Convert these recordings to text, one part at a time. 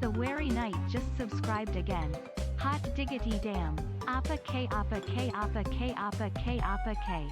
the weary night just subscribed again. Hot diggity damn. Appa K Appa K Appa K Appa K Appa K.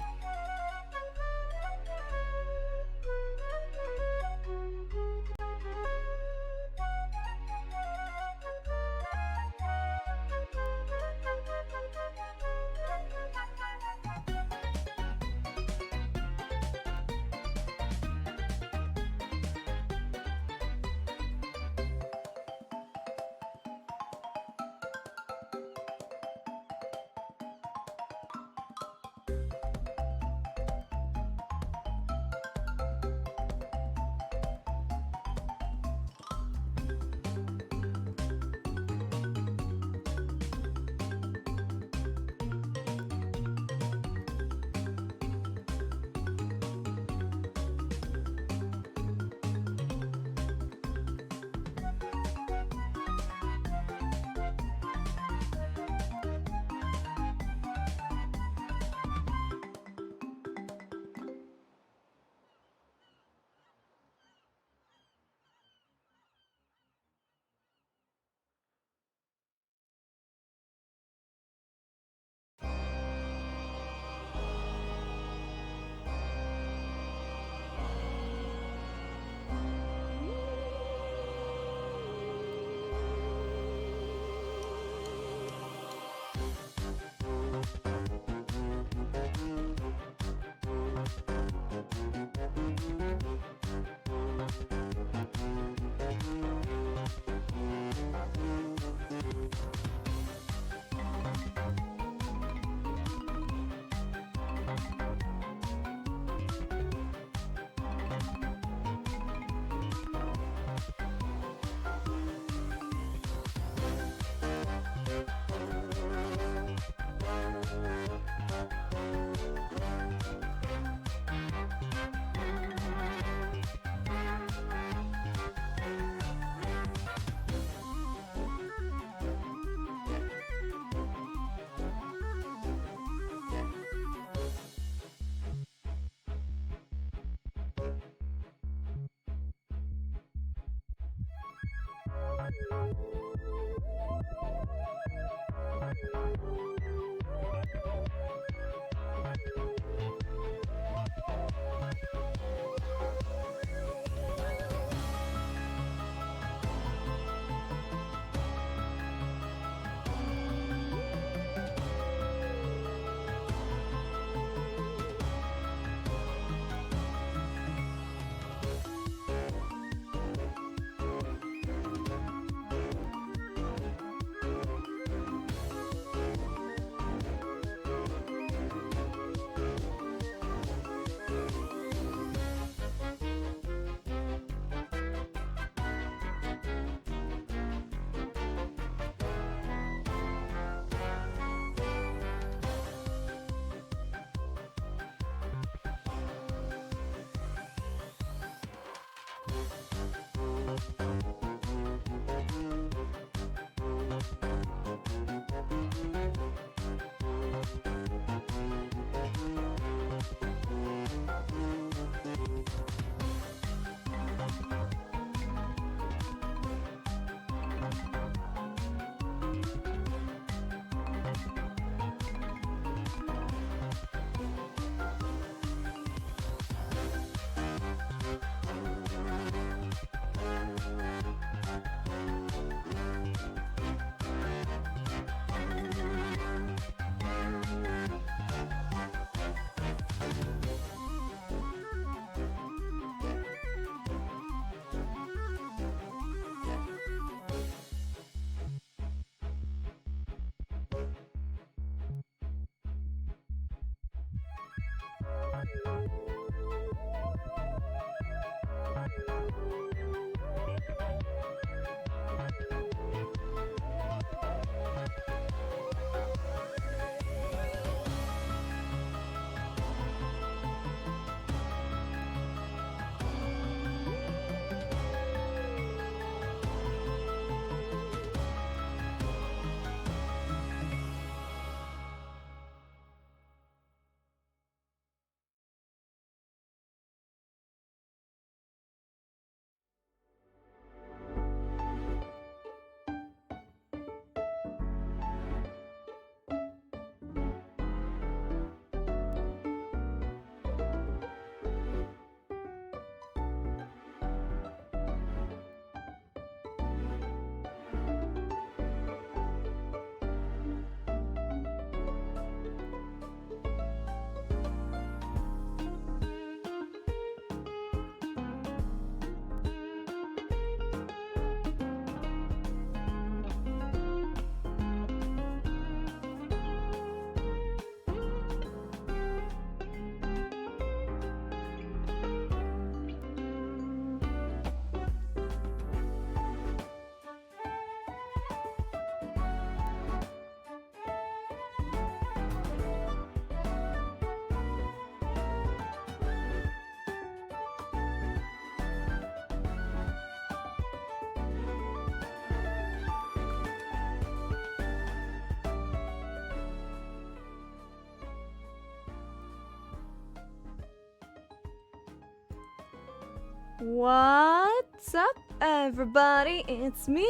What's up, everybody? It's me,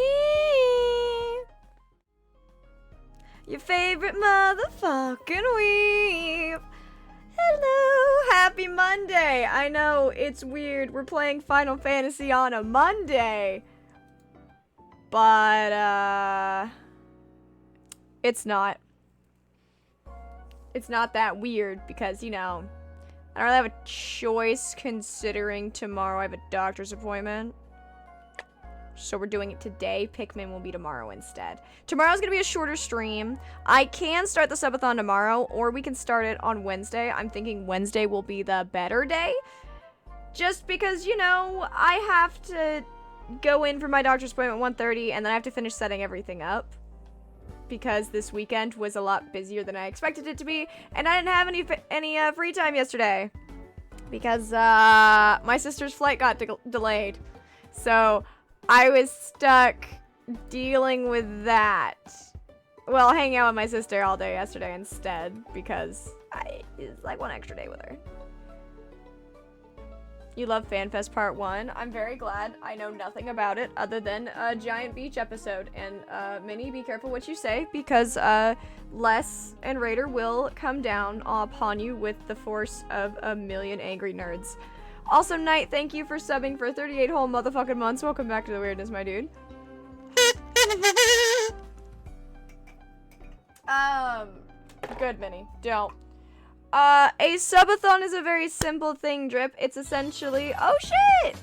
your favorite motherfucking weeb. Hello, happy Monday. I know, it's weird. We're playing Final Fantasy on a Monday. But, it's not. It's not that weird because, you know, I don't really have a choice considering tomorrow I have a doctor's appointment. So we're doing it today. Pikmin will be tomorrow instead. Tomorrow's gonna be a shorter stream. I can start the subathon tomorrow, or we can start it on Wednesday. I'm thinking Wednesday will be the better day. Just because, you know, I have to go in for my doctor's appointment at 1:30, and then I have to finish setting everything up. Because this weekend was a lot busier than I expected it to be, and I didn't have any free time yesterday. Because, my sister's flight got delayed. So, I was stuck dealing with that. Well, hanging out with my sister all day yesterday instead, because it's like one extra day with her. You love FanFest Part 1. I'm very glad. I know nothing about it other than a giant beach episode. And, Minnie, be careful what you say, because, Les and Raider will come down upon you with the force of a million angry nerds. Also, Knight, thank you for subbing for 38 whole motherfucking months. Welcome back to the weirdness, my dude. Good, Minnie. Don't. A subathon is a very simple thing, Drip. It's essentially... Oh, shit!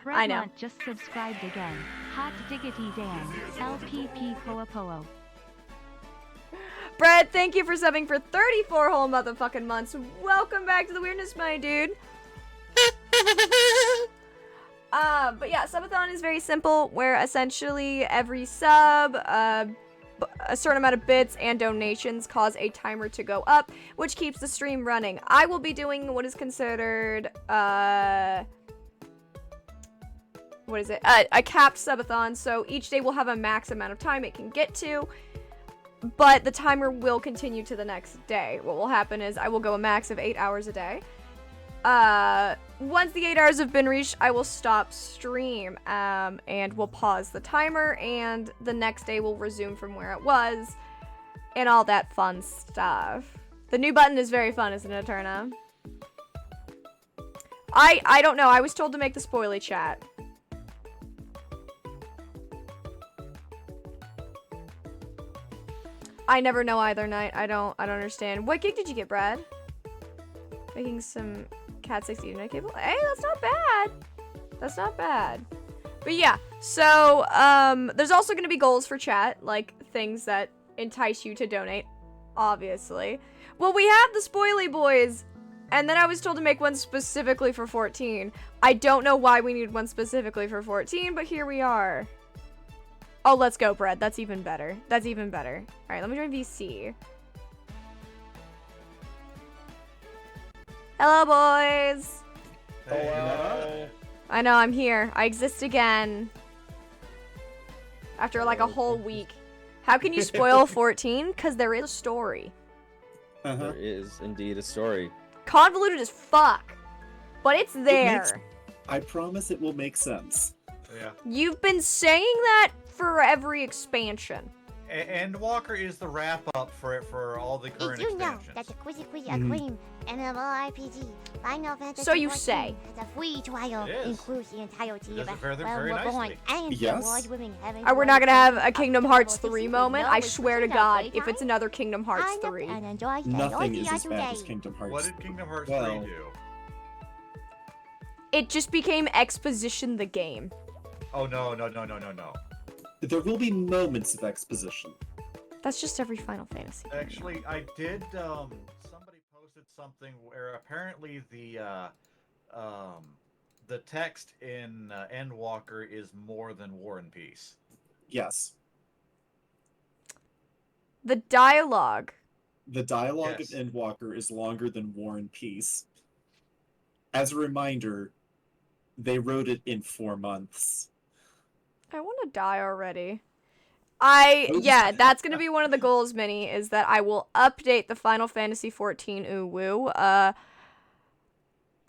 I know. Redmont just subscribed again. Hot diggity damn. LPP poa poa. Brad, thank you for subbing for 34 whole motherfucking months. Welcome back to the weirdness, my dude. But yeah, subathon is very simple, where essentially every sub, a certain amount of bits and donations cause a timer to go up, which keeps the stream running. I will be doing what is considered, a capped subathon, so each day will have a max amount of time it can get to, but the timer will continue to the next day. What will happen is I will go a max of 8 hours a day. Once the 8 hours have been reached, I will stop stream, and we'll pause the timer, and the next day will resume from where it was, and all that fun stuff. The new button is very fun, isn't it, Eterna? I don't know, I was told to make the spoily chat. I never know either, Night. I don't understand. What gig did you get, Brad? Making some Cat 60 Ethernet cable? Hey, that's not bad. That's not bad. But yeah, so, there's also gonna be goals for chat, like things that entice you to donate, obviously. Well, we have the Spoily Boys, and then I was told to make one specifically for 14. I don't know why we need one specifically for 14, but here we are. Oh, let's go, Brad. That's even better. That's even better. Alright, let me join VC. Hello, boys! Hello. I know, I'm here. I exist again. After like a whole week. How can you spoil 14? Because there is a story. There is indeed a story. Convoluted as fuck. But it's there. I promise it will make sense. Yeah. You've been saying that for every expansion. Endwalker is the wrap-up for all the current Did you know expansions. that the Quizzy Queen MMORPG Final Fantasy So you XIV say. has a free trial, It is. includes the entirety It of does it it very, when very we're born, nicely. and Yes. the award-winning Heaven We're not gonna have a Kingdom Hearts Level 3 60 moment. with I no swear to restriction God, of if it's playtime. another Kingdom Hearts Sign up 3. and enjoy the Nothing is OTR as bad as today. Kingdom Hearts. What did Kingdom Hearts Well- 3 do? It just became exposition the game. Oh, no. There will be moments of exposition. That's just every Final Fantasy game. Actually, I did, somebody posted something where apparently the text in Endwalker is more than War and Peace. Yes. The dialogue. The dialogue Yes. of Endwalker is longer than War and Peace. As a reminder, they wrote it in 4 months. I want to die already. Yeah, that's gonna be one of the goals, Minnie, is that I will update the Final Fantasy 14 Ooh Woo.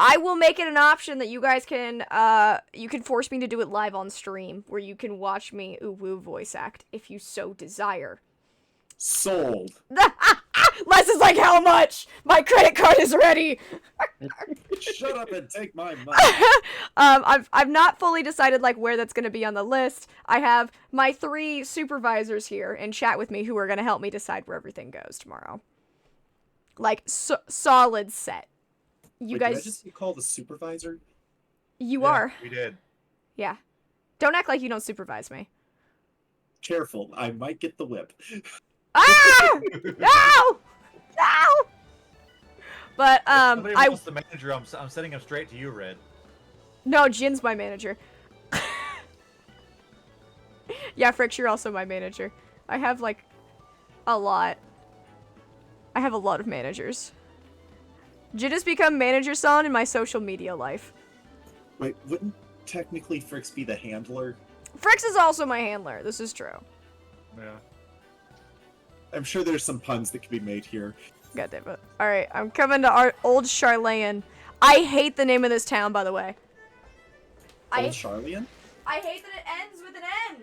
I will make it an option that you guys can, you can force me to do it live on stream, where you can watch me Ooh Woo voice act, if you so desire. Sold. Les is like, how much? My credit card is ready! Shut up and take my money. I've not fully decided, like, where that's gonna be on the list. I have my 3 supervisors here in chat with me who are gonna help me decide where everything goes tomorrow. Like, solid set. You Wait, guys... Did I just call the supervisor? You Yeah, are. We did. Yeah. Don't act like you don't supervise me. Careful, I might get the whip. Ah! No! No! But, If somebody I... wants the manager, I'm sending him straight to you, Red. No, Jin's my manager. Yeah, Fricks, you're also my manager. I have, like, a lot. I have a lot of managers. Jin has become manager son in my social media life. Wait, wouldn't technically Fricks be the handler? Fricks is also my handler. This is true. Yeah. I'm sure there's some puns that can be made here. God damn it. Alright, I'm coming to our old Sharlayan. I hate the name of this town, by the way. Old Sharlayan? I hate that it ends with an N.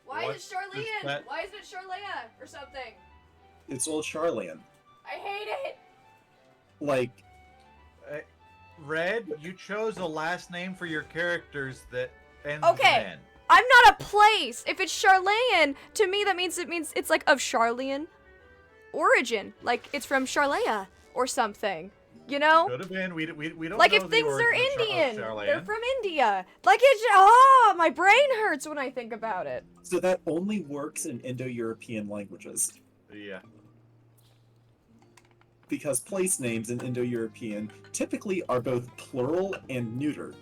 Why What is it Sharlayan? is that? Why isn't it Sharlaya or something? It's Old Sharlayan. I hate it. Like, Red, you chose a last name for your characters that ends Okay. with N. I'm not a place. If it's Sharlayan, to me that means it's like of Sharlayan origin. Like it's from Sharlaya or something. You know? Could have been. We don't Like know if the things are origin of Indian, Sharlayan. they're from India. Like it's my brain hurts when I think about it. so that only works in Indo-European languages. Yeah. Because place names in Indo-European typically are both plural and neuter.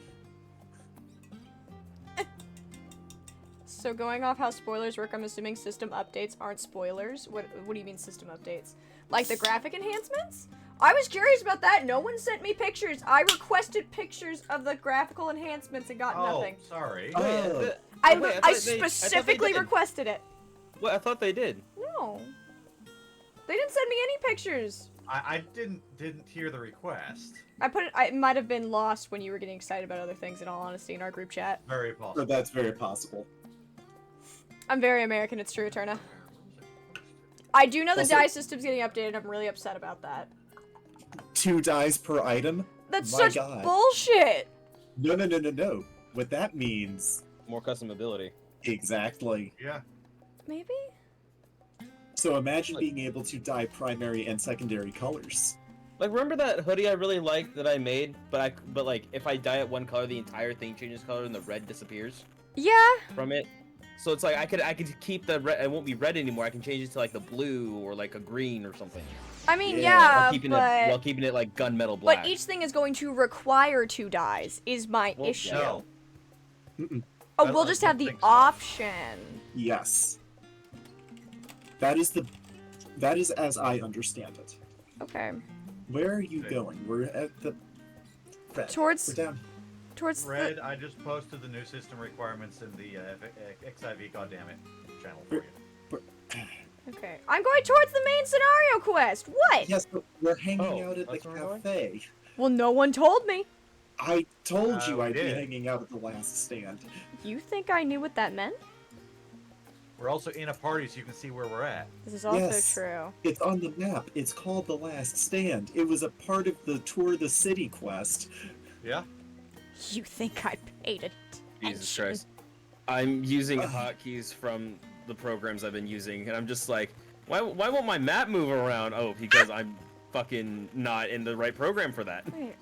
So going off how spoilers work, I'm assuming system updates aren't spoilers. What do you mean system updates? Like the graphic enhancements? I was curious about that. No one sent me pictures. I requested pictures of the graphical enhancements and got nothing. Sorry. Oh. I specifically requested it. What? I thought they did. No. They didn't send me any pictures. I didn't hear the request. It might have been lost when you were getting excited about other things, in all honesty, in our group chat. Very So possible. that's very possible. I'm very American, it's true, Eterna. I do know the Also- die system's getting updated. I'm really upset about that. 2 dies per item? That's My such God. bullshit. No. What that means... More customability. Exactly. Yeah. Maybe? So imagine being able to dye primary and secondary colors. Like, remember that hoodie I really liked that I made, but like if I dye it one color, the entire thing changes color and the red disappears Yeah. from it. So it's like I could keep the red. It won't be red anymore. I can change it to like the blue or like a green or something. I mean, Yeah, yeah, While keeping it like gunmetal black. but each thing is going to require 2 dyes, is my Well, issue. No. Mm-mm. Oh, I we'll don't just have the think so. option. Yes. That is as I understand it. Okay. Where are you going? We're at the... Red. Towards- We're down. Towards Red, I just posted the new system requirements in the XIV goddammit channel for you. Okay. I'm going towards the main scenario quest. What? Yes, but we're hanging Oh, out at the that's where we're going? cafe. Well, no one told me. I told you we I'd be did. hanging out at the last stand. You think I knew what that meant? We're also in a party, so you can see where we're at. This is also Yes. true. It's on the map. It's called The Last Stand. It was a part of the Tour the City quest. Yeah. You think I paid it? Jesus Christ. I'm using hotkeys from the programs I've been using, and I'm just like, why won't my map move around? Oh, because I'm fucking not in the right program for that. Wait.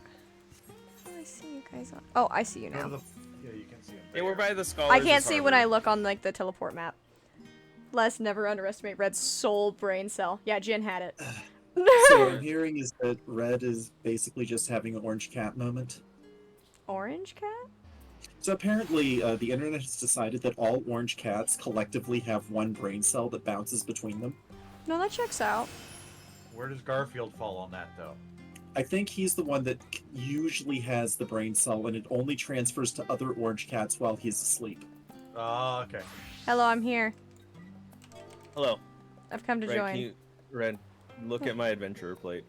How do I see you guys on? Oh, I see you Go to now. yeah, you can see them. Yeah, we're by the scholars. I can't see when I look on like the teleport map. Les, never underestimate Red's soul brain cell. Yeah, Jin had it. So what I'm hearing is that Red is basically just having an orange cat moment. Orange cat? So apparently, the internet has decided that all orange cats collectively have one brain cell that bounces between them. No, that checks out. Where does Garfield fall on that, though? I think he's the one that usually has the brain cell, and it only transfers to other orange cats while he's asleep. Oh, okay. Hello, I'm here. Hello. I've come to Red, join. Red, look at my adventurer plate.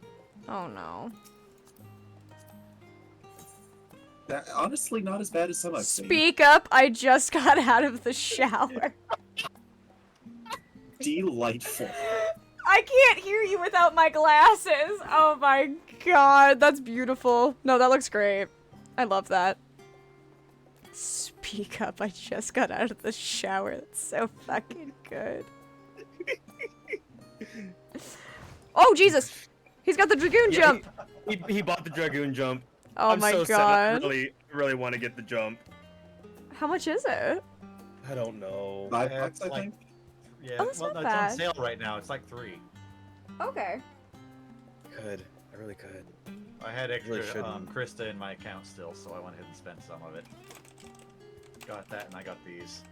Oh no. That, honestly, not as bad as some I've seen. Speak up! I just got out of the shower. Delightful. I can't hear you without my glasses. Oh my god, that's beautiful. No, that looks great. I love that. Speak up! I just got out of the shower. That's so fucking good. Oh Jesus! He's got the dragoon jump. He bought the dragoon jump. Oh I'm my so god. Sad. I really want to get the jump. How much is it? I don't know. $5, It's I like- think. Yeah, Oh, that's well, not no, it's on bad. sale right now. It's like 3. Okay. Could. I really could. I had extra Really shouldn't. Krista in my account still, so I went ahead and spent some of it. Got that, and I got these.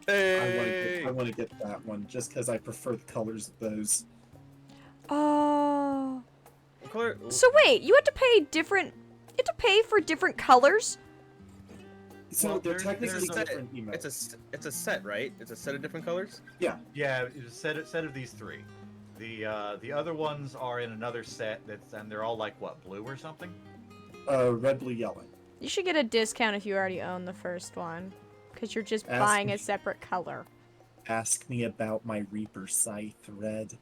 Hey! I want to get that one just because I prefer the colors of those. Oh. What color? So wait, you had to pay different. You had to pay for different colors. So Well, they're there's technically a- different emotes. It's a set, right? It's a set of different colors. Yeah, it's a set of these 3. The other ones are in another set and they're all like what, blue or something? Red, blue, yellow. You should get a discount if you already own the first one, because you're just Ask buying me. a separate color. Ask me about my Reaper Scythe, Red.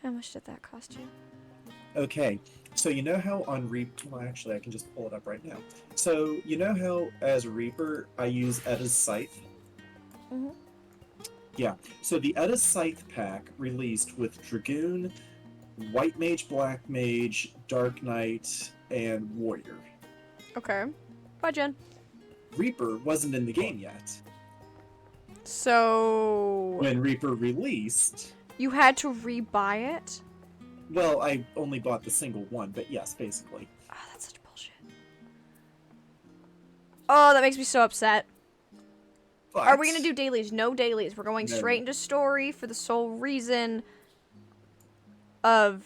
How much did that cost you? Okay, so you know how on Reaper... Well, actually, I can just pull it up right now. So, you know how, as Reaper, I use Edda's Scythe? Mhm. Yeah, so the Edda's Scythe pack released with Dragoon, White Mage, Black Mage, Dark Knight, and Warrior. Okay. Bye, Jen. Reaper wasn't in the game yet. So When Reaper released... you had to rebuy it? Well, I only bought the single one, but yes, basically. Oh, that's such bullshit. Oh, that makes me so upset. But... Are we gonna do dailies? No dailies. We're going No. straight into story for the sole reason of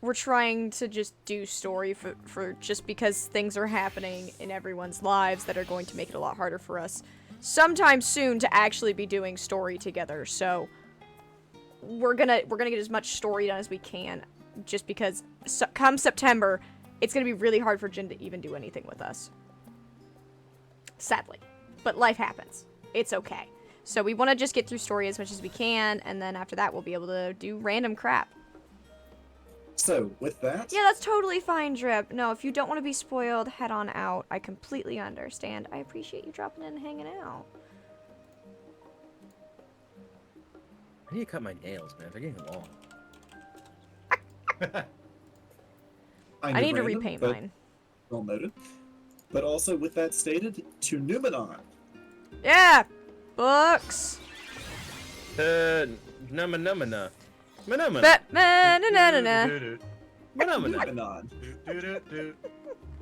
we're trying to just do story for just because things are happening in everyone's lives that are going to make it a lot harder for us sometime soon to actually be doing story together. So we're gonna get as much story done as we can, just because come September, it's gonna be really hard for Jin to even do anything with us. Sadly. But life happens. It's okay. So we want to just get through story as much as we can, and then after that we'll be able to do random crap. So, with that... Yeah, that's totally fine, Drip. No, if you don't want to be spoiled, head on out. I completely understand. I appreciate you dropping in and hanging out. I need to cut my nails, man. They're getting long. I need to random, repaint but mine. Well noted. But also, with that stated, to Numenon. Yeah! Books! Numma. Manumana. Ba-na-na-na-na. Manumana. Numenon. Do-do-do-do.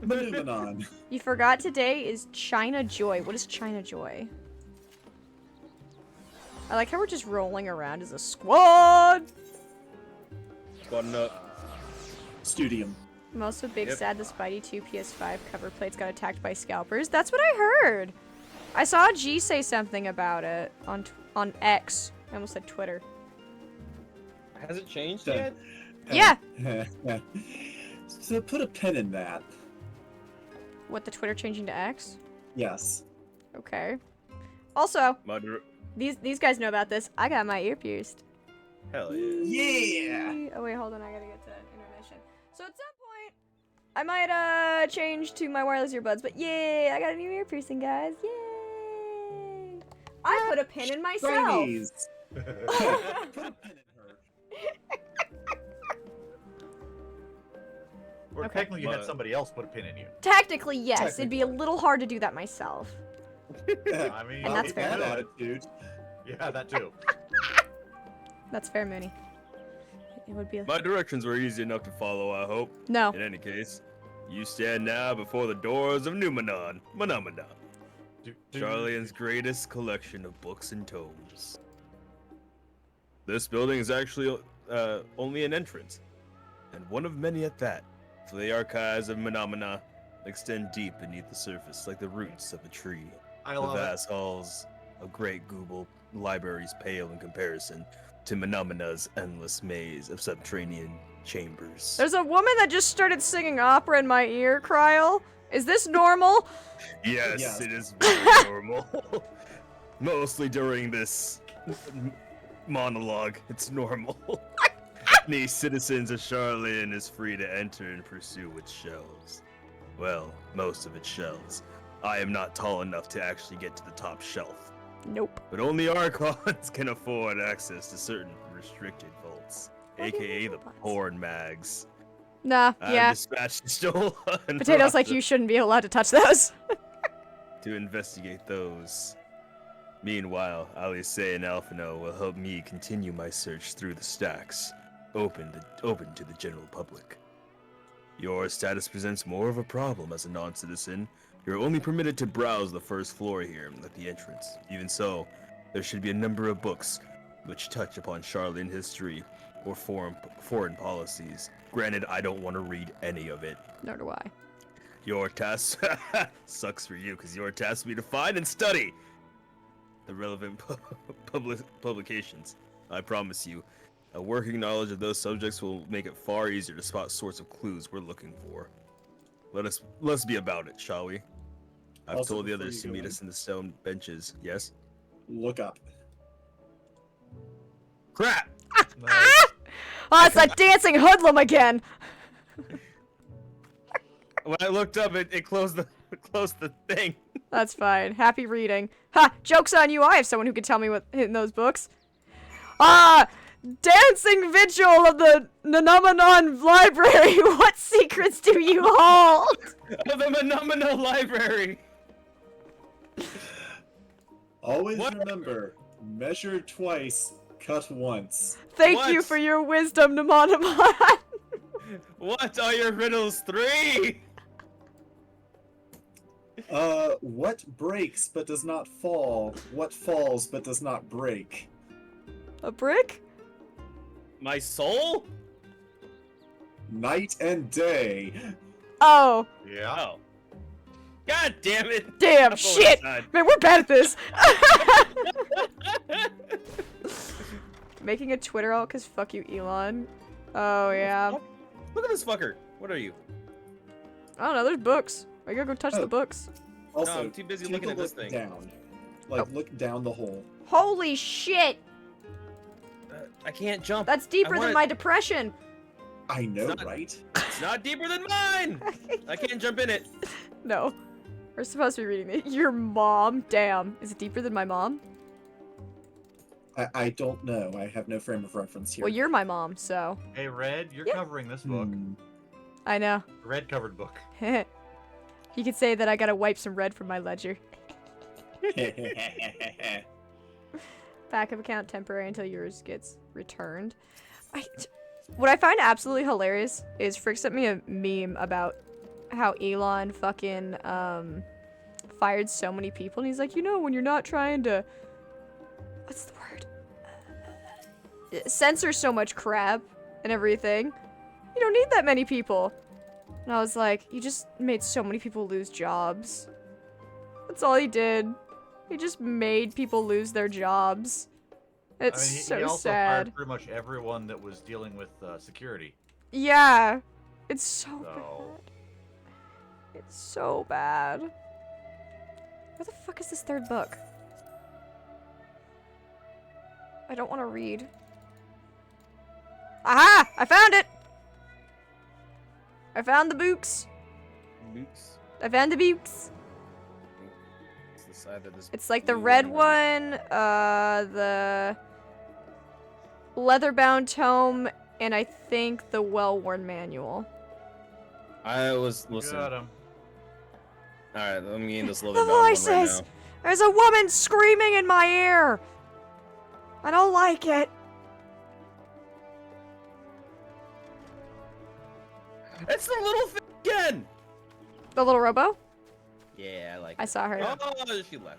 Numenon. You forgot today is China Joy. What is China Joy? I like how we're just rolling around as a squad! Squatting up. Studium. I'm also big Yep. sad the Spidey 2 PS5 cover plates got attacked by scalpers. That's what I heard! I saw G say something about it on X. I almost said Twitter. Has it changed Done. yet? Yeah! So put a pin in that. What, the Twitter changing to X? Yes. Okay. Also, Mother. these guys know about this. I got my ear pierced. Hell yeah. Yeah! Oh wait, hold on, I gotta get to intermission. So at some point, I might change to my wireless earbuds, but yay, I got a new ear piercing, guys. Yay! I put a pin in myself. Chinese. Put a pin in her. Or Okay. technically you had somebody else put a pin in you. Technically, yes. It'd be a little hard to do that myself. I mean, And that's you fair. could. Bad attitude. Yeah, that too. That's fair, Mooney. It would be a... My directions were easy enough to follow, I hope. No. In any case, you stand now before the doors of Numenon. Manumana. Sharlayan's greatest collection of books and tomes. This building is actually only an entrance, and one of many at that, for the archives of Manamana extend deep beneath the surface like the roots of a tree. I The love it. vast halls of Great Google libraries pale in comparison to Menomina's endless maze of subterranean chambers. There's a woman that just started singing opera in my ear, Kryl. Is this normal? Yes, Yes. it is very normal. Mostly during this monologue, it's normal. The citizens of Sharlayan is free to enter and pursue its shelves. Well, most of its shelves. I am not tall enough to actually get to the top shelf, Nope. but only Archons can afford access to certain restricted vaults, What do you aka mean the vaults? porn mags. Nah, I've yeah. dispatched Stola and Potatoes like Rasa you shouldn't be allowed to touch those. to investigate those. Meanwhile, Alice and Alphino will help me continue my search through the stacks, open to the general public. Your status presents more of a problem as a non-citizen. You're only permitted to browse the first floor here at the entrance. Even so, there should be a number of books which touch upon Sharlayan history or foreign policies. Granted, I don't want to read any of it. Nor do I. Your task sucks for you, because your task will be to find and study the relevant publications. I promise you, a working knowledge of those subjects will make it far easier to spot sorts of clues we're looking for. Let's be about it, shall we? I've Also, told the before others you to go meet in- us in the stone benches. Yes? Look up. Crap! Nice. Oh, it's that dancing hoodlum again! When I looked up, it closed the thing. That's fine. Happy reading. Ha! Joke's on you, I have someone who can tell me what in those books. Ah! Dancing Vigil of the Nanomenon Library! What secrets do you hold? The Phenomena Library! Always What? remember, measure twice, cut once. Thank you What? for your wisdom, Namonomon! What are your riddles 3? What breaks but does not fall? What falls but does not break? A brick? My soul? Night and day. Oh, Yeah. Oh. God damn it! damn, I'm going shit! inside. Man, we're bad at this! Making a Twitter out because fuck you, Elon. Oh, yeah. Look at this fucker. What are you? I don't know, there's books. I gotta go touch Oh. the books. Also, I'm too busy take looking a at this look thing. down. Like, look down the hole. Holy shit! I can't jump. That's deeper than wanna- my depression. I know, It's not- right? It's not deeper than mine! I can't jump in it. No. We're supposed to be reading it. Your mom? Damn. Is it deeper than my mom? I don't know. I have no frame of reference here. Well, you're my mom, so. Hey, Red, you're Yeah. covering this book. Hmm. I know. Red covered book. You could say that I gotta wipe some red from my ledger. Backup account temporary until yours gets returned. What I find absolutely hilarious is Frick sent me a meme about how Elon fucking fired so many people, and he's like, you know, when you're not trying to, what's the word? Censor so much crap and everything, you don't need that many people. And I was like, you just made so many people lose jobs. That's all he did. He just made people lose their jobs. It's I mean, he so also sad. fired pretty much everyone that was dealing with security. Yeah. It's so So- bad. It's so bad. Where the fuck is this third book? I don't want to read. Aha! I found it! I found the books. Oops. I found the books. It's the side that is It's like the blue red and- one, the leather-bound tome, and I think the well-worn manual. I was listen. Got him. All right, let me in this little The bit one right voices! now. There's a woman screaming in my ear! I don't like it. It's the little thing again. The little robo? Yeah, I like. I saw her. Oh, she left.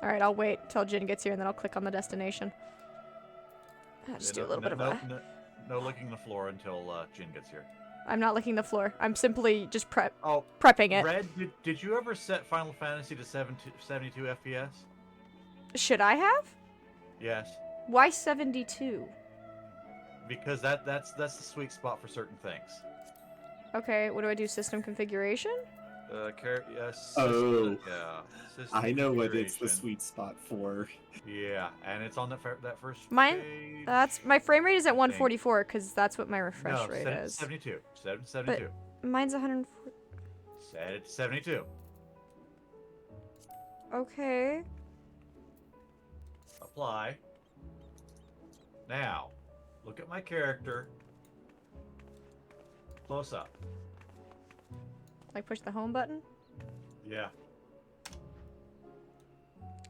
Alright, I'll wait till Jin gets here and then I'll click on the destination. I'll just do Yeah, a little bit of no, a... no looking the floor until Jin gets here. I'm not licking the floor. I'm simply just Oh, prepping it. Red, did you ever set Final Fantasy to 72 FPS? Should I have? Yes. Why 72? Because that's the sweet spot for certain things. Okay, what do I do? System configuration? Yes. Oh. Yeah. System I know what it's the configuration. sweet spot for. Yeah, and it's on that first Mine- page. That's my frame rate is I at think. 144 because that's what my refresh No, rate set it to is. 72. Set it to 72. Mine's 140. Set it to 72. Okay. Apply. Now, look at my character. Close up. Like push the home button. Yeah.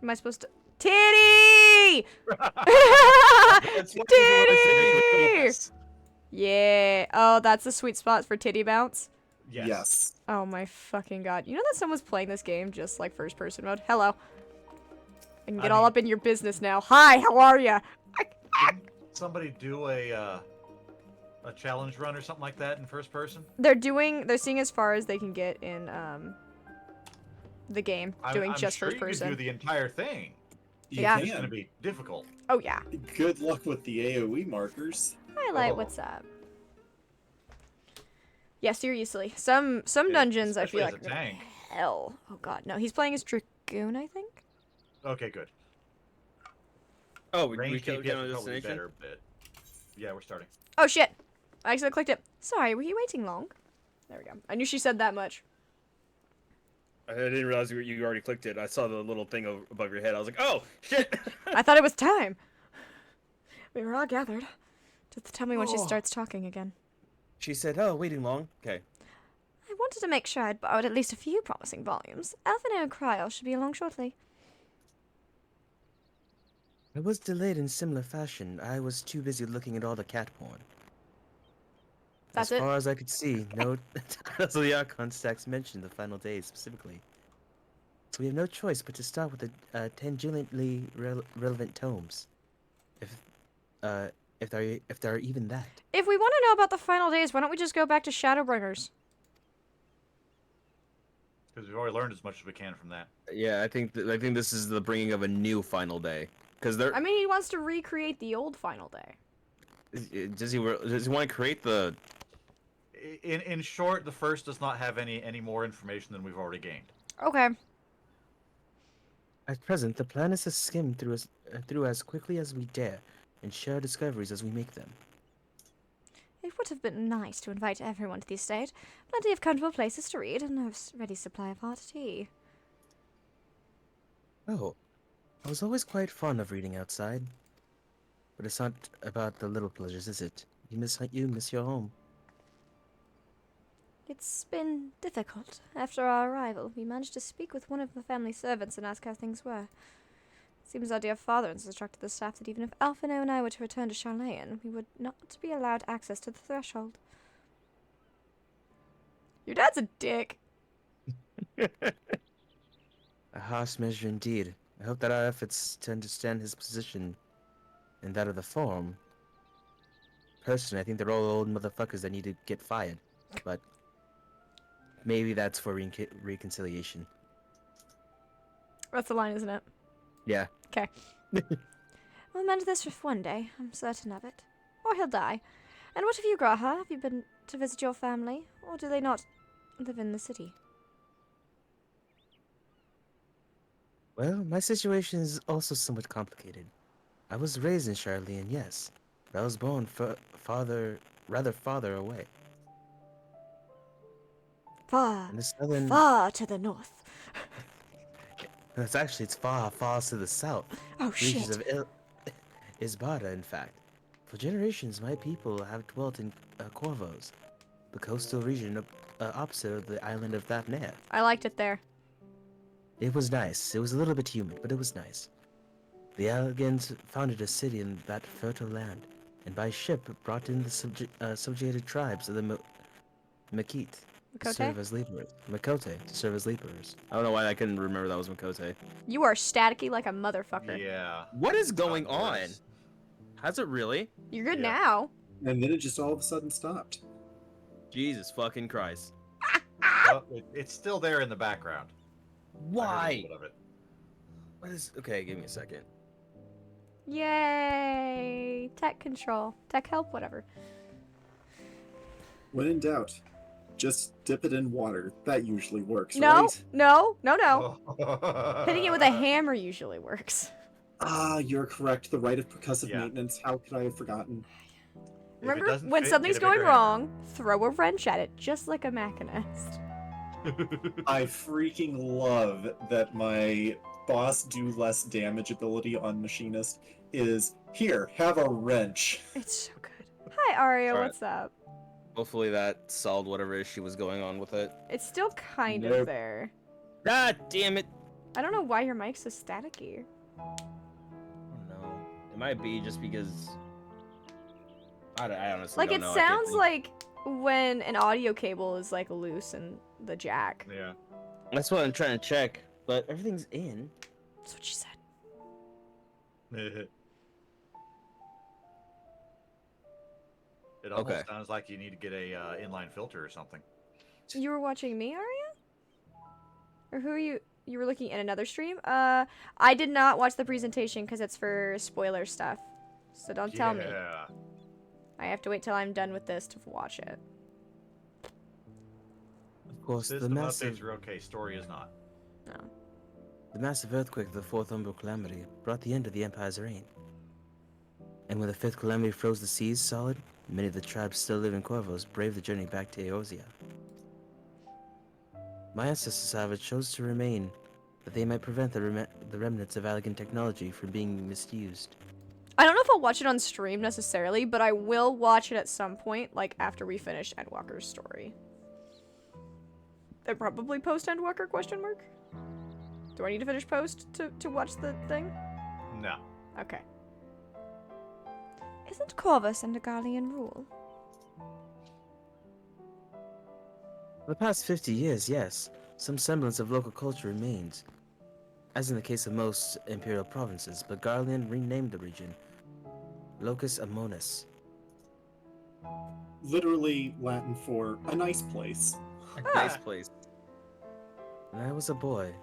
Am I supposed to? Titty! That's what you wanna say. Titty! Yeah. Oh, that's the sweet spot for titty bounce. Yes. Oh my fucking god. You know that someone's playing this game just like first person mode? Hello. I can get all mean- up in your business now. Hi, how are ya? Didn't somebody do a challenge run or something like that in first person? They're seeing as far as they can get in the game, doing I'm just sure first you could person. do the entire thing. You Yeah. It's gonna can. be difficult. Oh yeah. Good luck with the AoE markers. Highlight, Oh. what's up? Yeah, seriously. Some dungeons I feel Especially like as a tank. hell. Oh god, no. He's playing as Dragoon, I think. Okay, good. Oh, we Range killed DPS on would a probably be destination? better, but yeah, we're starting. Oh shit. I accidentally clicked it. Sorry, were you waiting long? There we go. I knew she said that much. I didn't realize you already clicked it. I saw the little thing above your head. I was like, oh, shit! I thought it was time. We were all gathered. Just tell me when she starts talking again. She said, oh, waiting long? Okay. I wanted to make sure I'd borrowed at least a few promising volumes. Alphino and Cryo should be along shortly. I was delayed in similar fashion. I was too busy looking at all the cat porn. That's as it? far as I could see, no titles of the Archon stacks mentioned the final days specifically. So we have no choice but to start with the tangentially relevant tomes. If there are even that. If we want to know about the final days, why don't we just go back to Shadowbringers? Because we've already learned as much as we can from that. Yeah, I think this is the bringing of a new final day. Because they're... I mean, he wants to recreate the old final day. Does he want to create the... In short, the first does not have any more information than we've already gained. Okay. At present, the plan is to skim through as quickly as we dare, and share discoveries as we make them. It would have been nice to invite everyone to the estate. Plenty of comfortable places to read, and a ready supply of hot tea. Oh, I was always quite fond of reading outside. But it's not about the little pleasures, is it? You miss your home. It's been difficult. After our arrival, we managed to speak with one of the family servants and ask how things were. Seems our dear father has instructed the staff that even if Alphino and I were to return to Sharlayan, we would not be allowed access to the threshold. Your dad's a dick. A harsh measure indeed. I hope that our efforts to understand his position and that of the Forum. Personally, I think they're all old motherfuckers that need to get fired. But maybe that's for reconciliation. That's the line, isn't it? Yeah. Okay. We'll mend this with one day, I'm certain of it. Or he'll die. And what of you, Graha? Have you been to visit your family? Or do they not live in the city? Well, my situation is also somewhat complicated. I was raised in Sharlayan, yes, but I was born rather farther away. Far, In the southern... far to the north. It's far to the south. Oh, Regions shit. of Isbada, in fact. For generations, my people have dwelt in Corvos, the coastal region opposite of the island of Thapnea. I liked it there. It was nice. It was a little bit humid, but it was nice. The Alleghans founded a city in that fertile land, and by ship brought in the subjugated tribes of the Makite to Makote? serve as laborers. Makote to serve as laborers. I don't know why I couldn't remember that was Makote. You are staticky like a motherfucker. Yeah. What is going Of on? course. Has it really? You're good Yeah. now. And then it just all of a sudden stopped. Jesus fucking Christ. Well, it's still there in the background. I heard a Why? little bit of it. What is? Okay, give me a second. Yay! Tech control. Tech help, whatever. When in doubt, just dip it in water. That usually works, No, right? no. Oh. Hitting it with a hammer usually works. Ah, you're correct. The right of percussive Yeah. maintenance. How could I have forgotten? If it Remember, doesn't when fit, something's get a bigger going wrong, throw a wrench at it, just like a machinist. hammer. I freaking love that my boss do less damage ability on machinist is here, have a wrench. It's so good. Hi, Aria, Alright. what's up? Hopefully that solved whatever issue was going on with it. It's still kind of Nope. there. God damn it! I don't know why your mic's so staticky. I don't know. It might be just because. I honestly Like, don't it know. I can't sounds think. like when an audio cable is, like, loose in the jack. Yeah. That's what I'm trying to check, but everything's in. That's what she said. It almost Okay. sounds like you need to get a inline filter or something. You were watching me, Aria? Or who are you? You were looking at another stream? I did not watch the presentation because it's for spoiler stuff. So don't tell me. Yeah. I have to wait till I'm done with this to watch it. Of course, System updates are okay. Story is not. No. the massive earthquake of the Fourth Umbral Calamity brought the end of the Empire's reign. And when the Fifth Calamity froze the seas solid, many of the tribes still living in Corvos braved the journey back to Eorzea. My ancestors, however, chose to remain, that they might prevent the remnants of Allegan technology from being misused. I don't know if I'll watch it on stream necessarily, but I will watch it at some point, like after we finish Endwalker's story. And probably post Endwalker, question mark? Do I need to finish post to watch the thing? No. Okay. Isn't Corvus under Garlean rule? For the past 50 years, yes, some semblance of local culture remains, as in the case of most imperial provinces, but Garlean renamed the region Locus Amonis. Literally Latin for a nice place. Nice place. When I was a boy,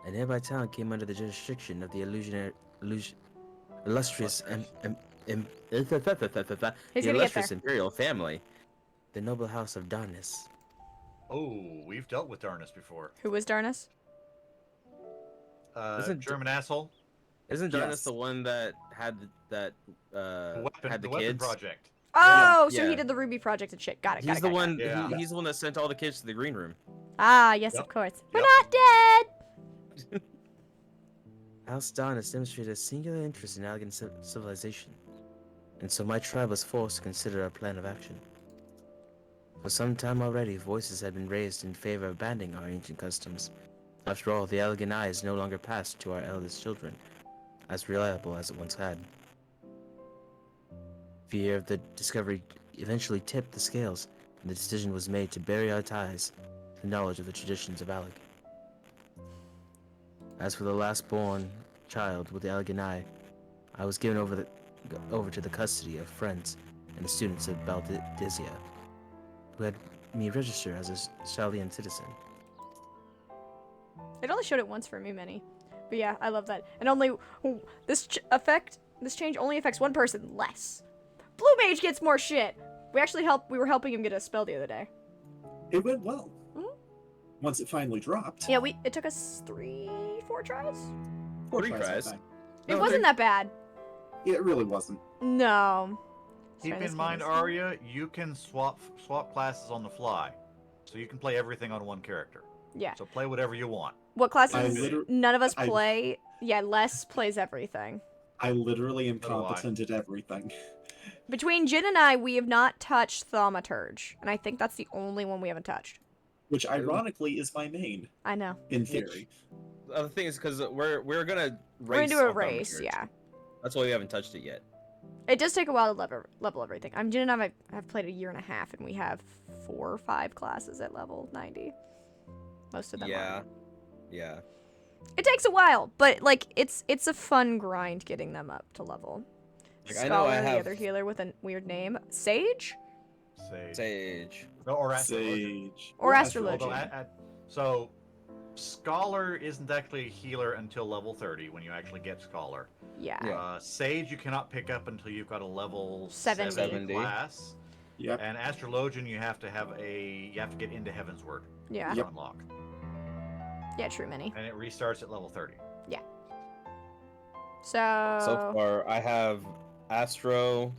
a nearby town came under the jurisdiction of the illustrious He's gonna get illustrious there. imperial family, the noble house of Darnus. Oh, we've dealt with Darnus before. Who was Darnus? Isn't German asshole. Isn't Darnus Yes. the one that had The weapon, had the weapon kids? project. Oh, so he Yeah. did the Ruby project and shit. Got it. He's the one. Yeah. He's the one that sent all the kids to the green room. Ah, yes, Yep. of course. We're Yep. not dead. House Darnus demonstrated a singular interest in Allegan civilization, and so my tribe was forced to consider a plan of action. For some time already, voices had been raised in favor of abandoning our ancient customs. After all, the Allegan eye is no longer passed to our eldest children, as reliable as it once had. Fear of the discovery eventually tipped the scales, and the decision was made to bury our ties to the knowledge of the traditions of Alec. As for the last born child with the Allegan eye, I was given over to the custody of friends and the students of Baldizia, who had me register as a Sharlayan citizen. It only showed it once for me, Minnie. But yeah, I love that. And only this change only affects one person less. Blue Mage gets more shit. We were helping him get a spell the other day. It went well. Mhm. Once it finally dropped. Yeah, it took us 4 tries. 3 tries. I think. It No, wasn't that bad. Yeah, it really wasn't. No. Keep Sorry, this in game mind, is- Arya, you can swap classes on the fly, so you can play everything on one character. Yeah. So play whatever you want. What classes I liter- none of us I- play? Yeah, Les plays everything. I literally am So do I. competent at everything. Between Jin and I, we have not touched Thaumaturge, and I think that's the only one we haven't touched. Which ironically is my main, I know. in theory. The other thing is because we're gonna We're race. gonna do a on race, Thaumaturge. yeah. That's why we haven't touched it yet. It does take a while to level everything. Jin and I have played a year and a half, and we have 4 or 5 classes at level 90. Most of them Yeah. are. Yeah. It takes a while, but like it's a fun grind getting them up to level. Like, I know I Scholar, the have- other healer with a weird name, Sage. Sage. Sage. No, or astrologian. Sage. Or Although, astrologian. so, Scholar isn't actually a healer until level 30 when you actually get Scholar. Yeah. Yeah. Sage you cannot pick up until you've got a level 70. 70. class. Yep. And Astrologian you have to get into Heaven's Word Yeah. to Yep. unlock. Yeah, true, Minnie. And it restarts at level 30. So far, I have Astro,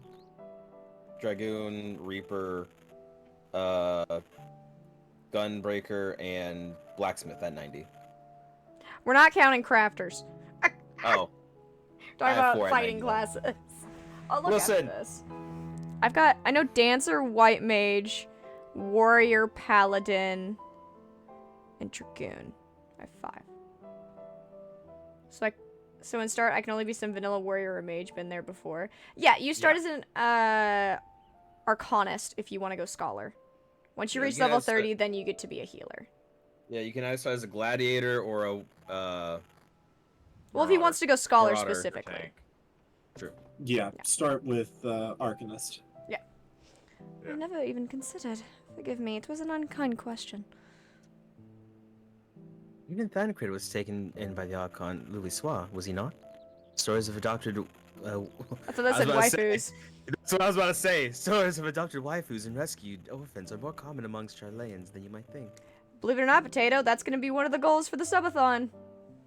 Dragoon, Reaper, Gunbreaker, and Blacksmith at 90. We're not counting crafters. Oh, I Talking have about 4 at fighting 90. classes. Oh, look Listen. at this. I know Dancer, White Mage, Warrior, Paladin, and Dragoon. I have 5. So in start, I can only be some vanilla warrior or mage, been there before. Yeah, you start as an arcanist if you want to go scholar. Once you Yeah, reach you can level have 30, then you get to be a healer. Yeah, you can either start as a gladiator or a Well, if he wants to go scholar Marauder. specifically. Tank. Yeah, start with Arcanist. Yeah. I never even considered. Forgive me, it was an unkind question. Even Thancred was taken in by the Archon Louisoix, was he not? Stories of adopted. I thought that I was said about to say- waifus. That's what I was about to say. Stories of adopted waifus and rescued orphans are more common amongst Sharlayans than you might think. Believe it or not, Potato, that's going to be one of the goals for the subathon.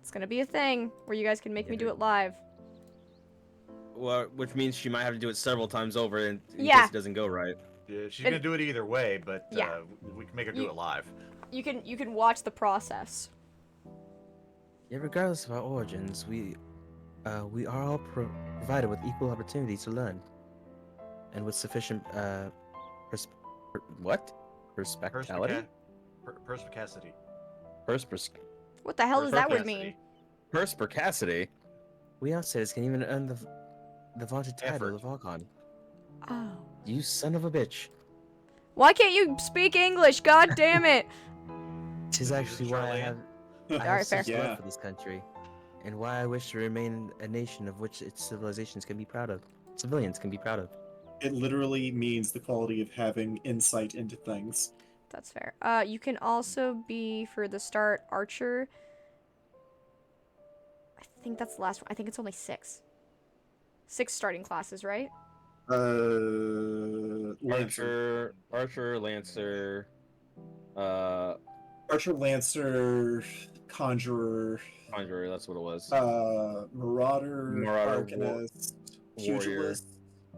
It's going to be a thing where you guys can make me do it live. Well, which means she might have to do it several times over in Yeah. case it doesn't go right. Yeah, she's gonna do it either way, but Yeah. we can make her do it live. You can watch the process. Yet regardless of our origins, we are all provided with equal opportunity to learn, and with sufficient perspicacity. Perspicacity. What the hell does that word mean? Perspicacity. We outsiders can even earn the vaunted title of Archon. Oh. You son of a bitch! Why can't you speak English? God damn it! Tis actually why I Sharlayan? have Alright, fair. such love for this country, and why I wish to remain a nation of which its civilizations can be proud of. Civilians can be proud of. It literally means the quality of having insight into things. That's fair. You can also be, for the start, Archer. I think that's the last one. I think it's only 6. 6 starting classes, right? Lancer. Archer, Lancer, Archer, Lancer, Conjurer, Conjurer, that's what it was. Marauder, Marauder, Arcanist, Warrior. Pugilist,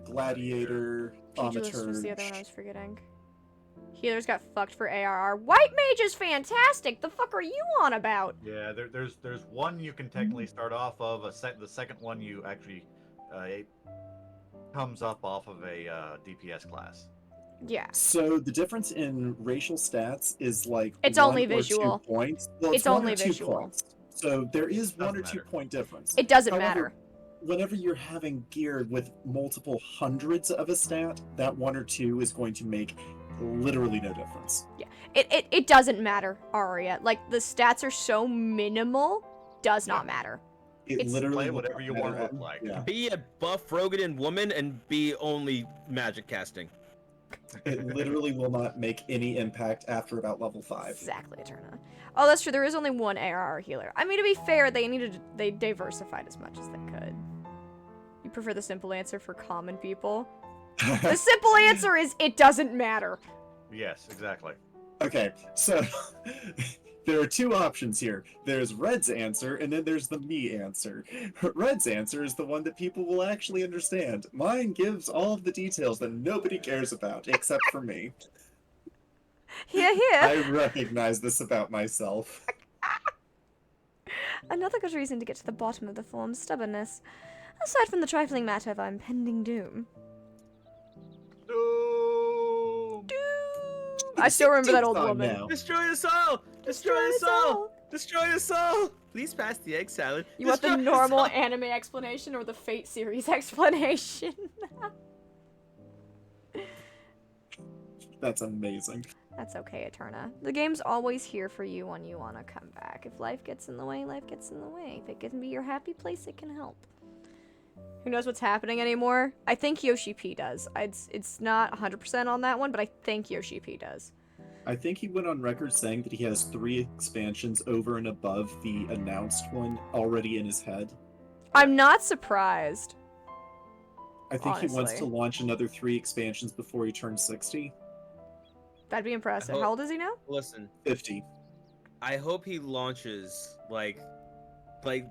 Gladiator, Pugilist was the other one I Thaumaturge. was forgetting. Healers got fucked for ARR. White Mage is fantastic! The fuck are you on about? Yeah, there's one you can technically start off of. The second one you actually it comes up off of a DPS class. Yeah. So the difference in racial stats is like It's 1 only or visual. 2 points. Well, It's 1 only or 2 visual. points. So there is 1 or Doesn't 2 matter. point difference. It doesn't However, matter. Whenever you're having gear with multiple hundreds of a stat, that 1 or 2 is going to make literally no difference. It doesn't matter, Aria. Like, the stats are so minimal, does not matter. It It's- literally Play will whatever not you matter want to at- look like. Yeah, Be a buff Rogan woman and be only magic casting. it literally will not make any impact after about level 5. Exactly, Eterna. Oh, that's true. There is only one ARR healer. I mean, to be fair, they diversified as much as they could. You prefer the simple answer for common people? The simple answer is it doesn't matter. Yes, exactly. Okay, so there are 2 options here. There's Red's answer, and then there's the me answer. Red's answer is the one that people will actually understand. Mine gives all of the details that nobody cares about, except for me. Here, here. I recognize this about myself. Another good reason to get to the bottom of the form's stubbornness. Aside from the trifling matter of our impending doom. Doom! I still remember that old Time woman. now. Destroy us all! Destroy us all! Destroy us all! Please pass the egg salad. You want the Destroy us normal all! anime explanation or the Fate series explanation? That's amazing. That's okay, Eterna. The game's always here for you when you want to come back. If life gets in the way, life gets in the way. If it can be your happy place, it can help. who knows what's happening anymore. I think Yoshi P does. It's not 100% on that one, but I think Yoshi P does. I think he went on record saying that he has 3 expansions over and above the announced one already in his head. I'm not surprised. I think he wants Honestly. to launch another 3 expansions before he turns 60. That'd be impressive. hope- How old is he now? Listen, 50. I hope he launches like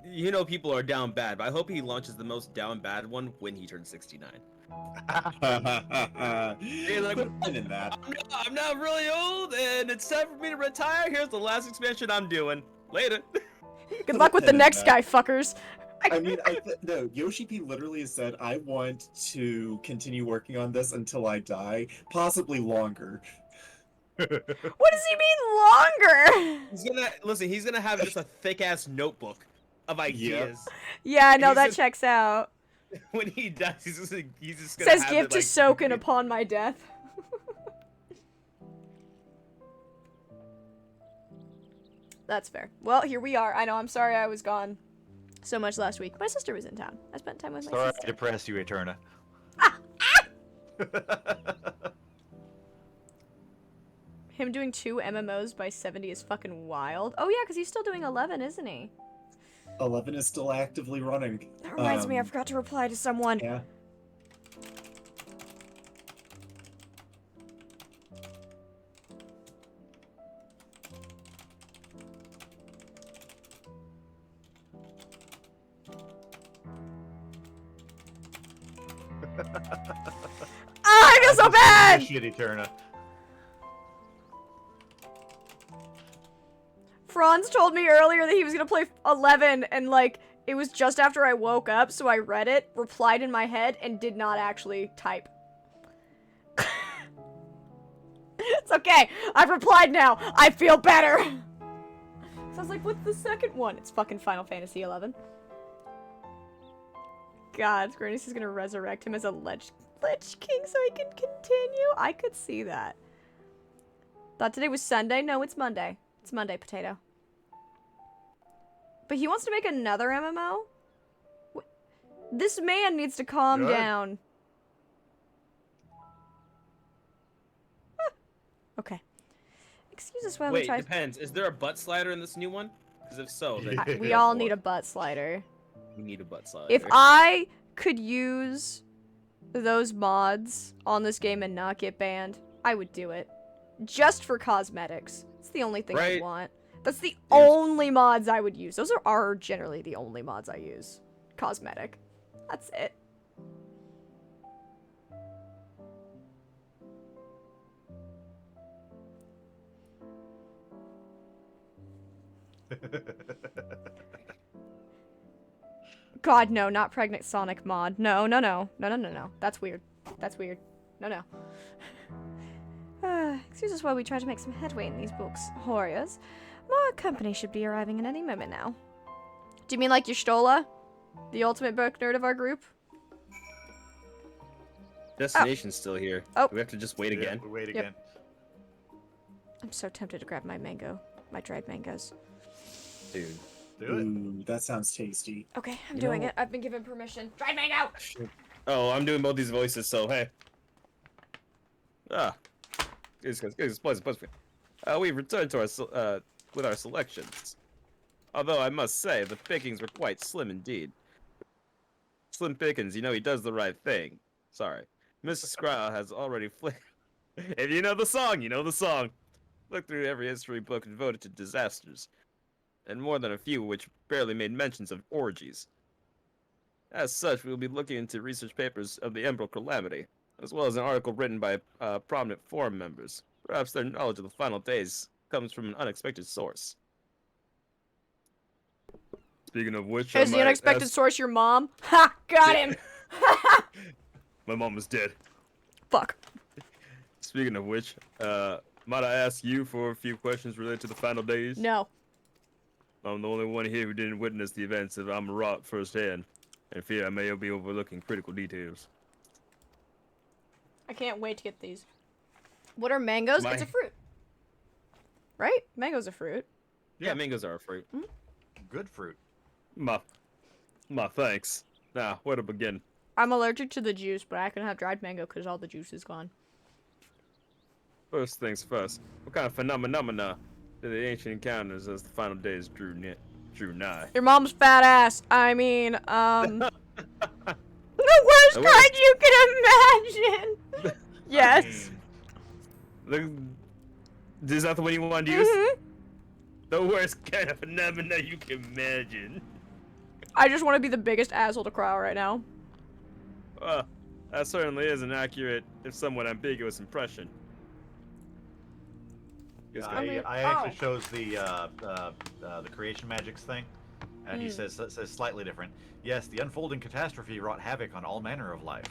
you know people are down bad, but I hope he launches the most down bad one when he turns 69. Like, Put a pin in that. I'm not really old, and it's time for me to retire. Here's the last expansion I'm doing. Later. Good luck with the pin in next that. guy, fuckers. I mean, no, Yoshi P literally said, I want to continue working on this until I die, possibly longer. What does he mean longer? He's gonna have just a thick ass notebook of ideas. Yeah, no, He's that just- checks out. When he dies, he's just gonna Says have gift it, to like, Soken upon my death. That's fair. Well, here we are. I know, I'm sorry I was gone so much last week. My sister was in town. I spent time with my Sorry I sister. depressed you, Eterna. Him doing 2 MMOs by 70 is fucking wild. Oh yeah, because he's still doing 11, isn't he? 11 is still actively running. That reminds me, I forgot to reply to someone. Yeah. Ah, I feel so bad! Shit, Eterna. Franz told me earlier that he was gonna play 11, and like, it was just after I woke up, so I read it, replied in my head, and did not actually type. It's okay, I've replied now, I feel better! So I was like, what's the second one? It's fucking Final Fantasy 11. God, Square Enix is gonna resurrect him as a Lich King so he can continue? I could see that. Thought today was Sunday? No, it's Monday. It's Monday, potato. But he wants to make another MMO? This man needs to calm Good. down. Ah, okay. Excuse us while we Wait, try. depends. Is there a butt slider in this new one? Because if so, then We all need a butt slider. we need a butt slider. If I could use those mods on this game and not get banned, I would do it. Just for cosmetics. It's the only thing I Right. want. That's the only mods I would use. Those are generally the only mods I use. Cosmetic. That's it. God, no, not pregnant Sonic mod. No, no, no. No, no, no, no. That's weird. That's weird. No, no. Excuse us while we try to make some headway in these books. Warriors. More company should be arriving at any moment now. Do you mean like Y'shtola? The ultimate book nerd of our group? Destination's still here. Oh. Do we have to just wait Yeah, again? we wait Yep. again. I'm so tempted to grab my mango. My dried mangoes. Dude. Do it. Ooh, that sounds tasty. Okay, I'm You doing know- it. I've been given permission. Dried mango! Oh, I'm doing both these voices, so hey. We've returned to our with our selections. Although I must say, the pickings were quite slim indeed. Slim Pickens, you know he does the right thing. Sorry. Mrs. Scryle has already If you know the song, you know the song. Look through every history book devoted to disasters. And more than a few which barely made mentions of orgies. As such, we will be looking into research papers of the Emerald Calamity, as well as an article written by prominent forum members. Perhaps their knowledge of the final days comes from an unexpected source. Speaking of which, Is the unexpected source your mom? Ha! Got him! My mom is dead. Fuck. Speaking of which, might I ask you for a few questions related to the final days? No. I'm the only one here who didn't witness the events of Amarat firsthand, and fear I may be overlooking critical details. I can't wait to get these. What are mangoes? It's a fruit. Right? Mango's a fruit. Yeah, mangoes are a fruit. Good fruit. My thanks. Now, where to begin? I'm allergic to the juice, but I can have dried mango because all the juice is gone. First things first. What kind of phenomena did the ancient encounters as the final days drew nigh? Your mom's fat ass. I mean, the worst The kind you can imagine. Yes. Is that the one you want to use? Mm-hmm. The worst kind of phenomena you can imagine. I just want to be the biggest asshole to Cryo right now. Well, that certainly is an accurate, if somewhat ambiguous impression. I actually shows the creation magics thing, and he says slightly different. Yes, the unfolding catastrophe wrought havoc on all manner of life.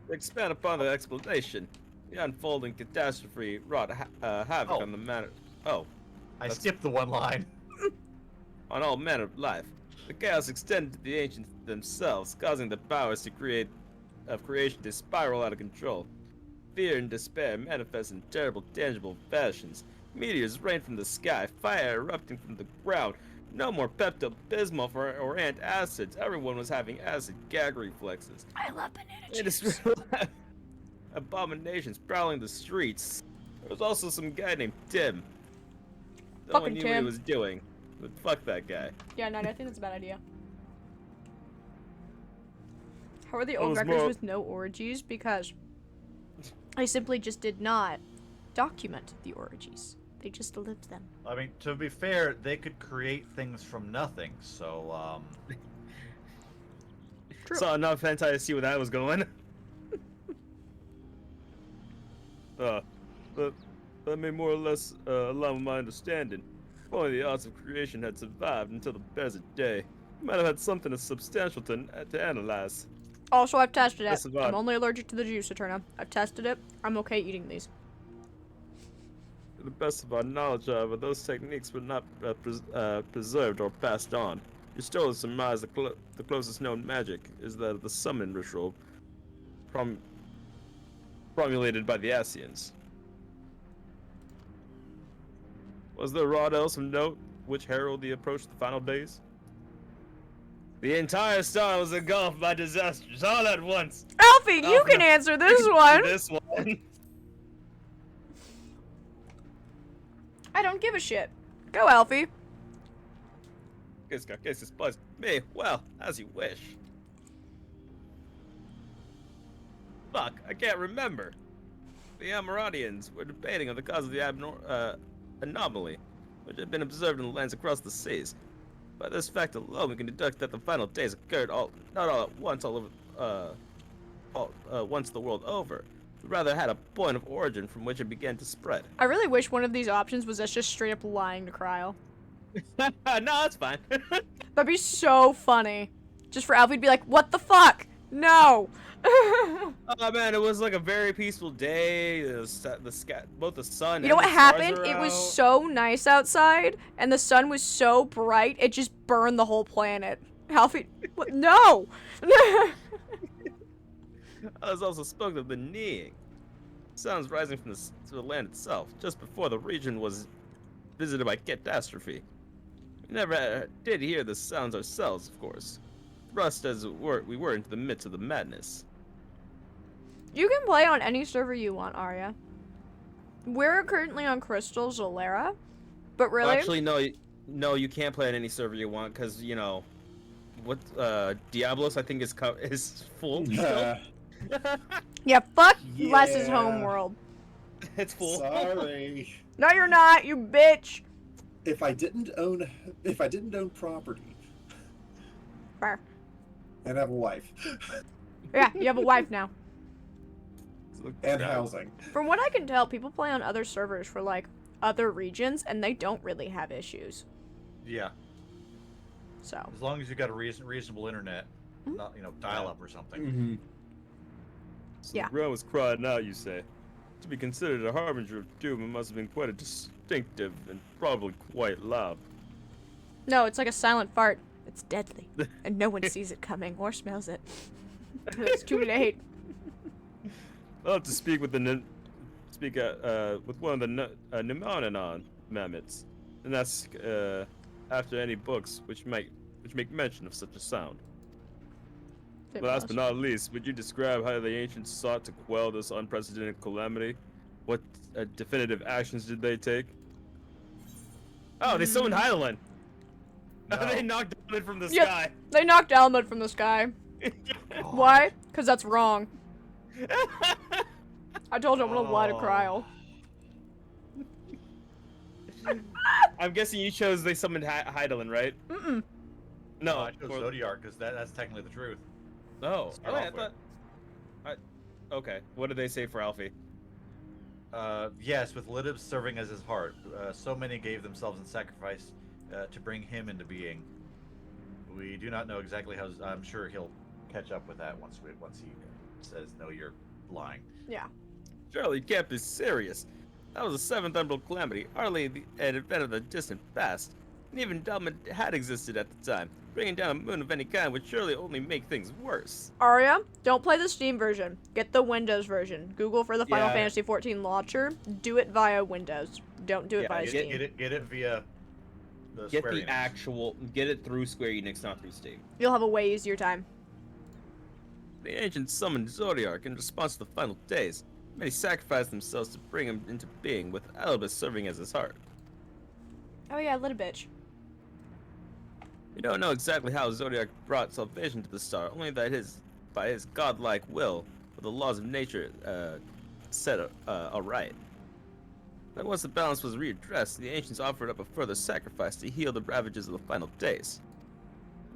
Expand upon the explanation. The unfolding catastrophe wrought havoc on the manner. Oh, I skipped the one line. on all manner of life. The chaos extended to the ancients themselves, causing the powers of creation to spiral out of control. Fear and despair manifest in terrible, tangible fashions. Meteors rain from the sky, fire erupting from the ground. No more Pepto-Bismol or antacids. Everyone was having acid gag reflexes. I love banana It is abominations prowling the streets. There was also some guy named Tim. No one Fucking knew what he Tim. was doing, but fuck that guy. Yeah, no, I think that's a bad idea. How are the That old was records more- with no orgies? Because I simply just did not document the orgies. They just lived them. I mean, to be fair, they could create things from nothing, so, True. Saw enough hentai to see where that was going. That may more or less align with my understanding. If only the arts of creation had survived until the present day, we might have had something substantial to analyze. Also, I've tested it. That's about- I'm only allergic to the juice, Eterna. I've tested it. I'm okay eating these. To the best of our knowledge, however, those techniques were not preserved or passed on. You still surmise the closest known magic is that of the summon ritual promulgated by the Asians. Was there aught else of note which heralded the approach to the final days? The entire star was engulfed by disasters all at once. Alfie, you can answer this one. This one. I don't give a shit. Go, Alfie. Guess this buzzed me. Well, as you wish. Fuck, I can't remember. The Amaradians were debating on the cause of the anomaly, which had been observed in the lands across the seas. By this fact alone, we can deduct that the final days occurred not all at once, once the world over, but rather had a point of origin from which it began to spread. I really wish one of these options was us just straight up lying to Cryo. No, that's fine. That'd be so funny. Just for Alfie to be like, what the fuck? No. Oh man, it was like a very peaceful day. The sky, both the sun. You know and what the stars happened? are It was out. so nice outside, and the sun was so bright, it just burned the whole planet. Alfie, what? No! Others also spoke of the kneeing. Sounds rising from the land itself, just before the region was visited by catastrophe. We never did hear the sounds ourselves, of course. Thrust as we were into the midst of the madness. You can play on any server you want, Arya. We're currently on Crystal Zolera, but really, Actually, no, you can't play on any server you want, because, you know, what, Diablos, I think, is full. Yeah. yeah, fuck Les's Yeah. homeworld. It's full. Sorry. No, you're not, you bitch. If I didn't own property Fair. and have a wife Yeah, you have a wife now. and housing, From what I can tell, people play on other servers for like other regions, and they don't really have issues. yeah. So As long as you got a reasonable internet, not, dial-up or something. So Yeah. the ground was crying out, you say. To be considered a harbinger of doom, it must have been quite a distinctive and probably quite loud. no, it's like a silent fart. It's deadly, and no one sees it coming or smells it. It's too late. I'll have to speak with with one of the Numananon mammoths, and that's after any books which might which make mention of such a sound. Same Last as but not least, would you describe how the ancients sought to quell this unprecedented calamity? What definitive actions did they take? Oh, they summoned Hydaelyn! No. They knocked Hydaelyn from the Yep. sky! They knocked Almud from the sky. Why? Because that's wrong. I told you I'm gonna lie to Kryl. I'm guessing you chose they summoned Hydaelyn, right? Mm-mm. No, No. I chose Zodiark because that's technically the truth. Oh, Start okay, off with. Okay, what did they say for Alfie? Yes, with Lidib serving as his heart, so many gave themselves in sacrifice to bring him into being. We do not know exactly how. I'm sure he'll catch up with that once he says, "No, you're lying." Yeah. Surely you can't be serious. That was the seventh Emerald Calamity, hardly an event of the distant past. And even Dullman had existed at the time. Bringing down a moon of any kind would surely only make things worse. Arya, don't play the Steam version. Get the Windows version. Google for the Final Yeah. Fantasy XIV launcher. Do it via Windows. Don't do it Yeah, via Steam. Get it via the Get Square the Enix. actual, get it through Square Enix, not through Steam. You'll have a way easier time. The ancients summoned Zodiark in response to the final days. Many sacrificed themselves to bring him into being, with Elbis serving as his heart. Oh yeah, little bitch. We don't know exactly how Zodiac brought salvation to the star, only that by his godlike will, with the laws of nature set aright. But once the balance was readdressed, the ancients offered up a further sacrifice to heal the ravages of the final days.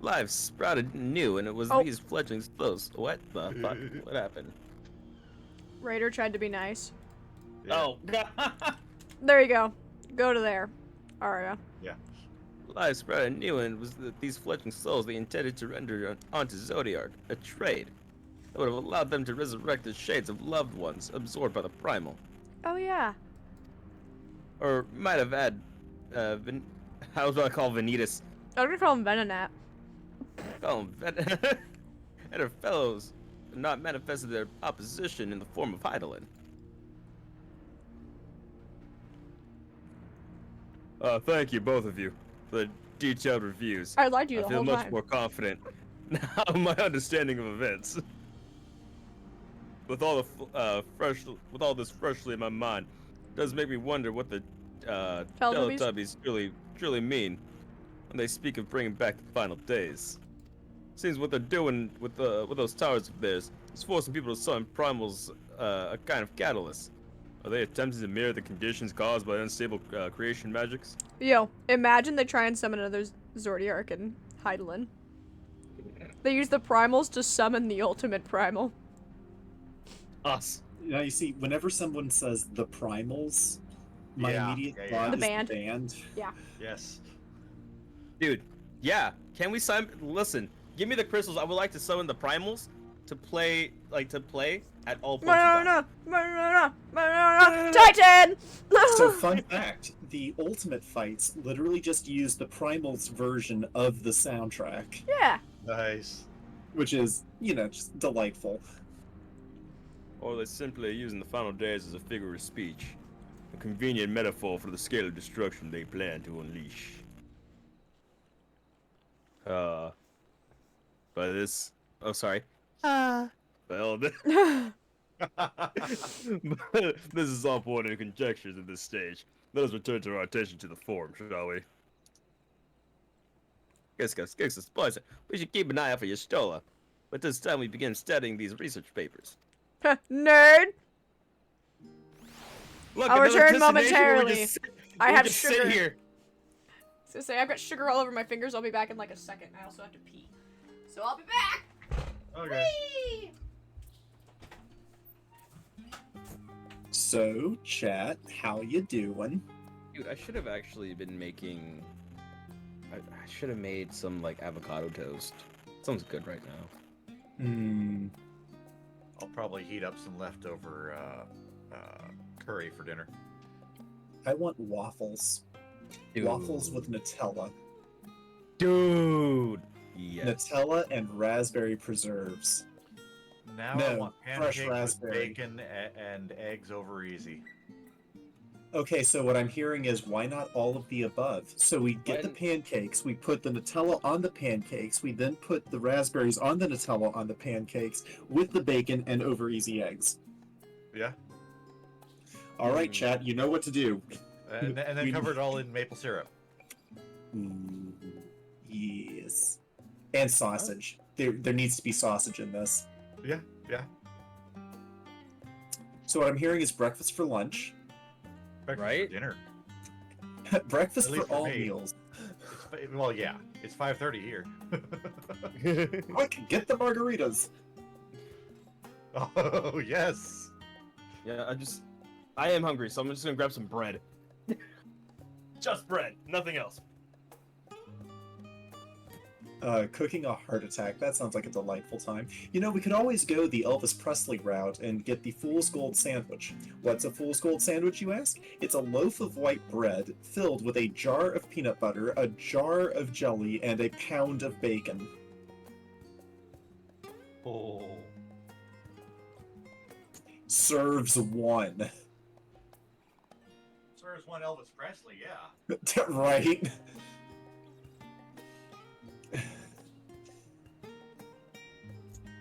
Life sprouted anew, and it was Oh. these fledgling slows. What the fuck? What happened? Raider tried to be nice. Yeah. Oh, God. There you go. Go to there. Arya. Life sprouted anew, and it was these fledgling souls they intended to render onto Zodiark, a trade that would have allowed them to resurrect the shades of loved ones absorbed by the primal. Oh yeah. Or might have had, how do I call Vanitas? I'm gonna call him Venonat. Call him and her fellows not manifested their opposition in the form of Hydaelyn. Thank you, both of you, for the detailed reviews. I lied to you I the feel whole much time. more confident now in my understanding of events. With all this freshly in my mind, it does make me wonder what the Teletubbies? Teletubbies truly mean when they speak of bringing back the final days. Seems what they're doing with those towers of theirs is forcing people to summon primals, a kind of catalyst. Are they attempting to mirror the conditions caused by unstable creation magics? Yo, imagine they try and summon another Zodiark and Hydaelyn. They use the primals to summon the ultimate primal. Us. Now you see, whenever someone says the primals, my Yeah, immediate yeah, thought yeah. The is band. the band. Yes. Dude, yeah. Can we summon? Listen, give me the crystals. I would like to summon the primals to play at all points in time. Titan! So fun fact, the ultimate fights literally just use the primals version of the soundtrack, Yeah. Nice. which is, just delightful. Or they're simply using the final days as a figure of speech, a convenient metaphor for the scale of destruction they plan to unleash. By this, oh sorry. Well, this is all point and conjectures at this stage. Let us return to our attention to the form, shall we? Guess, Splicer, we should keep an eye out for your Stola. But this time we begin studying these research papers. Nerd! Look, I'll another return destination where we momentarily. just sit- I we have just sugar. Sit here. So say I've got sugar all over my fingers. I'll be back in like a second. I also have to pee. So I'll be back! Okay. Whee! So, chat, how you doing? Dude, I should have actually been making... I should have made some, like, avocado toast. Sounds good right now. I'll probably heat up some leftover curry for dinner. I want waffles. Dude. Waffles with Nutella. Dude! Yes. Nutella and raspberry preserves. Now I No, want fresh pancakes with raspberry. bacon and eggs over easy. Okay, so what I'm hearing is why not all of the above? So we get the When- pancakes, we put the Nutella on the pancakes, we then put the raspberries on the Nutella on the pancakes with the bacon and over easy eggs. Yeah. All right, chat, you know what to do. And then We- cover it all in maple syrup. Mm, yes. And sausage. There needs to be sausage in this. Yeah, yeah. So what I'm hearing is breakfast for lunch, Breakfast Right? For dinner. breakfast At for least for all me. meals. Well, yeah. It's 5:30 here. Quick, get the margaritas. Oh, yes. Yeah, I am hungry, so I'm just gonna grab some bread. Just bread, nothing else. Cooking a heart attack. That sounds like a delightful time. You know, we could always go the Elvis Presley route and get the Fool's Gold sandwich. What's a Fool's Gold sandwich, you ask? It's a loaf of white bread filled with a jar of peanut butter, a jar of jelly, and a pound of bacon. Oh. Serves one. Serves one Elvis Presley, yeah. Right?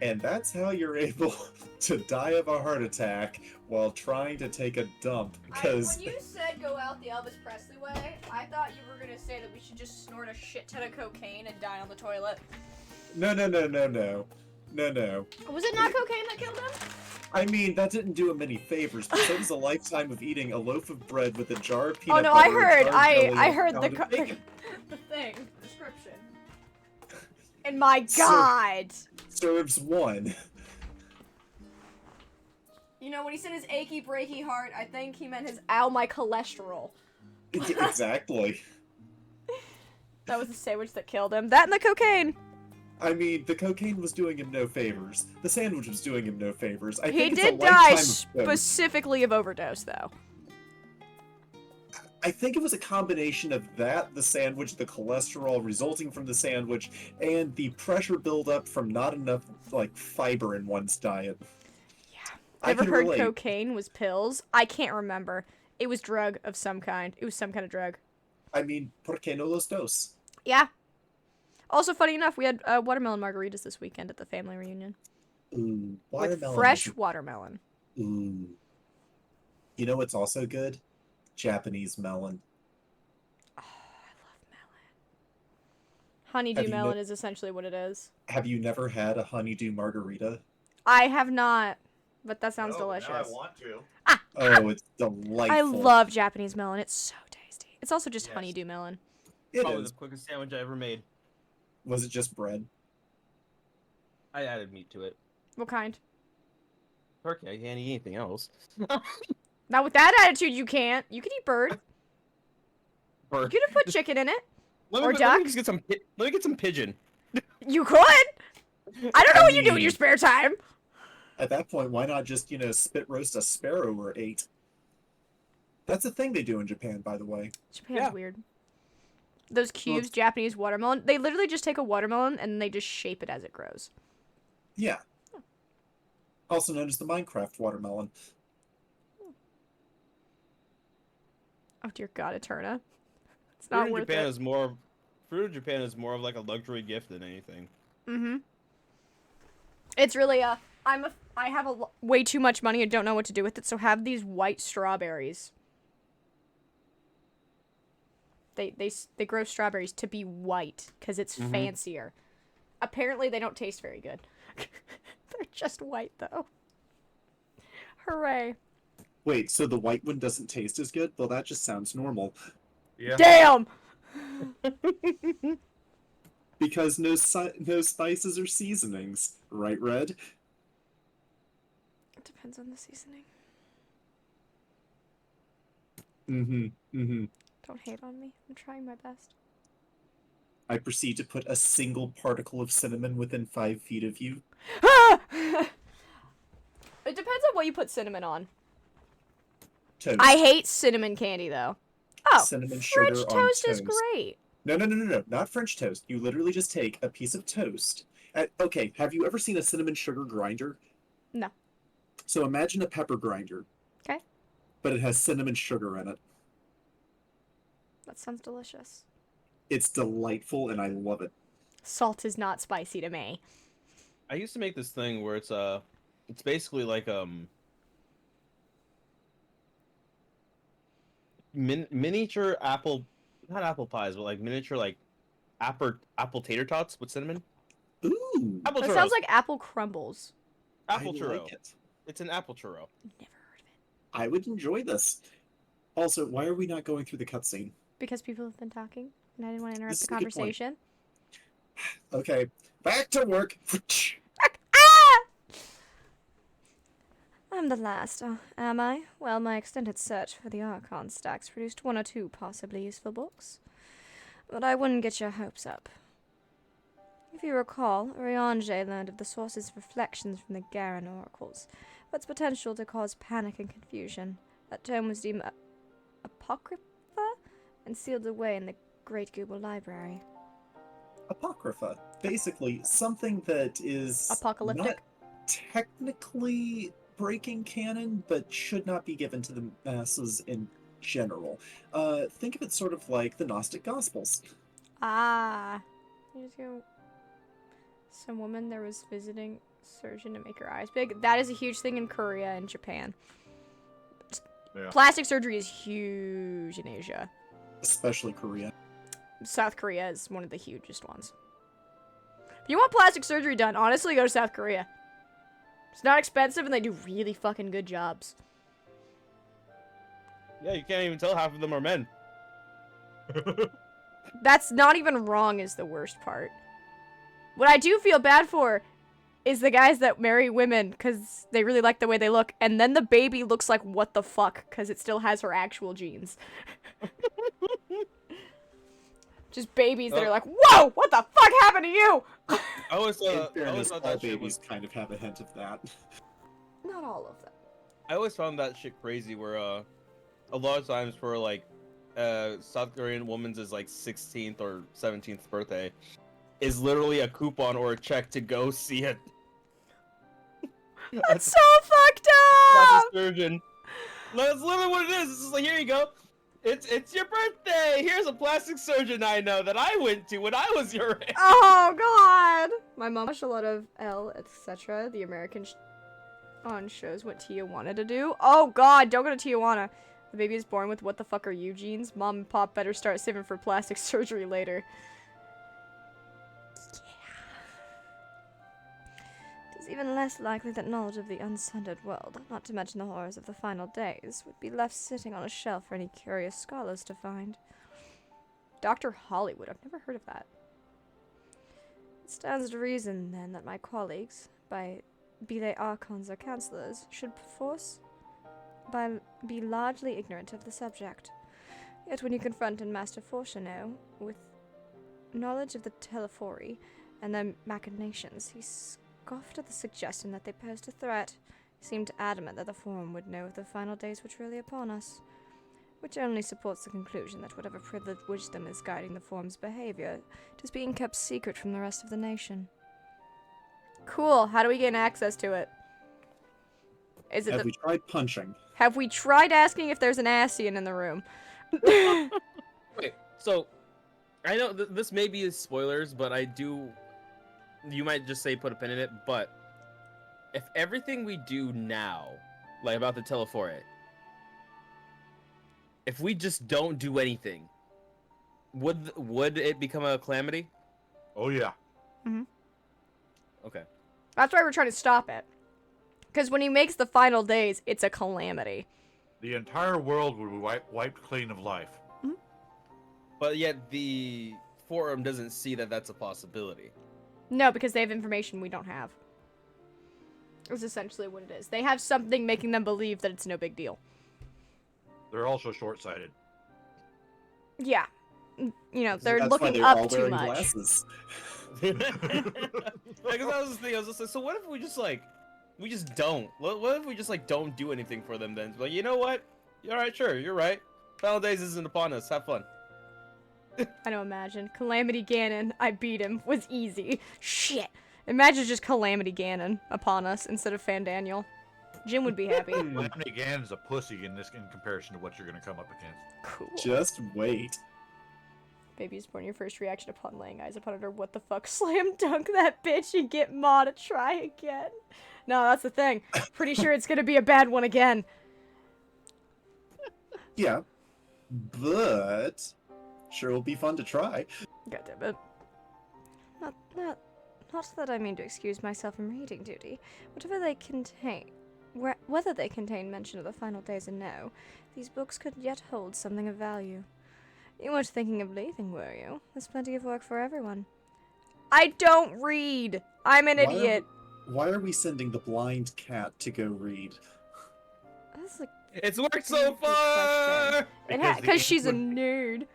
And that's how you're able to die of a heart attack while trying to take a dump. Because When you said go out the Elvis Presley way, I thought you were gonna say that we should just snort a shit ton of cocaine and die on the toilet. no. Was it not cocaine that killed him? I mean, that didn't do him any favors, but so does a lifetime of eating a loaf of bread with a jar of Oh peanut no, butter. I heard. a jar of jelly, I and a heard the pound of bacon. the thing, the description. And my So- God. Serves one. You know, when he said his achy breaky heart, I think he meant his ow my cholesterol. Exactly. That was the sandwich that killed him. That and the cocaine. I mean, the cocaine was doing him no favors. The sandwich was doing him no favors. I He think it's did a die lifetime of both. specifically of overdose, though. I think it was a combination of that, the sandwich, the cholesterol resulting from the sandwich, and the pressure buildup from not enough like fiber in one's diet. Yeah. I Ever can heard relate. cocaine was pills? I can't remember. It was drug of some kind. It was some kind of drug. I mean, por qué no los dos? Yeah. Also, funny enough, we had watermelon margaritas this weekend at the family reunion. Ooh, With watermelon. fresh watermelon. Ooh. You know what's also good? Japanese melon. Oh, I love melon. Honeydew Have you melon no- is essentially what it is. Have you never had a honeydew margarita? I have not, but that sounds No, delicious. Now I want to. Oh, it's delightful. I love Japanese melon. It's so tasty. It's also just Yes. honeydew melon. It Probably is. the quickest sandwich I ever made. Was it just bread? I added meat to it. What kind? Turkey, I can't eat anything else. Not with that attitude, you can't. You could eat bird. You could have put chicken in it. or Let me duck? just get some. Let me get some pigeon. You could. I don't know what you do in your mean- spare time. At that point, why not just, spit roast a sparrow or 8? That's a thing they do in Japan, by the way. Japan's Yeah. weird. Those cubes, Japanese watermelon, they literally just take a watermelon and they just shape it as it grows. Yeah. Also known as the Minecraft watermelon. Oh dear God, Eterna. It's Fruit not in worth Japan it. is more. Fruit in Japan is more of like a luxury gift than anything. Mm-hmm. It's really I have way too much money and don't know what to do with it, so have these white strawberries. They grow strawberries to be white because it's Mhm. fancier. Apparently, they don't taste very good. They're just white though. Hooray! Wait, so the white one doesn't taste as good? Well, that just sounds normal. Yeah. Damn! Because no spices or seasonings. Right, Red? It depends on the seasoning. Mm-hmm. Don't hate on me. I'm trying my best. I proceed to put a single particle of cinnamon within 5 feet of you. It depends on what you put cinnamon on. Toast. I hate cinnamon candy though. Oh, Cinnamon French sugar on toast is toast. great. No, not French toast. You literally just take a piece of toast. Okay, have you ever seen a cinnamon sugar grinder? No. So imagine a pepper grinder. Okay. but it has cinnamon sugar in it. That sounds delicious. It's delightful, and I love it. Salt is not spicy to me. I used to make this thing where it's basically like miniature apple, not apple pies, but like miniature like apple tater tots with cinnamon. Ooh, Apple That churros. sounds like apple crumbles. Apple I churro. like it. It's an apple churro. Never heard of it. I would enjoy this. Also, why are we not going through the cutscene? Because people have been talking, and I didn't want to interrupt This the is a good point. conversation. Okay, back to work. I'm the last, am I? Well, my extended search for the Archon stacks produced one or two possibly useful books. But I wouldn't get your hopes up. If you recall, Riange learned of the source's reflections from the Garen oracles, but its potential to cause panic and confusion. That tome was deemed apocrypha and sealed away in the Great Google Library. Apocrypha. Basically, something that is Apocalyptic? not technically breaking canon, but should not be given to the masses in general. Think of it sort of like the Gnostic Gospels. Ah. You just go... Some woman there was visiting surgeon to make her eyes big. That is a huge thing in Korea and Japan. Yeah. Plastic surgery is huge in Asia. Especially Korea. South Korea is one of the hugest ones. If you want plastic surgery done, honestly, go to South Korea. It's not expensive and they do really fucking good jobs. Yeah, you can't even tell half of them are men. That's not even wrong is the worst part. What I do feel bad for is the guys that marry women because they really like the way they look, and then the baby looks like what the fuck because it still has her actual genes. Just babies that are like, whoa, what the fuck happened to you? I always In thought fairness, all that shit babies was. kind of have a hint of that. Not all of them. I always found that shit crazy. Where a lot of times for like South Korean woman's is like 16th or 17th birthday is literally a coupon or a check to go see a That's so fucked up! plastic surgeon. That's literally what it is. It's just like, here you go. It's your birthday. Here's a plastic surgeon I know that I went to when I was your age. Oh god! My mom watched a lot of Elle, etc. The American on shows what Tia wanted to do. Oh god, don't go to Tijuana. The baby is born with what the fuck are you genes? Mom and pop better start saving for plastic surgery later. It is even less likely that knowledge of the unsundered world, not to mention the horrors of the final days, would be left sitting on a shelf for any curious scholars to find. Dr. Hollywood, I've never heard of that. It stands to reason, then, that my colleagues, be they archons or counselors, should perforce be largely ignorant of the subject. Yet when you confront and master Fortuneau with knowledge of the Telephori and their machinations, he scoffed at the suggestion that they posed a threat. He seemed adamant that the Forum would know if the final days were truly upon us, which only supports the conclusion that whatever privileged wisdom is guiding the Forum's behavior, it is being kept secret from the rest of the nation. Cool. How do we gain access to it? Is it Have we tried punching? Have we tried asking if there's an Asian in the room? Wait, so I know this may be spoilers, but I do. You might just say put a pin in it, but if everything we do now, like about the Telephore, if we just don't do anything, would it become a calamity? Oh yeah. Okay. That's why we're trying to stop it. Because when he makes the final days, it's a calamity. The entire world would be wiped clean of life. But yet the forum doesn't see that that's a possibility. No, because they have information we don't have. Is essentially what it is. They have something making them believe that it's no big deal. They're also short-sighted. Yeah. You know, they're That's why looking they're up all too wearing much. glasses. Because that was the thing. I was just like, so what if we just like, we just don't? What if we just like don't do anything for them then? Like, you know what? All right, sure, you're right. Final days isn't upon us. Have fun. I don't imagine. Calamity Ganon, I beat him, was easy. Shit. Imagine just Calamity Ganon upon us instead of Fandaniel. Jim would be happy. Calamity Ganon's a pussy in comparison to what you're gonna come up against. Cool. Just wait. Baby is born. Your first reaction upon laying eyes upon it or what the fuck? Slam dunk that bitch and get Ma to try again. No, that's the thing. Pretty sure it's gonna be a bad one again. Yeah, but sure will be fun to try. God damn it. Not that I mean to excuse myself from reading duty. Whatever they contain, whether they contain mention of the final days or no, these books could yet hold something of value. You weren't thinking of leaving, were you? There's plenty of work for everyone. I don't read! I'm an idiot! Why are we sending the blind cat to go read? That's a It's worked good so far. question. Because she's a nerd.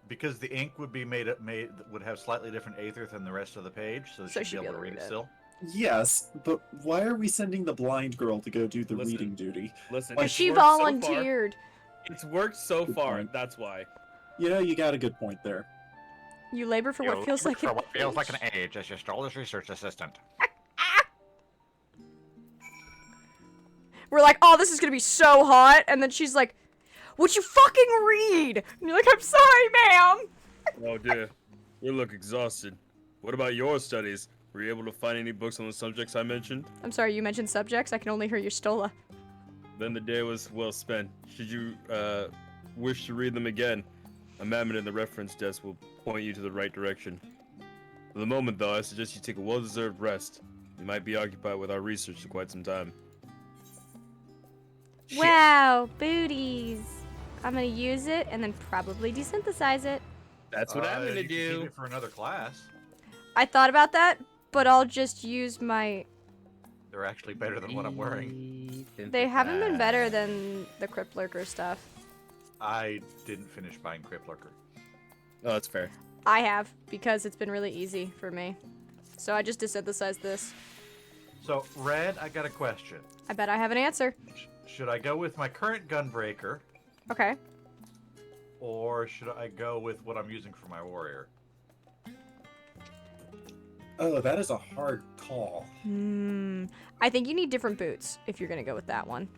Because the ink would be would have slightly different aether than the rest of the page, so she'd be able to read it still. Yes, but why are we sending the blind girl to go do the Listen. reading duty? Listen, Because it's she worked so far. volunteered. It's worked so Good far. point. That's why. You know, you got a good point there. You labor for what feels like an age as your Stolas research assistant. We're like, oh, this is gonna be so hot, and then she's like, would you fucking read? And you're like, I'm sorry, ma'am. Oh dear, you look exhausted. What about your studies? Were you able to find any books on the subjects I mentioned? I'm sorry, you mentioned subjects. I can only hear your Stola. Then the day was well spent. Should you wish to read them again, a mammoth in the reference desk will point you to the right direction. For the moment, though, I suggest you take a well-deserved rest. You might be occupied with our research for quite some time. Wow, booties. I'm gonna use it and then probably desynthesize it. That's what I'm gonna You can keep do. it for another class. I thought about that, but I'll just use my... They're actually better than what I'm wearing. They haven't been better than the Crypt Lurker stuff. I didn't finish buying Crypt Lurker. Oh, that's fair. I have, because it's been really easy for me. So I just desynthesized this. So, Red, I got a question. I bet I have an answer. Should I go with my current Gunbreaker, Okay. or should I go with what I'm using for my warrior? Oh, that is a hard call. I think you need different boots if you're gonna go with that one.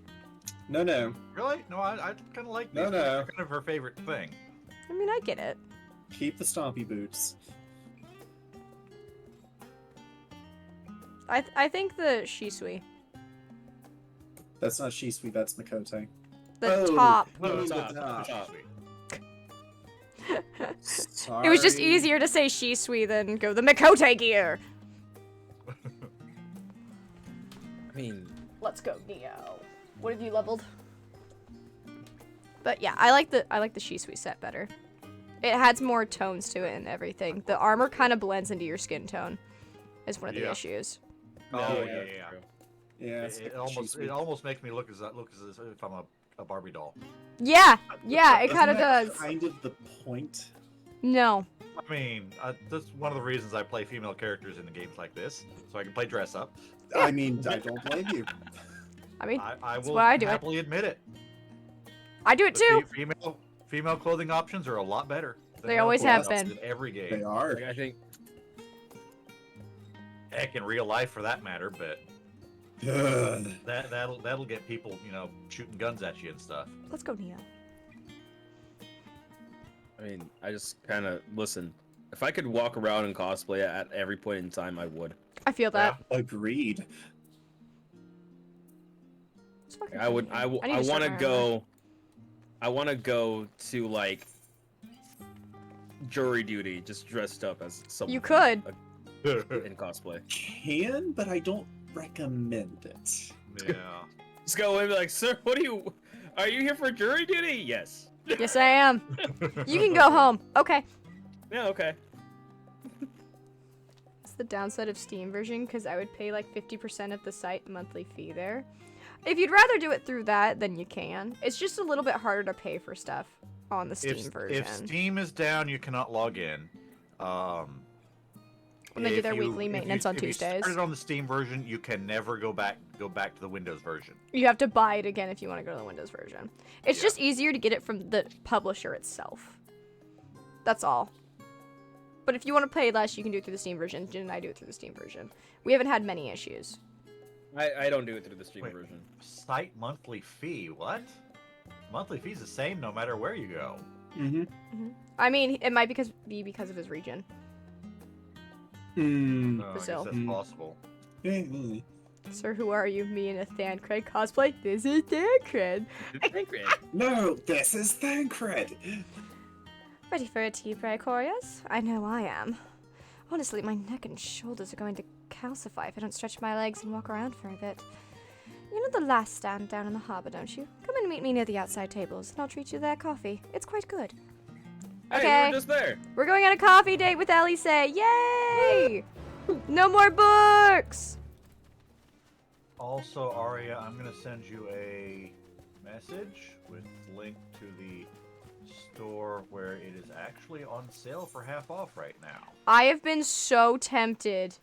No, no. Really? No, I kind of like these. No, no. They're kind of her favorite thing. I mean, I get it. Keep the stompy boots. I think the Shisui. That's not Shisui, that's Makote. The Oh, top. No, top, the top. top. Sorry. It was just easier to say Shisui than go the Mikote gear. I mean, Let's go, Neo. What have you leveled? But yeah, I like the Shisui set better. It has more tones to it and everything. The armor kind of blends into your skin tone. Is one of the Yeah. issues. Oh, Yeah, yeah. true. Yeah, It almost makes me look as if I'm a Barbie doll. Yeah, yeah, it Isn't kind of that does. kind of the point. No. I mean, that's one of the reasons I play female characters in games like this, so I can play dress up. I mean, I don't blame you. I mean, I will why I do it. happily admit it. I do it The too. female clothing options are a lot better. than They male always clothing have options been. In every game. They are. Like, I think Heck, in real life for that matter, but Ugh. that'll get people, shooting guns at you and stuff. Let's go, Neo. I mean, I just kind of listen. If I could walk around and cosplay at every point in time, I would. I feel that. Agreed. It's fucking I would. funny. I need want to start to my go. I want to go to like jury duty, just dressed up as someone. You could. in cosplay. Can, but I don't recommend it. Yeah. Just go in and be like, sir, are you here for jury duty? Yes. Yes, I am. You can go home. Okay. Yeah, okay. It's the downside of Steam version because I would pay like 50% of the site monthly fee there. If you'd rather do it through that, then you can. It's just a little bit harder to pay for stuff on the Steam version. If Steam is down, you cannot log in. When they do if their you- weekly if you- maintenance on if you Tuesdays. started on the Steam version, you can never go back to the Windows version. You have to buy it again if you want to go to the Windows version. It's Yeah. just easier to get it from the publisher itself. That's all. But if you want to pay less, you can do it through the Steam version. Jen and I do it through the Steam version. We haven't had many issues. I don't do it through the stream Wait. version. Site monthly fee. What? Monthly fee's the same no matter where you go. I mean, it might be because of his region. Hmm. Oh, I Brazil. guess that's possible. Sir, who are you? Me in a Thancred cosplay? This is Thancred. No, this is Thancred. Ready for a tea break, Corias? I know I am. Honestly, my neck and shoulders are going to calcify if I don't stretch my legs and walk around for a bit. You know the last stand down in the harbor, don't you? Come and meet me near the outside tables, and I'll treat you their coffee. It's quite good. Hey, Okay. we're just there. We're going on a coffee date with Elise. Yay! No more books! Also, Aria, I'm gonna send you a message with link to the store where it is actually on sale for half off right now. I have been so tempted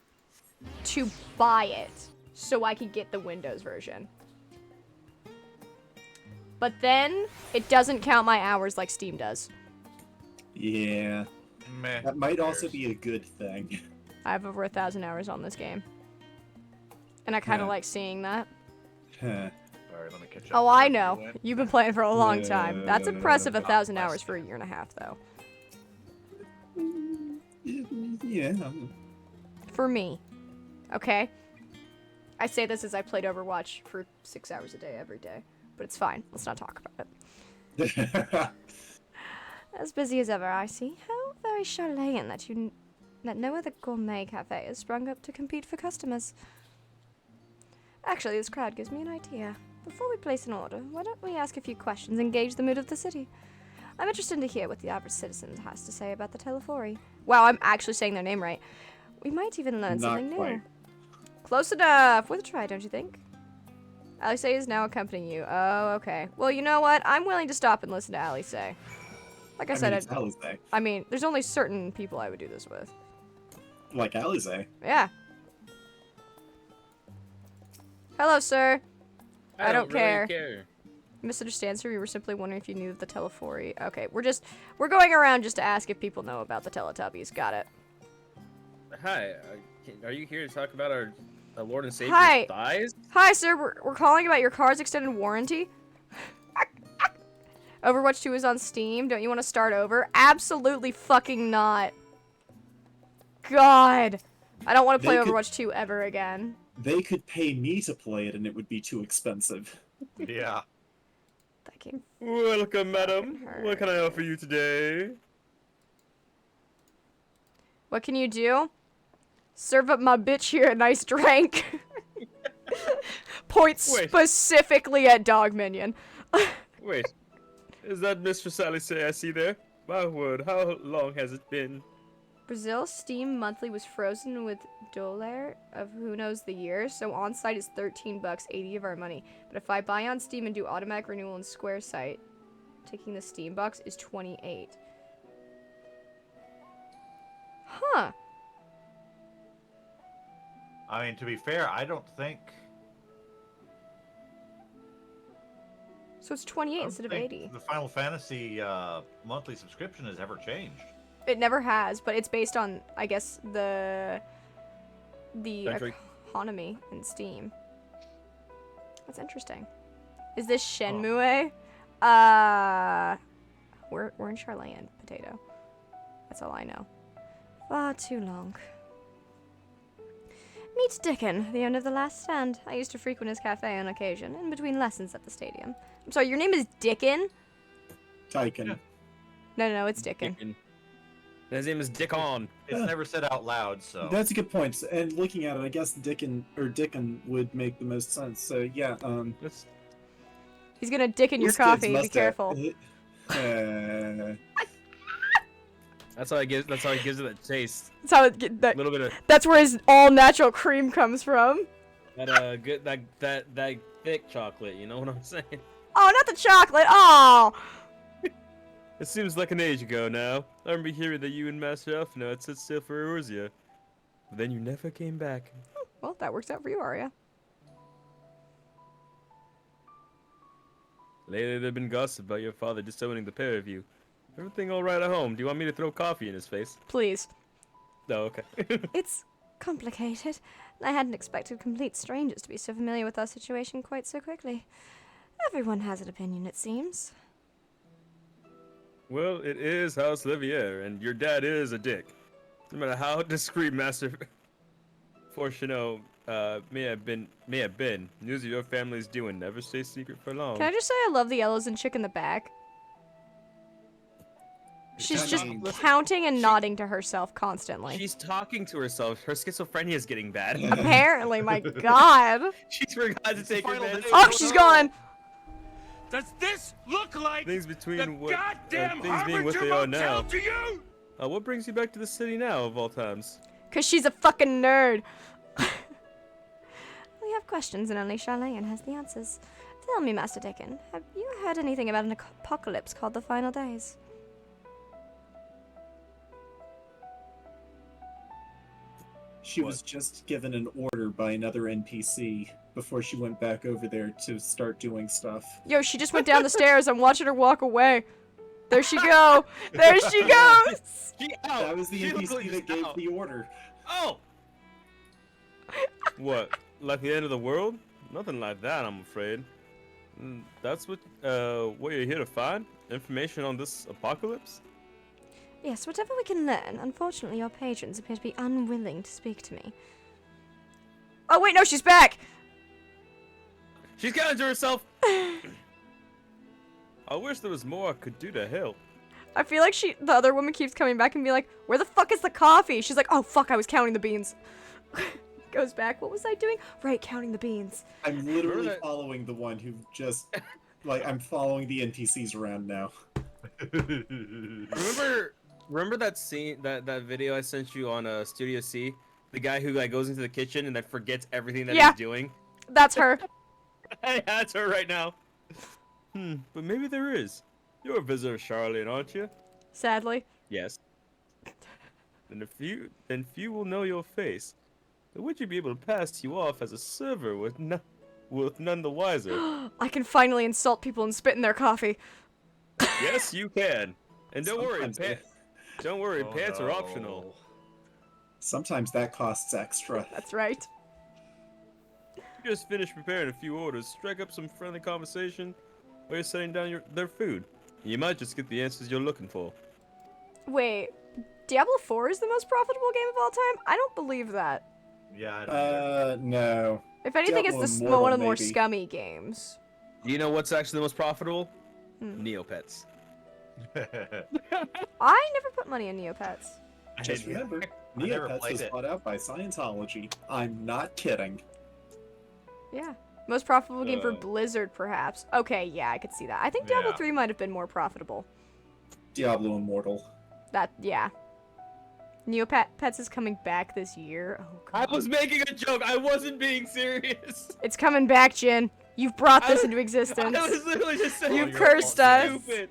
to buy it so I could get the Windows version. But then, it doesn't count my hours like Steam does. Yeah, Meh. that might who also cares? be a good thing. I have over 1,000 hours on this game. And I kind of Yeah. like seeing that. Huh. Alright, let me catch up. Oh, with I you know. when- You've been playing for a long time. That's impressive, Yeah. 1,000 hours for a year and a half, though. Yeah. For me. Okay? I say this as I played Overwatch for 6 hours a day every day. But it's fine. Let's not talk about it. As busy as ever, I see. How very Sharlayan that no other gourmet cafe has sprung up to compete for customers. Actually, this crowd gives me an idea. Before we place an order, why don't we ask a few questions and gauge the mood of the city? I'm interested to hear what the average citizen has to say about the Telefori. Wow, I'm actually saying their name right. We might even learn Not something new. quite. Close enough. Worth a try, don't you think? Alice is now accompanying you. Oh, okay. Well, you know what? I'm willing to stop and listen to Alice. Like I said, it's Alize. I mean, there's only certain people I would do this with. Like Alize. Yeah. Hello, sir. I don't really care. Misunderstand, sir. We were simply wondering if you knew of the Telefori. Okay, we're going around just to ask if people know about the Teletubbies. Got it. Hi, are you here to talk about our Lord and Savior's Hi. thighs? Hi, sir. We're calling about your car's extended warranty. Overwatch 2 is on Steam. Don't you want to start over? Absolutely fucking not. God. I don't want to play They could- Overwatch 2 ever again. They could pay me to play it and it would be too expensive. Yeah. Thank you. Welcome, madam. Hurt. What can I offer you today? What can you do? Serve up my bitch here a nice drink. Point Wait. specifically at Dog Minion. Wait, is that Mr. Sally say I see there? My word, how long has it been? Brazil Steam monthly was frozen with dollar of who knows the year, so on site is $13, 80 of our money. But if I buy on Steam and do automatic renewal in Square site, taking the Steam box is 28. Huh. I mean, to be fair, I don't think. So it's 28 I don't instead of think 80. The Final Fantasy monthly subscription has ever changed. It never has, but it's based on, I guess, the Country. economy in Steam. That's interesting. Is this Shenmue? We're in Sharlayan, potato. That's all I know. Far too long. Meet Dickon, the owner of the Last Stand. I used to frequent his cafe on occasion, in between lessons at the stadium. I'm sorry, your name is Dickon? Tyken. No, it's Dickon. Dickon. His name is Dickon. It's never said out loud, so. That's a good point. And looking at it, I guess Dickon would make the most sense. So yeah, That's He's gonna Dickon your this kid's coffee, be mustache- careful. that's how he gives it that taste. That's how A little bit of that's where his all natural cream comes from. that good that thick chocolate. You know what I'm saying? Oh, not the chocolate. Oh. It seems like an age ago now. I remember hearing that you and Master Elfino had set sail for Eorzea. But then you never came back. Well, that works out for you, Arya. Lately, there's been gossip about your father disowning the pair of you. Everything all right at home? Do you want me to throw coffee in his face? Please. No, okay. It's complicated. I hadn't expected complete strangers to be so familiar with our situation quite so quickly. Everyone has an opinion, it seems. Well, it is House Livier, and your dad is a dick. No matter how discreet Master Fortuno may have been, news of your family's doing never stay secret for long. Can I just say I love the yellows and chick in the back? She's just counting and nodding to herself constantly. She's talking to herself. Her schizophrenia is getting bad. Apparently, my god. She's forgot to take her meds. Oh, she's gone! Does this look like Things between the what goddamn things being what they Harbinger are now. Motel to you? What brings you back to the city now, of all times? Cause she's a fucking nerd. We have questions and only Sharlayan has the answers. Tell me, Master Dickon, have you heard anything about an apocalypse called the Final Days? She was just given an order by another NPC before she went back over there to start doing stuff. Yo, she just went down the stairs. I'm watching her walk away. There she go. There she goes. That was the She NPC literally that just gave out. the order. Oh! What? Like the end of the world? Nothing like that, I'm afraid. That's what you're here to find? Information on this apocalypse? Yes, whatever we can learn. Unfortunately, your patrons appear to be unwilling to speak to me. Oh, wait, no, she's back! She's counting to herself! I wish there was more I could do to help. I feel like the other woman keeps coming back and be like, where the fuck is the coffee? She's like, oh, fuck, I was counting the beans. Goes back, what was I doing? Right, counting the beans. I'm literally Remember that- following the one who just, like, I'm following the NPCs around now. Remember that scene, that video I sent you on Studio C? The guy who like goes into the kitchen and then forgets everything that Yeah. he's doing? That's her. That's her right now. But maybe there is. You're a visitor of Sharlayan, aren't you? Sadly. Yes. Then few will know your face. But would you be able to pass you off as a server with none the wiser? I can finally insult people and spit in their coffee. Yes, you can. And don't worry, Sometimes pants are optional. Sometimes that costs extra. That's right. You just finished preparing a few orders, strike up some friendly conversation while you're setting down their food. You might just get the answers you're looking for. Wait, Diablo 4 is the most profitable game of all time? I don't believe that. Yeah, I don't either. No. If anything, Diablo it's Immortal, one of the more maybe. scummy games. Do you know what's actually the most profitable? Neopets. I never put money in Neopets. Just remember, I never Neopets played was it. bought out by Scientology. I'm not kidding. Yeah. Most profitable game for Uh. Blizzard, perhaps. Okay, yeah, I could see that. I think Diablo Yeah. 3 might have been more profitable. Diablo Immortal. Yeah. Neopets is coming back this year. Oh, I God. was making a joke. I wasn't being serious. It's coming back, Jin. You've brought I this was- into existence. I was literally just saying. You you're cursed us. Stupid.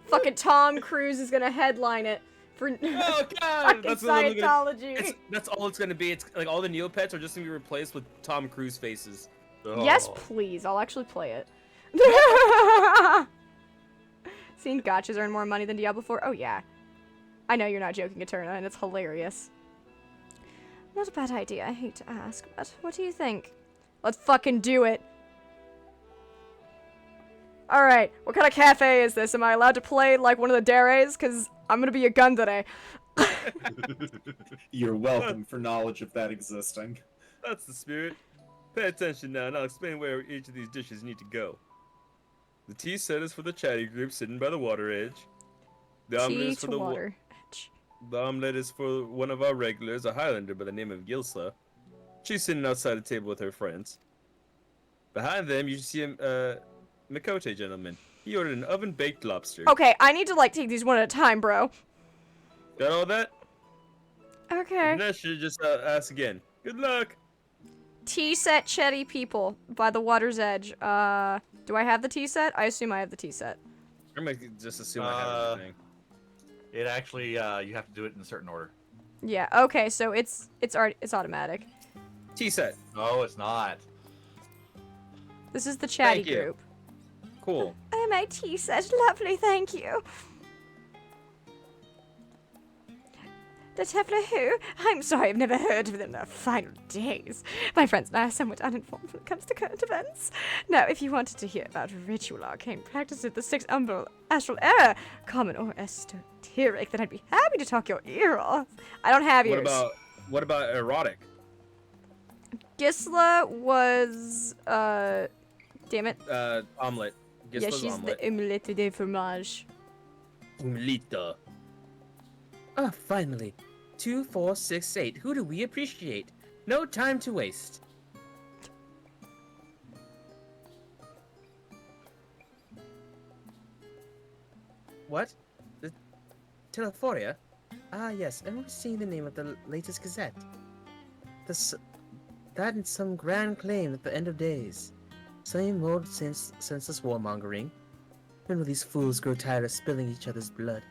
Fucking Tom Cruise is gonna headline it for Oh God! fucking That's literally gonna- Scientology. That's all it's gonna be. It's like all the Neopets are just gonna be replaced with Tom Cruise faces. Yes, Oh. please. I'll actually play it. Seeing gotchas earn more money than Diablo 4? Oh, yeah. I know you're not joking, Eterna, and it's hilarious. Not a bad idea, I hate to ask, but what do you think? Let's fucking do it. Alright, what kind of cafe is this? Am I allowed to play like one of the dares? Because I'm gonna be a gundere. You're welcome for knowledge of that existing. That's the spirit. Pay attention now, and I'll explain where each of these dishes need to go. The tea set is for the chatty group sitting by the water edge. The omelet Tea is for to the water. The omelet is for one of our regulars, a Highlander by the name of Gilsa. She's sitting outside the table with her friends. Behind them, you see a Mikote gentleman. He ordered an oven-baked lobster. Okay, I need to like take these one at a time, bro. Got all that? Okay. Now should just ask again. Good luck. Tea set Chetty people by the water's edge. Do I have the tea set? I assume I have the tea set. I'm gonna just assume I have everything. It actually, you have to do it in a certain order. Yeah. Okay. So it's automatic. Tea set. No, it's not. This is the chatty Thank you. group. Cool. Oh, my tea set. Lovely. Thank you. The Templar who? I'm sorry, I've never heard of them in their final days. My friends and I are somewhat uninformed when it comes to current events. Now, if you wanted to hear about ritual arcane practices, the sixth umbral astral era, common or esoteric, then I'd be happy to talk your ear off. I don't have ears. What about erotic? Gisla was, damn it. Omelet. Yeah, Gisla's she's omelet. the omelette de fromage. Omelita. Ah, finally. 2, 4, 6, 8. Who do we appreciate? No time to waste. What? The Telephoria? Ah, yes, I remember seeing the name of the latest gazette. That and some grand claim at the end of days. Same old senseless warmongering. When will these fools grow tired of spilling each other's blood?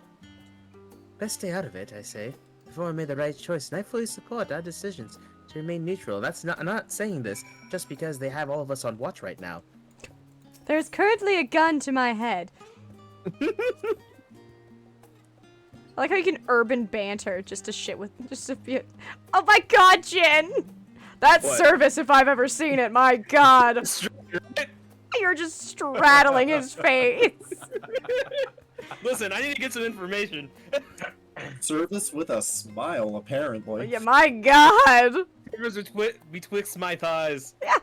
Best stay out of it, I say. Before I made the right choice, and I fully support our decisions to remain neutral. I'm not saying this just because they have all of us on watch right now. There's currently a gun to my head. I like how you can urban banter just to shit with just a few. Oh my god, Jin! That's What? service if I've ever seen it, my god. You're just straddling his face. Listen, I need to get some information. Service with a smile, apparently. Yeah, my god. Fingers betwixt my thighs. Yeah.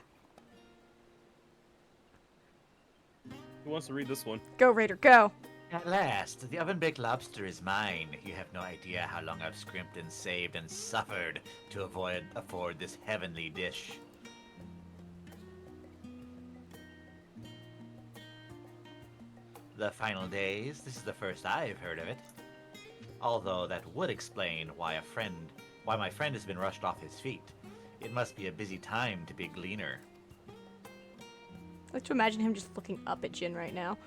Who wants to read this one? Go, Raider, go. At last, the oven-baked lobster is mine. You have no idea how long I've scrimped and saved and suffered to afford this heavenly dish. The final days, this is the first I've heard of it. Although that would explain why my friend has been rushed off his feet. It must be a busy time to be a gleaner. I like to imagine him just looking up at Jin right now.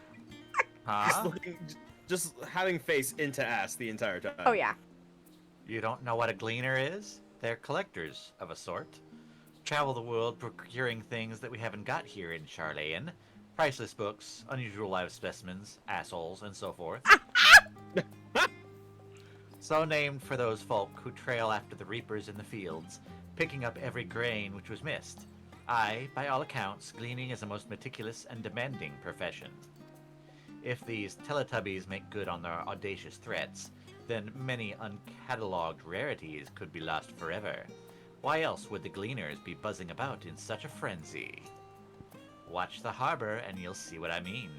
Huh? Just having face into ass the entire time. Oh, yeah. You don't know what a gleaner is? They're collectors, of a sort. Travel the world procuring things that we haven't got here in Sharlayan. Priceless books, unusual live specimens, assholes, and so forth. So named for those folk who trail after the reapers in the fields, picking up every grain which was missed. By all accounts, gleaning is a most meticulous and demanding profession. If these Teletubbies make good on their audacious threats, then many uncatalogued rarities could be lost forever. Why else would the gleaners be buzzing about in such a frenzy? Watch the harbor and you'll see what I mean.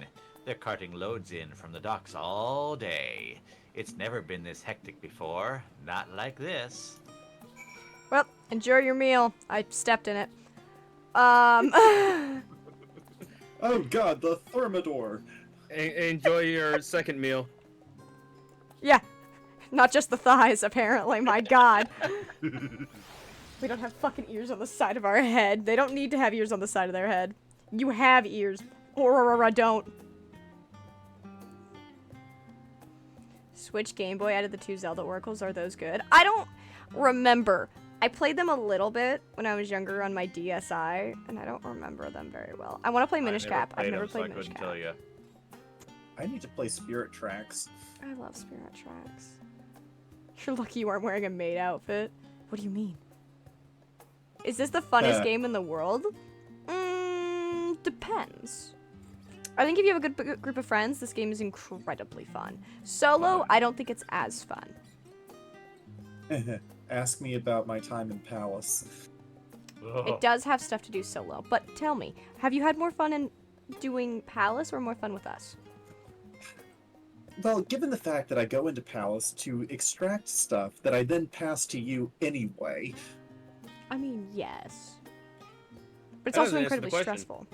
They're carting loads in from the docks all day. It's never been this hectic before. Not like this. Well, enjoy your meal. I stepped in it. Oh god, the Thermidor! Enjoy your second meal. Yeah. Not just the thighs, apparently. My god. We don't have fucking ears on the side of our head. They don't need to have ears on the side of their head. You have ears. Or don't. Switch Game Boy out of the 2 Zelda Oracles. Are those good? I don't remember. I played them a little bit when I was younger on my DSi, and I don't remember them very well. I want to play Minish Cap. I've never played Minish Cap. Tell you. I need to play Spirit Tracks. I love Spirit Tracks. You're lucky you aren't wearing a maid outfit. What do you mean? Is this the funnest game in the world? Depends. I think if you have a good group of friends, this game is incredibly fun. Solo, I don't think it's as fun. Ask me about my time in Palace. It does have stuff to do solo, but tell me, have you had more fun in doing Palace or more fun with us? Well, given the fact that I go into Palace to extract stuff that I then pass to you anyway. I mean, yes. But it's That also doesn't answer the incredibly question. stressful.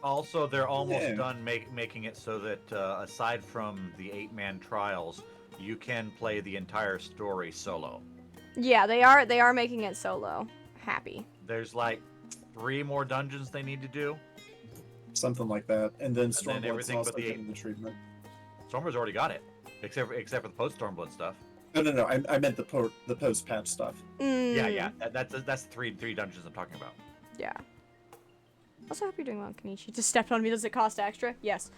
Also, they're almost Yeah. done making it so that aside from the 8-man trials, you can play the entire story solo. Yeah, they are making it solo. Happy. There's like 3 more dungeons they need to do. Something like that. And then then Stormblood's everything also but the getting the treatment. Stormber's already got it, except for the post Stormblood stuff. No. I meant the post-patch stuff. Yeah. That's three dungeons I'm talking about. Yeah. Also, hope you're doing well, Kenichi. Just stepped on me. Does it cost extra? Yes.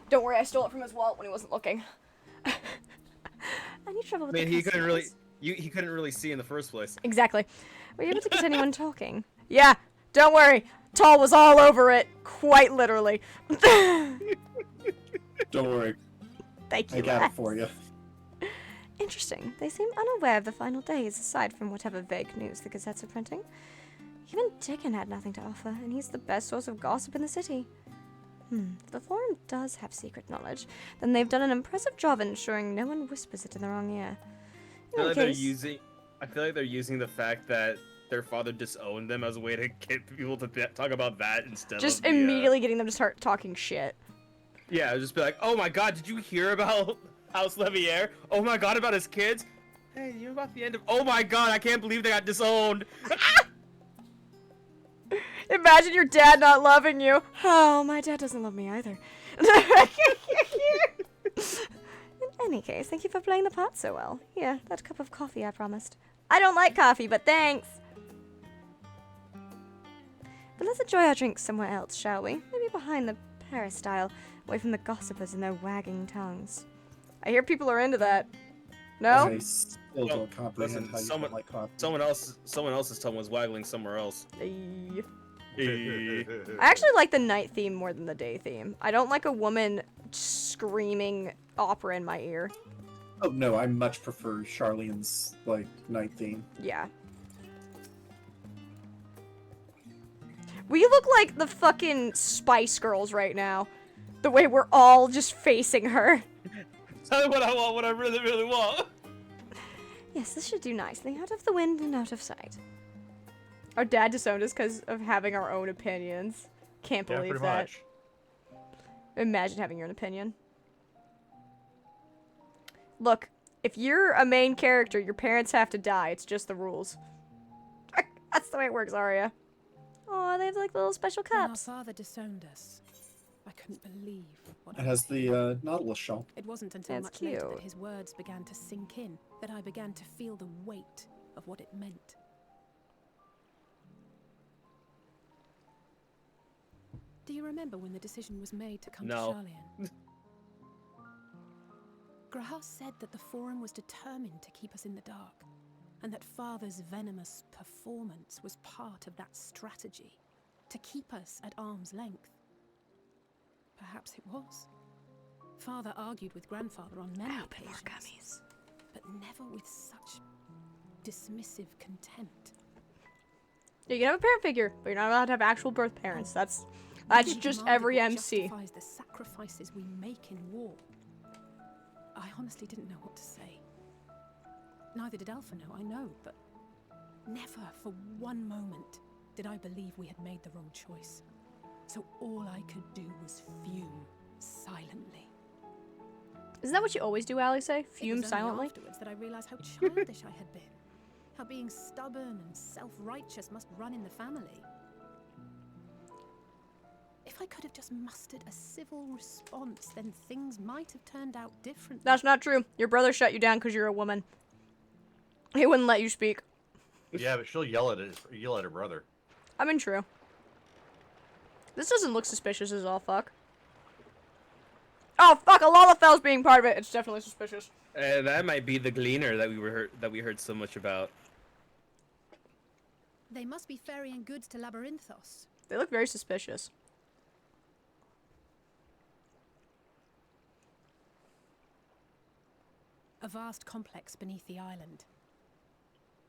Don't worry, I stole it from his wallet when he wasn't looking. I need to travel with I mean, the he couldn't really. customers. He couldn't really see in the first place. Exactly. Were you able to get anyone talking? Yeah, don't worry. Tall was all over it, quite literally. Don't worry, Thank you. I got it Les. for you. Interesting. They seem unaware of the final days, aside from whatever vague news the gazettes are printing. Even Dickon had nothing to offer, and he's the best source of gossip in the city. If the Forum does have secret knowledge, then they've done an impressive job ensuring no one whispers it in the wrong ear. I In feel any like case, I feel like they're using the fact that their father disowned them as a way to get people to talk about that instead just of the, immediately getting them to start talking shit. Yeah, just be like, oh my god, did you hear about House Levier? Oh my god, about his kids? Hey, you know about the end of? Oh my god, I can't believe they got disowned. Imagine your dad not loving you. Oh, my dad doesn't love me either. In any case, thank you for playing the part so well. Here, that cup of coffee I promised. I don't like coffee, but thanks. But let's enjoy our drinks somewhere else, shall we? Maybe behind the peristyle, away from the gossipers and their wagging tongues. I hear people are into that. No? I still don't comprehend how you don't like coffee. Someone else's tongue was waggling somewhere else. Ay. Eh. I actually like the night theme more than the day theme. I don't like a woman screaming opera in my ear. Oh no, I much prefer Sharlayan's like night theme. Yeah. We look like the fucking Spice Girls right now. The way we're all just facing her. Tell me what I want, what I really, really want. Yes, this should do nicely. Out of the wind and out of sight. Our dad disowned us because of having our own opinions. Can't Yeah, believe pretty that. much. Imagine having your own opinion. Look, if you're a main character, your parents have to die. It's just the rules. That's the way it works, Arya. Oh, they have like little special When our cups. father disowned us, I couldn't believe what It I has was hearing. the Nautilus shell. It wasn't until That's much later cute. that his words began to sink in that I began to feel the weight of what it meant. Do you remember when the decision was made to come No. to Sharlayan? Grahas said that the Forum was determined to keep us in the dark, and that Father's venomous performance was part of that strategy, to keep us at arm's length. Perhaps it was. Father argued with Grandfather on many occasions, but never with such dismissive contempt. You can have a parent figure, but you're not allowed to have actual birth parents. That's He just demanded every what MC. justifies the sacrifices we make in war. I honestly didn't know what to say. Neither did Alpha know, I know, but never for one moment did I believe we had made the wrong choice. So all I could do was fume silently. Isn't that what you always do, Allie say? It Fume was only silently? afterwards that I realized how childish I had been. How being stubborn and self-righteous must run in the family. If I could have just mustered a civil response, then things might have turned out differently. That's not true. Your brother shut you down because you're a woman. He wouldn't let you speak. Yeah, but she'll yell at her brother. I mean, true. This doesn't look suspicious as all fuck. Oh fuck! A Lalafell's being part of it. It's definitely suspicious. That might be the gleaner that we heard so much about. They must be ferrying goods to Labyrinthos. They look very suspicious. A vast complex beneath the island.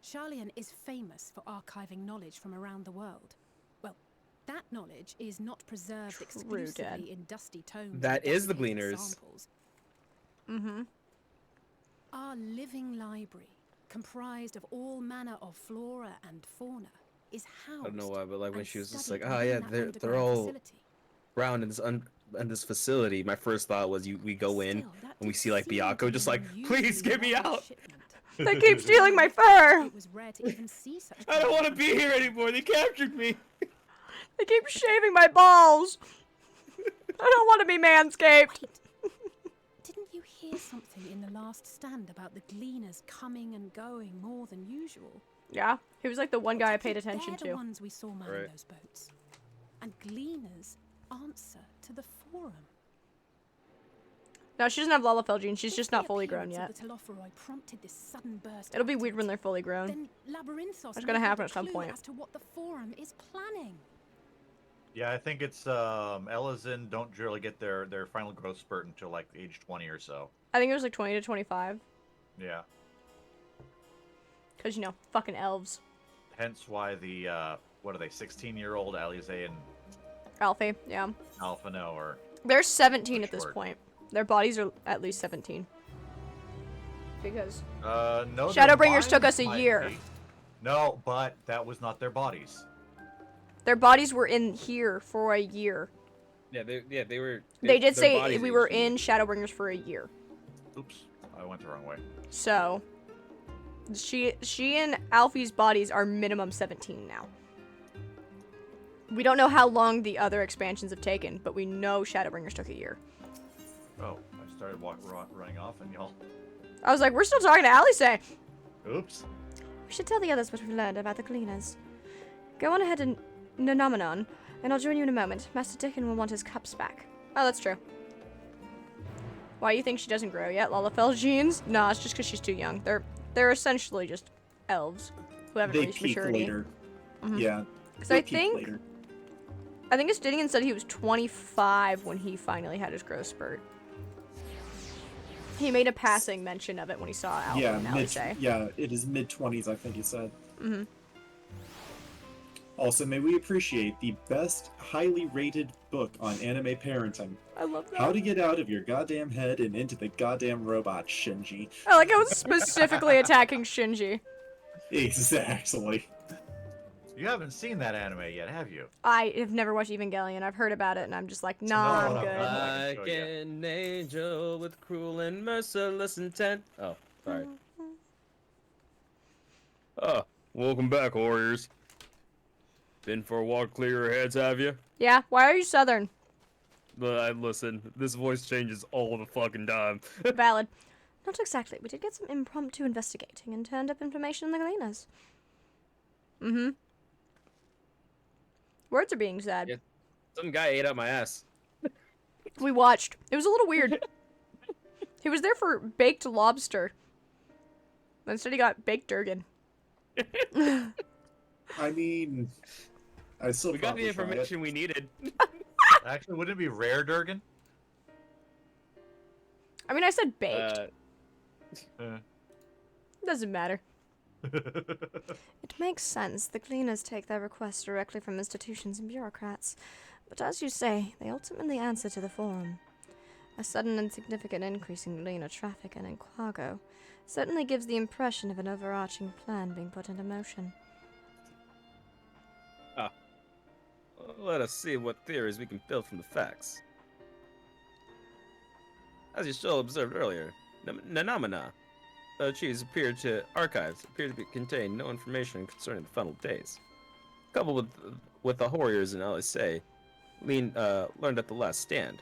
Sharlayan is famous for archiving knowledge from around the world. Well, that knowledge is not preserved True, exclusively Dad. in dusty tomes. That and is the designated Gleaners. samples. Mm-hmm. Our living library, comprised of all manner of flora and fauna, is housed. I don't know why, but like when and she was just studied like, oh within yeah, that they're underground all facility. around in this facility. My first thought was we go in Still, that and we did see like seem to Byakuo be just an like, unusually please get me large out. shipment. They keep stealing my fur. It was rare to even see such. I don't want to conditions. be here anymore. They captured me. They keep shaving my balls. I don't want to be manscaped. Didn't you hear something in the last stand about the gleaners coming and going more than usual? Yeah, he was like the one guy I paid attention They're the to. ones we saw manning Right. those boats. And gleaners answer to the forum. No, she doesn't have Lalafell genes. She's just If the not fully grown appearance yet. of the Telophoroi prompted this sudden burst of It'll be weird when they're activity, fully grown. then Labyrinthos It's gonna may have happen a at some clue point. as to what the Forum is planning. Yeah, I think it's Elizin don't really get their final growth spurt until like age 20 or so. I think it was like 20 to 25. Yeah. Because, you know, fucking elves. Hence why the what are they, 16-year-old Alize and Alfie, yeah. Alphino are They're 17 at this short. point. Their bodies are at least 17. Because no. their Shadowbringers took minds us a might year. be. No, but that was not their bodies. their bodies were in here for a year. Yeah, they were. They did their say bodies we were aged in Shadowbringers for a year. Oops, I went the wrong way. So, she and Alfie's bodies are minimum 17 now. We don't know how long the other expansions have taken, but we know Shadowbringers took a year. Oh, I started running off and y'all. I was like, we're still talking to Alice. Oops. We should tell the others what we've learned about the cleaners. Go on ahead and Nonominon, and I'll join you in a moment. Master Dickon will want his cups back. Oh, that's true. Why, you think she doesn't grow yet? Lalafell genes? Nah, it's just because she's too young. They're essentially just elves who haven't They reached peak maturity. later. Mhm. Yeah. Because they I peak think later. Gideon said he was 25 when he finally had his growth spurt. He made a passing mention of it when he saw Alpha Yeah, and Alice. it is mid-20s, I think you said. Mm-hmm. Also, may we appreciate the best highly rated book on anime parenting. I love that. How to get out of your goddamn head and into the goddamn robot, Shinji. I like how it's specifically attacking Shinji. Exactly. You haven't seen that anime yet, have you? I have never watched Evangelion. I've heard about it, and I'm just like, nah, I'm No, good. no. Like an angel with cruel and merciless intent. Oh, sorry. Oh, welcome back, warriors. Been for a walk, clear your heads, have you? Yeah, why are you Southern? Listen, this voice changes all the fucking time. Valid. Not exactly. We did get some impromptu investigating and turned up information in the cleaners. Mm-hmm. Words are being said. Yeah. Some guy ate up my ass. We watched. It was a little weird. He was there for baked lobster. Instead he got baked Durgan. I mean, I still We got the probably try it. information we needed. Actually, wouldn't it be rare, Durgan? I mean, I said baked. Uh, Doesn't matter. It makes sense. The cleaners take their requests directly from institutions and bureaucrats. But as you say, they ultimately answer to the forum. A sudden and significant increase in cleaner traffic and in cargo certainly gives the impression of an overarching plan being put into motion. Let us see what theories we can build from the facts. As you still observed earlier, Nanomina archives appear to contain no information concerning the final days. Coupled with the warriors in LSA, learned at the last stand,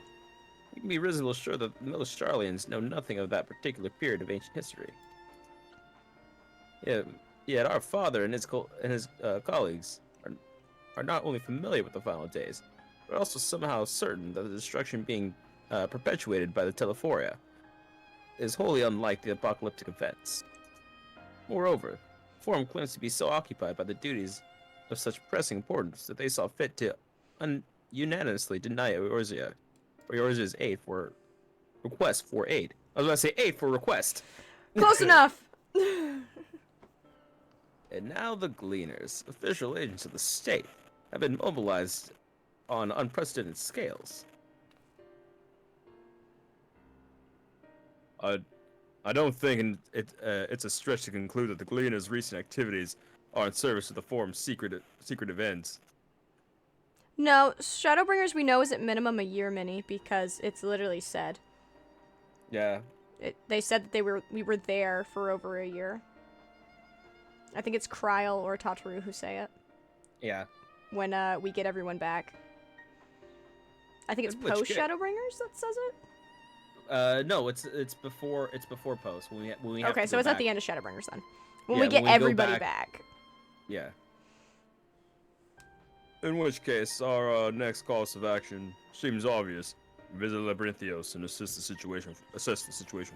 you can be reasonably sure that most Sharlayans know nothing of that particular period of ancient history. Yet our father and his colleagues are not only familiar with the final days, but also somehow certain that the destruction being perpetuated by the Telephoria is wholly unlike the apocalyptic events. Moreover, the Forum claims to be so occupied by the duties of such pressing importance that they saw fit to unanimously deny Eorzea's aid for request for aid. I was going to say aid for request. Close enough! And now the Gleaners, official agents of the state, have been mobilized on unprecedented scales. I don't think it's a stretch to conclude that the Gleaners' recent activities are in service of the Forum's secretive ends. No, Shadowbringers we know is at minimum a year mini because it's literally said. Yeah. They said that we were there for over a year. I think it's Kryl or Tataru who say it. Yeah. When we get everyone back. I think it's Which post get- Shadowbringers that says it. No, it's before post when we have Okay, to so go it's at back. the end of Shadowbringers then. When Yeah, we get when we go everybody back. back. Yeah. In which case, our next course of action seems obvious. visit Labyrinthios and assess the situation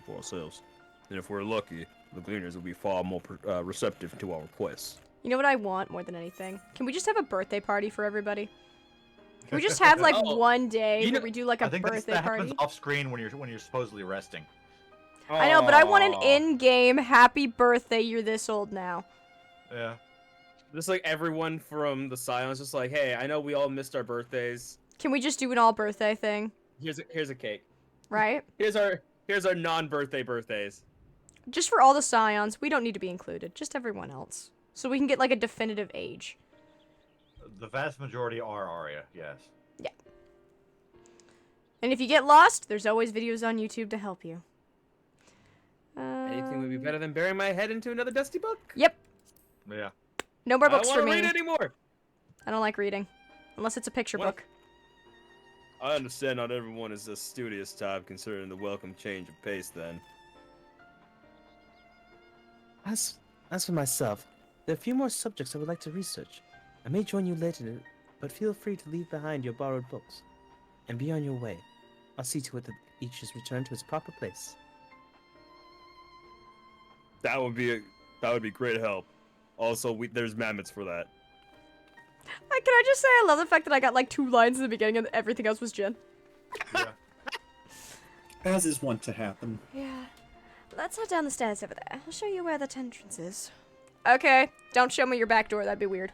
for ourselves. And if we're lucky, the Gleaners will be far more receptive to our requests. You know what I want more than anything? Can we just have a birthday party for everybody? Can we just have like Oh, one day you where know- we do like I a think birthday that party? happens off screen when you're supposedly resting. I know, but I want an Aw. in-game happy birthday. You're this old now. Yeah. Just like everyone from the Scions, just like, hey, I know we all missed our birthdays. Can we just do an all birthday thing? Here's a cake. Right? Here's our non-birthday birthdays. Just for all the Scions, we don't need to be included. Just everyone else. So we can get like a definitive age. The vast majority are Arya, yes. Yeah. And if you get lost, there's always videos on YouTube to help you. Anything would be better than burying my head into another dusty book. Yep. Yeah. No more I don't books want for to me. read anymore. I don't like reading. Unless it's a picture What? book. I understand not everyone is a studious type, considering the welcome change of pace. Then. As for myself, there are a few more subjects I would like to research. I may join you later, but feel free to leave behind your borrowed books. And be on your way. I'll see to it that each is returned to its proper place. That would be great help. Also, there's mammoths for that. Can I just say I love the fact that I got like 2 lines in the beginning and everything else was Jin. Yeah. As is wont to happen. Yeah. Let's head down the stairs over there. I'll show you where that entrance is. Okay. Don't show me your back door. That'd be weird.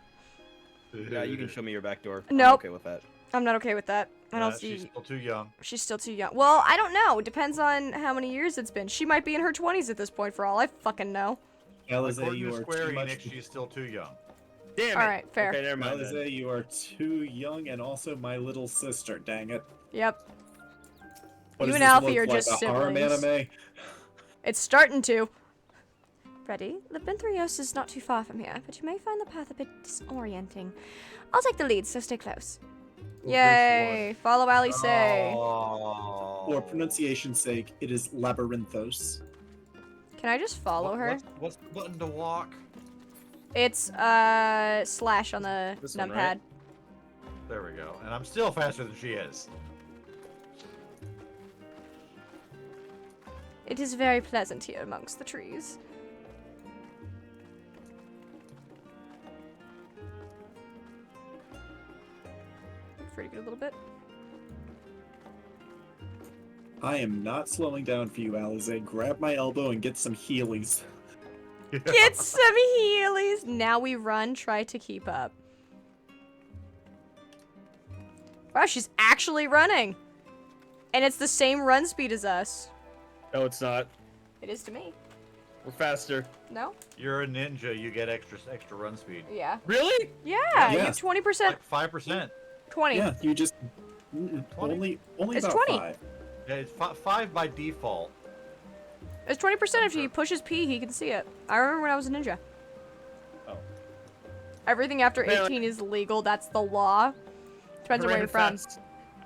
Yeah, you can show me your back door. Nope. I'm okay with that. I'm not okay with that. I don't see. She's still too young. She's still too young. Well, I don't know. It depends on how many years it's been. She might be in her 20s at this point for all I fucking know. Alize, According you to are Square too much. Enix, she's still too young. Damn it. Alright, fair. Okay, never mind. then. Alize, you are too young and also my little sister, dang it. Yep. What You does and this Alfie look are like, just a harem siblings. anime? It's starting to. Ready? Labyrinthios is not too far from here, but you may find the path a bit disorienting. I'll take the lead, so stay close. Yay! Follow Ali say. Oh. For pronunciation's sake, it is Labyrinthos. Can I just follow her? What's the button to walk? It's slash on the This one, numpad. right? There we go. And I'm still faster than she is. It is very pleasant here amongst the trees. Pretty good a little bit. I am not slowing down for you, Alize. Grab my elbow and get some Heelys. Get some Heelys! Now we run, try to keep up. Wow, she's actually running! And it's the same run speed as us. No, it's not. It is to me. We're faster. No? You're a ninja. You get extra run speed. Yeah. Really? Yeah, you Yeah. have 20%. Like 5%. 20. Yeah, you just only It's about 20. 5. Yeah, it's 5 by default. It's 20% if he pushes P, he can see it. I remember when I was a ninja. Oh. Everything after Man, 18 is legal, that's the law. Depends on where you're from.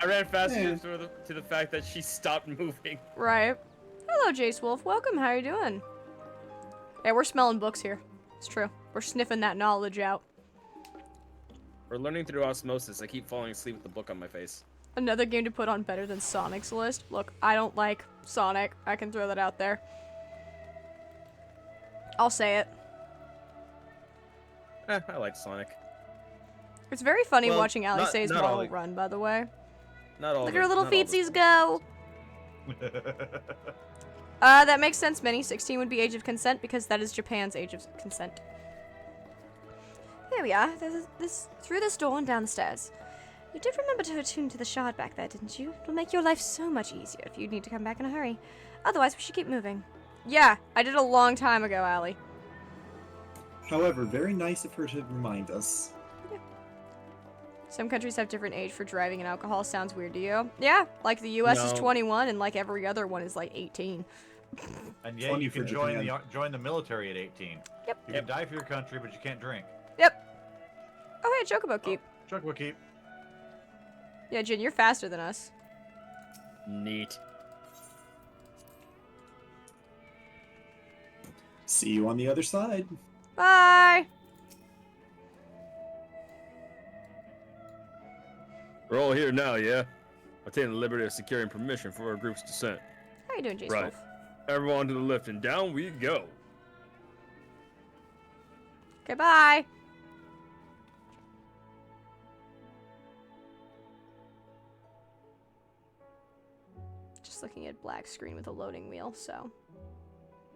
I ran fast Yeah. enough to the fact that she stopped moving. Right. Hello, Jace Wolf. Welcome. How you doing? Yeah, we're smelling books here. It's true. We're sniffing that knowledge out. We're learning through osmosis. I keep falling asleep with the book on my face. Another game to put on better than Sonic's list. Look, I don't like Sonic. I can throw that out there. I'll say it. I like Sonic. It's very funny Well, watching Ali not- Say's not all model the- run, by the way. Not all. Look the- at her little not all the- feetsies go! That makes sense, Minnie. 16 would be age of consent because that is Japan's age of consent. Here we are. There's through this door and down the stairs. You did remember to attune to the shard back there, didn't you? It'll make your life so much easier if you need to come back in a hurry. Otherwise, we should keep moving. Yeah, I did a long time ago, Allie. However, very nice of her to remind us. Some countries have different age for driving and alcohol. Sounds weird to you? Yeah, like the U.S. is No. 21 and like every other one is like 18. And yet 20 you for can join Japan. join the military at 18. Yep. You can die for your country, but you can't drink. Oh, hey, Chocobo Keep. Chocobo keep. Yeah, Jin, you're faster than us. Neat. See you on the other side. Bye! We're all here now, yeah? take the liberty of securing permission for our group's descent. How you doing, Jace Right. Wolf? Everyone to the lift and down we go. Okay, bye. Just looking at black screen with a loading wheel, so.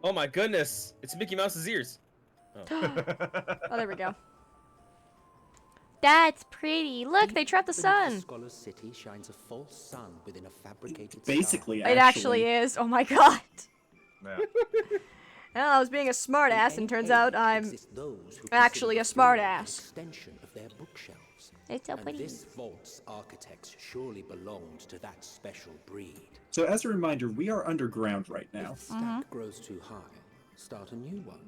Oh my goodness, it's Mickey Mouse's ears. Oh, there we go. That's pretty. Look, they trapped the sun. Scholar's city shines a false sun within a fabricated Basically, It actually is. Oh my god. Yeah. Well, I was being a smartass, and turns out I'm actually a smartass. Extension of their bookshelves. It's so And pretty. this vault's architects surely belonged to that special breed. So as a reminder, we are underground right now. If the stack grows too high, start a new one.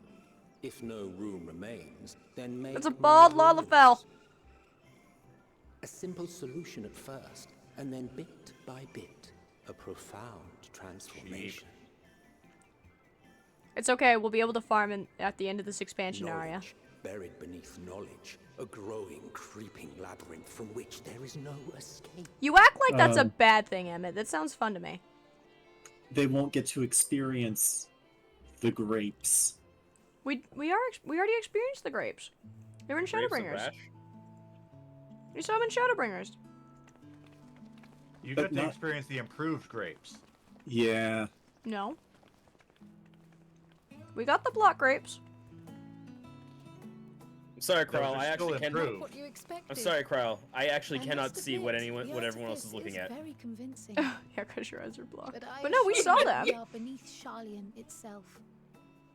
If no room remains, then make It's a more bald rooms. Lalafell. A simple solution at first, and then bit by bit, a profound transformation. It's okay. We'll be able to farm at the end of this expansion area. Knowledge buried beneath knowledge, a growing, creeping labyrinth from which there is no escape. You act like that's a bad thing, Emmett. That sounds fun to me. They won't get to experience the grapes. We already experienced the grapes. They were in Grapes of Shadowbringers. Rash? We saw them in Shadowbringers. You But got to not- experience the improved grapes. Yeah. No. We got the block grapes. I'm sorry, Those Kryle. are I still actually can't. improved. What you expected. I'm sorry, Kryle. I actually I cannot must see what admit, what the everyone else is artifice looking at. Very convincing. Yeah, because your eyes are blocked. But, But no, we saw assure you them. we are beneath Sharlayan itself.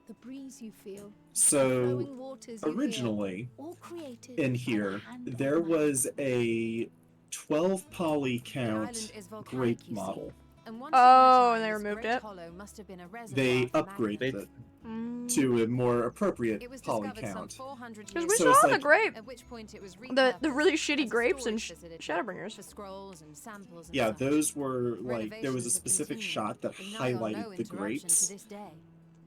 The breeze you feel, the So flowing waters you hear, originally all created in by the here, hand of there man. was a 12 poly The count island is volcanic, grape you see. model. And once Oh, upon a and they time, this removed great it? hollow must have been a reservoir They for upgraded magma. it Mm. to a more appropriate It was poly discovered some count. 400 Because years we So saw it's the like- grape. at which point it was The really repurposed shitty as a grapes in storage facility Shadowbringers. for scrolls and samples and Yeah, such. those were like, there was a Renovations have specific continued, shot that with no or no highlighted the interruption to grapes, this day.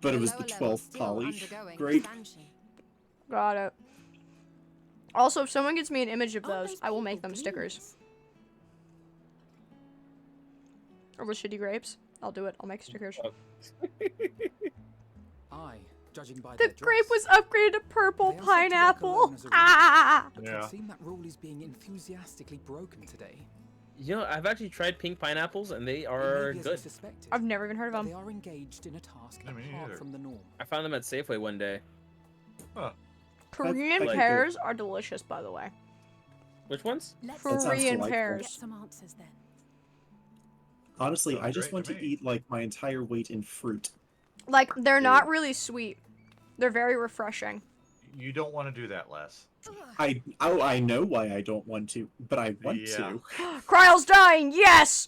but it The was the lower levels 12 still poly undergoing grape. expansion. Got it. Also, if someone gets me an image of Aren't those, I will make people them stickers. genius? Or with shitty grapes. I'll do it. I'll make stickers. I, judging by The their grape dress, was upgraded to purple They are said to work pineapple. alone as a rule. Ah! but Yeah. it would seem that rule is being enthusiastically broken today. You know, I've actually tried pink pineapples and they It are may be as I good. suspected, I've never even heard but of they them. are engaged in a task Yeah, me apart neither. from the norm. I found them at Safeway one day. Korean like pears are delicious, by the way. Which ones? Let's That sounds Korean delightful. get pears. some answers then. Honestly, Sounds I just great want to to me. eat like my entire weight in fruit. Like, they're not really sweet. They're very refreshing. You don't want to do that, Les. I know why I don't want to, but I want Yeah. to. Kryle's dying! Yes!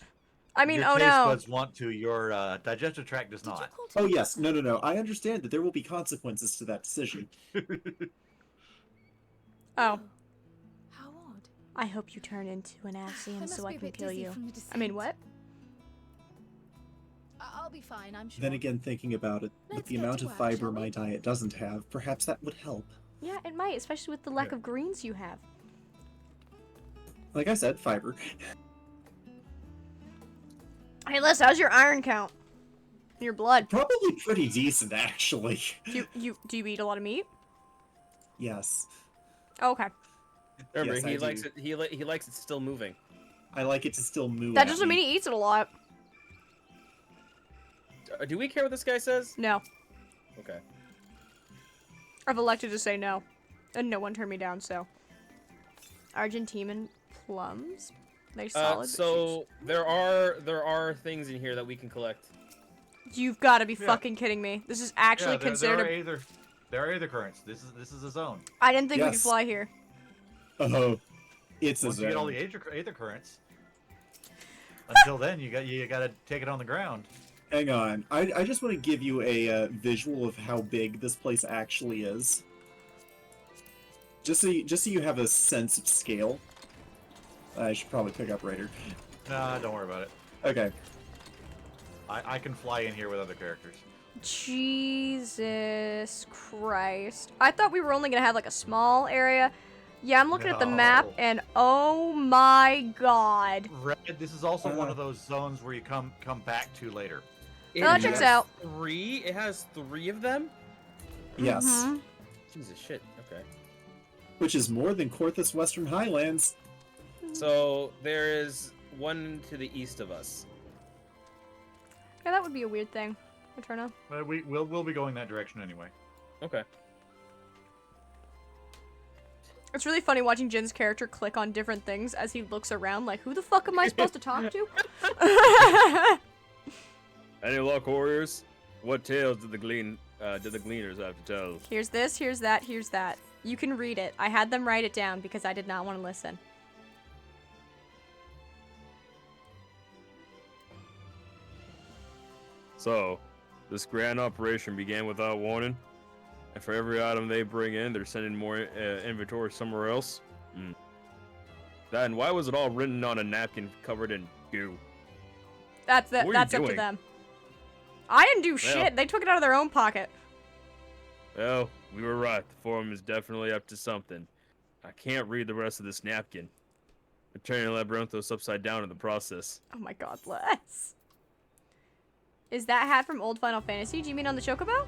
I mean, Your oh taste no. buds want to. Your digestive tract does Did you not. call Oh to yes, me? no. I understand that there will be consequences to that decision. Oh. How odd. I hope you turn into an Axiom must so I be a can bit kill dizzy you. from the I mean, descent. what? I'll be fine, I'm sure. Then again, thinking about it, with Let's the get amount to of work, fiber shall we? my diet doesn't have, perhaps that would help. Yeah, it might, especially with the lack Yeah. of greens you have. Like I said, fiber. Hey, Les, how's your iron count? In your blood? Probably pretty decent, actually. Do you eat a lot of meat? Yes. Oh, okay. Remember, Yes, he I likes do. it. He likes it still moving. I like it to still move. That at doesn't me. mean he eats it a lot. Do we care what this guy says? No. Okay. I've elected to say no. And no one turned me down, so. Argentine plums? They solid. but So there are things in here that we can collect. you've got to be Yeah. fucking kidding me. This is actually Yeah, considered a. there are aether currents. This is a zone. I didn't think we could Yes. fly here. Oh, it's a Once you get all zone. the aether currents. Until then, you gotta take it on the ground. Hang on. I just want to give you a visual of how big this place actually is. Just so you have a sense of scale. I should probably pick up Raider. Nah, don't worry about it. Okay. I can fly in here with other characters. Jesus Christ. I thought we were only gonna have like a small area. Yeah, I'm looking at the map, No. and oh my god. Red, this is also one of those zones where you come back to later. It No, that checks has out. 3? It has 3 of them? Yes. Mhm. Jesus shit, okay. Which is more than Korthus Western Highlands. So, there is one to the east of us. Yeah, that would be a weird thing. Eterna. But we'll be going that direction anyway. Okay. It's really funny watching Jin's character click on different things as he looks around like, who the fuck am I supposed to talk to? Any luck, warriors? What tales did the gleaners have to tell? Here's this, here's that, here's that. You can read it. I had them write it down because I did not want to listen. So, this grand operation began without warning, and for every item they bring in, they're sending more inventory somewhere else. Then why was it all written on a napkin covered in goo? That's What were you that's up to doing? them. I didn't do shit. They took it out of their own pocket. Well, we were right. The forum is definitely up to something. I can't read the rest of this napkin. I'm turning Labyrinthos upside down in the process. Oh my god, Les. Is that hat from old Final Fantasy? Do you mean on the Chocobo? Are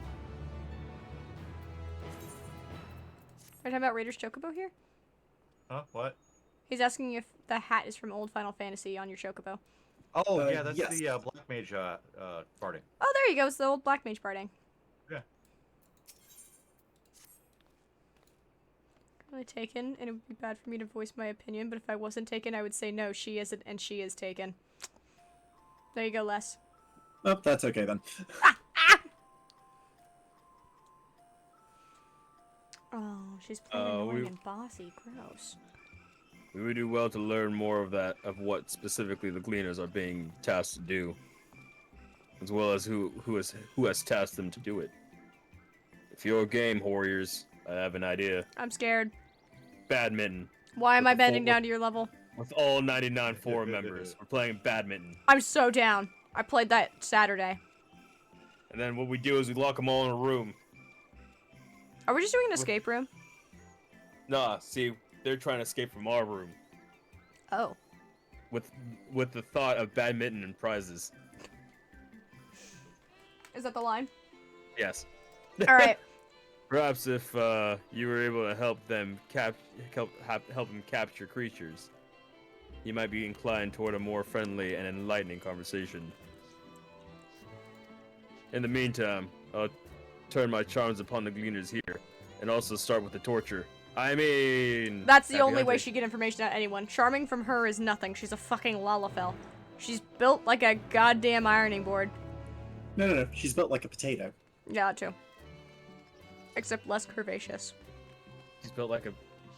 you talking about Raiders Chocobo here? Huh? What? He's asking if the hat is from old Final Fantasy on your Chocobo. Oh, yeah, that's yes. the Black Mage party. Oh, there you go. It's the old Black Mage parting. Yeah. Really taken, and it would be bad for me to voice my opinion, but if I wasn't taken, I would say no, she isn't, and she is taken. There you go, Les. Oh, that's okay then. Oh, she's playing annoying and bossy. Gross. We would do well to learn more of that, of what specifically the gleaners are being tasked to do, as well as who has tasked them to do it. If you're game, warriors, I have an idea. I'm scared. Badminton. Why am With I the bending full- down to your level? With all 99 forum members, we're playing badminton. I'm so down. I played that Saturday. And then what we do is we lock them all in a room. Are we just doing an escape room? Nah, see, they're trying to escape from our room Oh. with the thought of badminton and prizes. Is that the line? Yes. Alright. Perhaps if you were able to help them help them capture creatures, you might be inclined toward a more friendly and enlightening conversation. In the meantime, I'll turn my charms upon the gleaners here, and also start with the torture. I mean... That's the happy only way hunting. she get information out of anyone. Charming from her is nothing. She's a fucking Lalafell. She's built like a goddamn ironing board. No. She's built like a potato. Yeah, that too. Except less curvaceous. She's built like a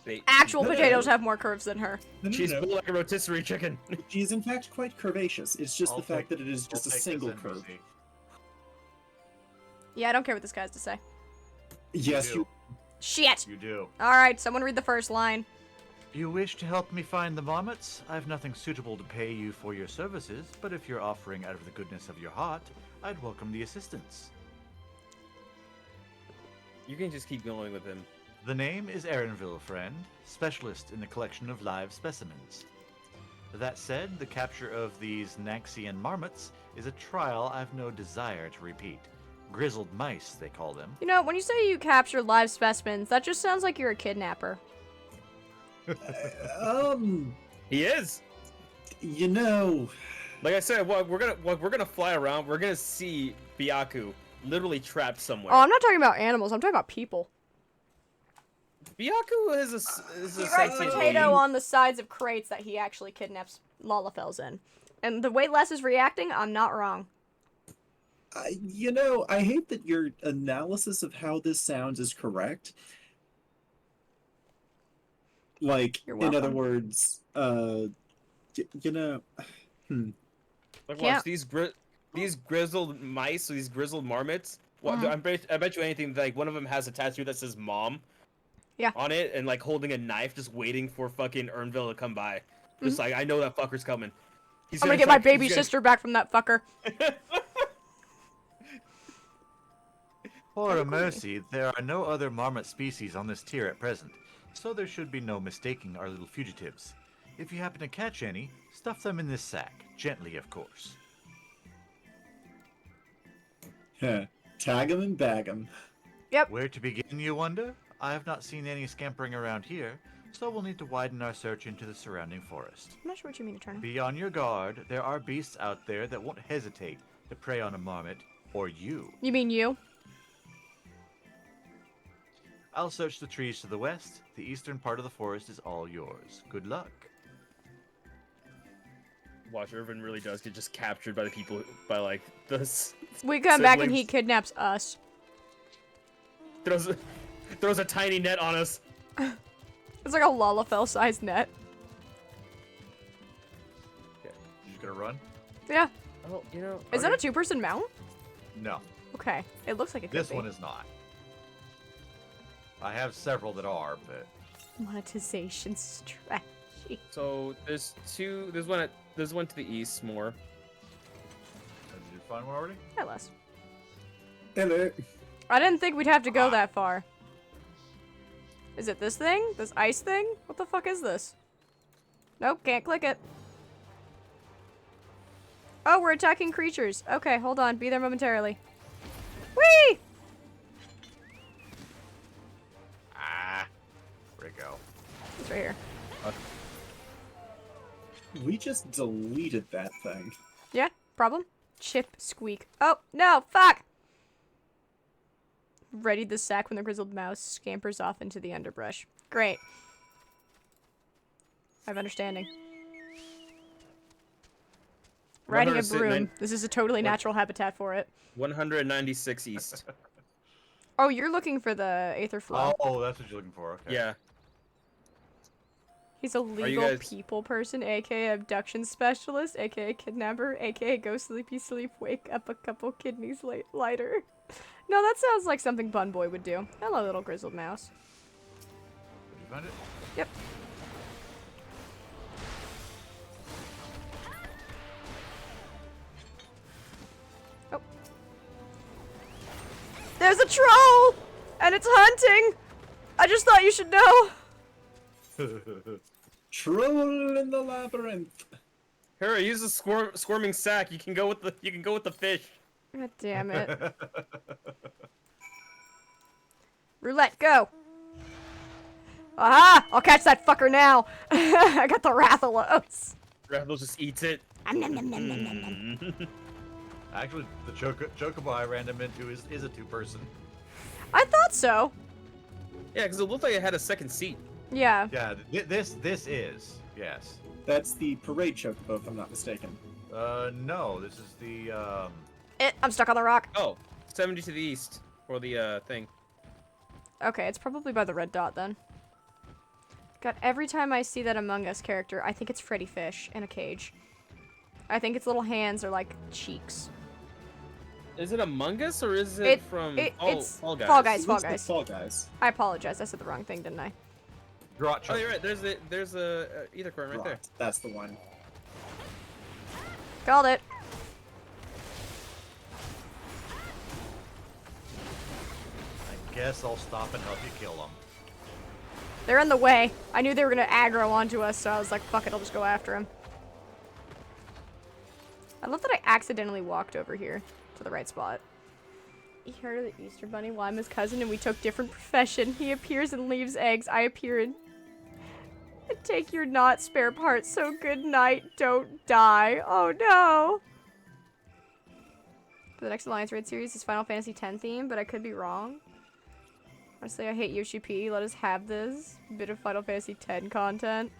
bait. Actual No. potatoes have more curves than her. No. She's built like a rotisserie chicken. She is in fact quite curvaceous. It's just I'll the fact take- that it is I'll just a take this single NPC. curve. Yeah, I don't care what this guy has to say. Yes, You you. Shit! You do. Alright, someone read the first line. You wish to help me find the marmots? I've nothing suitable to pay you for your services, but if you're offering out of the goodness of your heart, I'd welcome the assistance. You can just keep going with him. The name is Erenville, friend, specialist in the collection of live specimens. That said, the capture of these Naxian marmots is a trial I've no desire to repeat. Grizzled mice, they call them. You know, when you say you capture live specimens, that just sounds like you're a kidnapper. He is. You know, Like I said, we're gonna fly around. We're gonna see Byaku literally trapped somewhere. Oh, I'm not talking about animals. I'm talking about people. Byaku is a He writes sentient potato being. on the sides of crates that he actually kidnaps Lalafells in. And the way Les is reacting, I'm not wrong. you know, I hate that your analysis of how this sounds is correct. Like, You're in other welcome. words, you know, Like, Yeah. watch these grizzled mice, these grizzled marmots. I bet you anything. Like one of them has a tattoo that says "Mom." Yeah. On it, and like holding a knife, just waiting for fucking Ernville to come by. Just like, I know that fucker's coming. I'm gonna get my baby sister back from that fucker. For a mercy, there are no other marmot species on this tier at present. so there should be no mistaking our little fugitives. If you happen to catch any, stuff them in this sack. Gently, of course. Tag 'em and bag 'em. Yep. Where to begin, you wonder? I have not seen any scampering around here, so we'll need to widen our search into the surrounding forest. I'm not sure what you mean, Eternal. Be on your guard. There are beasts out there that won't hesitate to prey on a marmot or you. You mean you? I'll search the trees to the west. The eastern part of the forest is all yours. Good luck. Watch, Irvin really does get just captured by the people, by like the We come back and siblings. he kidnaps us. Throws a tiny net on us. It's like a Lalafell-sized net. You just gonna run? Yeah. Oh, you know. Is that a two-person mount? No. Okay. It looks like it could This be. one is not. I have several that are, but Monetization strategy. So there's two. There's one to the east more. did you find one already? Yeah, less. Hello. I didn't think we'd have to go that far. Is it this thing? This ice thing? What the fuck is this? Nope, can't click it. Oh, we're attacking creatures. Okay, hold on. Be there momentarily. Whee! Where'd it go? It's right here. We just deleted that thing. Yeah, problem? Chip squeak. Oh, no, fuck! Readied the sack when the grizzled mouse scampers off into the underbrush. Great. I have understanding. Riding a broom. This is a totally natural habitat for it. 196 east. Oh, you're looking for the Aether Flow. Oh, that's what you're looking for. Okay. Yeah. He's a legal people person, aka abduction specialist, aka kidnapper, aka go sleepy sleep, wake up a couple kidneys lighter. No, that sounds like something Bun Boy would do. Hello, little grizzled mouse. Did you find it? Yep. Oh. There's a troll! And it's hunting! I just thought you should know! Troll in the labyrinth. Hera, use the squirming sack. You can go with the fish. God damn it. Roulette, go! Aha! I'll catch that fucker now! I got the Rathalos. Rathalos just eats it. Actually, the chocobo I ran him into is a two-person. I thought so. Yeah, because it looked like it had a second seat. Yeah. Yeah, this is, yes. That's the parade chocobo, if I'm not mistaken. No, this is the, I'm stuck on the rock. Oh, 70 to the east. For the, thing. Okay, it's probably by the red dot then. God, every time I see that Among Us character, I think it's Freddy Fish in a cage. I think its little hands are like cheeks. Is it Among Us or is it from it's Fall Guys? Fall Guys, It Fall looks like Guys. Fall Guys. I apologize, I said the wrong thing, didn't I? Oh, you're right. There's a ether corn right there. That's the one. Called it. I guess I'll stop and help you kill them. They're in the way. I knew they were gonna aggro onto us, so I was like, fuck it, I'll just go after him. I love that I accidentally walked over here to the right spot. You heard of the Easter Bunny? Well, I'm his cousin and we took different profession. He appears and leaves eggs. I appear and take your not spare parts, so good night, don't die. Oh no! For the next Alliance Raid series is Final Fantasy X theme, but I could be wrong. Honestly, I hate Yoshi P. Let us have this bit of Final Fantasy X content.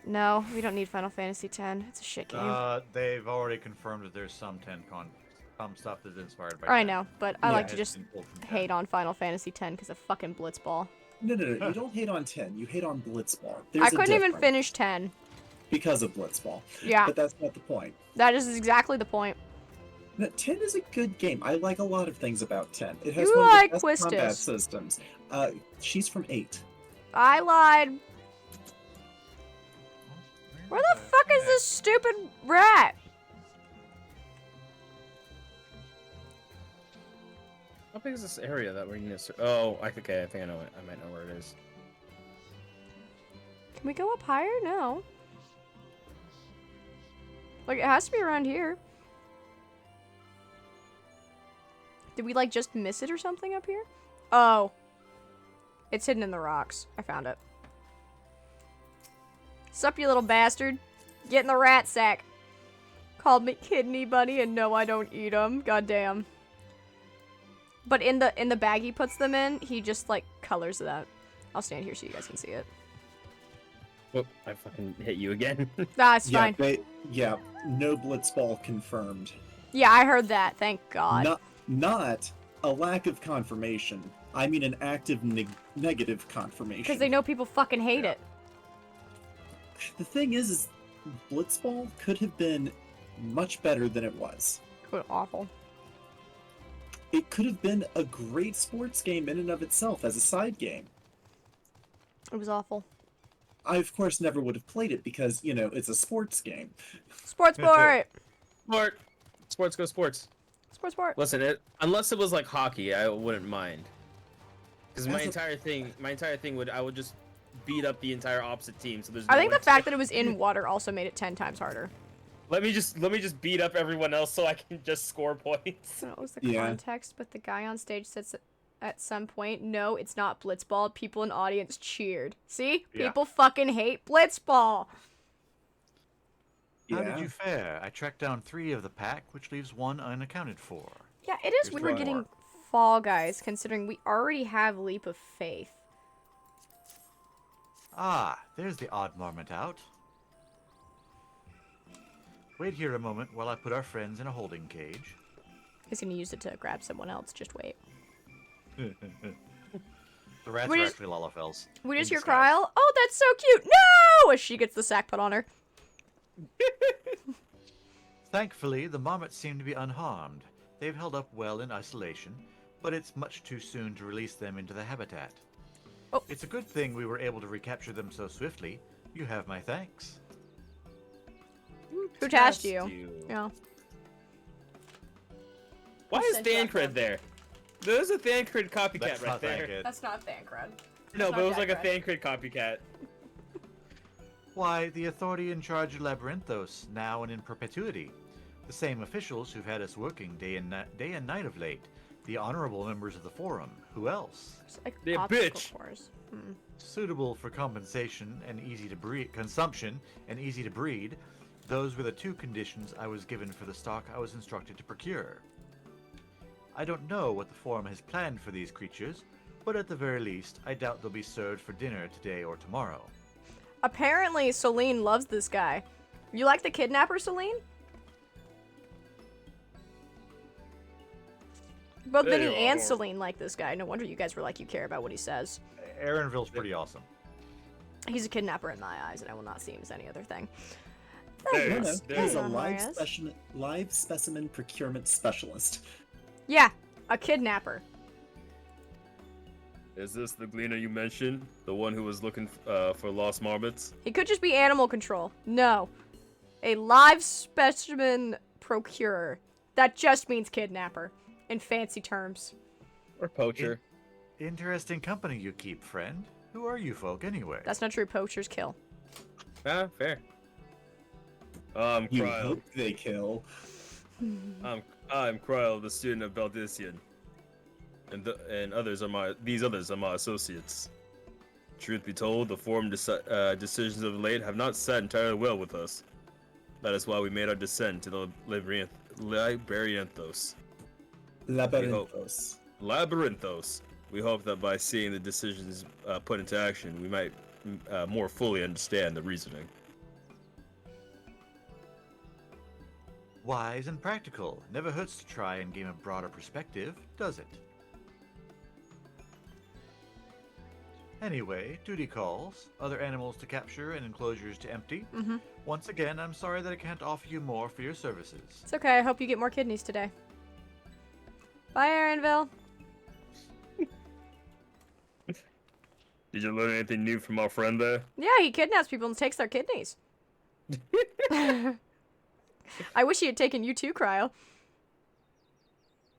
No, we don't need Final Fantasy X. It's a shit game. They've already confirmed that there's some stuff that's inspired by. I 10. know, but I like to it's just been pulled from 10. hate on Final Fantasy X because of fucking Blitzball. No, you don't hate on 10. You hate on Blitzball. I couldn't even finish 10. Because of Blitzball. Yeah. But that's not the point. That is exactly the point. No, 10 is a good game. I like a lot of things about 10. It has You one like of the best combat Quistis. systems. She's from 8. I lied. Where the fuck is this stupid rat? How big is this area that we're gonna? Oh, okay. I think I know it. I might know where it is. Can we go up higher? No. Like, it has to be around here. Did we, like, just miss it or something up here? Oh. It's hidden in the rocks. I found it. Sup, you little bastard. Get in the rat sack. Called me kidney bunny, and no, I don't eat them. Goddamn. But in the bag he puts them in, he just, like, colors that. I'll stand here so you guys can see it. Whoop, I fucking hit you again. Nah, it's Yeah, fine. yeah, no blitzball confirmed. Yeah, I heard that. Thank God. Not a lack of confirmation. I mean an active negative confirmation. Because they know people fucking hate it. The thing is blitzball could have been much better than it was. What awful. It could have been a great sports game in and of itself as a side game. It was awful. I, of course, never would have played it because, you know, it's a sports game. Sports sport! Sport! Sports go sports. Sport. Listen, unless it was like hockey, I wouldn't mind. Because my entire thing would, I would just beat up the entire opposite team. So there's. I think the fact that it was in water also made it 10 times harder. Let me just beat up everyone else so I can just score points. That was the context, but the guy on stage says at some point, no, it's not blitzball. People in audience cheered. See? Yeah. People fucking hate blitzball. How did you fare? I tracked down 3 of the pack, which leaves 1 unaccounted for. Yeah, it is weird getting Fall Guys, considering we already have Leap of Faith. Ah, there's the odd marmot out. Wait here a moment while I put our friends in a holding cage. He's gonna use it to grab someone else, just wait. The rats are actually Lalafels. We just hear Kryl. Oh, that's so cute! No! As she gets the sack put on her. Thankfully, the marmots seem to be unharmed. They've held up well in isolation, but it's much too soon to release them into the habitat. Oh. It's a good thing we were able to recapture them so swiftly. You have my thanks. Who tasked you? Yeah. Why is Thancred there? There's a Thancred copycat right there. That's not Thancred. No, but it was like a Thancred copycat. Why, the authority in charge of Labyrinthos, now and in perpetuity. The same officials who've had us working day and night of late. The honorable members of the Forum. Who else? They're bitch. Suitable for compensation and easy to breed, consumption and easy to breed. Those were the 2 conditions I was given for the stock I was instructed to procure. I don't know what the Forum has planned for these creatures, but at the very least, I doubt they'll be served for dinner today or tomorrow. Apparently, Celine loves this guy. You like the kidnapper, Celine? Both Vinny and Celine like this guy. No wonder you guys were like, you care about what he says. Aaronville's pretty awesome. He's a kidnapper in my eyes, and I will not see him as any other thing. He's a live specimen procurement specialist. Yeah, a kidnapper. Is this the gleaner you mentioned? The one who was looking for lost marmots? He could just be animal control. No. A live specimen procurer. That just means kidnapper. In fancy terms. Or poacher. Interesting company you keep, friend. Who are you folk, anyway? That's not true. Poachers kill. Ah, fair. You Kryl. hope they kill. I'm Kryl, the student of Baldician. And these others are my associates. Truth be told, the Forum decisions of late have not sat entirely well with us. That is why we made our descent to the Labyrinthos. Labyrinthos. We hope that by seeing the decisions put into action, we might more fully understand the reasoning. Wise and practical. Never hurts to try and gain a broader perspective, does it? Anyway, duty calls, other animals to capture and enclosures to empty. Once again, I'm sorry that I can't offer you more for your services. It's okay. I hope you get more kidneys today. Bye, Aaronville. Did you learn anything new from our friend there? Yeah, he kidnaps people and takes their kidneys. I wish he had taken you too, Cryo.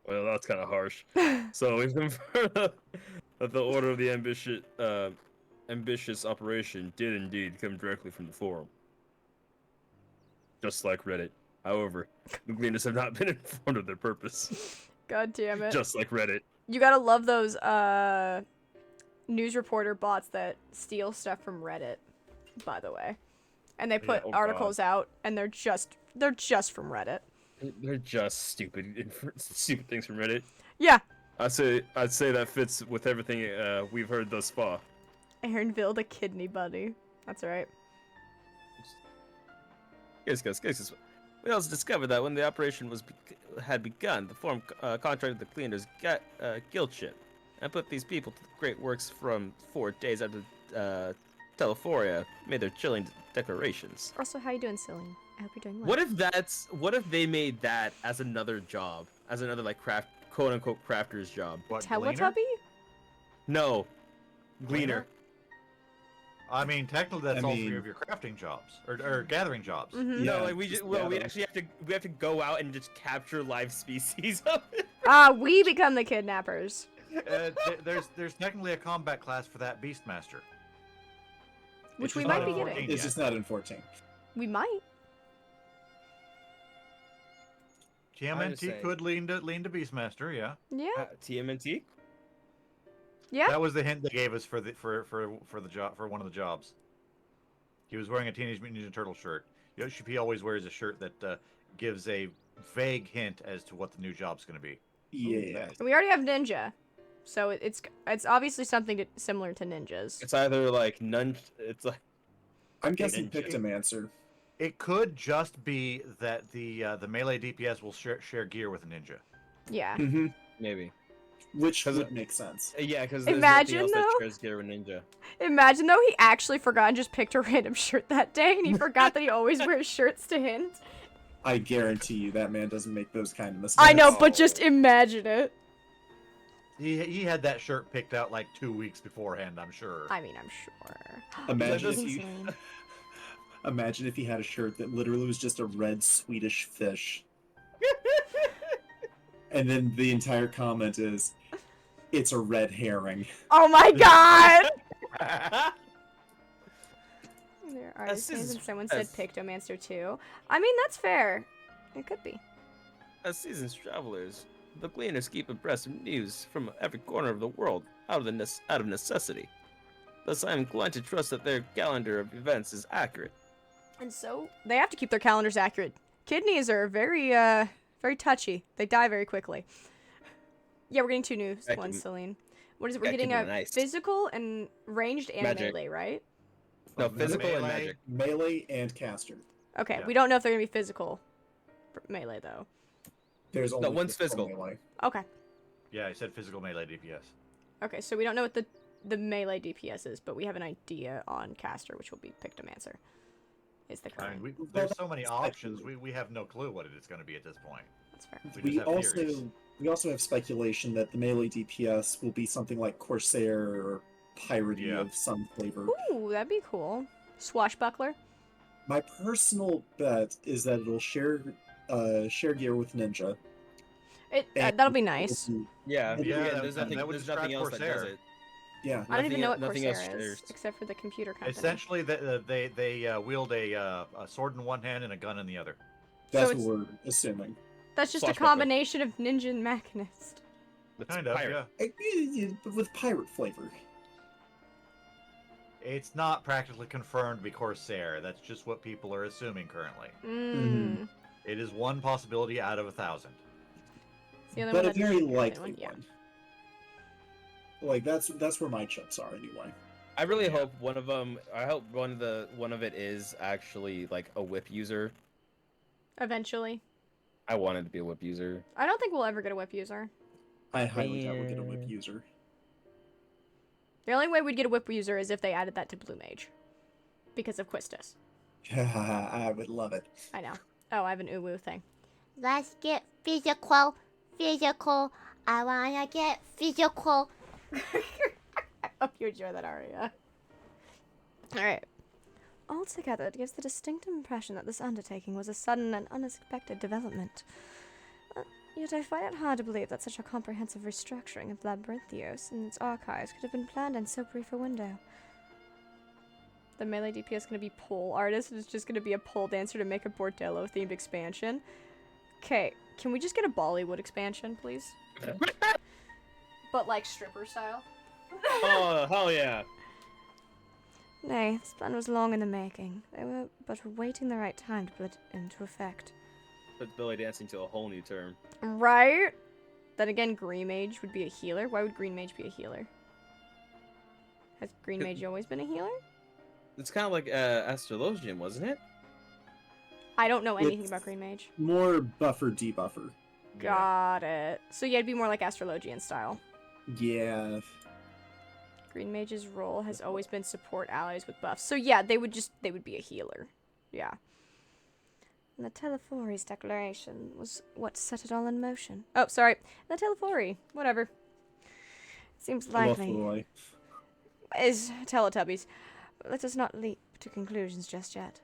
Well, that's kind of harsh. So we've confirmed that the Order of the Ambitious ambitious operation did indeed come directly from the forum. Just like Reddit. However, the Gleaners have not been informed of their purpose. God damn it. Just like Reddit. You gotta love those news reporter bots that steal stuff from Reddit, by the way. And they put oh articles out, and they're just from Reddit. They're just stupid things from Reddit. Yeah. I'd say that fits with everything we've heard thus far. Aaronville the kidney buddy. That's right. Yes. We also discovered that when the operation had begun, the forum contracted the Cleaners guild ship and put these people to the great works from 4 days after Telephoria made their chilling declarations. Also, how you doing, Celine? I hope you're doing well. What if they made that as another job, as another like quote unquote crafter's job? What, Teletubby? No, Gleaner. I mean, technically that's all 3 of your crafting jobs or gathering jobs. Mm-hmm. No, like we actually have to go out and just capture live species of it. We become the kidnappers. There's technically a combat class for that Beastmaster. Which It's we just might not be in getting. 14 It's yet. just not in 14. We might. TMNT could lean to Beastmaster, yeah. Yeah. TMNT. Yeah. That was the hint they gave us for the job for one of the jobs. He was wearing a Teenage Mutant Ninja Turtle shirt. He always wears a shirt that gives a vague hint as to what the new job's going to be. Yeah. We already have ninja, so it's obviously something similar to ninjas. It's either like it's like. I'm guessing Ninja. Pictomancer. It could just be that the melee DPS will share gear with a ninja. Yeah. Mm-hmm. Maybe. Which would make sense. Yeah, because Imagine, there's nothing else though- that shares gear with Ninja. Imagine though he actually forgot and just picked a random shirt that day, and he forgot that he always wears shirts to hint. I guarantee you that man doesn't make those kind of mistakes. I know, but just imagine it. He had that shirt picked out like 2 weeks beforehand, I'm sure. I mean, I'm sure. Imagine if Amazing. you. Imagine if he had a shirt that literally was just a red Swedish fish. And then the entire comment is, it's a red herring. Oh my god! There are As things, and seasons- someone said as- Pictomancer too. I mean, that's fair. It could be. As seasoned travelers, the Gleaners keep abreast of news from every corner of the world out of necessity. Thus, I am inclined to trust that their calendar of events is accurate. And so they have to keep their calendars accurate. Kidneys are very, very touchy. They die very quickly. Yeah, we're getting 2 new That ones, can- Celine. What is it? We're that getting can a be nice. physical and ranged and Magic. melee, right? No, physical and Melee. magic. Melee and caster. Okay, Yeah. we don't know if they're gonna be physical melee though. There's only one's physical. melee. Okay. Yeah, I said physical melee DPS. Okay, so we don't know what the melee DPS is, but we have an idea on caster, which will be Pictomancer. Is the I current. mean, there's so many options. We have no clue what it is going to be at this point. That's fair. We We just have also theories. we also have speculation that the melee DPS will be something like Corsair or Piratey Yeah. of some flavor. Ooh, that'd be cool. Swashbuckler. My personal bet is that it'll share gear with Ninja. And That'll be nice. Yeah, Yeah, there's that nothing, would there's nothing describe else that does Corsair. it. Yeah. I don't even know what nothing Corsair else is, shares. except for the computer company. Essentially, they wield a sword in one hand and a gun in the other. That's So what we're assuming. That's just a Swashbuckler. combination of ninja and machinist. It's Kind of, pirate. yeah. But with pirate flavor. It's not practically confirmed to be Corsair. That's just what people are assuming currently. Mm. It is one possibility out of 1,000. It's the only But one a that's very the only likely one, yeah. one. Like that's where my chips are anyway. I really hope one of them. I hope one of it is actually like a whip user. Eventually. I wanted to be a whip user. I don't think we'll ever get a whip user. I highly doubt we'll get a whip user. The only way we'd get a whip user is if they added that to Blue Mage. Because of Quistis. I would love it. I know. Oh, I have an uwu thing. Let's get physical. Physical. I wanna get physical. I hope you enjoy that aria. Alright. Altogether, it gives the distinct impression that this undertaking was a sudden and unexpected development. Yet I find it hard to believe that such a comprehensive restructuring of Labyrinthios and its archives could have been planned in so brief a window. The melee DPS is going to be pole artist. It's just going to be a pole dancer to make a Bordello themed expansion. Okay, can we just get a Bollywood expansion, please? But like stripper style. Oh, hell yeah. Nay, this plan was long in the making. They were but waiting the right time to put it into effect. Put belly dancing to a whole new term. Right? Then again, Green Mage would be a healer. Why would Green Mage be a healer? Has Green Mage always been a healer? It's kind of like Astrologian, wasn't it? I don't know anything It's about Green Mage. More buffer, debuffer. Got it. So yeah, it'd be more like Astrologian style. Yeah. Green Mage's role has always been support allies with buffs. So yeah, they would be a healer. Yeah. And the Telefori's declaration was what set it all in motion. Oh, sorry. The Telefori. Whatever. Seems likely. Telefori. Is Teletubbies. But let us not leap to conclusions just yet.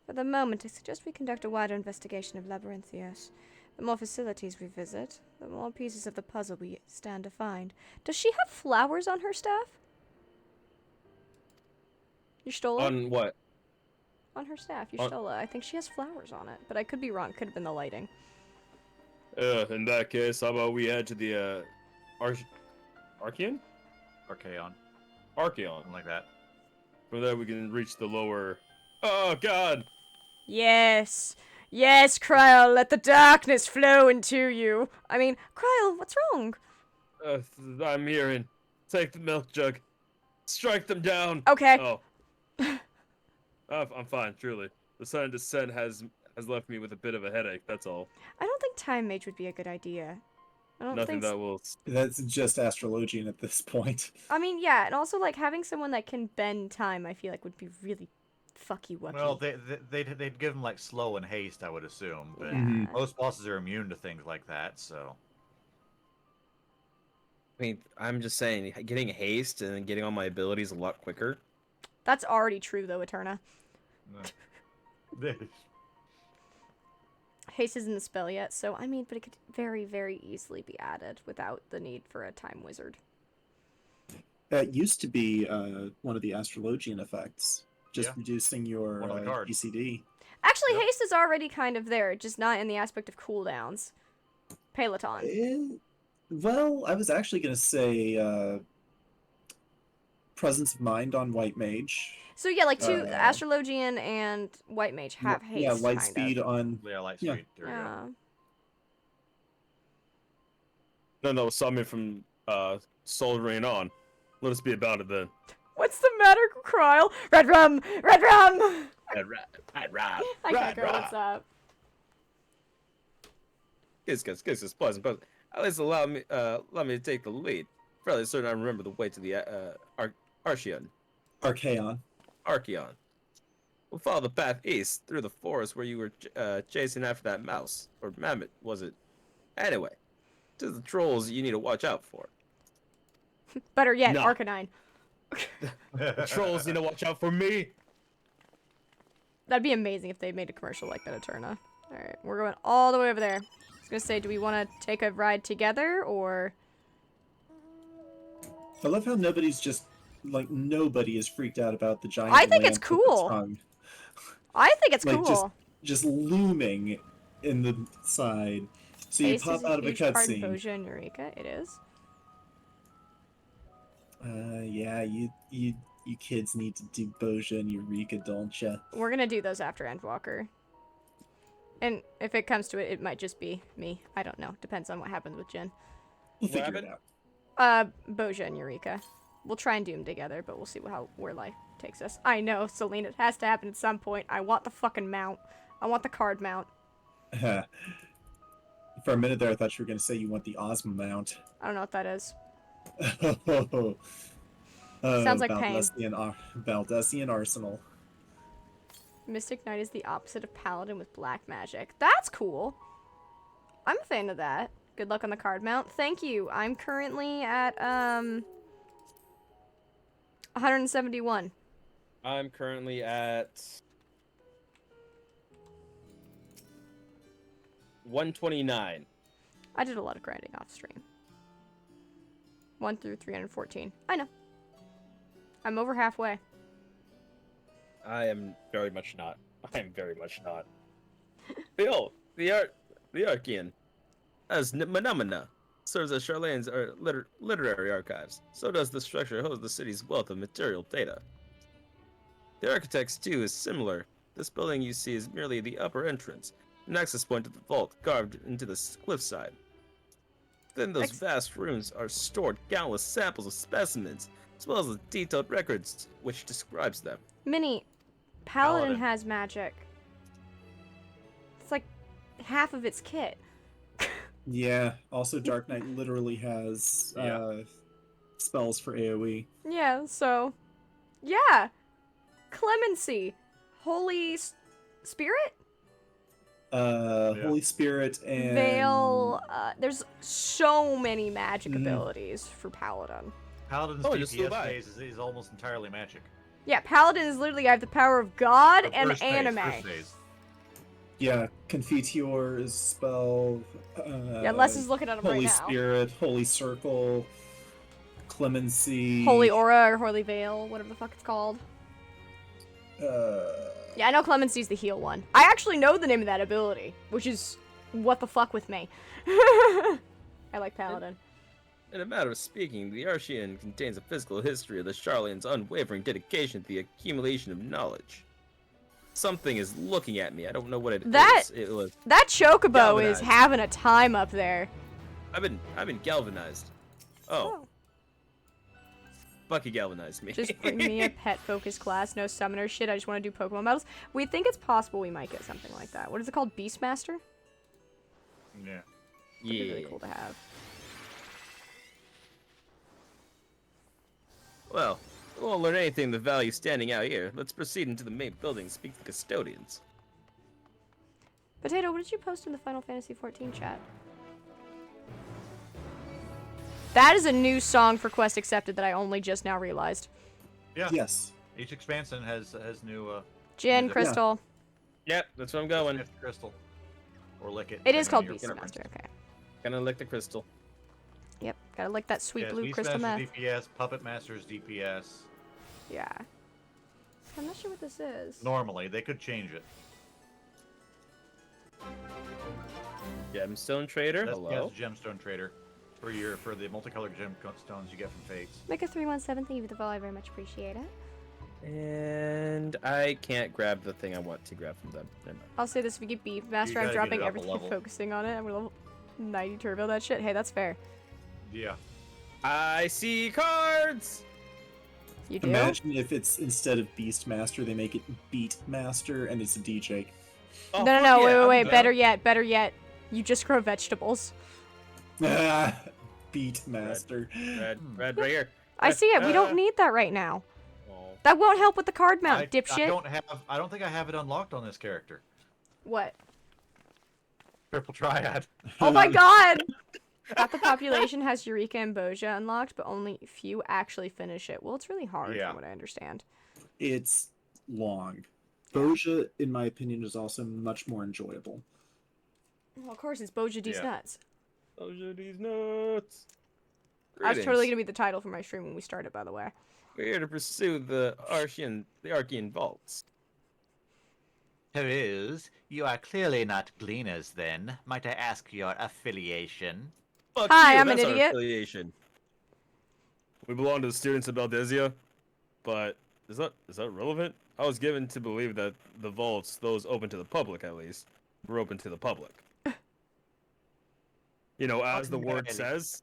For the moment, I suggest we conduct a wider investigation of Labyrinthios. The more facilities we visit, the more pieces of the puzzle we stand to find. Does she have flowers on her staff? You stole it? On what? On her staff. You stole it. I think she has flowers on it, but I could be wrong. Could have been the lighting. In that case, how about we head to the, Archeon? Archaon. Archeon. Something like that. From there we can reach the lower... Oh, God! Yes! Yes, Kryl, let the darkness flow into you! I mean, Kryl, what's wrong? I'm hearing. Take the milk jug. Strike them down! Okay. Oh. I'm fine, truly. The sudden descent has left me with a bit of a headache, that's all. I don't think Time Mage would be a good idea. I don't Nothing think that will... That's just Astrologian at this point. I mean, yeah, and also, like, having someone that can bend time, I feel like, would be really fucky-wucky. Well, they'd give them, like, slow and haste, I would assume. But Yeah. most bosses are immune to things like that, so... I mean, I'm just saying, getting haste and then getting all my abilities a lot quicker. That's already true, though, Eterna. Haste isn't a spell yet, so, I mean, but it could very, very easily be added without the need for a time wizard. That used to be one of the Astrologian effects. Just Yeah. reducing your One on the card. PCD. Actually, haste is already kind of there, just not in the aspect of cooldowns. Peloton. Well, I was actually going to say Presence of Mind on White Mage. So yeah, like Astrologian and White Mage have haste. Yeah, light kind speed of. on... Yeah, light Yeah. speed. There we go. No, summon from, Soul Rain on. Let us be about it then. What's the matter, Kryl? Red rum! Red rum! Red rum! I can't go, what's up? Kiss, pleasant, but at least allow me to take the lead. Fairly certain I remember the way to the, Archeon. Archeon. We'll follow the path east, through the forest where you were, chasing after that mouse. Or mammoth, was it? Anyway, to the trolls you need to watch out for. Better yet, No. Arcanine. The trolls need to watch out for me! That'd be amazing if they made a commercial like that, Eterna. Alright, we're going all the way over there. I was gonna say, do we want to take a ride together, or... I love how nobody's just... Like, nobody is freaked out about the giant I think it's lamp with cool. tongue. I think it's Like, cool. just looming in the side. So you Haste pop is out of a huge part in cutscene. Boja and Eureka. It is. Yeah, you kids need to do Boja and Eureka, don't ya? We're gonna do those after Endwalker. And if it comes to it, it might just be me. I don't know. Depends on what happens with Jin. We'll figure it out. Boja and Eureka. We'll try and do them together, but we'll see where life takes us. I know, Selene, it has to happen at some point. I want the fucking mount. I want the card mount. For a minute there, I thought you were going to say you want the Ozma mount. I don't know what that is. Oh, Sounds like pain. Baldessian Arsenal. Mystic Knight is the opposite of Paladin with black magic. That's cool. I'm a fan of that. Good luck on the card mount. Thank you. I'm currently at, 171. I'm currently at 129. I did a lot of grinding off stream. 1 through 314. I know. I'm over halfway. I am very much not. I am very much not. Behold, the Archean, as Menomina, serves as Sharlayan's literary archives. So does the structure host the city's wealth of material data. The architect's too is similar. This building you see is merely the upper entrance, an access point to the vault carved into the cliffside. Within those vast rooms are stored countless samples of specimens, as well as the detailed records which describes them. Mini, Paladin has magic. It's like half of its kit. Yeah. Also, Dark Knight literally has spells for AoE. Yeah, so... Yeah! Clemency. Holy Spirit? Holy Spirit and... Veil. There's so many magic abilities for Paladin. Paladin's DPS phase is almost entirely magic. Yeah, Paladin is literally, I have the power of God The and first phase, anime. first phase. Yeah, Confiteor is spell. Yeah, Les is looking at him right Holy now. Spirit, Holy Circle, Clemency. Holy Aura or Holy Veil, whatever the fuck it's called. Yeah, I know Clemency's the heal one. I actually know the name of that ability, which is what the fuck with me. I like Paladin. In a matter of speaking, the Archean contains a physical history of the Sharlayan's unwavering dedication to the accumulation of knowledge. Something is looking at me. I don't know what it is. That Chocobo galvanized. is having a time up there. I've been galvanized. Oh. Bucky galvanized me. Just bring me a pet focus class, no summoner shit. I just want to do Pokemon battles. We think it's possible we might get something like that. What is it called? Beastmaster? Yeah. That'd be really cool to have. Well, we won't learn anything of value standing out here. Let's proceed into the main building and speak to the custodians. Potato, what did you post in the Final Fantasy XIV chat? That is a new song for Quest Accepted that I only just now realized. Yeah. Yes. Each expansion has new Gin, music. Crystal. Yep, that's where I'm going. Crystal. Or lick it. It is called depending on your Beastmaster, okay. Gonna lick the crystal. Yep, gotta lick that sweet Yeah, blue crystal Beastmaster's meth. DPS, Puppet Master's DPS. Yeah. I'm not sure what this is. Normally, they could change it. Gemstone Trader, That's, hello. yes, Gemstone Trader. For the multicolored gemstones you get from Fates. Make a 317, thank you for the follow, I very much appreciate it. And I can't grab the thing I want to grab from them. Never mind. I'll say this, if we get Beastmaster, I'm gotta get dropping it up a everything level. focusing on it. I'm gonna level 90 turbo that shit. Hey, that's fair. Yeah. I see cards! You do? Imagine if it's instead of Beastmaster, they make it Beatmaster and it's a DJ. Oh, no, fuck wait, yeah, wait, I'm wait. down. Better yet. You just grow vegetables. Beatmaster. Red, right here. I see it. We don't need that right now. That won't help with the card mount, dipshit. I don't think I have it unlocked on this character. What? Triple Triad. Oh my god! Half the population has Eureka and Boja unlocked, but only few actually finish it. Well, it's really hard from what I understand. It's long. Boja, in my opinion, is also much more enjoyable. Well, of course, it's Boja D's Nuts. Boja D's Nuts. That's totally gonna be the title for my stream when we start it, by the way. We're here to pursue the Archean vaults. There is. You are clearly not gleaners, then. Might I ask your affiliation? Fuck Hi, you, I'm an that's our idiot. affiliation. We belong to the students of Baldesia, but is that relevant? I was given to believe that the vaults, those open to the public at least, were open to the public. You know, as the word Ordinarily. says.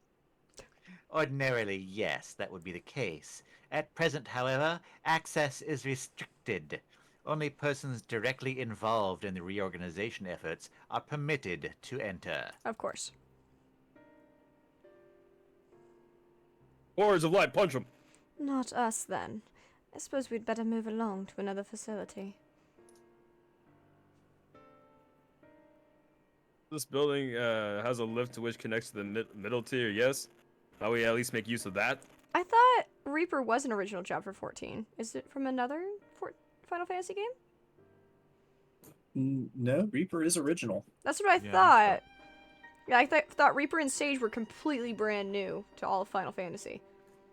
Ordinarily, yes, that would be the case. At present, however, access is restricted. Only persons directly involved in the reorganization efforts are permitted to enter. Of course. Warriors of Light, punch them. Not us, then. I suppose we'd better move along to another facility. This building has a lift which connects to the middle tier, yes? How we at least make use of that? I thought Reaper was an original job for 14. Is it from another Final Fantasy game? No, Reaper is original. That's what I thought. Yeah, I thought Reaper and Sage were completely brand new to all of Final Fantasy.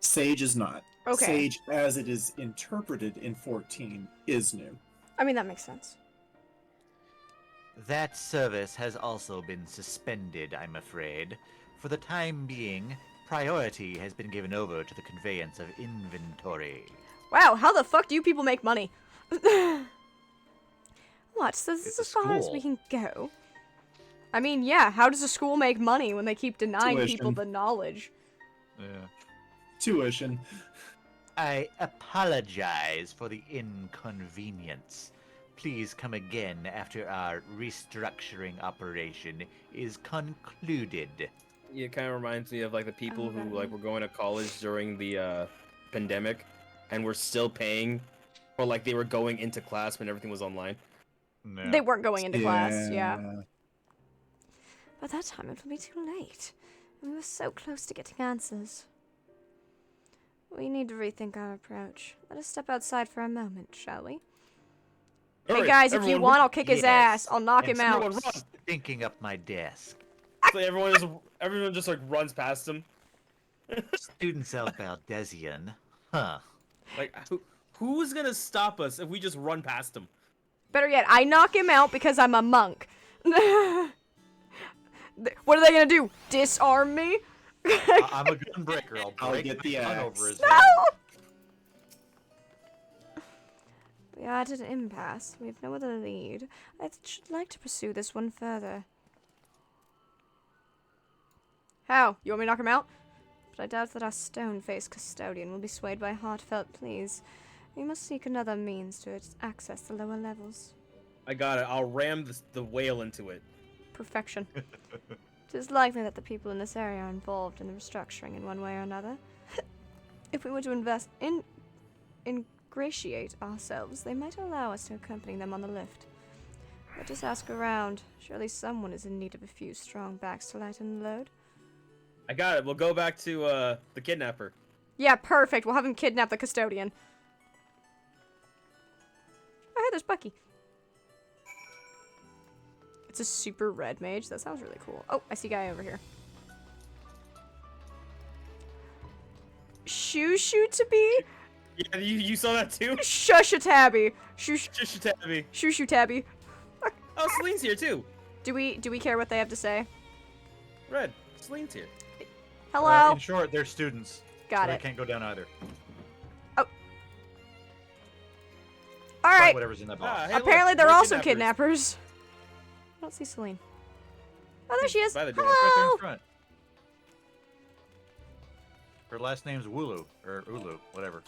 Sage is not. Okay. Sage, as it is interpreted in 14, is new. I mean, that makes sense. That service has also been suspended, I'm afraid. For the time being, priority has been given over to the conveyance of inventory. Wow, how the fuck do you people make money? What? So this is It's a as far as school. we can go? I mean, yeah, how does a school make money when they keep denying people Tuition. the knowledge? Yeah. Tuition. I apologize for the inconvenience. Please come again after our restructuring operation is concluded. It kind of reminds me of like the people Oh, who that like were going to college during the pandemic, and were still paying, or like they were going into class when everything was online. No. They weren't going into class, yeah. By that time, it will be too late. And we were so close to getting answers. We need to rethink our approach. Let us step outside for a moment, shall we? Hey Alright, guys, if you everyone want, run. I'll kick his ass. I'll knock him And out. Everyone run. Thinking up my desk. So everyone just like runs past him. Students of Valdesian. Huh. Like who's gonna stop us if we just run past him? Better yet, I knock him out because I'm a monk. What are they gonna do? Disarm me? I'm a gun breaker. I'll break get my the gun axe. over his No! head. We are at an impasse. We have no other lead. I should like to pursue this one further. How? You want me to knock him out? But I doubt that our stone-faced custodian will be swayed by heartfelt pleas. We must seek another means to access the lower levels. I got it. I'll ram the whale into it. Perfection. It is likely that the people in this area are involved in the restructuring in one way or another. If we were to ingratiate ourselves, they might allow us to accompany them on the lift. Let us ask around. Surely someone is in need of a few strong backs to lighten the load. I got it. We'll go back to the kidnapper. Yeah, perfect. We'll have him kidnap the custodian. Oh, hey, there's Bucky. It's a super red mage. That sounds really cool. Oh, I see a guy over here. Shoo to be? Yeah, you saw that too? Shusha-tabby. Shusha-tabby. Shoo-tabby. Oh, Celine's here too. Do we care what they have to say? Red, Celine's here. Hello? In short, they're students. Got so it. They can't go down either. Alright. Whatever's in that box. Ah, hey, Apparently look, they're more also kidnappers. I don't see Celine. Oh, there she is. By the door. Right there Hello. in front. Her last name's Wooloo, or Ulu, whatever.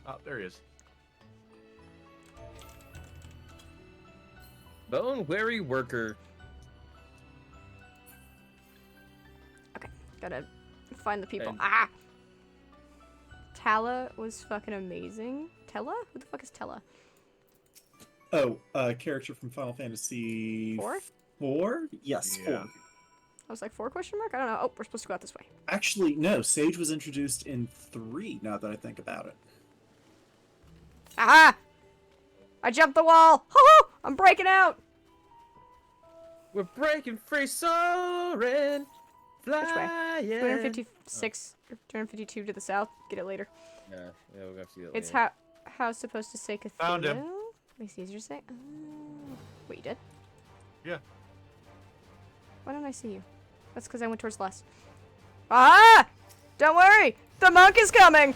Oh, there he is. Bone weary worker. Gotta find the people. And- Ah! Tala was fucking amazing. Tella? Who the fuck is Tella? Oh, character from Final Fantasy 4? 4? Yes, Yeah. 4. I was like, 4 question mark? I don't know. Oh, we're supposed to go out this way. Actually, no. Sage was introduced in 3, now that I think about it. Aha! I jumped the wall! Ho-ho! I'm breaking out! We're breaking free, soaring, flying. Which way? 256 or 252 to the south. Get it later. Yeah, we'll have to see that It's later. how supposed to say Cathedral. Found him. Makes it easier to say. Oh. Wait, you did? Yeah. Why don't I see you? That's because I went towards less. Ah! Don't worry! The monk is coming!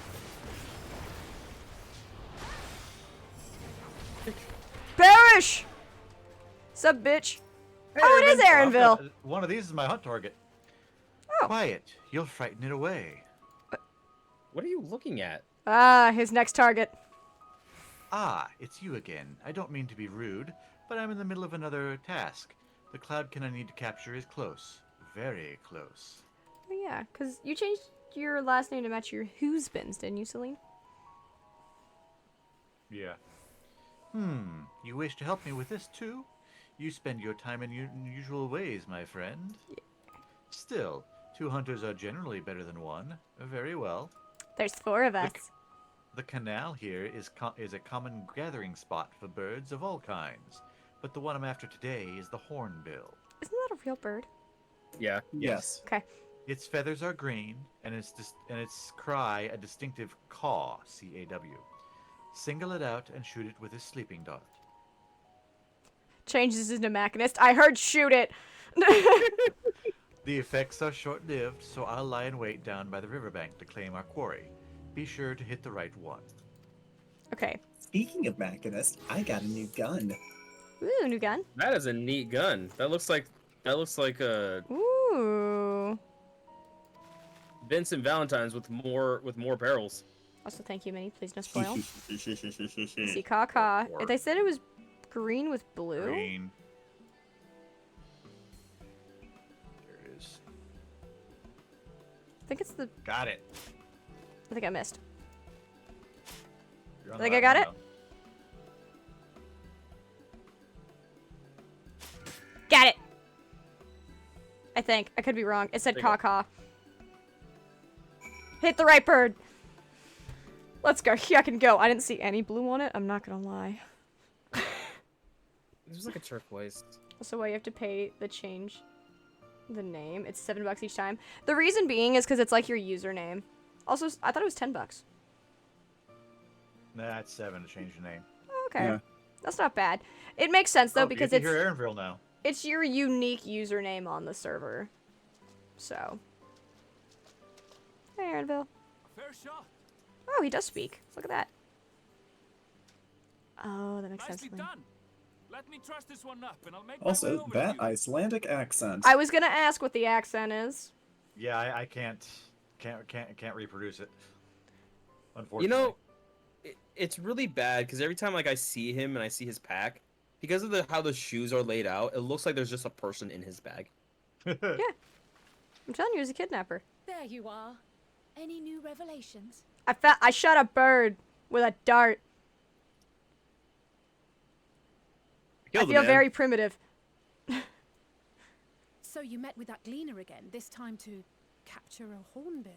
Perish! Sup, bitch? Oh, it is I've Aaronville! got- One of these is my hunt target. Oh. Quiet. You'll frighten it away. What are you looking at? Ah, his next target. Ah, it's you again. I don't mean to be rude, but I'm in the middle of another task. The cloudkin I need to capture is close. Very close. Oh, yeah, because you changed your last name to match your who's-beens, didn't you, Celine? Yeah. You wish to help me with this too? You spend your time in unusual ways, my friend. Still, 2 hunters are generally better than 1. Very well. There's 4 of us. The canal here is a common gathering spot for birds of all kinds, but the one I'm after today is the hornbill. Isn't that a real bird? Yeah. Yes. Okay. Its feathers are green, and its cry a distinctive caw, C-A-W. Single it out and shoot it with a sleeping dart. Changes into Machinist. I heard shoot it. The effects are short-lived, so I'll lie in wait down by the riverbank to claim our quarry. Be sure to hit the right one. Okay. Speaking of Machinist, I got a new gun. Ooh, new gun. That is a neat gun. That looks like a Ooh. Vincent Valentine's with more barrels. Also, thank you, Minnie. Please no spoil. See, caw. They said it was green with blue. Green. There it is. I think it's the. Got it. I think I missed. You're I on think the I got right it. one, Got it. I think. I could be wrong. It said There you go. caw. Hit the right bird. Let's go. Yeah, I can go. I didn't see any blue on it. I'm not gonna lie. There's like a turquoise. Also, why you have to pay the change the name. It's $7 each time. The reason being is because it's like your username. Also, I thought it was $10. Nah, it's 7 to change your name. Okay. Yeah. That's not bad. It makes sense though because you it's can hear Aaronville now. it's your unique username on the server. So. Hey, Aaronville. Fair shot. Oh, he does speak. Look at that. Oh, that makes Nicely sense. to me. done. Let me trust this one up, and I'll make my way Also, over that to you. Icelandic accent. I was gonna ask what the accent is. Yeah, I can't reproduce it. Unfortunately. You know, it's really bad because every time like I see him and I see his pack, because of how the shoes are laid out, it looks like there's just a person in his bag. Yeah. I'm telling you, he's a kidnapper. There you are. Any new revelations? I shot a bird with a dart. I Killed the feel man. very primitive. So you met with that gleaner again, this time to capture a hornbill.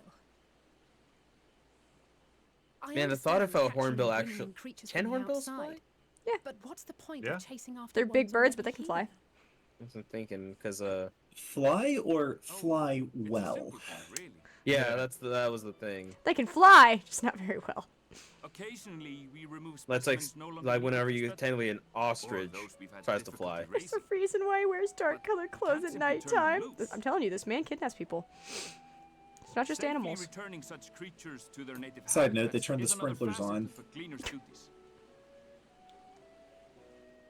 I Man, the thought of understand a capturing hornbill and actually. bringing creatures Can from the hornbills outside, fly? Yeah. But what's the point Yeah. of chasing after They're big ones birds, but they already can fly. here? That's what I'm thinking because Fly or fly It's a well? simple thing, really. yeah, that was the thing. They can fly, just not very well. Occasionally, we remove That's like specimens no longer like whenever needed you for technically an or ostrich those we've had tries to difficulty fly. There's a raising. reason why he wears dark colored clothes at simply turn them nighttime. loose. I'm telling you, this man kidnaps people. It's not just Safely animals. returning such creatures to their native Side note, they habitats turned the is another sprinklers facet on. of a cleaner's duties.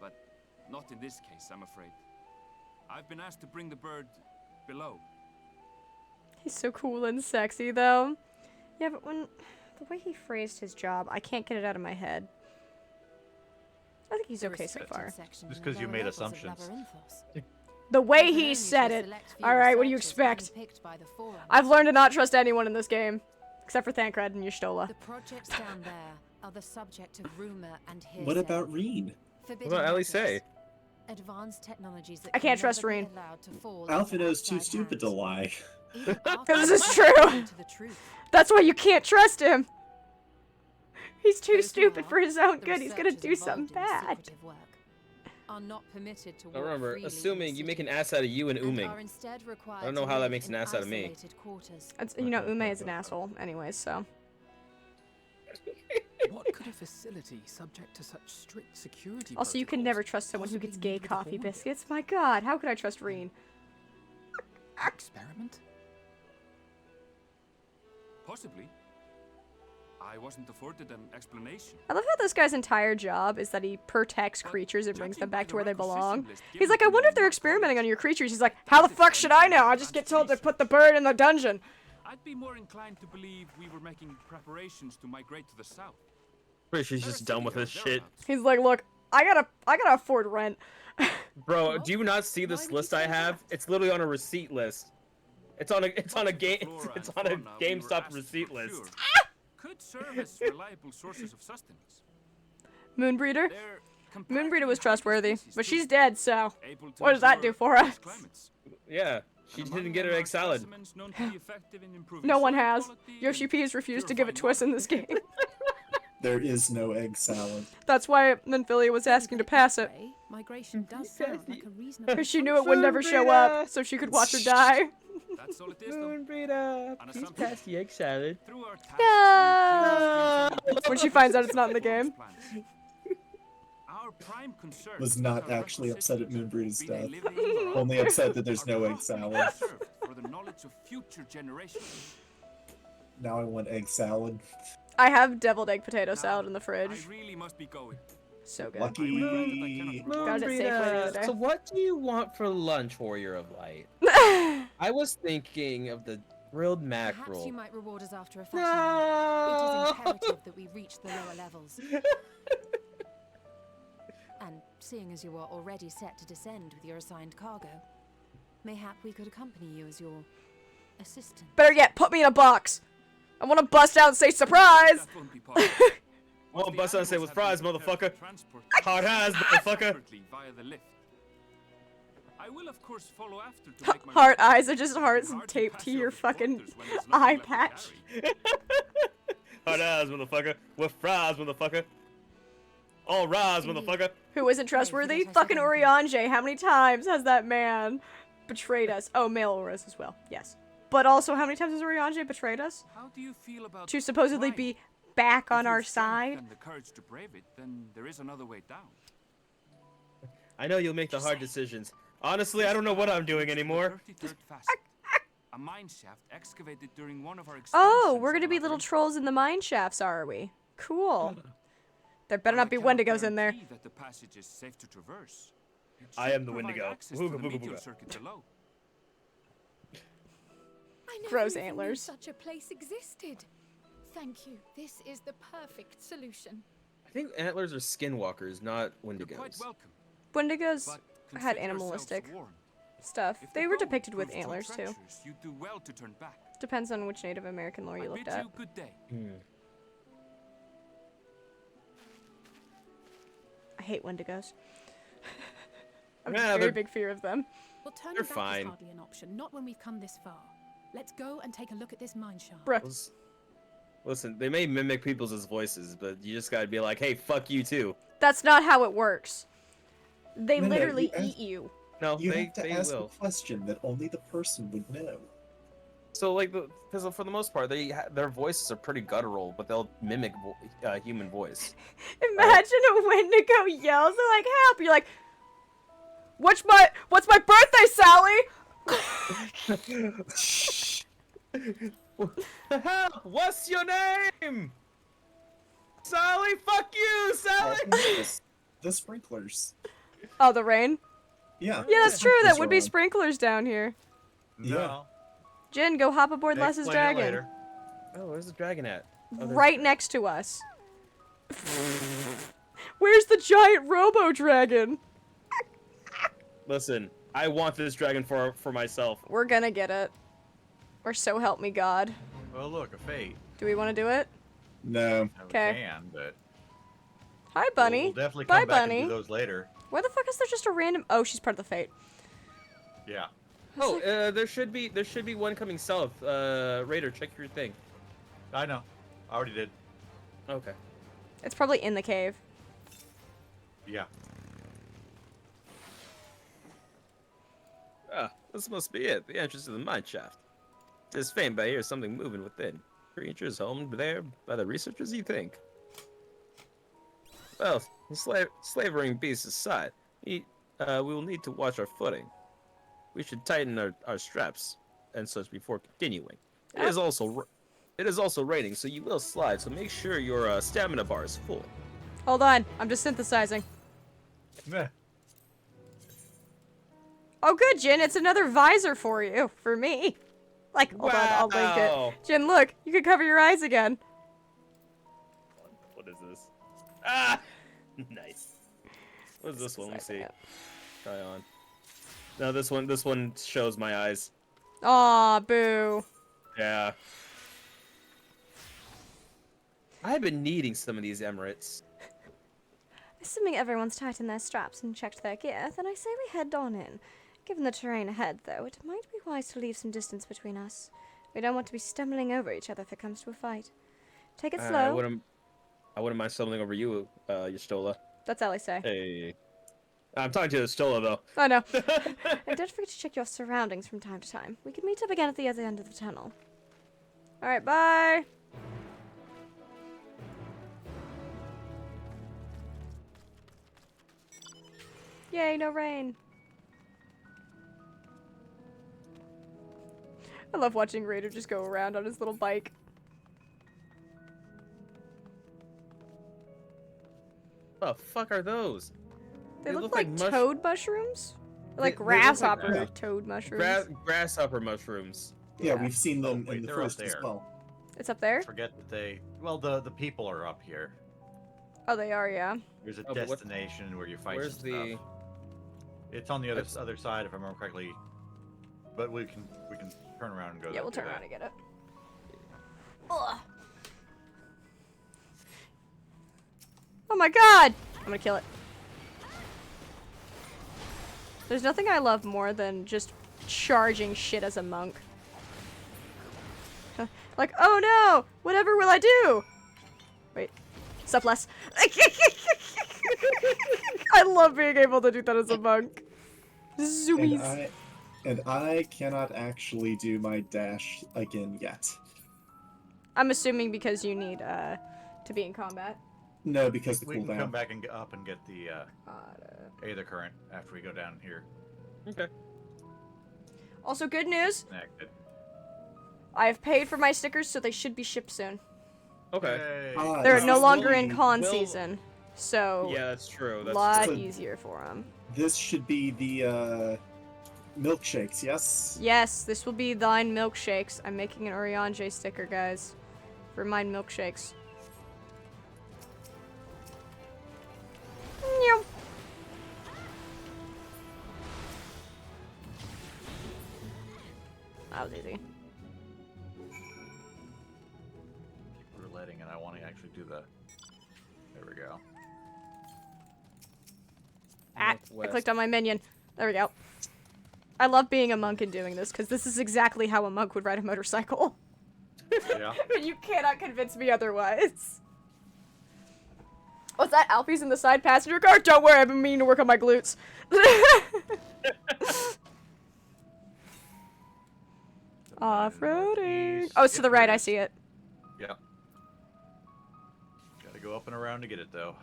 But not in this case, I'm afraid. I've been asked to bring the bird below. He's so cool and sexy, though. Yeah, but when the way he phrased his job, I can't get it out of my head. I think he's The okay so restricted far. section Just in 'cause the you lower made levels of assumptions. Labyrinthos. The way Open he only said to a it. select few All right, what do you researchers expect? handpicked by the forum. I've learned to not trust anyone in this game, except for Thancred and Y'shtola. The projects down there are the subject of rumor and hearsay. What about Reen? Forbidden What about knowledge. Ellie? Advanced technologies that I can can't trust never be Reen. allowed to fall Alphinaud's into too outside stupid to hands. lie. Even after This they is have true. come to the truth. That's why you can't trust him. He's too Those who stupid are, for his own the good. He's gonna researchers do something involved in bad. secretive work, are not permitted to Now walk remember, freely in the assuming you make an city, ass out of you and and Uming. are instead required I don't know to how that live makes an in ass out of me. isolated quarters. That's, you know, Ume is an asshole, anyways. So What could a facility subject to such strict security also, you can never protocols trust someone who possibly gets gay need with a coffee hornbill? biscuits. My God, how could I trust Reen? Experiment? Possibly. I wasn't afforded an explanation. I love how this guy's entire job is that he protects But creatures and brings them judging by back the to where they requisition belong. list He's given like, I to wonder me if they're in my experimenting on college, your creatures. He's like, how the fuck should I know? I just get told to put the bird in the dungeon. I'd be more inclined to believe we were making preparations to migrate to the south. Pretty sure he's They're just done with sitting his there shit. thereabouts. He's like, look, I gotta afford rent. Bro, Well, do you not see why this would you list I say have? that? It's literally on a receipt list. It's on a game Flora it's and on a fauna we were GameStop asked to receipt procure list. could serve as reliable sources of sustenance. Moonbreeder? They're Moonbreeder was comparatively trustworthy, hardy but species she's dead, so too, able to what does that endure do for harsh us? climates. Yeah, she And didn't among get her them egg are salad. specimens known to be effective in improving No one soil has. quality Yoshi and P has refused to give it to purifying us in this game. There is no egg salad. That's why Menphilia was asking to pass it. Prey Migration does sound like a reasonable. Because she knew it would never show up, so she could watch her die. That's all it is, though. Moonbreeder, An please assumption. pass the egg salad. Through our tasks, No! When she finds out it's not in the game. Our prime concern Was is not that our actually upset at citizens, Moonbreeder's be they death. living or Only upset that there's no are egg salad. properly preserved for the knowledge of future generations. Now I want egg salad. I have deviled egg potato Now, salad in the I fridge. really must be going. So good. Lucky. Got it safely the other day. So what do you want for lunch, Warrior of Light? I was thinking of the grilled Perhaps mackerel. you might reward us after a fashion. It No! is imperative that we reach the lower levels. And seeing as you are already set to descend with your assigned cargo, mayhap we could accompany you as your assistant. Better yet, put me in a box. I want to bust out and say surprise. That won't be possible. Well, bust out and say with fries, motherfucker. Transport Hard has, motherfucker. separately via the lift. I will, of course, follow after to make my Heart report. eyes are just hearts Hard to taped pass to your over fucking quarters when there's nothing eye left to patch. carry. Hard as, motherfucker. With fries, motherfucker. All rise, motherfucker. Who isn't trustworthy? forget I Fucking said anything. Urianger. How many times has that man betrayed us? Oh, male auras as well. Yes. But also, how many times has Urianger betrayed us? How do you feel about To supposedly crime? be back on If our you've strength side? and the courage to brave it, then there is another way down. I know you'll make the hard decisions. Honestly, I don't know what I'm doing anymore. 33rd facet. A mine shaft excavated during one of our Oh, expansions we're of gonna the be little labyrinth. trolls in the mine shafts, are we? Cool. There better While not be I cannot Wendigos in there. guarantee that the passage is safe to traverse, it I should am the provide Wendigo. access Booga, to the booga, medial booga. circuit below. I never Gross even knew antlers. such a place existed. Thank you. This is the perfect solution. I think antlers are skinwalkers, not You're quite wendigos. welcome. Wendigos But had consider animalistic yourselves warned. stuff. If the They were road depicted with proves too antlers, too. treacherous, you'd do well to turn back. Depends on which Native American lore I you looked bid at. you good day. I hate Wendigos. I have Yeah, a very they're- big fear of them. Well, turning They're back fine. is hardly an option. Not when we've come this far. Let's go and take a look at this mine shaft. Bruh. Listen, they may mimic people's voices, but you just gotta be like, hey, fuck you too. That's not how it works. They No, literally you eat you. No, You they have to they ask will. a question that only the person would know. So like, because for the most part, their voices are pretty guttural, but they'll mimic human voice. Imagine a Wendigo yells, they're like, help! You're like, what's my birthday, Sally? What's your name? Sally, fuck you, Sally! The sprinklers. Oh, the rain? Yeah. Yeah, that's the true. That sprinklers would are be on. sprinklers down here. Yeah. Jin, go hop aboard Les's Explain it dragon. later. Oh, where's the dragon at? Oh, there's Right the- next to us. Where's the giant robo dragon? Listen, I want this dragon for myself. We're gonna get it. Or so help me God. Well, look, a fate. Do we want to do it? No. We Okay. can, but Hi, Bunny. we'll definitely Bye, come back Bunny. and do those later. Where the fuck is there just a random? Oh, she's part of the fate. Yeah. Oh, there should be one coming south. Raider, check your thing. I know. I already did. Okay. It's probably in the cave. Yeah. Ah, this must be it. The entrance to the mine shaft. It's famed by here something moving within. Creatures homed there by the researchers, you think? Well, slavering beasts aside, we will need to watch our footing. We should tighten our straps and such before continuing. It is also raining, so you will slide. So make sure your stamina bar is full. Hold on, I'm just synthesizing. Meh. Oh, good, Jin. It's another visor for you, for me. Like, hold on, I'll link Wow. it. Jin, look, you can cover your eyes again. What is this? Ah, nice. What is this one? Let me see. Synthesizing it. Try on. No, this one shows my eyes. Aw, boo. Yeah. I've been needing some of these Emirates. Assuming everyone's tightened their straps and checked their gear, then I say we head on in. Given the terrain ahead, though, it might be wise to leave some distance between us. We don't want to be stumbling over each other if it comes to a fight. Take it I slow. wouldn't mind stumbling over you, Yastola. That's all I say. Hey. I'm talking to the Stola, though. I know. And don't forget to check your surroundings from time to time. We can meet up again at the other end of the tunnel. Alright, bye! Yay, no rain. I love watching Raider just go around on his little bike. The fuck are those? They look like toad mushrooms? Or like They look like grasshopper toad mushrooms. Grasshopper mushrooms. Yeah, we've seen them wait, in the they're up first as there. well. It's up there? Forget that they. Well, the people are up here. Oh, they are, yeah. There's a Oh, but what- destination where you fight Where's some stuff. the? It's on the other That's- other side, if I remember correctly. But we can turn around and go. Yeah, we'll do turn that. around and get it. Ugh. Oh my god! I'm gonna kill it. There's nothing I love more than just charging shit as a monk. Like, oh no! Whatever will I do? Wait. Sup, Les? I love being able to do that as a monk. Zoomies. And I cannot actually do my dash again yet. I'm assuming because you need to be in combat. No, because the We can cooldown. come back and get up and get the Aether current after we go down here. Okay. Also, good news. Connected. I have paid for my stickers, so they should be shipped soon. Okay. Yay. They're this no is longer the- in con will- season, so Yeah, that's true. a That's lot true. easier for them. This should be the milkshakes, yes? Yes, this will be thine milkshakes. I'm making an Oriange sticker, guys, for mine milkshakes. Meow. That was easy. We're letting, and I want to actually do the. There we go. I Northwest. clicked on my minion. There we go. I love being a monk and doing this, because this is exactly how a monk would ride a motorcycle. Yeah. You cannot convince me otherwise. What's that? Alfie's in the side passenger car? Don't worry, I've been meaning to work on my glutes. Off-roading. Oh, it's to the right, I see it. Yeah. Gotta go up and around to get it though.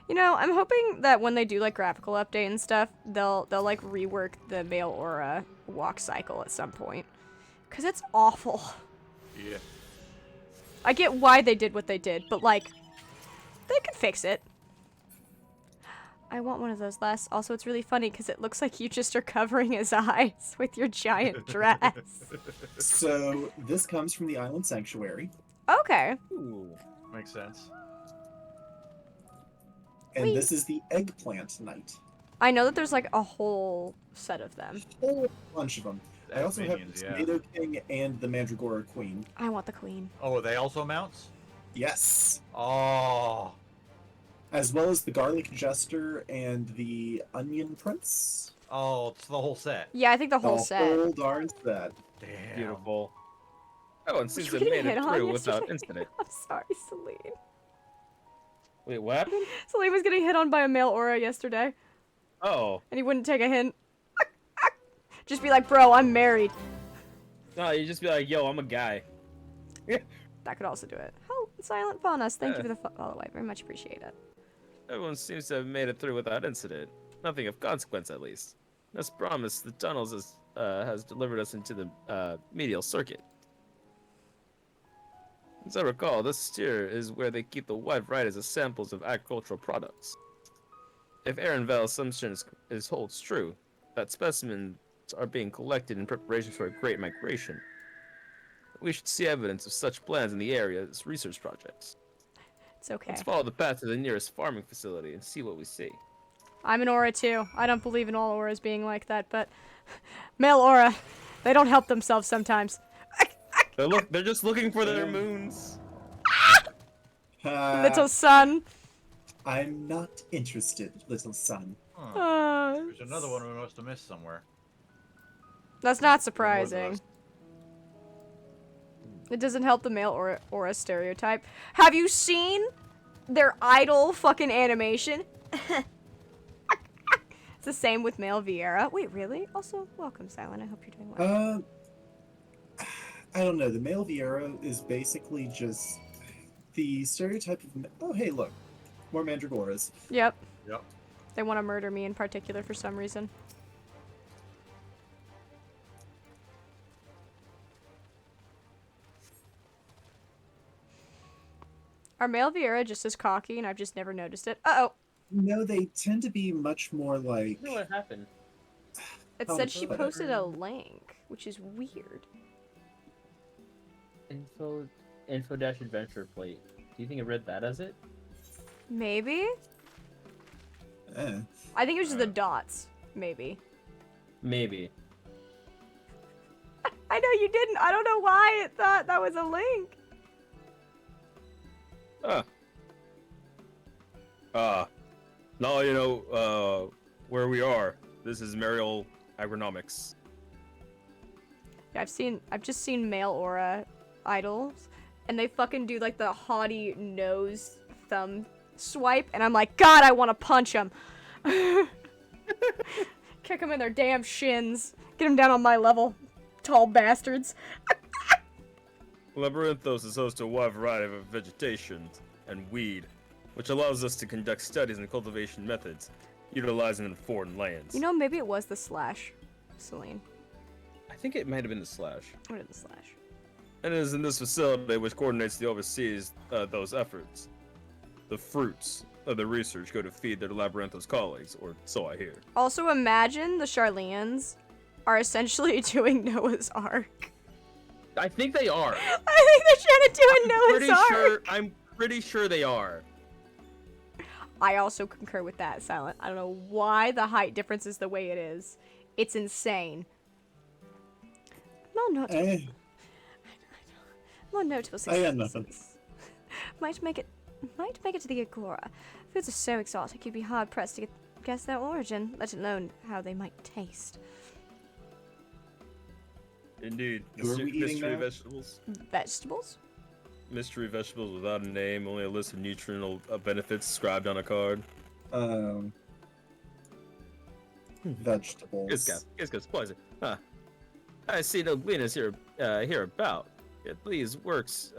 You know, I'm hoping that when they do like graphical update and stuff, they'll like rework the male aura walk cycle at some point. Cause it's awful. Yeah. I get why they did what they did, but like, they could fix it. I want one of those, Les. Also, it's really funny because it looks like you just are covering his eyes with your giant dress. So this comes from the Island Sanctuary. Okay. Ooh. Makes sense. And Whee! this is the Eggplant Knight. I know that there's like a whole set of them. Whole bunch of them. I As also minions, have yeah. the Tomato King and the Mandragora Queen. I want the queen. Oh, are they also mounts? Yes. Oh. As well as the Garlic Jester and the Onion Prince. Oh, it's the whole set. Yeah, I think the whole set. The whole darn set. Damn. Beautiful. Oh, and seems you to have getting made it hit on through without yesterday? incident. I'm sorry, Celine. Wait, what happened? Celine was getting hit on by a male aura yesterday, Oh. and he wouldn't take a hint. Just be like, bro, I'm married. No, you just be like, yo, I'm a guy. That could also do it. Oh, Silent Faunus, thank you Yeah. for the follow. I very much appreciate it. Everyone seems to have made it through without incident. Nothing of consequence, at least. As promised, the tunnels has delivered us into the medial circuit. As I recall, this sphere is where they keep the wide varieties of samples of agricultural products. If Aaronvale's assumption holds true, that specimens are being collected in preparation for a great migration, we should see evidence of such plans in the area as research projects. It's okay. Let's follow the path to the nearest farming facility and see what we see. I'm an aura too. I don't believe in all auras being like that, but male aura, they don't help themselves sometimes. They're just looking for their moons. Little son. I'm not interested, little son. Huh. There's another one we must have missed somewhere. That's not surprising. It doesn't help the male aura stereotype. Have you seen their idol fucking animation? It's the same with male Vieira. Wait, really? Also, welcome, Silent. I hope you're doing well. I don't know. The male Vieira is basically just the stereotype of. Oh, hey, look, more Mandragoras. Yep. Yep. They want to murder me in particular for some reason. Are male Vieira just as cocky and I've just never noticed it? Uh-oh. No, they tend to be much more like. I know what happened. It How said to she put it. posted a link, which is weird. Info dash adventure plate. Do you think it read that as it? Maybe? I think it was just the dots. Maybe. Maybe. I know you didn't. I don't know why it thought that was a link. Now you know where we are. This is Mariel Agronomics. Yeah, I've just seen male aura idols, and they fucking do like the haughty nose thumb swipe, and I'm like, God, I want to punch them. Kick them in their damn shins. Get them down on my level, tall bastards. Labyrinthos is host to a wide variety of vegetation and weed, which allows us to conduct studies and cultivation methods, utilizing in foreign lands. You know, maybe it was the slash, Celine. I think it might have been the slash. What is the slash? And it is in this facility which coordinates the oversees those efforts. The fruits of the research go to feed their Labyrinthos colleagues, or so I hear. Also, imagine the Sharlayans are essentially doing Noah's Ark. I think they are. I think they're trying to do a Noah's Ark. I'm pretty sure they are. I also concur with that, Silent. I don't know why the height difference is the way it is. It's insane. More notable. More notable successes. Might make it to the Agora. Foods are so exotic, you'd be hard pressed to guess their origin, let alone how they might taste. Indeed. Who are we eating Mystery now? vegetables. Vegetables? Mystery vegetables without a name, only a list of nutritional benefits inscribed on a card. Vegetables. It's poison. Huh. I see no gleaners hereabout. Yet these workers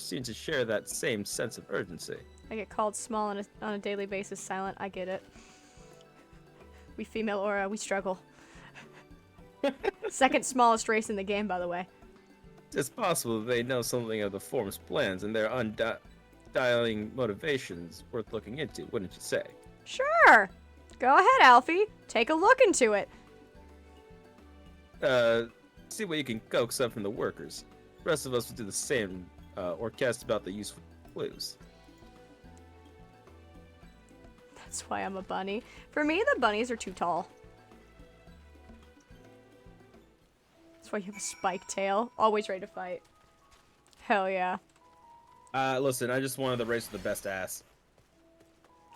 seem to share that same sense of urgency. I get called small on a daily basis, Silent. I get it. We female aura, we struggle. Second smallest race in the game, by the way. It's possible they know something of the form's plans and their undying motivations worth looking into, wouldn't you say? Sure! Go ahead, Alfie. Take a look into it. See what you can coax up from the workers. The rest of us will do the same, or cast about the useful clues. That's why I'm a bunny. For me, the bunnies are too tall. That's why you have a spiked tail. Always ready to fight. Hell yeah. Listen, I just wanted the race with the best ass.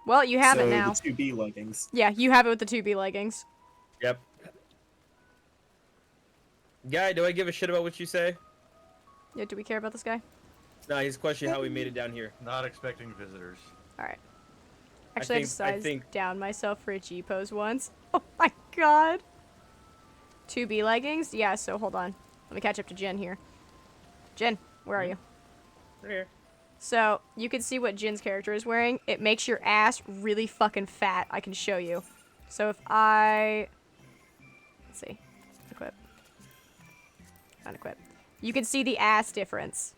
Well, you have it now. The 2B leggings. Yeah, you have it with the 2B leggings. Yep. Guy, do I give a shit about what you say? Yeah, do we care about this guy? Nah, he's questioning how we made it down here. Not expecting visitors. Alright. Actually, I think- sized down myself for a G pose once. Oh my god. 2B leggings? Yeah, so hold on. Let me catch up to Jen here. Jen, where are you? Right here. So, you can see what Jin's character is wearing. It makes your ass really fucking fat. I can show you. So if I... Let's see. Equip. Unequip. You can see the ass difference.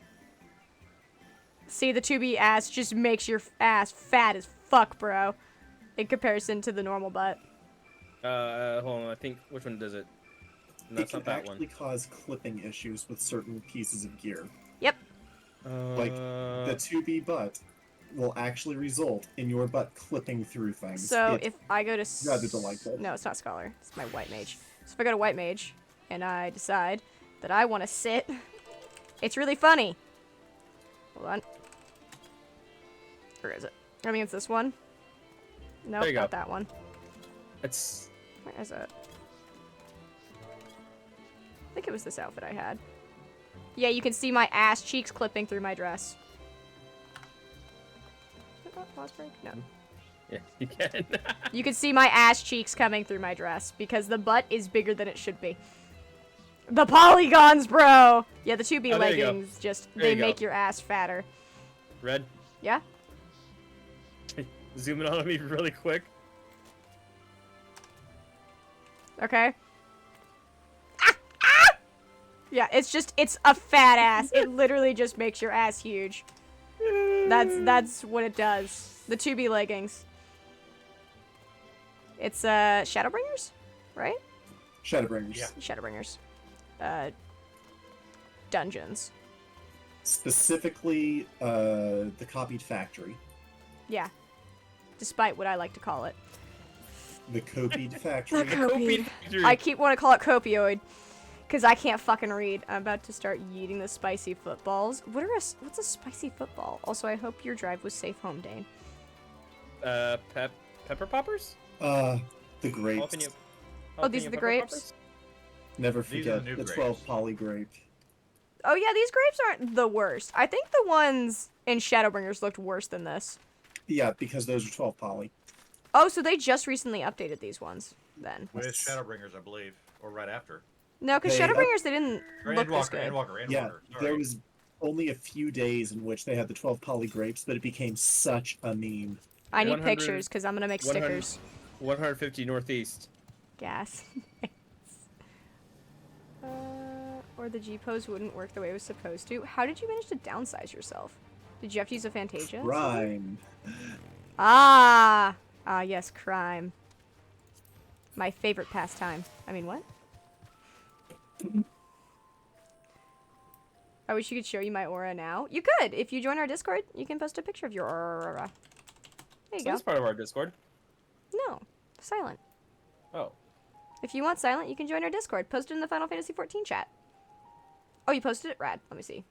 See, the 2B ass just makes your ass fat as fuck, bro. In comparison to the normal butt. Hold on, I think, which one does it? No, It that's can not that actually one. cause clipping issues with certain pieces of gear. Yep. Like, the 2B butt will actually result in your butt clipping through things. So It's if I go to... rather delightful. No, it's not Scholar. It's my White Mage. So if I go to White Mage, and I decide that I want to sit, it's really funny. Hold on. Where is it? I mean, it's this one. No, There you not go. that one. It's... Where is it? I think it was this outfit I had. Yeah, you can see my ass cheeks clipping through my dress. Is it not Fosberg? No. Yeah, you can. You can see my ass cheeks coming through my dress because the butt is bigger than it should be. The polygons, bro! Yeah, the 2B Oh, there you go. leggings just, There they you go. make your ass fatter. Red, Yeah? zoom in on me really quick. Okay. Yeah, it's a fat ass. It literally just makes your ass huge. That's what it does. The 2B leggings. It's Shadowbringers, right? Shadowbringers. Yeah. Shadowbringers. Dungeons. Specifically, the copied factory. Yeah. Despite what I like to call it. The copied factory. Copied. I keep want to call it copioid. Because I can't fucking read. I'm about to start yeeting the spicy footballs. What's a spicy football? Also, I hope your drive was safe home, Dane. Pepper poppers? The grapes. Oh, these are the grapes? Never These are the forget new the grapes. 12 poly grape. Oh yeah, these grapes aren't the worst. I think the ones in Shadowbringers looked worse than this. Yeah, because those are 12 poly. Oh, so they just recently updated these ones, then. With Shadowbringers, I believe, or right after. No, because Shadowbringers, they didn't Or look this Endwalker, good. Yeah, Endwalker. there Sorry. was only a few days in which they had the 12 poly grapes, but it became such a meme. I need 100 pictures, because I'm going to make 100 stickers. 150 northeast. Gas. Or the G-pose wouldn't work the way it was supposed to. How did you manage to downsize yourself? Did you have to use a Fantasia? Crime. Ah! Ah, yes, crime. My favorite pastime. I mean, what? I wish you could show you my aura now. You could! If you join our Discord, you can post a picture of your aura. There you So go. that's part of our Discord. No. Silent. Oh. If you want silent, you can join our Discord. Post it in the Final Fantasy XIV chat. Oh, you posted it? Rad. Let me see.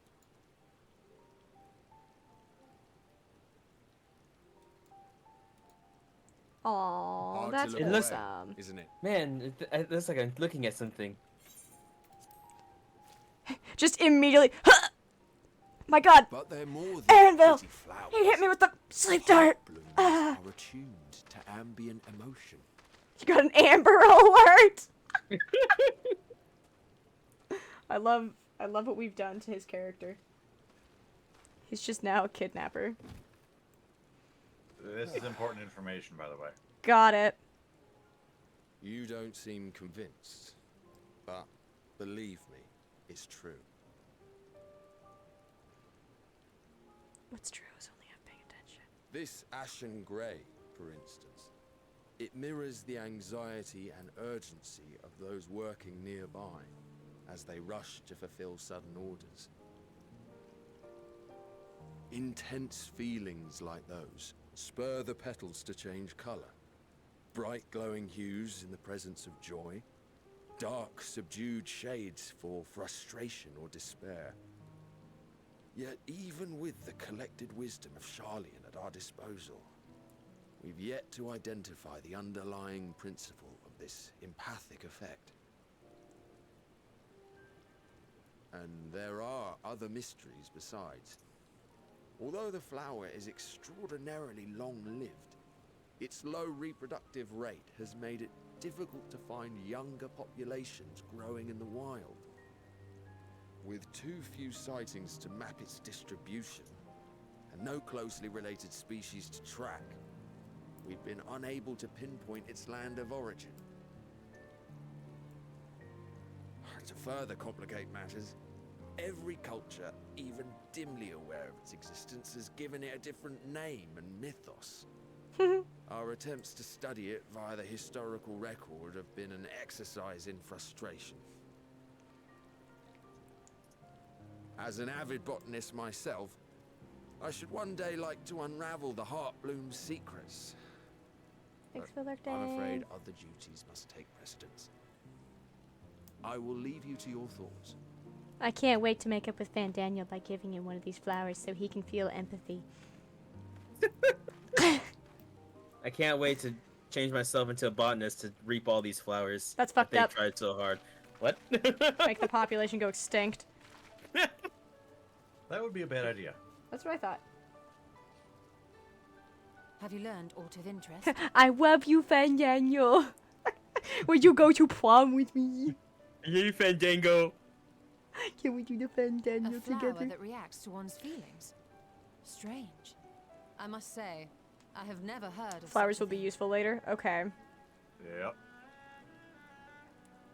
Aw, that's It looks- awesome. Isn't it? Man, it looks like I'm looking at something. Just immediately. My god! But they're more than Anvil! pretty flowers. He hit me with the sleep dart! Blooms Ah. are attuned to ambient emotion. You got an Amber Alert! I love what we've done to his character. He's just now a kidnapper. This is important information, by the way. Got it. You don't seem convinced, but believe me, it's true. What's true is only I'm paying attention. This ashen grey, for instance, it mirrors the anxiety and urgency of those working nearby as they rush to fulfill sudden orders. Intense feelings like those spur the petals to change colour. Bright glowing hues in the presence of joy, dark subdued shades for frustration or despair. Yet even with the collected wisdom of Sharlayan at our disposal, we've yet to identify the underlying principle of this empathic effect. And there are other mysteries besides. Although the flower is extraordinarily long-lived, its low reproductive rate has made it difficult to find younger populations growing in the wild. With too few sightings to map its distribution, and no closely related species to track, we've been unable to pinpoint its land of origin. To further complicate matters, every culture, even dimly aware of its existence, has given it a different name and mythos. Our attempts to study it via the historical record have been an exercise in frustration. As an avid botanist myself, I should one day like to unravel the Heartbloom's secrets. Thanks But for lurking. I'm afraid other duties must take precedence. I will leave you to your thoughts. I can't wait to make up with Fan Daniel by giving him one of these flowers so he can feel empathy. I can't wait to change myself into a botanist to reap all these flowers. That's fucked they up. tried so hard. What? Make the population go extinct. That would be a bad idea. That's what I thought. Have you learned aught of interest? I love you, Fandango. Would you go to prom with me? Yay, Fandango. Can we do the Fandango A flower together? that reacts to one's feelings. Strange. I must say, I have never heard of Flowers such a will be thing. useful later. Okay. Yep.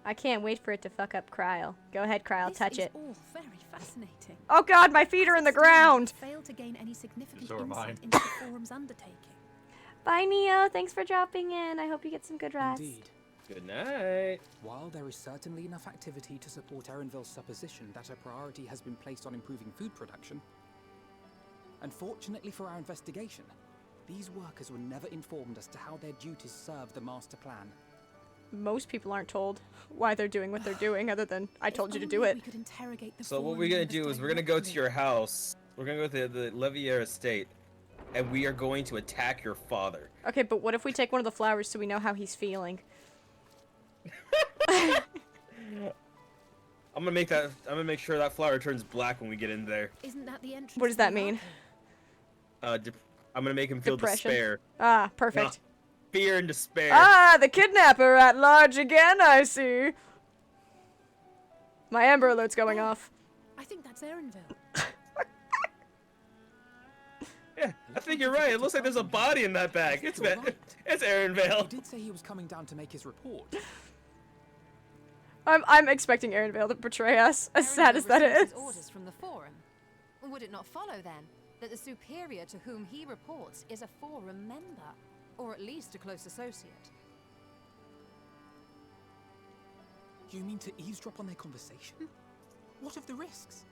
I can't wait for it to fuck up Kryl. Go ahead, Kryl, This touch is it. all very fascinating. Oh god, my feet are in the ground! Failed to gain any significant So are mine. insight into the forum's undertaking. Bye, Neo. Thanks for dropping in. I hope you get some good rest. Indeed. Good night. While there is certainly enough activity to support Erenville's supposition that a priority has been placed on improving food production, unfortunately for our investigation, these workers were never informed as to how their duties serve the master plan. Most people aren't told why they're doing what they're doing, other than I told you to do Only it. we could interrogate the So what forum we're gonna members do is we're gonna go to directly. your house. We're gonna go to the Levier estate, and we are going to attack your father. Okay, but what if we take one of the flowers so we know how he's feeling? I'm gonna make sure that flower turns black when we get in there. Isn't that the entrance? What does to that the mean? I'm gonna make him feel Depression. despair. Ah, perfect. Not fear and despair. Ah, the kidnapper at large again, I see. My Amber Alert's going off. I think that's Erenville. Yeah, I think you're right. It looks like there's a body in that bag. It's You're right. it's Erenville. He did say he was coming down to make his report. I'm expecting Erenvale to betray us, as sad as that receives is. his orders from the forum. Would it not follow then that the superior to whom he reports is a forum member, or at least a close associate? You mean to eavesdrop on their conversation? What of the risks?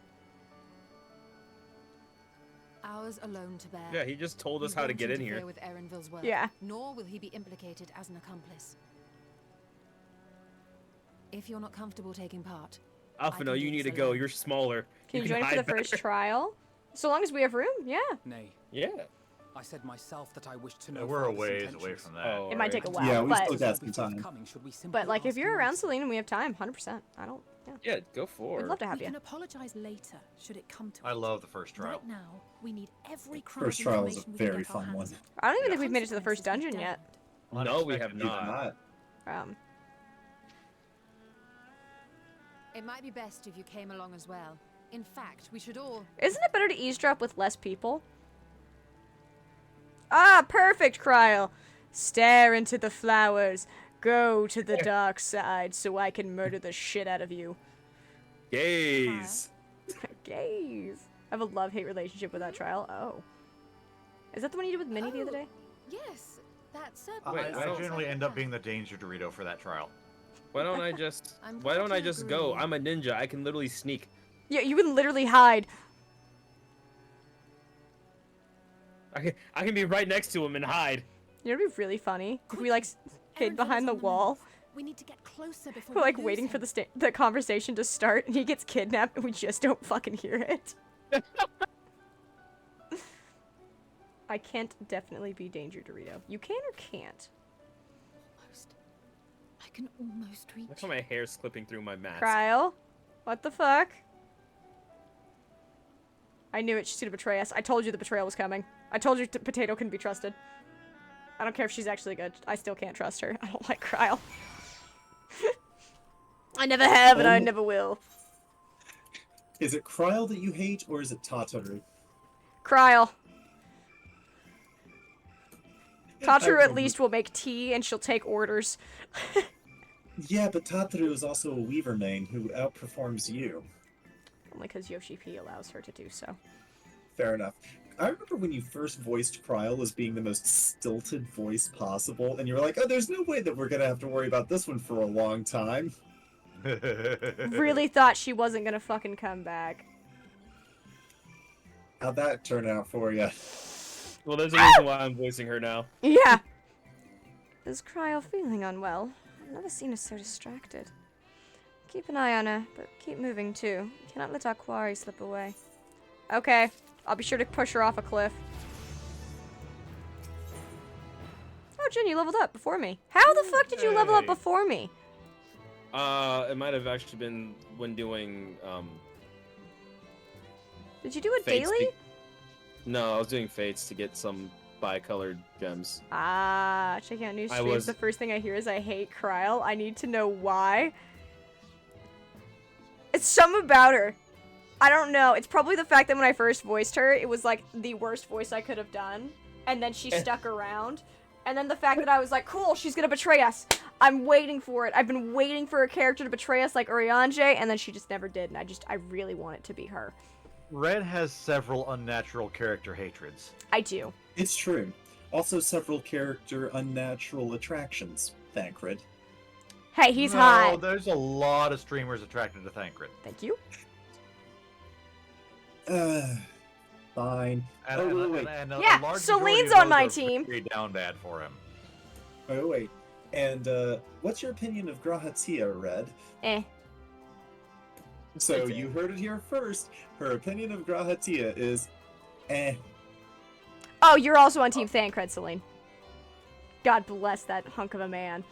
Ours alone to bear. Yeah, he just told us We how to won't get in interfere here. with Erenville's work, Yeah. nor will he be implicated as an accomplice. If you're not comfortable taking part, Alpha, no, can you do need to this go. alone. You're smaller. Can you join for hide the first better. trial? So long as we have room, yeah. Nay. Yeah. I said myself that I wished to know. Yeah, we're a father's ways away intentions. from that. Oh, It might take a while, Yeah, we but still got Will some be time. forthcoming should we simply but like if ask you're him around nicely. Celine and we have time, 100%. I don't. Yeah. Yeah, go for We'd it. love to have We you. can apologize later, should it come to I it. love the first trial. Right now, we need every crumb First of trial is a information we can very get our fun hands one. on. I don't even Yeah. think we've made it to the first Consequences dungeon be yet. No, we have You did not. not. it might be best if you came along as well. In fact, we should all. Isn't it better to eavesdrop with less people? Ah, perfect, Kryl. Stare into the flowers. Go to the dark side so I can murder the shit out of you. Gaze. Gaze. I have a love-hate relationship with that trial. Oh. Is that the one you did with Minnie the other day? Yes, that's Wait, I generally end up being the danger Dorito for that trial. Why don't I just? I'm Why don't glad I you just go? agree. I'm a ninja. I can literally sneak. Yeah, you can literally hide. I can be right next to him and hide. You know, it'd be really funny if we like hid Erenville behind is the on wall. move. We need to get closer before We're we like lose waiting him. for the conversation to start, and he gets kidnapped, and we just don't fucking hear it. I can't definitely be Danger Dorito. You can or can't? Almost. I can almost reach. Look how my hair's clipping through my mask. Kryl? What the fuck? I knew it. She's gonna betray us. I told you the betrayal was coming. I told you Potato couldn't be trusted. I don't care if she's actually good. I still can't trust her. I don't like Kryl. I never have, and I never will. Is it Kryl that you hate, or is it Tataru? Kryl. Tataru at I- least will make tea, and she'll take orders. Yeah, but Tataru is also a Weaver main who outperforms you. Only because Yoshi P allows her to do so. Fair enough. I remember when you first voiced Kryl as being the most stilted voice possible, and you were like, oh, there's no way that we're gonna have to worry about this one for a long time. Really thought she wasn't gonna fucking come back. How'd that turn out for you? Well, there's a reason why I'm voicing her now. Yeah. Is Kryl feeling unwell? I've never seen her so distracted. Keep an eye on her, but keep moving too. You cannot let our quarry slip away. Okay. I'll be sure to push her off a cliff. Oh, Jen, you leveled up before me. How the fuck did you level up Hey. before me? It might have actually been when doing Did you do it Fates daily? No, I was doing Fates to get some bi-colored gems. Ah, checking out new I streams. was- The first thing I hear is I hate Kryl. I need to know why. It's something about her. I don't know. It's probably the fact that when I first voiced her, it was like the worst voice I could have done. And then she stuck around. And then the fact that I was like, cool, she's gonna betray us. I'm waiting for it. I've been waiting for a character to betray us like Urianger, and then she just never did. And I really want it to be her. Red has several unnatural character hatreds. I do. It's true. Also, several character unnatural attractions. Thancred. Hey, he's No, hot. there's a lot of streamers attracted to Thancred. Thank you. Fine. And, Oh, and- wait. and a Yeah, large Celine's majority of on my those are team. very down bad for him. Oh, wait. And, what's your opinion of Grahatia, Red? Eh. So, you heard it here first. Her opinion of Grahatia is, eh. Oh, you're also on Team Thancred, Celine. God bless that hunk of a man.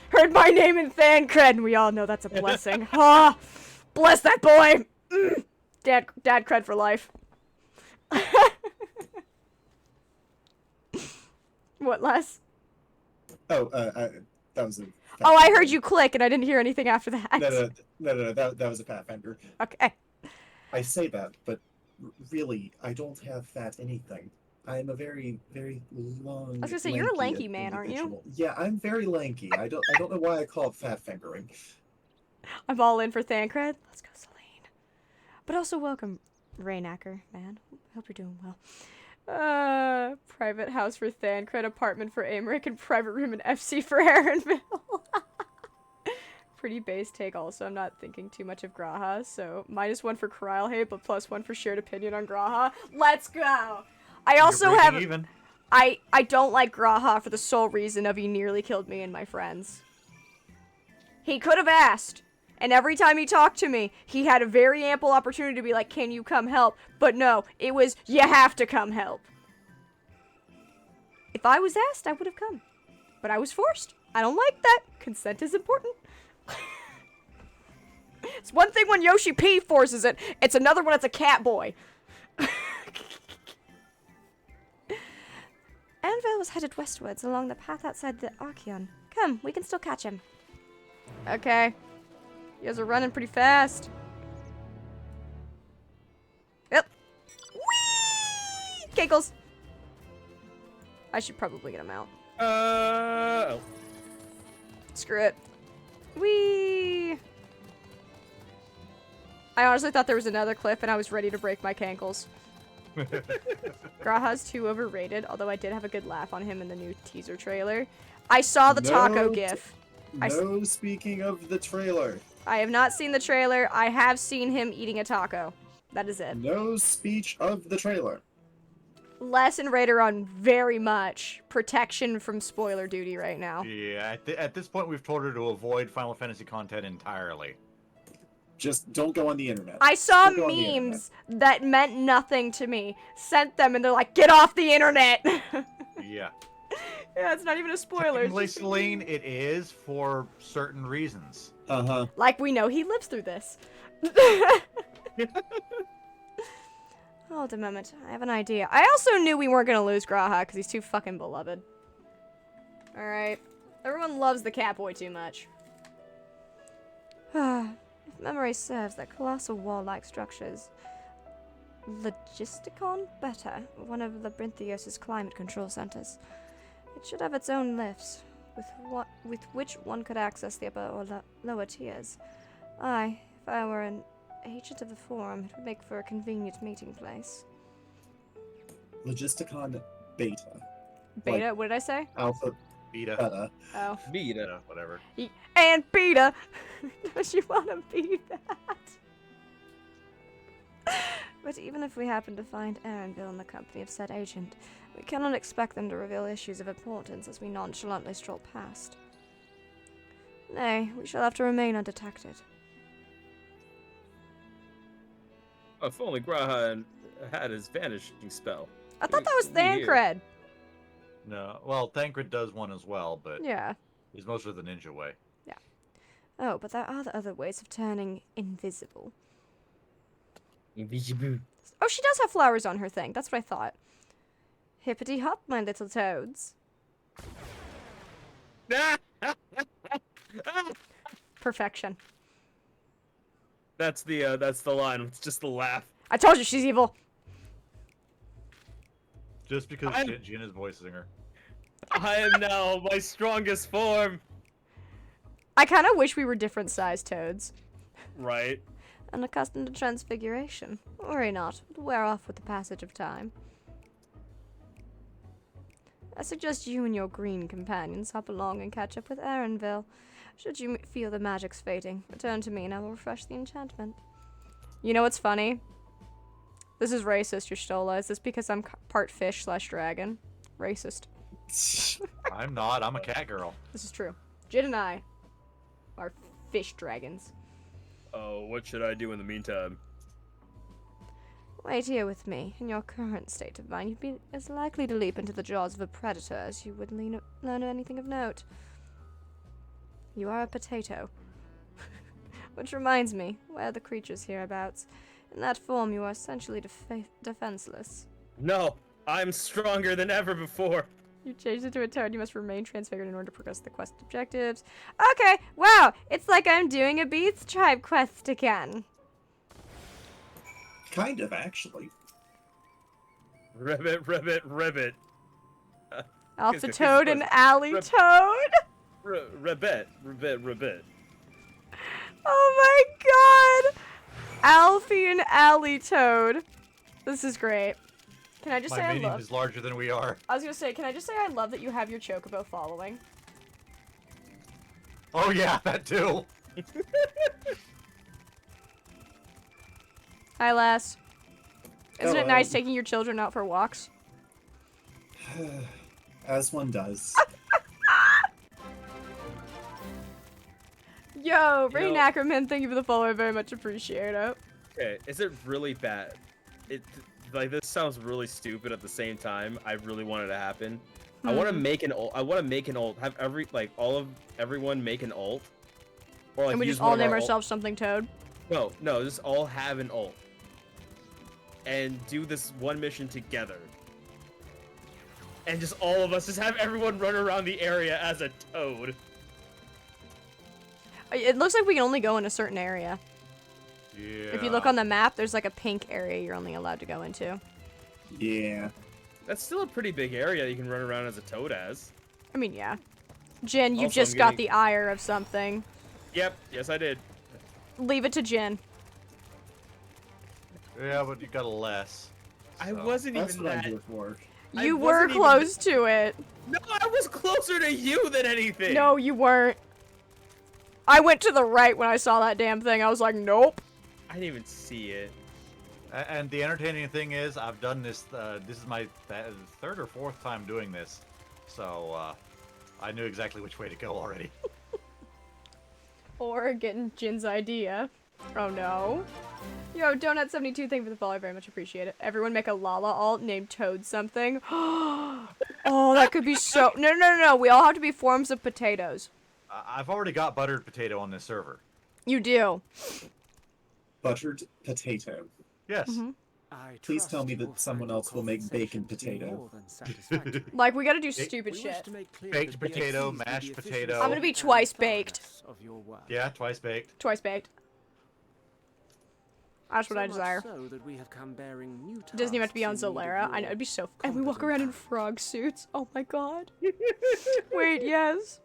Heard my name in Thancred, and we all know that's a blessing. Ah, bless that boy. Dad cred for life. What, Les? Oh, that was a... Oh, I heard you click, and I didn't hear anything after that. No, that was a Pathfinder. Okay. I say that, but really, I don't have fat anything. I'm a very, very long. I was gonna say, you're a lanky man, aren't you? individual. Yeah, I'm very lanky. I don't know why I call it fat fingering. I'm all in for Thancred. Let's go, Celine. But also welcome, Raynacker, man. Hope you're doing well. Private house for Thancred, apartment for Amric, and private room in FC for Aaronville. Pretty base take also. I'm not thinking too much of Graha, so -1 for Kryl hate, but +1 for shared opinion on Graha. Let's go! I also You're have... breaking even. I don't like Graha for the sole reason of he nearly killed me and my friends. He could have asked. And every time he talked to me, he had a very ample opportunity to be like, can you come help? But no, it was, you have to come help. If I was asked, I would have come. But I was forced. I don't like that. Consent is important. It's one thing when Yoshi P forces it. It's another when it's a cat boy. Anvil was headed westwards along the path outside the Archeon. Come, we can still catch him. Okay. You guys are running pretty fast. Yep. Whee! Giggles. I should probably get him out. Oh. Screw it. Whee! I honestly thought there was another cliff and I was ready to break my cankles. Graha's too overrated, although I did have a good laugh on him in the new teaser trailer. I saw the taco gif. No speaking of the trailer. I have not seen the trailer. I have seen him eating a taco. That is it. No speech of the trailer. Les and Raid are on very much protection from spoiler duty right now. Yeah, at this point, we've told her to avoid Final Fantasy content entirely. Just don't go on the internet. I saw Don't go on the internet. memes that meant nothing to me. Sent them and they're like, get off the internet! Yeah. Yeah, it's not even a spoiler. it's Technically, just- Celine, it is for certain reasons. Uh-huh. Like we know he lives through this. Hold a moment, I have an idea. I also knew we weren't gonna lose Graha because he's too fucking beloved. Alright. Everyone loves the Catboy too much. If memory serves, that colossal wall-like structures Logisticon Beta, one of Labyrinthios' climate control centers. It should have its own lifts, with which one could access the upper or lower tiers. If I were an agent of the Forum, it would make for a convenient meeting place. Logisticon Beta. Beta, Like what did I say? Alpha. Beta. Oh. Beta. Whatever. And Beta! Don't you want to be that? But even if we happen to find Aaronville in the company of said agent, we cannot expect them to reveal issues of importance as we nonchalantly stroll past. Nay, we shall have to remain undetected. If only Graha had his vanishing spell. I thought that was We here. Thancred. No, well, Thancred does one as well, but Yeah. he's mostly the ninja way. Yeah. Oh, but there are the other ways of turning invisible. Invisible. Oh, she does have flowers on her thing. That's what I thought. Hippity hop, my little toads. Perfection. That's the line. It's just the laugh. I told you she's evil. Just because Jin is voicing her. I am now my strongest form. I kind of wish we were different sized toads. Right. Unaccustomed to transfiguration. Worry not, it'll wear off with the passage of time. I suggest you and your green companions hop along and catch up with Aaronville. Should you feel the magic's fading, return to me and I will refresh the enchantment. You know what's funny? This is racist, Y'shtola. Is this because I'm part fish / dragon? Racist. I'm not. I'm a cat girl. This is true. Jin and I are fish dragons. Oh, what should I do in the meantime? Wait here with me. In your current state of mind, you'd be as likely to leap into the jaws of a predator as you would learn anything of note. You are a potato. Which reminds me, where are the creatures hereabouts? In that form, you are essentially defenseless. No, I'm stronger than ever before. You changed into a toad. You must remain transfigured in order to progress the quest objectives. Okay, wow, it's like I'm doing a Beats Tribe quest again. Kind of, actually. Ribbit, ribbit, ribbit. Alpha Toad and Alley Toad. Ribbit, ribbit, ribbit. Oh my god! Alfie and Alley Toad. This is great. Can I just say I My minion love... is larger than we are. I was gonna say, can I just say I love that you have your chocobo following? Oh yeah, that too. Hi, lass. Isn't it Hello. nice taking your children out for walks? As one does. Yo, You Rain know- Ackerman, thank you for the follow. I very much appreciate it. Okay, is it really bad? Like this sounds really stupid at the same time. I really want it to happen. I want to make an ult. I want to make an ult. Have everyone make an ult. Or like And we use just one all of our name ult- ourselves something Toad. No, just all have an ult. And do this one mission together. And just all of us, just have everyone run around the area as a toad. It looks like we can only go in a certain area. Yeah. If you look on the map, there's like a pink area you're only allowed to go into. Yeah. That's still a pretty big area you can run around as a toad as. I mean, yeah. Jin, you've Also, just I'm got getting- the ire of something. Yep, yes I did. Leave it to Jin. Yeah, but you got a less. I so. wasn't That's even what that. I'm here for. I You were wasn't even close to it. No, I was closer to you than anything. No, you weren't. I went to the right when I saw that damn thing. I was like, nope. I didn't even see it. And the entertaining thing is, I've done this. This is my third or fourth time doing this, so I knew exactly which way to go already. Or getting Jin's idea. Oh no. Yo, Donut72, thank you for the follow. I very much appreciate it. Everyone make a Lala alt named Toad something. Oh, that could be so. No. We all have to be forms of potatoes. I've already got buttered potato on this server. You do. Buttered potato. Yes. Mm-hmm. Please tell me that someone else will make bacon potato. Like, we gotta do stupid shit. Baked potato, mashed potato. I'm gonna be twice baked. Yeah, twice baked. Twice baked. That's what I desire. It doesn't even have to be on Zolera. I know, it'd be so. And we walk around in frog suits. Oh my god. Wait, yes.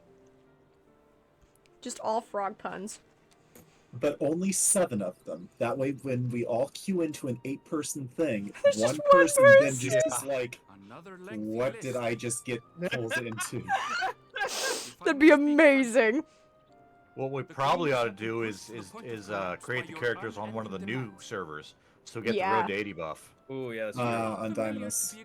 Just all frog puns. But only 7 of them. That way, when we all queue into an 8-person thing, There's one just one person then person. just is like, what did I just get pulled into? That'd be amazing. What we probably ought to do is create the characters on one of the new servers, so get the road to 80 buff. Ooh, yeah, that's true. On Dynamis.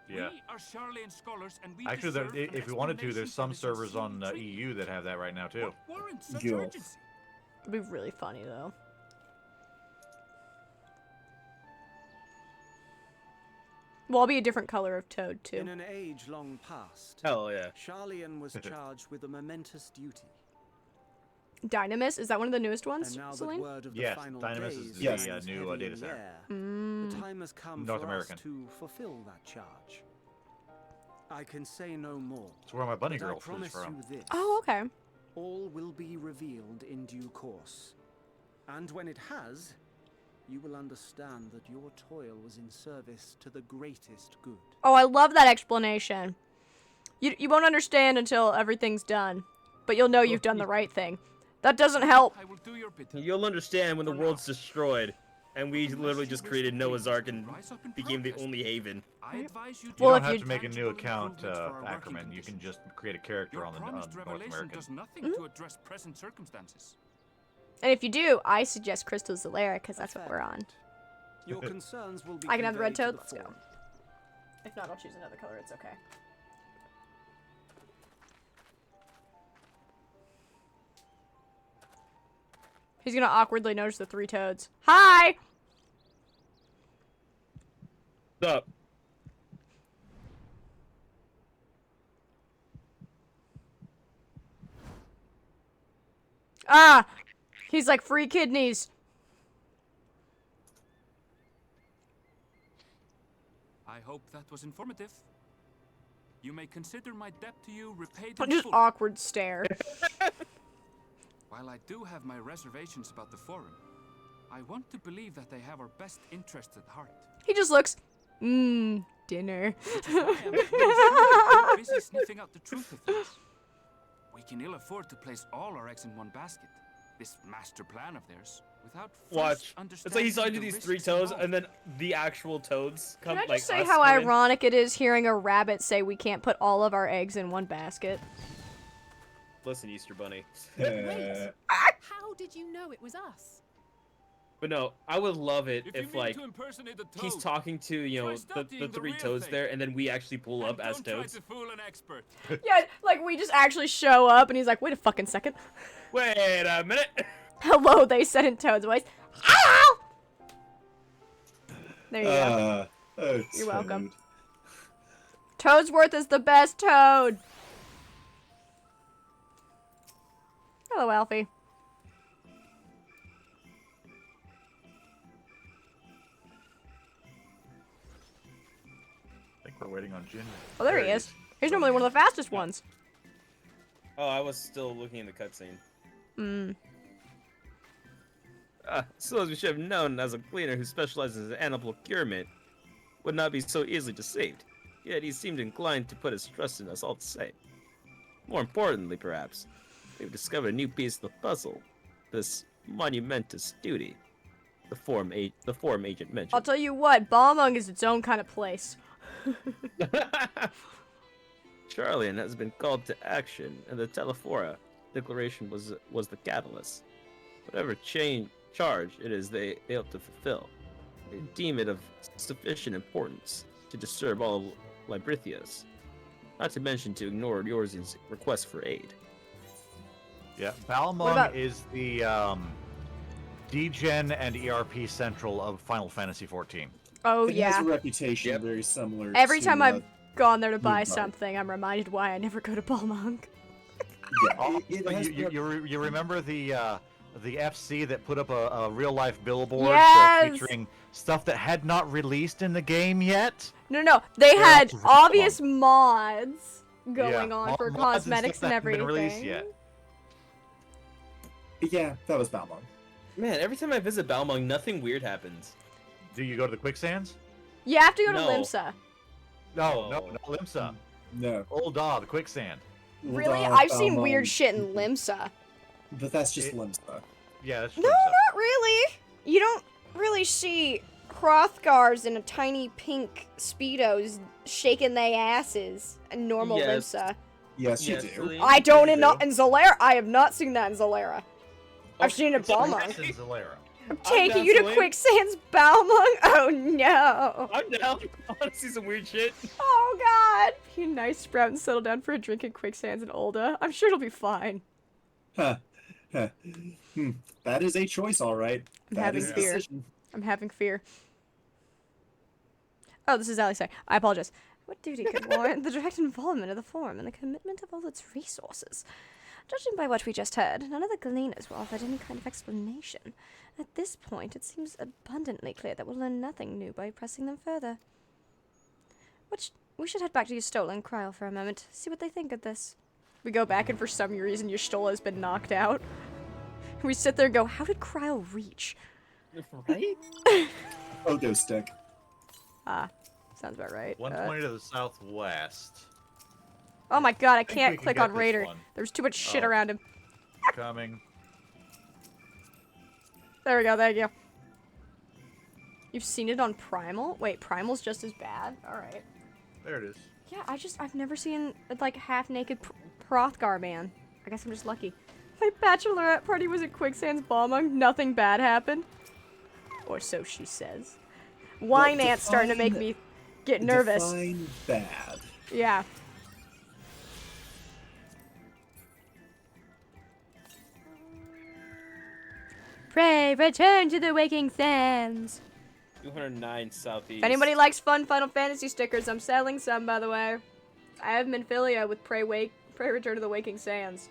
Yeah. We are Sharlayan scholars and we Actually, deserve an if we wanted to, there's explanation some for this servers on obscene EU that have that right now too. What warrants such Gil. urgency? It'd be really funny though. Well, I'll be a different color of Toad too. In an age long past, Hell yeah. Sharlayan was charged with a momentous duty. Dynamis, is that one of the newest ones, And now that Celine? word of the Yes, final Dynamis days is hangs the new heavy in data the center. air, Mm. The time has come North for American. us to fulfill that charge. I can say no more. That's where my bunny but I girl is promise from. you this. Oh, okay. All will be revealed in due course. And when it has, you will understand that your toil was in service to the greatest good. Oh, I love that explanation. You won't understand until everything's done, but you'll know you've done the right thing. That doesn't help. I will do your bidding. You'll understand when the world's destroyed, and we literally just created Noah's Ark and became the only haven. I advise you You to don't have to make a new account, Ackerman. You can just create a character on the promised North revelation American. does nothing to address present circumstances. And if you do, I suggest Crystal Zalera, because that's what we're on. Your concerns will be I can have the red conveyed to toad. Let's go. forum. If not, I'll choose another color. It's okay. He's gonna awkwardly notice the 3 toads. Hi! What's up? Ah! He's like, free kidneys. I hope that was informative. You may consider my debt to you repaid in Just full. awkward stare. While I do have my reservations about the forum, I want to believe that they have our best interests at heart. He just looks, dinner. Which is why I'm busy sniffing out the truth of things. We can ill afford to place all our eggs in one basket, this master plan of theirs, without Watch. first It's like he's talking to the these 3 risks toads, involved. and then the actual toads come. Can I like just say us how come in. ironic it is hearing a rabbit say we can't put all of our eggs in one basket? Listen, Easter Bunny. Wait. How did you know it was us? But no, I would love it If you if mean like to impersonate a he's toad, talking to, you know, try the studying the 3 real toads thing. there, and then we actually pull up And as don't toads. try to fool an expert. Yeah, like we just actually show up and he's like, wait a fucking second. Wait a minute. Hello, they said in Toad's voice. Hello! There you go. Oh, You're welcome. Toad. Toadsworth is the best toad. Hello, Alfie. I think we're waiting on Jin. Oh, there he is. He's normally one of the fastest ones. Oh, I was still looking in the cutscene. Suppose we should have known as a cleaner who specializes in animal procurement would not be so easily deceived. Yet he seemed inclined to put his trust in us all the same. More importantly, perhaps, we've discovered a new piece of the puzzle. This monumentous duty. The forum agent mentioned. I'll tell you what, Balmung is its own kind of place. Sharlayan has been called to action, and the Telefora declaration was the catalyst. Whatever charge it is they hope to fulfill, they deem it of sufficient importance to disturb all Librithias, not to mention to ignore Yorzin's request for aid. Yeah, Balmung is the DGen and ERP central of Final Fantasy XIV. Oh, It yeah. has a reputation very similar Every to, time I've gone there to buy Moonlight. something, I'm reminded why I never go to Balmung. Yeah, it has You remember the FC that put up a real life billboard Yes! featuring stuff that had not released in the game yet? No. They Yeah, had that's really obvious mods going Yeah, on for mods and cosmetics stuff and that haven't been everything. released yet. Yeah, that was Balmung. Man, every time I visit Balmung, nothing weird happens. Do you go to the quicksands? You have to go to No. Limsa. No, not Limsa. No. Old Daw, the quicksand. Really? I've seen weird shit in Limsa. But that's just Limsa. Yeah, that's No, not really. You don't really see Hrothgars in a tiny pink Speedos shaking their asses in normal Yes. Limsa. Yes, you do. I don't in Zalera. I have not seen that in Zalera. I've seen it in Balmung. That's in Zalera. I'm taking you to Quicksand's Balmung? Oh no. I'm down. I want to see some weird shit. Oh god. Be a nice sprout and settle down for a drink in Quicksands in Ulda. I'm sure it'll be fine. Huh. That is a choice, all right. I'm That having is a fear. decision. I'm having fear. Oh, this is Ali saying. I apologize. What duty could warrant the direct involvement of the forum and the commitment of all its resources? Judging by what we just heard, none of the gleaners were offered any kind of explanation. At this point, it seems abundantly clear that we'll learn nothing new by pressing them further. Which we should head back to Yustola and Kryl for a moment, see what they think of this. We go back and for some reason Yustola has been knocked out. We sit there and go, how did Kryl reach? Right? Pogo stick. Ah, sounds about right. 120 to the southwest. Oh my god, I think we can't can click get on this Raider. one. There's too much shit Oh. around him. Coming. There we go, there you go. You've seen it on Primal? Wait, Primal's just as bad? Alright. There it is. Yeah, I've never seen, like, half-naked Hrothgar man. I guess I'm just lucky. My bachelorette party was at Quicksand's Balmung. Nothing bad happened. Or so she says. Wine Well, Ant's starting to make me get nervous. Define bad. Yeah. Pray, return to the waking sands. 209 southeast. If anybody likes fun Final Fantasy stickers, I'm selling some, by the way. I have Minfilia with Pray Return to the Waking Sands.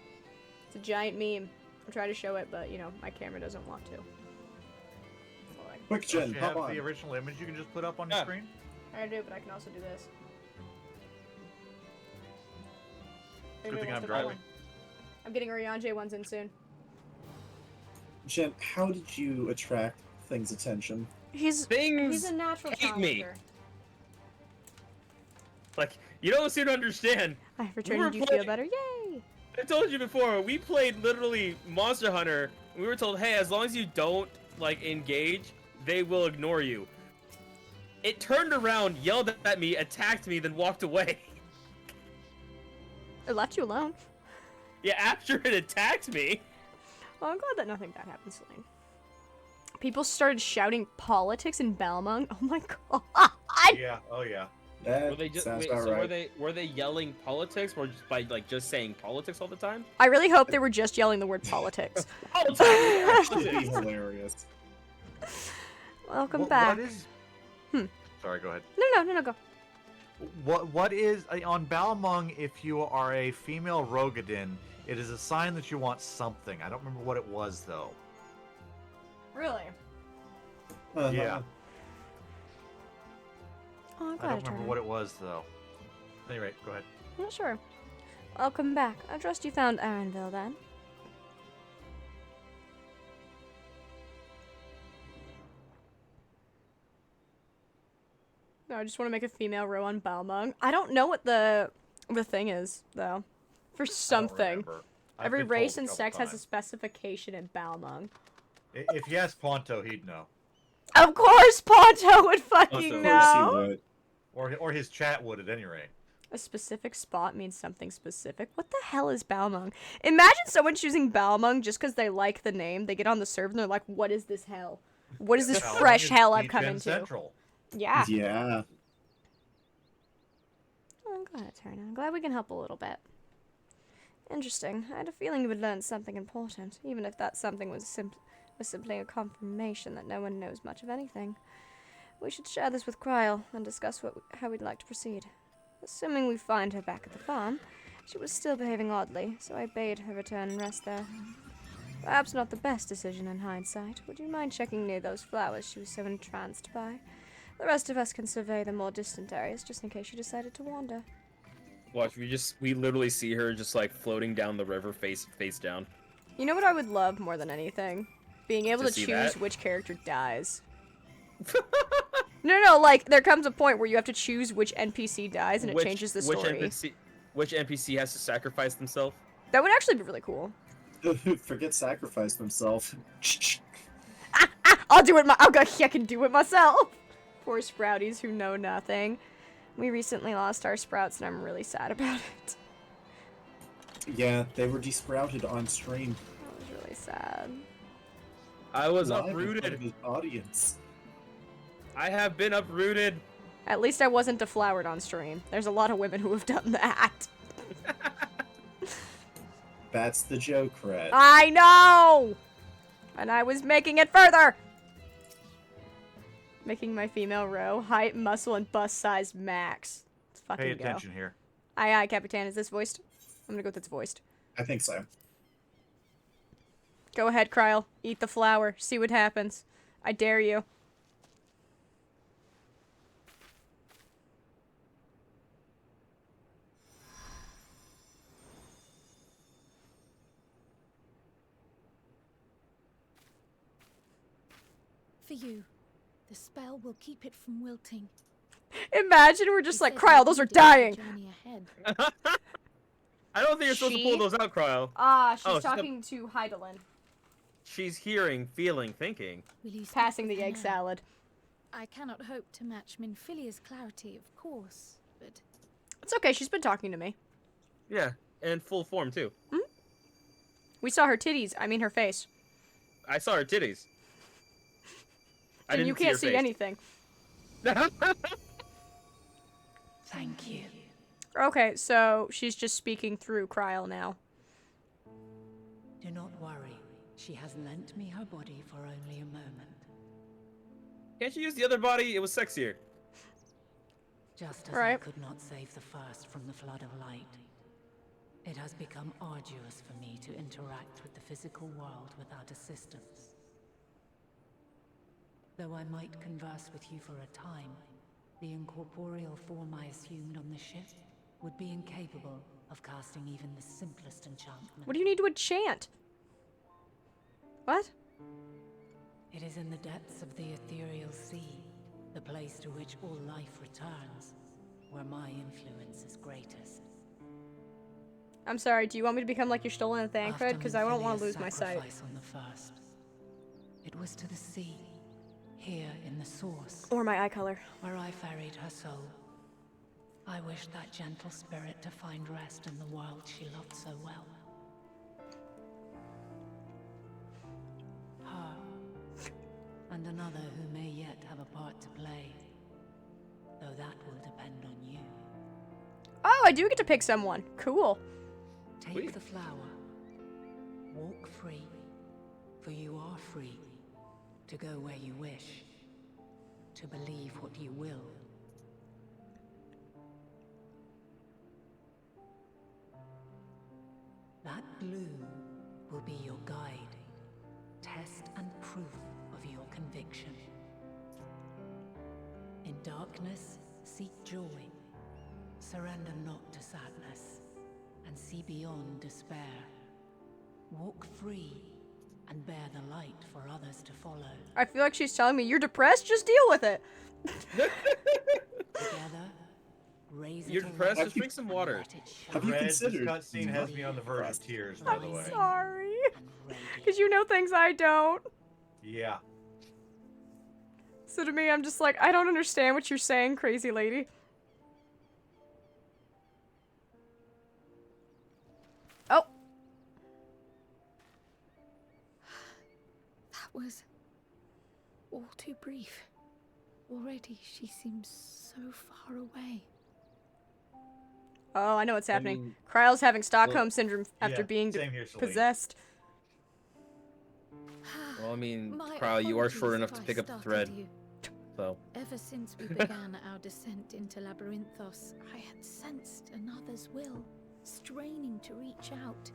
It's a giant meme. I'm trying to show it, but, you know, my camera doesn't want to. Quick, Don't Jen, you hop have on. the original image you can just put up on your screen? I do, but I can also do this. Good thing Wants I'm to driving. one. I'm getting Ryanje ones in soon. Jen, how did you attract things' attention? He's a natural hate me. challenger. Like, you don't seem to understand. I returned. You feel better? Yay! I told you before, we played literally Monster Hunter. We were told, hey, as long as you don't, like, engage, they will ignore you. It turned around, yelled at me, attacked me, then walked away. It left you alone. Yeah, after it attacked me. Well, I'm glad that nothing bad happened, Celine. People started shouting politics in Balmung. Oh my god! Yeah, oh yeah. That Were they just sounds wait, about so right. were they yelling politics or just by like just saying politics all the time? I really hope they were just yelling the word politics. Politics. Actually, be hilarious. Welcome back. What is... Sorry, go ahead. No, go. What is on Balmung? If you are a female Rogadin, it is a sign that you want something. I don't remember what it was though. Really? Yeah, Oh, I'm I glad don't remember what it was though. Anyway, go ahead. Not sure. Welcome back. I trust you found Arenville then. No, I just want to make a female row on Balmung. I don't know what the thing is though. For something. I've Every been race told a and couple sex has a times. specification in Balmung. If you ask Ponto, he'd know. Of course, Ponto would fucking Of know. Or his chat would at any rate. A specific spot means something specific. What the hell is Balmung? Imagine someone choosing Balmung just because they like the name. They get on the server and they're like, "What is this hell? What is this Balmung fresh is hell I've East come End into?" Central. Yeah. Yeah. Oh, I'm glad, Turner. I'm glad we can help a little bit. Interesting. I had a feeling you would learn something important, even if that something was simply a confirmation that no one knows much of anything. We should share this with Kryl and discuss how we'd like to proceed. Assuming we find her back at the farm, she was still behaving oddly, so I bade her return and rest there. Perhaps not the best decision in hindsight. Would you mind checking near those flowers she was so entranced by? The rest of us can survey the more distant areas, just in case she decided to wander. Watch, we literally see her just like floating down the river face down. You know what I would love more than anything? Being able To to see choose that? which character dies. No, like, there comes a point where you have to choose which NPC dies and it changes the story. Which NPC has to sacrifice themselves? That would actually be really cool. Forget sacrifice themselves. I'll do it I can do it myself! Poor Sprouties who know nothing. We recently lost our Sprouts and I'm really sad about it. Yeah, they were desprouted on stream. That was really sad. I was Live in front uprooted. of his audience. I have been uprooted. At least I wasn't deflowered on stream. There's a lot of women who have done that. That's the joke, Red. I know! And I was making it further! Making my female row height, muscle, and bust size max. Let's fucking Pay go. attention here. Aye, Capitan. Is this voiced? I'm gonna go with it's voiced. I think so. Go ahead, Kryl. Eat the flower. See what happens. I dare you. you. The spell will keep it from wilting. Imagine we're just He like, said Cryle, you those are needed the dying. journey ahead. I don't think you're supposed to pull those out, Cryle. She's Oh, talking to Heidelin. She's hearing, feeling, thinking. Will you speak Passing with the her egg now? salad. I cannot hope to match Minfilia's clarity, of course, but It's okay, she's been talking to me. Yeah, and full form too. We saw her titties, I mean her face. I saw her titties. I And didn't you can't her see face. anything. Thank you. Okay, so she's just speaking through Cryle now. Do not worry. She has lent me her body for only a moment. Can't you use the other body? It was sexier. Just as I Right. could not save the first from the flood of light, it has become arduous for me to interact with the physical world without assistance. Though I might converse with you for a time, the incorporeal form I assumed on the ship would be incapable of casting even the simplest enchantment. What do you need to enchant? What? It is in the depths of the ethereal sea, the place to which all life returns, where my influence is greatest. I'm sorry, do you want me to become like your stolen Thancred? After Because I don't want to Minfilia's lose my sight. sacrifice on the first, it was to the sea, here in the source, Or my eye color. where I ferried her soul. I wished that gentle spirit to find rest in the world she loved so well. Her, and another who may yet have a part to play, though that will depend on you. Oh, I do get to pick someone. Cool. Take the flower. Walk free, for you are free to go where you wish, to believe what you will. That blue will be your guide, test and proof of your conviction. In darkness, seek joy. Surrender not to sadness, and see beyond despair. Walk free, and bear the light for others to follow. I feel like she's telling me, you're depressed? Just deal with it. Together, raise You're it depressed? aloft Just drink some and water. let it shine. Have you Red, considered- this cutscene has me on the verge of tears, by the way. Sorry. Because you know things I don't. Yeah. So to me, I'm just like, I don't understand what you're saying, crazy lady. Oh. that was all too brief. Already she seems so far away. Oh, I know what's I happening. mean, Kryle's having Stockholm well, syndrome after yeah, being same here, Celine. possessed. Well, I mean, My Cryle, you are short apologies enough if to I pick up the startled thread. you. So. Ever since we began our descent into Labyrinthos, I had sensed another's will, straining to reach out.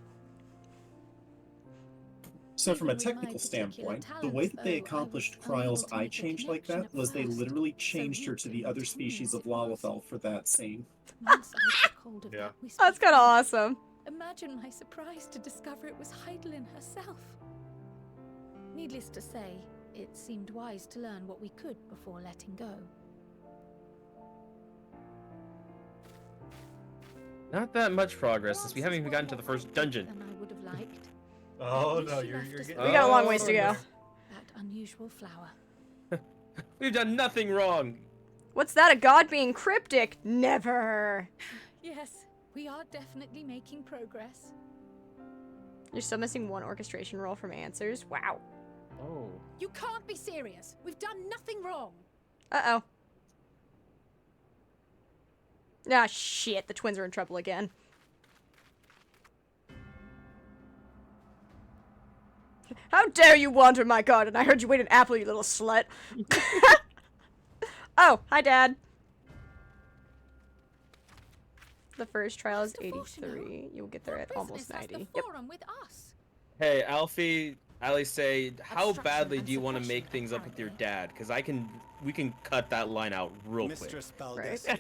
So from a Even with my technical particular standpoint, the talents, way that they though, I accomplished was unable Kryle's to eye make the change like connection that at was they first, literally so changed her weak to the and other species of continuous it was. Lalafell for that scene. Once I took hold of Yeah. that whispered That's kind of friend, awesome. imagine my surprise to discover it was Heidelin herself. Needless to say, it seemed wise to learn what we could before letting go. Not that much progress, since we haven't even gotten to the first dungeon. Than I would have liked. Oh At least no, she you're left us getting. We got a long ways to go. That unusual flower. We've done nothing wrong. What's that, a god being cryptic? Never. Yes, we are definitely making progress. You're still missing one orchestration roll from answers? Wow. Oh. You can't be serious. We've done nothing wrong. Uh-oh. Ah, shit. The twins are in trouble again. How dare you wander my garden? I heard you ate an apple, you little slut. Oh, hi, Dad. The first trial is 83. You'll get there at almost 90. Yep. Forum with us. Hey, Alfie, say, how badly do you want to make things up with your dad? Because we can cut that line out real quick. Mistress Baldessian,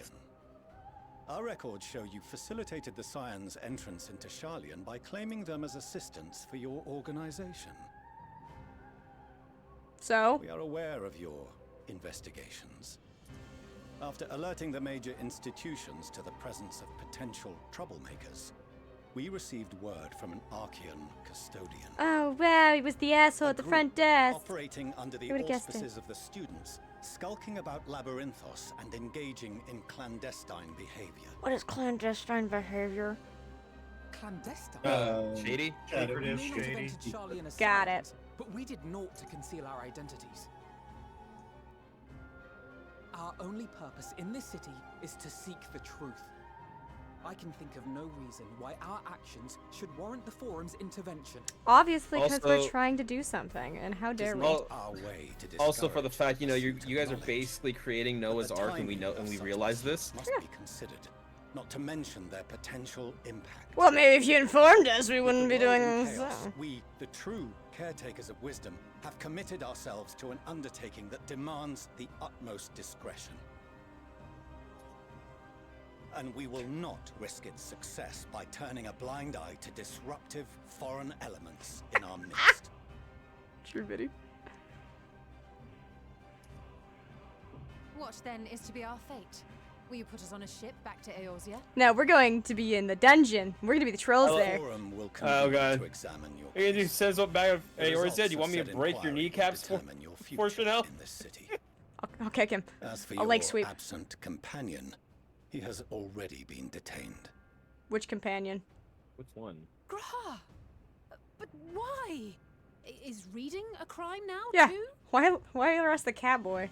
our records show you facilitated the Scions' entrance into Sharlayan by claiming them as assistants for your organization. So? We are aware of your investigations. After alerting the major institutions to the presence of potential troublemakers, we received word from an Archean custodian. Oh, wow, he was the asshole at the front desk. Operating under the Who would've guessed it? auspices of the students, skulking about Labyrinthos and engaging in clandestine behavior. What is clandestine behavior? Clandestine? Shady? Secretive, We may not have shady. entered Sharlayan Got it. asylums, but we did naught to conceal our identities. Our only purpose in this city is to seek the truth. I can think of no reason why our actions should warrant the Forum's intervention. Obviously, because we're Also- trying to do something, and how dare we? Al- Our way to Also, for the discourage fact, you know, you pursuit of guys are knowledge. basically creating Noah's Ark, and we know, and we realize this. Must be considered, not to mention their potential impact. Well, maybe if you informed us, we wouldn't be With the doing world in this. chaos, we, the true caretakers of wisdom, have committed ourselves to an undertaking that demands the utmost discretion. And we will not risk its success by turning a blind eye to disruptive foreign elements in our midst. True Biddy. What then is to be our fate? Will you put us on a ship back to Eorzea? No, we're going to be in the dungeon. We're gonna be the trolls there. Forum will Oh continue god. to examine your Hey, dude, says what bag of The Eorzea? results Do you want me of to said break your inquiry will kneecaps for determine your Chanel? in this city. I'll kick him. As for I'll your leg sweep. absent companion, he has already been detained. Which companion? Which one? Graha! But why? Is reading a crime now, Yeah. too? Why arrest the cat boy?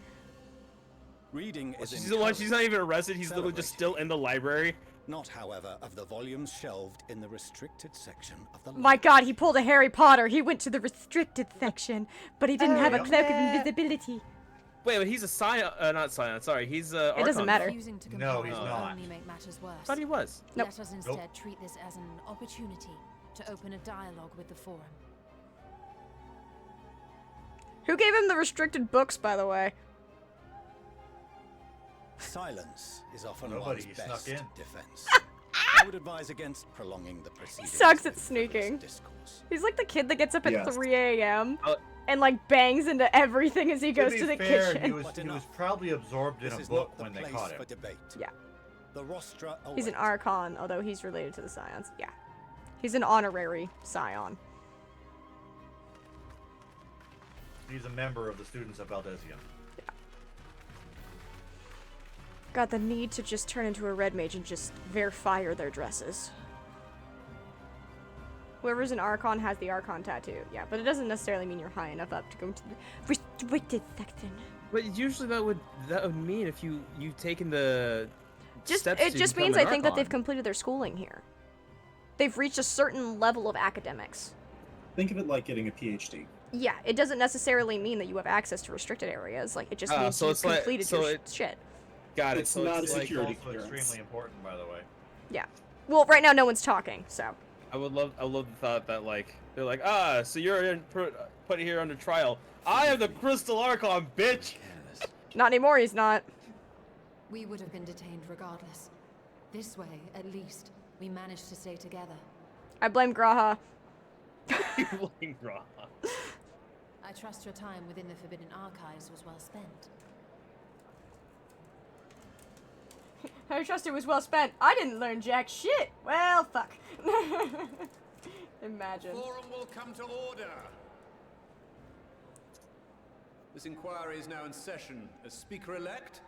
Reading is She's the one. She's not even arrested. He's literally just still in the library. Not, however, of the volumes shelved in the restricted section of the My god, he pulled a Harry Potter. He went to the restricted section, but he didn't have a Oh, cloak of yeah. invisibility. Wait, but he's a scion. Not scion. Sorry, he's It doesn't Archon, matter. though. Refusing to No, comply he's will not. only make matters worse. Thought he was. Nope. Let us instead treat this as an opportunity to open a dialogue with the Forum. Who gave him the restricted books, by the way? Silence is often Nobody, one's he snuck best in. defense. I would advise against prolonging the He proceedings. sucks at with sneaking. discourse. He's like the kid that gets up at Yes. 3 a.m. and like bangs into everything as he goes to the fair, kitchen. He was probably absorbed in This a is book not the when they place caught for him. debate. Yeah. The rostra He's an await. Archon, although he's related to the Scions. Yeah. He's an honorary Scion. He's a member of the students of Valdesian. Got the need to just turn into a red mage and just fire their dresses. Whoever's an Archon has the Archon tattoo. Yeah, but it doesn't necessarily mean you're high enough up to go to the restricted section. But usually that would mean if you've taken the steps It to just become means an I think that Archon. they've completed their schooling here. They've reached a certain level of academics. Think of it like getting a PhD. Yeah, it doesn't necessarily mean that you have access to restricted areas. Like, it just means so you've it's like- completed so your it- shit. Got it. It's so not it's a like, security Also clearance. extremely important, by the way. Yeah. Well, right now no one's talking, so. I love the thought that like they're like, so you're put here under trial. I am the Crystal Archon, bitch. Not anymore, he's not. We would have been detained regardless. This way, at least, we managed to stay together. I blame Graha. I trust your time within the Forbidden Archives was well spent. I trust it was well spent. I didn't learn jack shit. Well, fuck. Imagine. Forum will come to order. This inquiry is now in session. As Speaker-elect,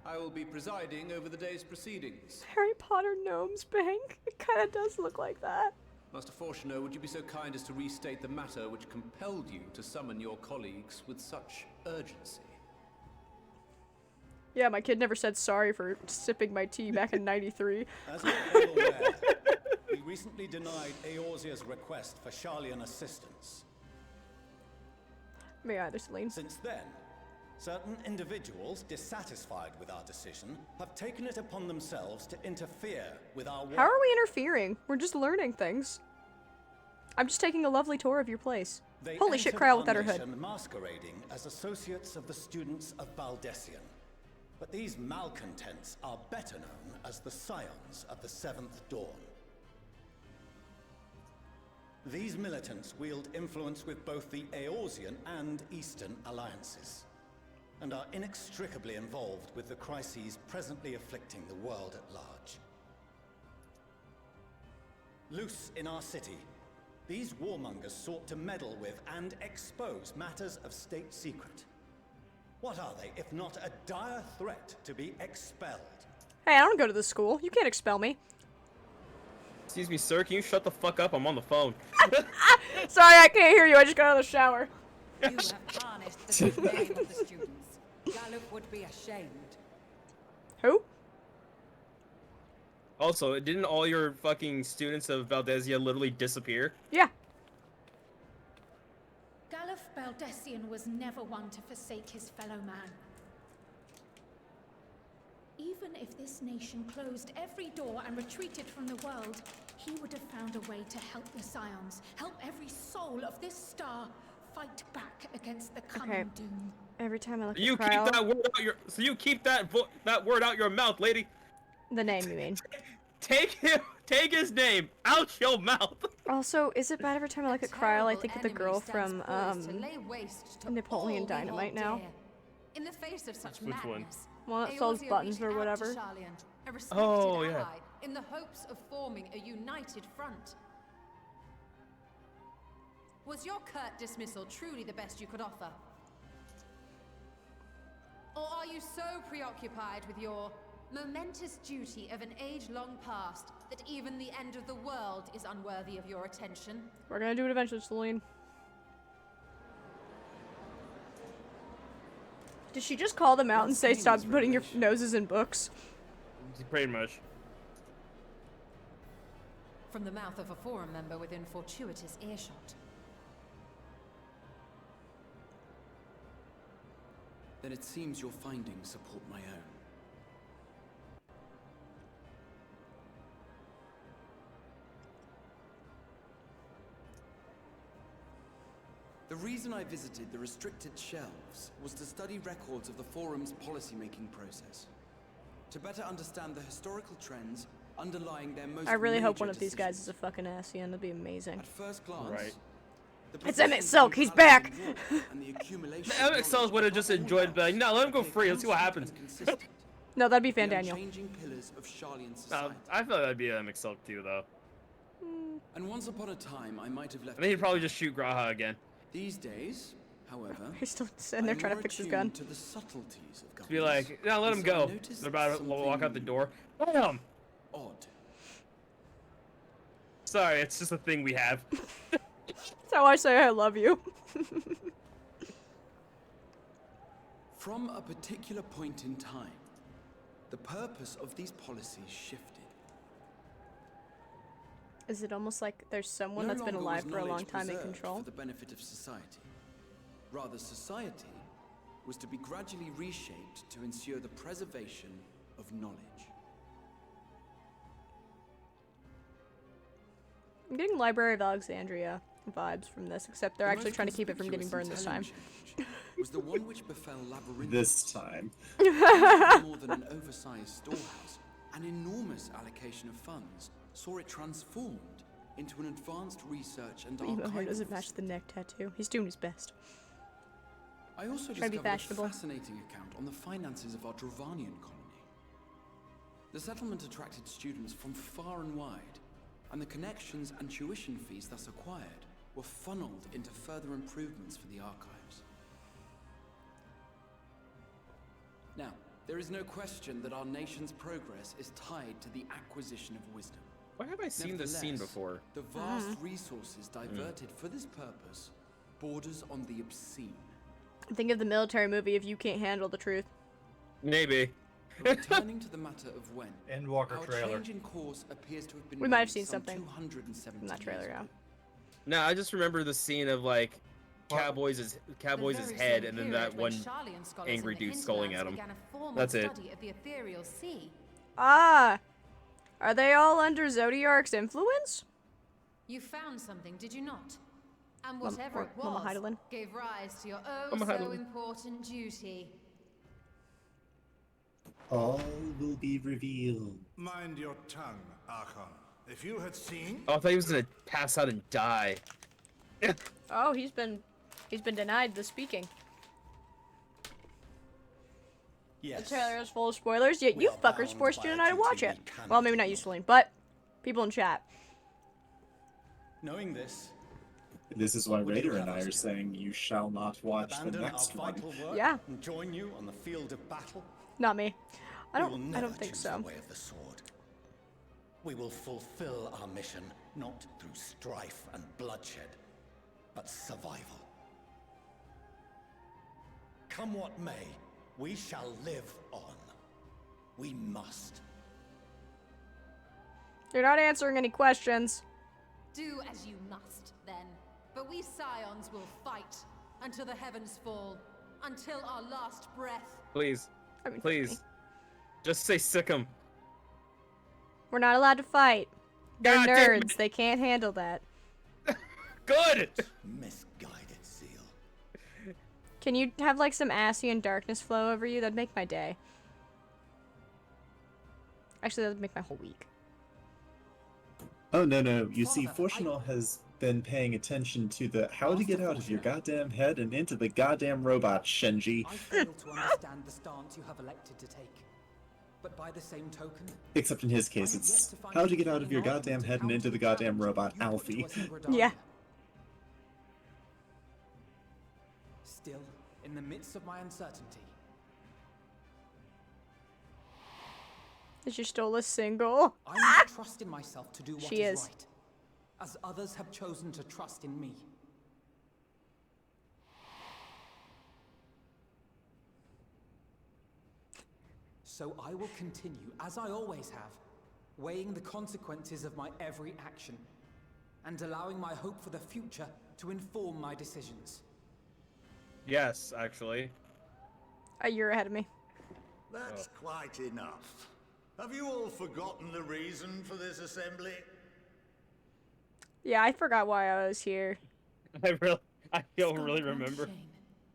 I will be presiding over the day's proceedings. Harry Potter Gnomes Bank. It kind of does look like that. Master Fortuner, would you be so kind as to restate the matter which compelled you to summon your colleagues with such urgency? Yeah, my kid never said sorry for sipping my tea back in '93. As you're well aware, we recently denied Eorzea's request for Sharlayan assistance. May I, there's Celine. Since then, certain individuals dissatisfied with our decision have taken it upon themselves to interfere with our work. How are we interfering? We're just learning things. I'm just taking a lovely tour of your place. They Holy shit, entered Cryo our without her hood. nation masquerading as associates of the students of Valdesian. But these malcontents are better known as the Scions of the Seventh Dawn. These militants wield influence with both the Eorzean and Eastern alliances, and are inextricably involved with the crises presently afflicting the world at large. Loose in our city, these warmongers sought to meddle with and expose matters of state secret. What are they, if not a dire threat to be expelled? Hey, I don't go to this school. You can't expel me. Excuse me, sir. Can you shut the fuck up? I'm on the phone. Sorry, I can't hear you. I just got out of the shower. You have tarnished the good name of the students. Gallup would be ashamed. Who? Also, didn't all your fucking students of Valdesia literally disappear? Yeah. Galuf Baldessian was never one to forsake his fellow man. Even if this nation closed every door and retreated from the world, he would have found a way to help the Scions, help every soul of this star fight back against the coming doom. Every time I look You at keep Cryle, that word out your. So you keep that word out your mouth, lady. the name you mean. Take his name out your mouth. Also, is it bad every time I look at Cryle, I think of the girl from Napoleon Dynamite now? In the face of such Which one? madness, One that sells Eorzea buttons reached or out to whatever. Sharlayan, a respected Oh, yeah. ally, in the hopes of forming a united front. Was your curt dismissal truly the best you could offer? Or are you so preoccupied with your momentous duty of an age long past that even the end of the world is unworthy of your attention? We're gonna do it eventually, Celine. Did she just call them out and say stop putting your noses in books? Pretty much. From the mouth of a forum member within fortuitous earshot. Then it seems your findings support my own. The reason I visited the restricted shelves was to study records of the Forum's policymaking process. To better understand the historical trends underlying their most I really hope major one of these guys decisions. is a fucking Ascian. That'd be amazing. At first glance, Right. the It's Emmett persistence Silk. of He's Paladin back. war and the accumulation of Emmett Sells would have just enjoyed, but like, no, let him go free. Let's see what happens. No, that'd be the Van Daniel. unchanging pillars of Sharlayan No, society. I feel like that'd be Emmett Sells too, though. And once upon a time, I might have left. I think he'd probably just shoot Graha again. These days, however, He's still sitting there I'm trying to more fix his attuned gun. To the subtleties of To be like, no, let him go. They're about to walk out the door. Bam! Odd. Sorry, it's just a thing we have. That's how I say I love you. From a particular point in time, the purpose of these policies shifted. Is it almost like there's someone No that's been longer alive was for a long knowledge time in preserved control? For the benefit of society. Rather, society was to be gradually reshaped to ensure the preservation of knowledge. I'm getting Library of Alexandria vibes from this, except they're The actually most trying to keep it from getting burned conspicuous this and time. telling change was the one which befell Labyrinth. This time. More than an oversized storehouse, an enormous allocation of funds saw it transformed into an advanced research and Emo hair archival doesn't match the neck tattoo. He's doing his best. I also Trying to be discovered a fashionable. fascinating account on the finances of our Dravanian colony. The settlement attracted students from far and wide, and the connections and tuition fees thus acquired were funneled into further improvements for the archives. Now, there is no question that our nation's progress is tied to the acquisition of wisdom. Why have I seen this scene Nevertheless, before? The vast resources diverted for this purpose borders on the obscene. Think of the military movie If You Can't Handle the Truth. Maybe. Returning to the matter of when, Endwalker our trailer. change in course appears to have been We might have made seen some something 270 from that trailer, years yeah. ago. No, I just remember the scene of like Cowboys' The very head, same and then period that when one Sharlayan scholars angry in the dude sculling hinterlands at him. began a formal That's it. study of the ethereal sea. Ah! Are they all under Zodiark's influence? You found something, did you not? And Mama- whatever it Mama was, Heidelin. gave rise to your oh Mama so Heidelin. important duty. All will be revealed. Mind your tongue, Archon. If you had seen... Oh, I thought he was gonna pass out and die. Oh, he's been denied the speaking. Yes. The trailer is full of spoilers, yet you fuckers forced you and I to watch it. Well, maybe not you, Celine, but people in chat. Knowing this, This is why Raider and I are saying you shall not watch the abandon our next one. vital work Yeah. and join you on the field of battle. Not me. I We will don't never think choose so. the way of the sword. We will fulfill our mission not through strife and bloodshed, but survival. Come what may, we shall live on. We must. You're not answering any questions. Do as you must, then. But we Scions will fight until the heavens fall, until our last breath. Please. Please. Just say sick 'em. We're not allowed to fight. They're God damn nerds. They can't handle that. Good! Misguided zeal. Can you have like some Ascian darkness flow over you? That'd make my day. Actually, that would make my whole week. Oh, no. You see, Fortunal has been paying attention to the how to get out of your goddamn head and into the goddamn robot, Shenji. I fail to understand the stance you have elected to take. But by the same token, Except in his case, it's how to get out of your goddamn head and into the goddamn robot, Alfie. Yeah. still, in the midst of my uncertainty, Is your Stola single? I must trust in myself to do what She is is. right, as others have chosen to trust in me. So I will continue, as I always have, weighing the consequences of my every action, and allowing my hope for the future to inform my decisions. Yes, actually. You're ahead of me. That's quite enough. Have you all forgotten the reason for this assembly? Yeah, I forgot why I was here. I don't really remember.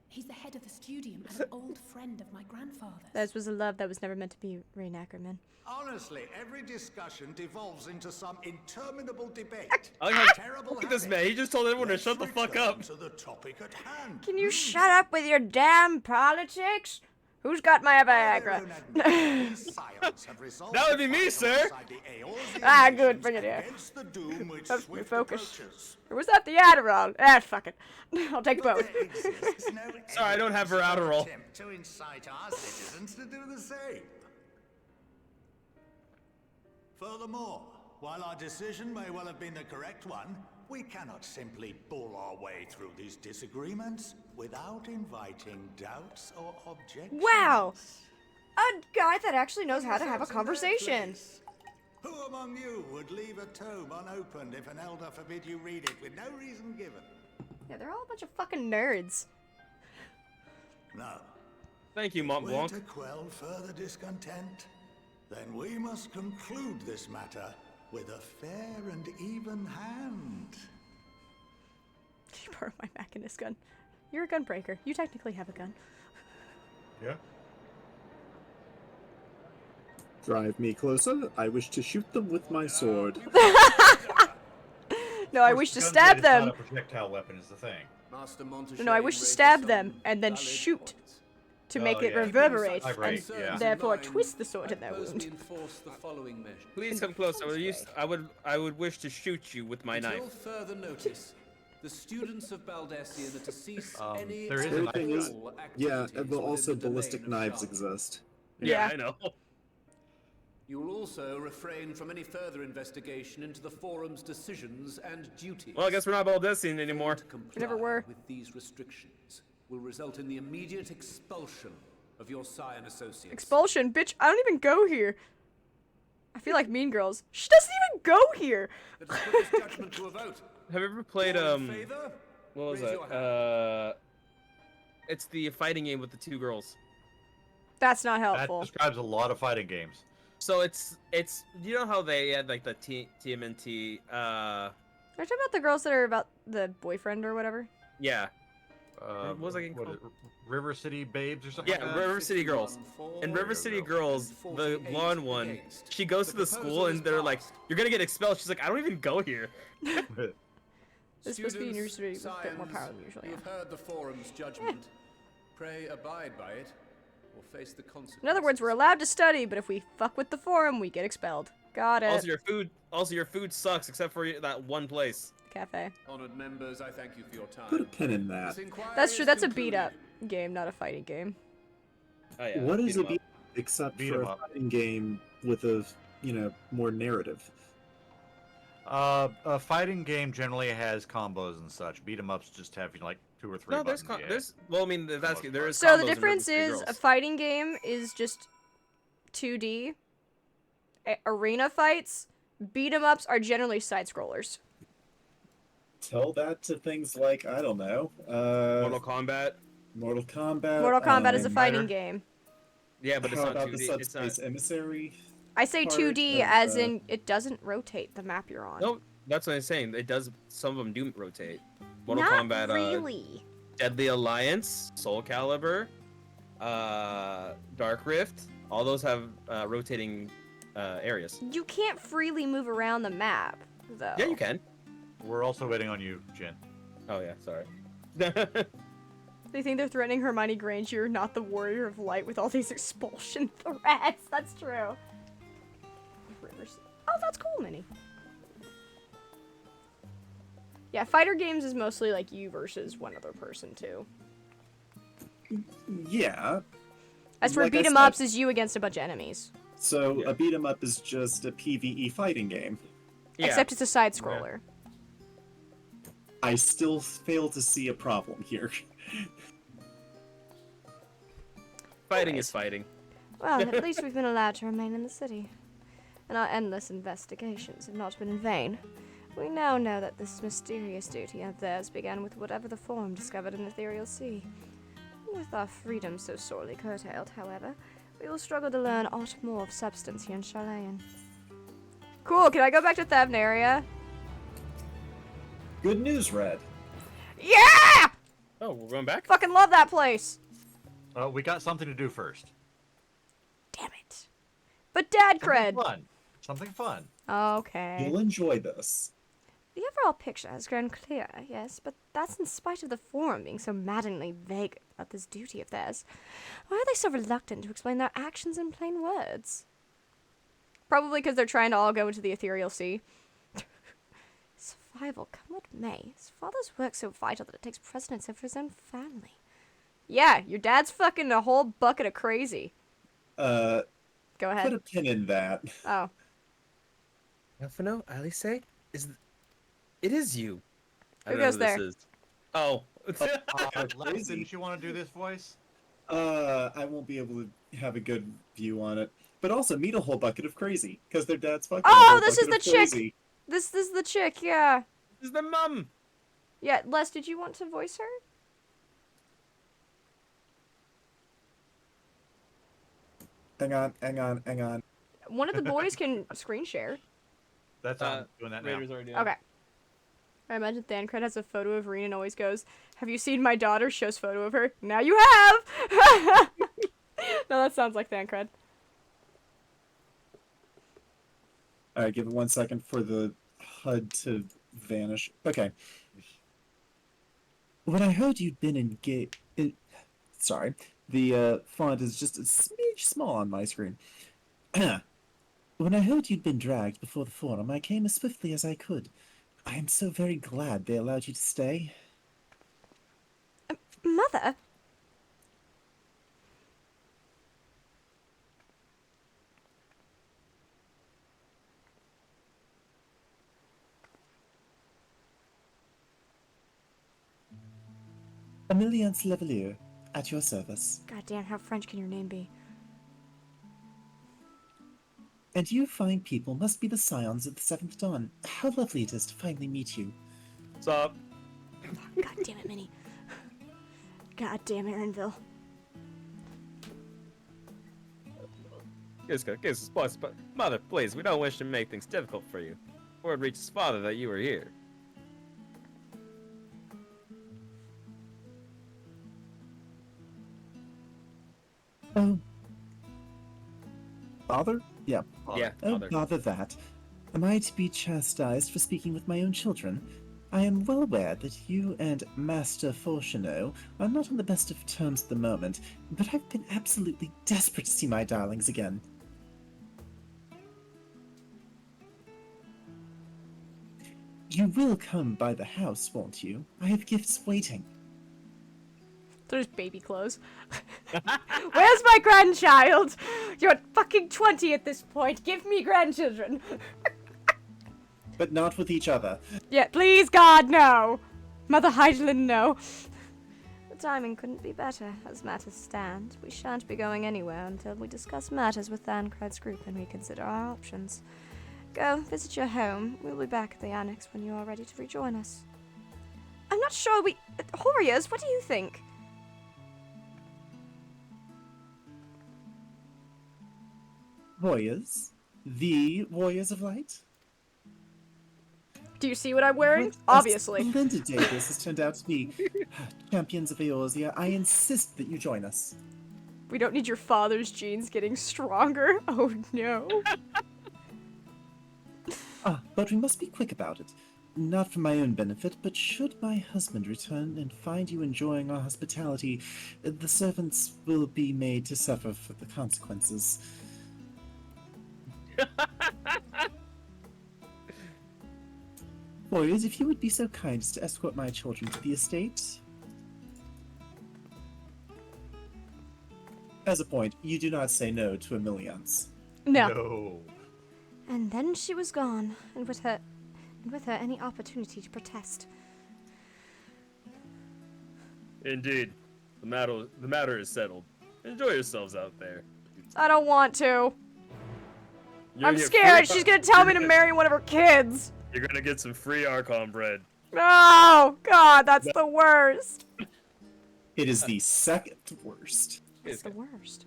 He's the head of the studium and an old friend of my grandfather's. That was a love that was never meant to be Rain Ackerman. Honestly, every discussion devolves into some interminable debate. Look at this man. He just told everyone to shut the fuck up. To the topic at hand. Can you shut up with your damn politics? Who's got my Viagra? That would be me, sir. Ah, good. Bring it here. Helps me focus. Or was that the Adderall? Ah, fuck it. I'll take both. Sorry, I don't have her Adderall. To incite our citizens to do the same. Furthermore, while our decision may well have been the correct one, we cannot simply bull our way through these disagreements without inviting doubts or objections. Wow! A guy that actually knows how to have a conversation. Who among you would leave a tome unopened if an elder forbid you read it with no reason given? Yeah, they're all a bunch of fucking nerds. No. Thank you, Mont We're Blanc. to quell further discontent, then we must conclude this matter with a fair and even hand. You borrowed my Machinist gun. You're a gun breaker. You technically have a gun. Yeah. Drive me closer. I wish to shoot them with my sword. No, I wish to stab them. Not a projectile weapon is the thing. No, I wish to stab them and then shoot to make it reverberate and therefore twist the sword in their wound. Please come closer. I would wish to shoot you with my Until knife. further notice, the students of Baldesion are to cease any there is a and knife Thing is, all yeah, activities but also within the ballistic domain of knives Sharlayan. exist. Yeah, I know. You will also refrain from any further investigation into the forum's decisions and duties. Well, I guess we're not Baldessian anymore. We never were. With these restrictions will result in the immediate expulsion of your Scion associates. Expulsion? Bitch, I don't even go here. I feel like Mean Girls. She doesn't even go here. Let us put this judgment to a vote. Have you ever played All in favor? what was Raise it? your It's the fighting game with the two girls. That's not That helpful. describes a lot of fighting games. So it's you know how they had like the TMNT Are you talking about the girls that are about the boyfriend or whatever? yeah. What was I getting called? River City Babes or something Yeah, like that? River City Girls. And River City Girls, the blonde one, she goes to the school and they're like, "You're gonna get expelled." She's like, "I don't even go here." This supposed to be a university with a bit more power than usual. You've heard the forum's judgment. Pray abide by it, or face the consequences. In other words, we're allowed to study, but if we fuck with the forum, we get expelled. Got it. Also your food sucks except for that one place. Cafe. Honored members, I thank you for your time. Put a pin in that. That's true. That's a beat up game, not a fighting game. Oh, yeah, What is a beat except for a fighting game with a, more narrative? A fighting game generally has combos and such. Beat 'em ups just have like 2 or 3 No, buttons. there's well, I mean, there is. So the combos in difference River City is a Girls. fighting game is just 2D. Arena fights, beat 'em ups are generally side scrollers. Tell that to things like, I don't know. Mortal Kombat. Mortal Kombat. Mortal Kombat is a fighting game. Yeah, but it's How not about 2D. the It's not. Subspace Emissary? I say part 2D of, as in it doesn't rotate the map you're on. No, that's what I'm saying. It does. Some of them do rotate. Mortal Not Kombat. really. Deadly Alliance, Soul Calibur, Dark Rift. All those have rotating areas. You can't freely move around the map, though. Yeah, you can. We're also waiting on you, Jin. Oh yeah, sorry. They think they're threatening Hermione Granger, not the Warrior of Light, with all these expulsion threats. That's true. Oh, that's cool, Minnie. Yeah, fighter games is mostly like you versus one other person, too. Yeah. As for Like I beat 'em said- ups, is you against a bunch of enemies. So a beat 'em up is just a PvE fighting game. Except it's a side scroller. I still fail to see a problem here. Fighting is fighting. Well, at least we've been allowed to remain in the city. And our endless investigations have not been in vain. We now know that this mysterious duty of theirs began with whatever the Forum discovered in the Ethereal Sea. With our freedom so sorely curtailed, however, we will struggle to learn aught more of substance here in Sharlayan. Cool, can I go back to Thavnaria? Good news, Red. Yeah! Oh, we're going back? Fucking love that place! We got something to do first. Damn it. But dad cred. Something fun. Something fun. Okay. You'll enjoy this. The overall picture has grown clear, yes, but that's in spite of the Forum being so maddeningly vague about this duty of theirs. Why are they so reluctant to explain their actions in plain words? Probably because they're trying to all go into the Ethereal Sea. Survival, come what may, his father's work so vital that it takes precedence over his own family. Yeah, your dad's fucking a whole bucket of crazy. Go ahead. Put a pin in that. Oh. Alphino, Alice, it is you. I Who don't know goes who this there? is. Oh. Les, didn't you want to do this voice? I won't be able to have a good view on it. But also, meet a whole bucket of crazy, because their dad's fucking a Oh, whole this is bucket the of chick! crazy. This is the chick, yeah. This is the mum! Yeah, Les, did you want to voice her? Hang on. One of the boys can screen share. That's doing that now. Raiders already did. Okay. I imagine Thancred has a photo of Reen and always goes, "Have you seen my daughter?" Shows photo of her. Now you have! No, that sounds like Thancred. Alright, give it 1 second for the HUD to vanish. Okay. When I heard you'd been engaged... Sorry. The font is just a smidge small on my screen. When I heard you'd been dragged before the Forum, I came as swiftly as I could. I am so very glad they allowed you to stay. Mother? Emiliance Levelier, at your service. Goddamn, how French can your name be? And you fine people must be the scions of the Seventh Dawn. How lovely it is to finally meet you. What's up? God damn it, Minnie. God damn Aaronville. But Mother, please, we don't wish to make things difficult for you. Word reaches father that you were here. Oh. Father? Yeah. Yeah, Oh, father. bother that. Am I to be chastised for speaking with my own children? I am well aware that you and Master Fortuneau are not on the best of terms at the moment, but I've been absolutely desperate to see my darlings again. You will come by the house, won't you? I have gifts waiting. There's baby clothes. Where's my grandchild? You're fucking 20 at this point. Give me grandchildren. But not with each other. Yeah, please, God, no. Mother Heidelin, no. The timing couldn't be better, as matters stand. We shan't be going anywhere until we discuss matters with Thancred's group and reconsider our options. Go, visit your home. We'll be back at the annex when you are ready to rejoin us. I'm not sure we... Warriors, what do you think? Warriors? The Warriors of Light? Do you see what I'm wearing? What Obviously. a splendid day this has turned out to be. Champions of Eorzea, I insist that you join us. We don't need your father's genes getting stronger. Oh, no. But we must be quick about it. Not for my own benefit, but should my husband return and find you enjoying our hospitality, the servants will be made to suffer for the consequences. Warriors, if you would be so kind as to escort my children to the estate. As a point, you do not say no to a milliance. No. And then she was gone, and with her any opportunity to protest. Indeed. The matter is settled. Enjoy yourselves out there. I don't want to. You're I'm gonna get scared. free- She's gonna tell me to marry one of her kids. You're gonna get some free Archon bread. Oh, God, that's the worst. It is the second worst. It's the worst.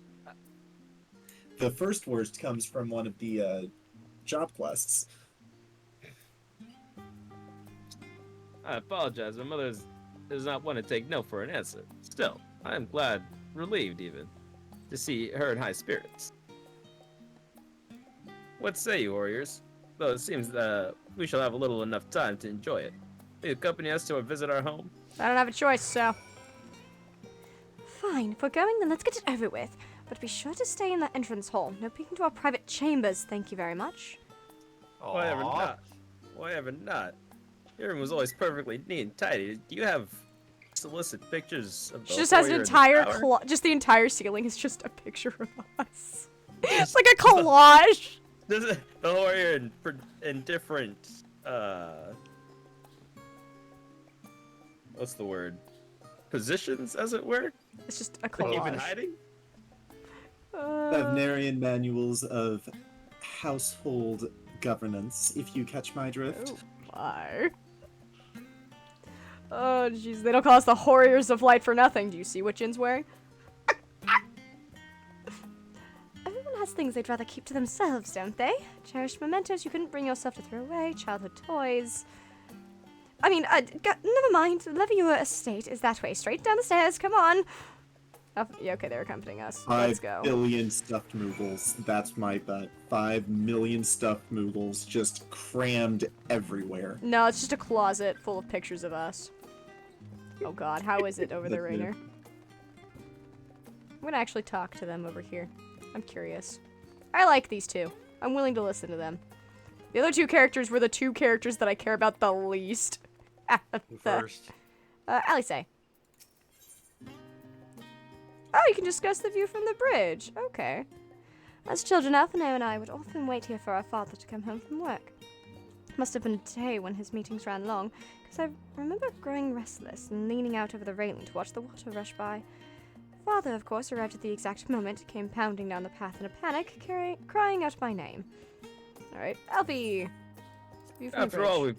The first worst comes from one of the job quests. I apologize. My mother does not want to take no for an answer. Still, I am glad, relieved even, to see her in high spirits. What say you, warriors? Though it seems we shall have a little enough time to enjoy it. Will you accompany us to visit our home? I don't have a choice, so. Fine, if we're going, then let's get it over with. But be sure to stay in that entrance hall. No peeking to our private chambers, thank you very much. Why ever not? Why ever not? Your room was always perfectly neat and tidy. Do you have solicit pictures of the She just has an warrior in the entire tower? just the entire ceiling is just a picture of us. It's like a collage. The warrior in different what's the word? Positions, as it were? It's just a Like you've been collage. hiding? Wagnerian manuals of household governance, if you catch my drift. Why? Oh, jeez. They don't call us the Warriors of Light for nothing. Do you see what Jin's wearing? Everyone has things they'd rather keep to themselves, don't they? Cherished mementos you couldn't bring yourself to throw away, childhood toys. I mean, never mind. Levier Estate is that way. Straight down the stairs. Come on. Oh, yeah, okay, they're accompanying us. 5 Let's go. billion stuffed Moogles. That's my bet. 5 million stuffed Moogles just crammed everywhere. No, it's just a closet full of pictures of us. Oh god, how is it over there, Rainer? I'm gonna actually talk to them over here. I'm curious. I like these two. I'm willing to listen to them. The other two characters were the two characters that I care about the least. First. Alice. Oh, you can discuss the view from the bridge. Okay. As children, Alphonso and I would often wait here for our father to come home from work. Must have been a day when his meetings ran long, because I remember growing restless and leaning out over the railing to watch the water rush by. Father, of course, arrived at the exact moment, came pounding down the path in a panic, crying out my name. Alright, Alfie! View from the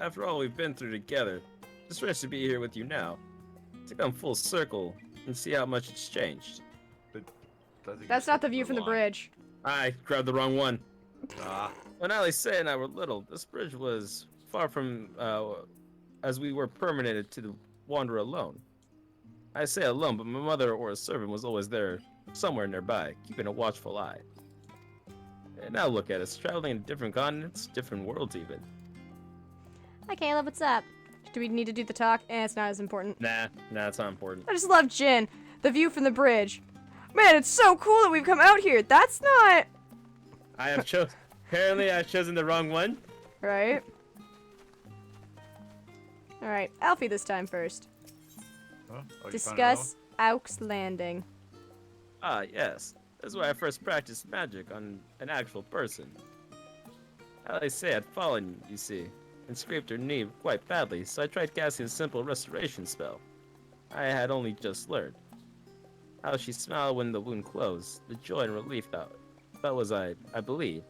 After all we've been through together, just rich to be here with you now. To come full circle and see how much it's changed. That's not the view from the bridge. I grabbed the wrong one. When Alice and I were little, this bridge was far from as we were permanented to wander alone. I say alone, but my mother or a servant was always there, somewhere nearby, keeping a watchful eye. And now look at us, traveling in different continents, different worlds even. Hi, Caleb. What's up? Do we need to do the talk? It's not as important. Nah, it's not important. I just love Jin. The view from the bridge. Man, it's so cool that we've come out here. That's not... I have chosen... Apparently, I've chosen the wrong one. Right? Alright, Alfie this time first. Huh? Oh, Discuss Auk's Landing. Ah, yes. That's where I first practiced magic on an actual person. As I say, I'd fallen, you see, and scraped her knee quite badly, so I tried casting a simple restoration spell. I had only just learned. How she smiled when the wound closed, the joy and relief that was, I believe,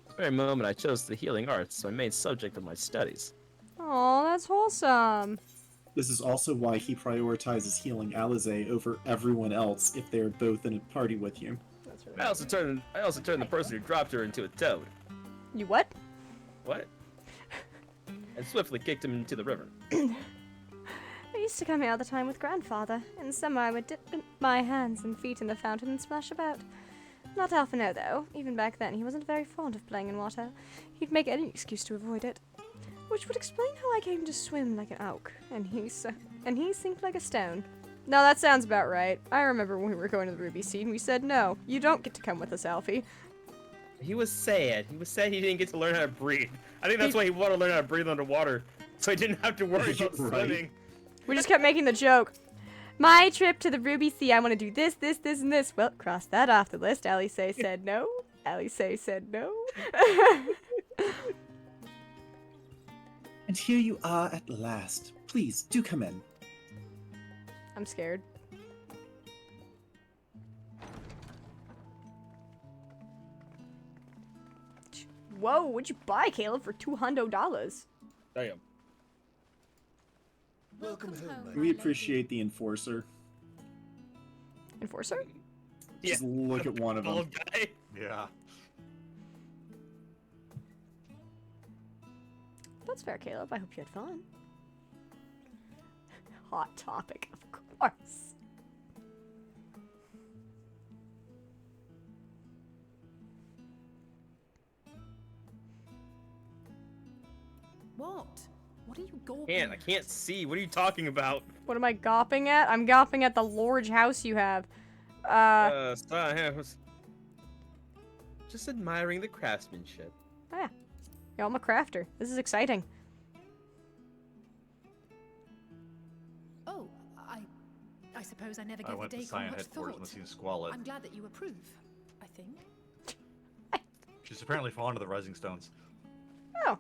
the very moment I chose the healing arts, my main subject of my studies. Oh, that's wholesome. This is also why he prioritizes healing Alize over everyone else if they're both in a party with you. That's I also turned the person who dropped her into a toad. You what? What? And swiftly kicked him into the river. I used to come here all the time with grandfather. In summer, I would dip my hands and feet in the fountain and splash about. Not often, though. Even back then, he wasn't very fond of playing in water. He'd make any excuse to avoid it. Which would explain how I came to swim like an auk, and he sink like a stone. No, that sounds about right. I remember when we were going to the Ruby Scene, we said, no, you don't get to come with us, Alfie. He was sad. He didn't get to learn how to breathe. I think that's why he wanted to learn how to breathe underwater, so he didn't have to worry about swimming. We just kept making the joke. My trip to the Ruby Sea, I want to do this, this, this, and this. Well, cross that off the list. Alice said no. Alice said no. And here you are at last. Please, do come in. I'm scared. Whoa, what'd you buy, Caleb, for $200? Damn. Welcome home. We appreciate the enforcer. Enforcer? Just look at one of them. Guy. Yeah. That's fair, Caleb. I hope you had fun. Hot topic, of course. What? What are you gawping I can't see. What are you talking about? What am I gawping at? I'm gawping at the large house you have. Just admiring the craftsmanship. Oh, yeah. Yeah, I'm a crafter. This is exciting. Oh, I suppose I never I gave went the to Dacon Cyan much headquarters thought. and seen Squalid. I'm glad that you approve, I think. She's apparently fallen to the Rising Stones. Oh.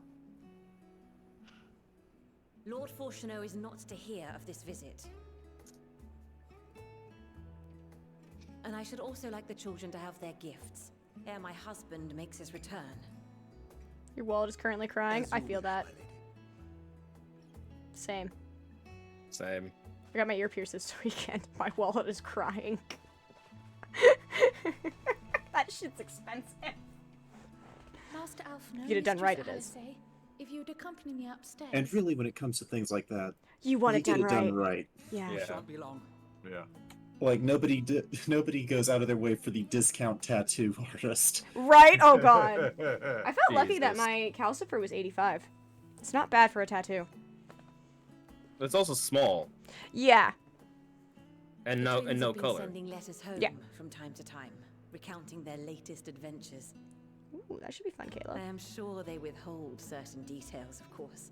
Lord Fortuneau is not to hear of this visit. And I should also like the children to have their gifts, ere my husband makes his return. Your wallet is currently crying. I feel that. Same. Same. I got my ear pierced this weekend. My wallet is crying. That shit's expensive. Master Alphino, Get it done right, it Mistress is. Alice, if you'd accompany me upstairs. And really, when it comes to things like that, you want it get done it right. done right. Yeah. Shan't be long. Yeah. Like nobody goes out of their way for the discount tattoo artist. Right? Oh god. I felt lucky that Jesus. my calcifer was 85. It's not bad for a tattoo. It's also small Yeah. and The no twins have been color. sending letters home Yeah. from time to time, recounting their latest adventures. Ooh, that should be fun, Caleb. I am sure they withhold certain details, of course,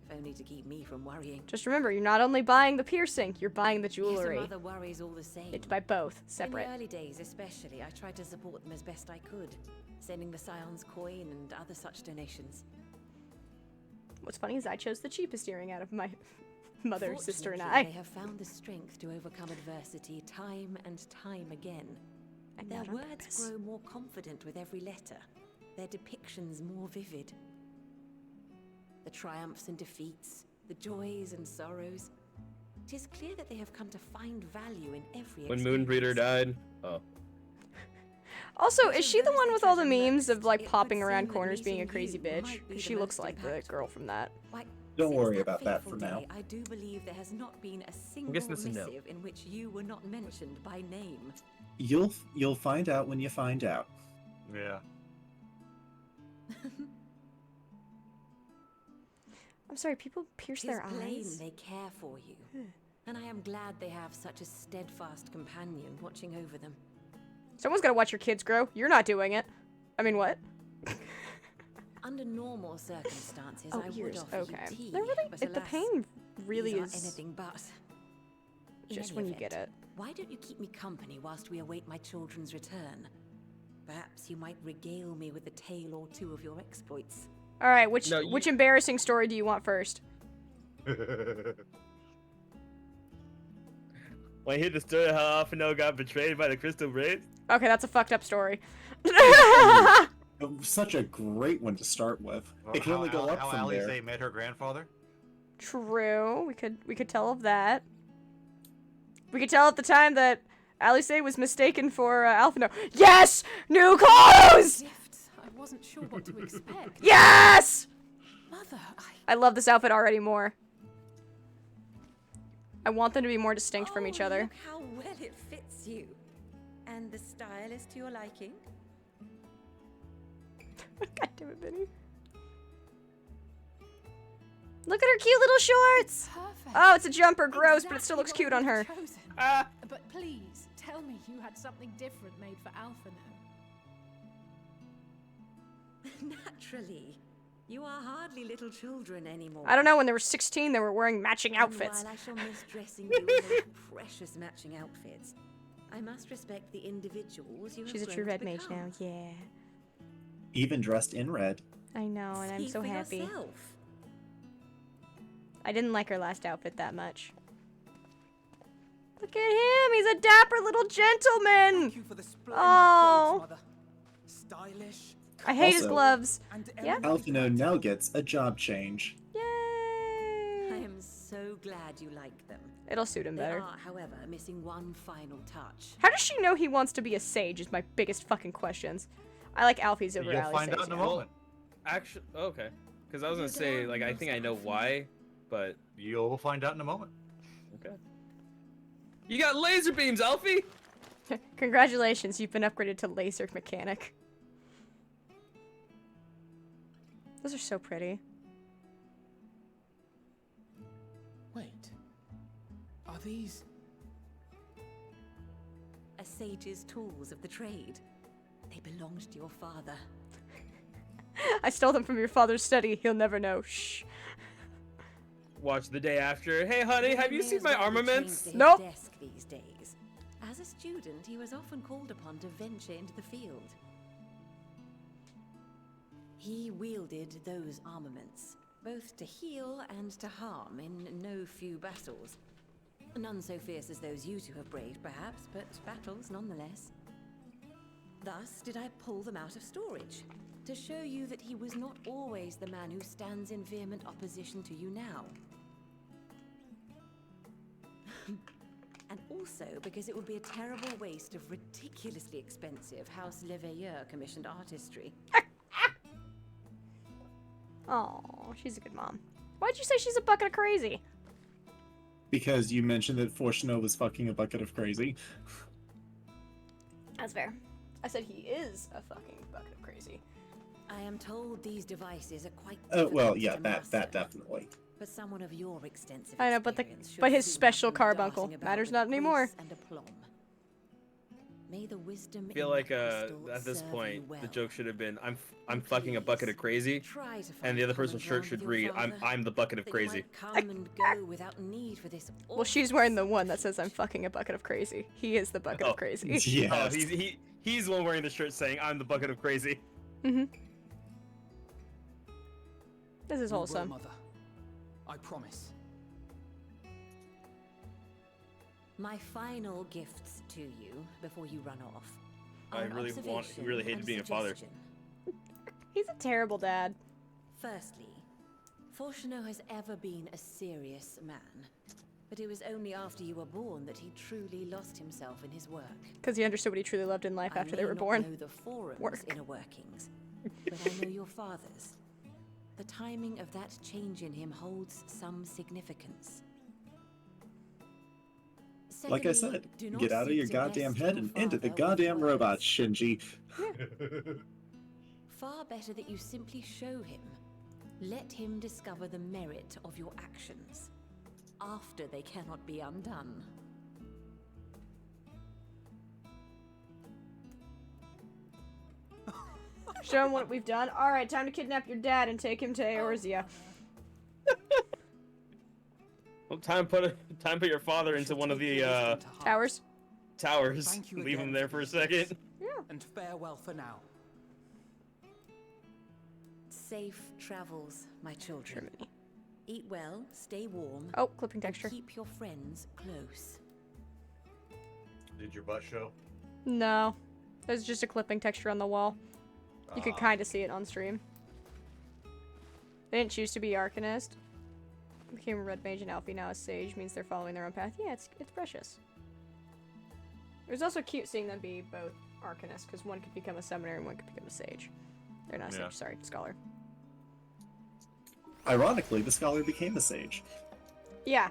if only to keep me from worrying. Just remember, you're not only buying the piercing, you're buying the Yes, jewelry. some other worries all the same. You have to buy both, separate. In the early days, especially, I tried to support them as best I could, sending the Scion's coin and other such donations. What's funny is I chose the cheapest earring out of my mother, sister, and Fortunately, I. They have found the strength to overcome adversity time and time again. And Their not on words purpose. grow more confident with every letter, their depictions more vivid. The triumphs and defeats, the joys and sorrows. It is clear that they have come to find value in every When Moonbreeder died, Also, is she the one with all the memes of like popping around corners being a crazy bitch? 'Cause she looks like the girl from that. Don't worry Since about that for fateful now. day, I do believe there has not been a single guessing that's a no. missive in which you were not mentioned by name. You'll find out when you find out. Yeah. I'm sorry, people pierce their Tis plain eyes? they care for you, and I am glad they have such a steadfast companion watching over them. Someone's gotta watch your kids grow. You're not doing it. I mean, what? Under normal circumstances, Oh, I would ears. offer Okay. you tea, They're really, but the alas, pain really these are is anything but. In just any when you event, get it. Why don't you keep me company whilst we await my children's return? Perhaps you might regale me with a tale or two of your exploits. All right, which No, which embarrassing story do you want first? Want to hear the story of how Alphino got betrayed by the Crystal Braids? Okay, that's a fucked up story. Such a great one to start with. It can only go up how from Alice there. met her grandfather? True. We could tell of that. We could tell at the time that Alice was mistaken for Alphino. Yes! New clothes! Gifts. I wasn't sure what to expect. Yes! Mother, I love this outfit already more. I want them to be more distinct from each other. Look how well it fits you. And the style is to your liking? God damn it, Benny. Look at her cute little shorts! Perfect. Oh, it's a jumper. Gross, but it still looks cute on her. But please, tell me you had something different made for Alphino. Naturally. You are hardly little children anymore. I don't know, when they were 16, they were wearing matching outfits. And while I shall miss dressing you in those precious matching outfits, I must respect the individuals you have She's a grown true to red mage become. now, yeah. Even dressed in red. I know, and I'm Speak so for happy. yourself. I didn't like her last outfit that much. Look at him! He's a dapper little gentleman! Thank you for the splendid Oh. clothes, Mother. Stylish. I hate his Also, gloves. Yeah? Alphino now gets a job change. I am so glad you like them. It'll suit him They better. are, however, missing one final touch. How does she know he wants to be a sage is my biggest fucking questions. I like Alfie's over You'll Alice. find out in a moment. Actually, okay. Because I was gonna say, like, I think I know why, but you'll find out in a moment. Okay. You got laser beams, Alfie. Congratulations, you've been upgraded to laser mechanic. Those are so pretty. Wait. Are these... A sage's tools of the trade. They belonged to your father. I stole them from your father's study. He'll never know. Shh. Watch the day after. Hey, honey, have you seen my armaments? Nope. Desk these days. As a student, he was often called upon to venture into the field. He wielded those armaments, both to heal and to harm in no few battles. None so fierce as those you two have braved, perhaps, but battles nonetheless. Thus did I pull them out of storage, to show you that he was not always the man who stands in vehement opposition to you now. And also because it would be a terrible waste of ridiculously expensive House Leveilleur commissioned artistry. Oh, she's a good mom. Why'd you say she's a bucket of crazy? Because you mentioned that Fortuno was fucking a bucket of crazy. That's fair. I said he is a fucking bucket of crazy. I am told these devices are quite Well, difficult yeah, to that master, definitely. but someone of your extensive I know, but experience should his soon have special them carbuncle darting about matters with not grace anymore. and aplomb. May the wisdom I feel in like crystal at this serve point you well. the joke should have been I'm fucking a bucket of crazy, Try to and the find other common person's shirt ground should with your read father, I'm the bucket of that you crazy. might come and go without need for this. Well, she's wearing the one that says I'm fucking a bucket of crazy. He is the bucket Oh, of crazy. Oh, he's the one wearing the shirt saying I'm the bucket of crazy. Mm-hmm. This is We will, wholesome. Mother. I promise. My final gifts to you before you run off. I are an observation really hated and being a father. suggestion. He's a terrible dad. Firstly, Fortuno has ever been a serious man, but it was only after you were born that he truly lost himself in his work. Because he understood what he truly loved in life after they were born. I may not know the forum's Work. inner workings, but I know your father's. the timing of that change in him holds some significance. Like I Secondly, said, do not get out of seek your to goddamn best head your and into the father with goddamn words. robots, Shinji. Far better that you simply show him. Let him discover the merit of your actions, after they cannot be undone. Show him what we've done. Alright, time to kidnap your dad and take him to Eorzea. Well, time to put your father into one of the Towers. Thank you Leave him again there for a second. Yeah. And farewell for now. Safe travels, my children. Eat well, stay warm. Oh, clipping texture. And keep your friends close. Did your butt show? No. There's just a clipping texture on the wall. You can kind of see it on stream. They didn't choose to be Arcanist. Became a Red Mage and Alfie, now a Sage. Means they're following their own path. Yeah, it's precious. It was also cute seeing them be both Arcanists, because one could become a Summoner and one could become a Sage. They're not a Sage, sorry, Scholar. Ironically, the Scholar became a Sage. Yeah.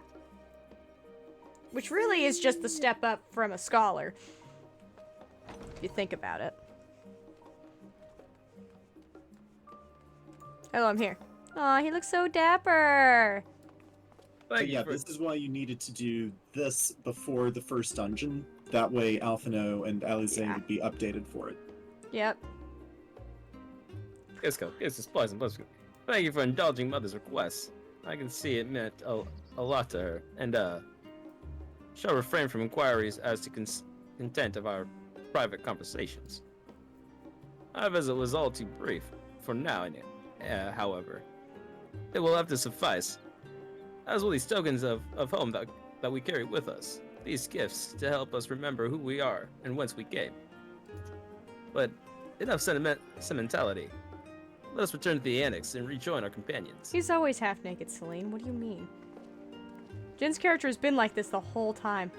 Which really is just the step up from a Scholar. If you think about it. Hello, I'm here. Aw, he looks so dapper. But yeah, this is why you needed to do this before the first dungeon. That way, Alphino and Alizane would be updated for it. Yep. Let's go. It's a pleasant. Thank you for indulging Mother's requests. I can see it meant a lot to her, and shall refrain from inquiries as to content of our private conversations. Our visit was all too brief for now, however. It will have to suffice, as will these tokens of home that we carry with us. These gifts to help us remember who we are and whence we came. But enough sentimentality. Let us return to the annex and rejoin our companions. He's always half naked, Celine. What do you mean? Jin's character has been like this the whole time.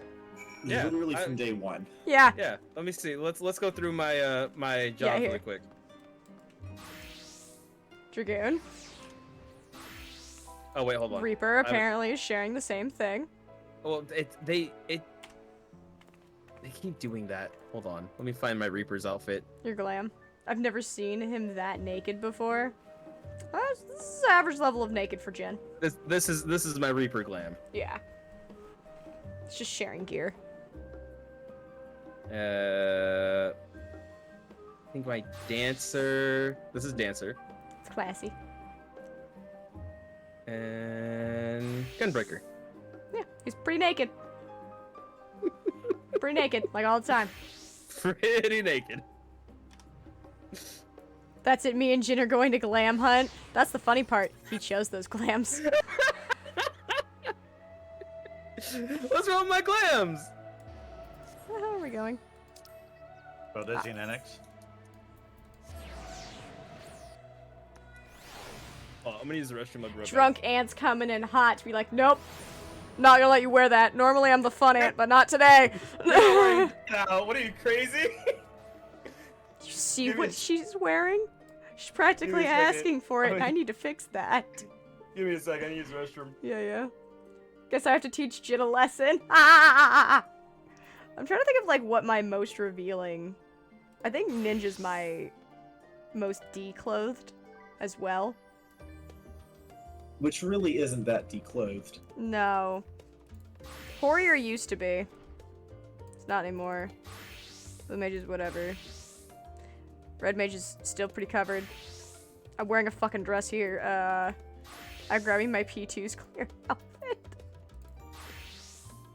Yeah, literally from day one. Yeah. Yeah. Let me see. Let's go through my my job really quick. Dragoon. Oh wait, hold on. Reaper apparently is sharing the same thing. Well, they keep doing that. Hold on. Let me find my Reaper's outfit. Your glam. I've never seen him that naked before. This is average level of naked for Jin. This is my Reaper glam. Yeah. It's just sharing gear. I think my dancer. This is dancer. It's classy. And Gunbreaker. Yeah, he's pretty naked. Pretty naked, like all the time. Pretty naked. That's it, me and Jin are going to glam hunt. That's the funny part. He chose those glams. What's wrong with my glams? Where the hell are we going? Valdesian Annex. Oh, I'm gonna use the restroom. Like, Drunk ants coming in hot to be like, nope. Not gonna let you wear that. Normally I'm the fun ant, but not today. What are you, crazy? You see what she's wearing? She's practically asking for it, and I need to fix that. Give me a second. I need to use the restroom. Yeah. Guess I have to teach Jin a lesson. I'm trying to think of like what my most revealing. I think Ninja's my most declothed as well. Which really isn't that declothed. No. Warrior used to be. It's not anymore. Blue Mage is whatever. Red Mage is still pretty covered. I'm wearing a fucking dress here. I'm grabbing my P2's clear outfit.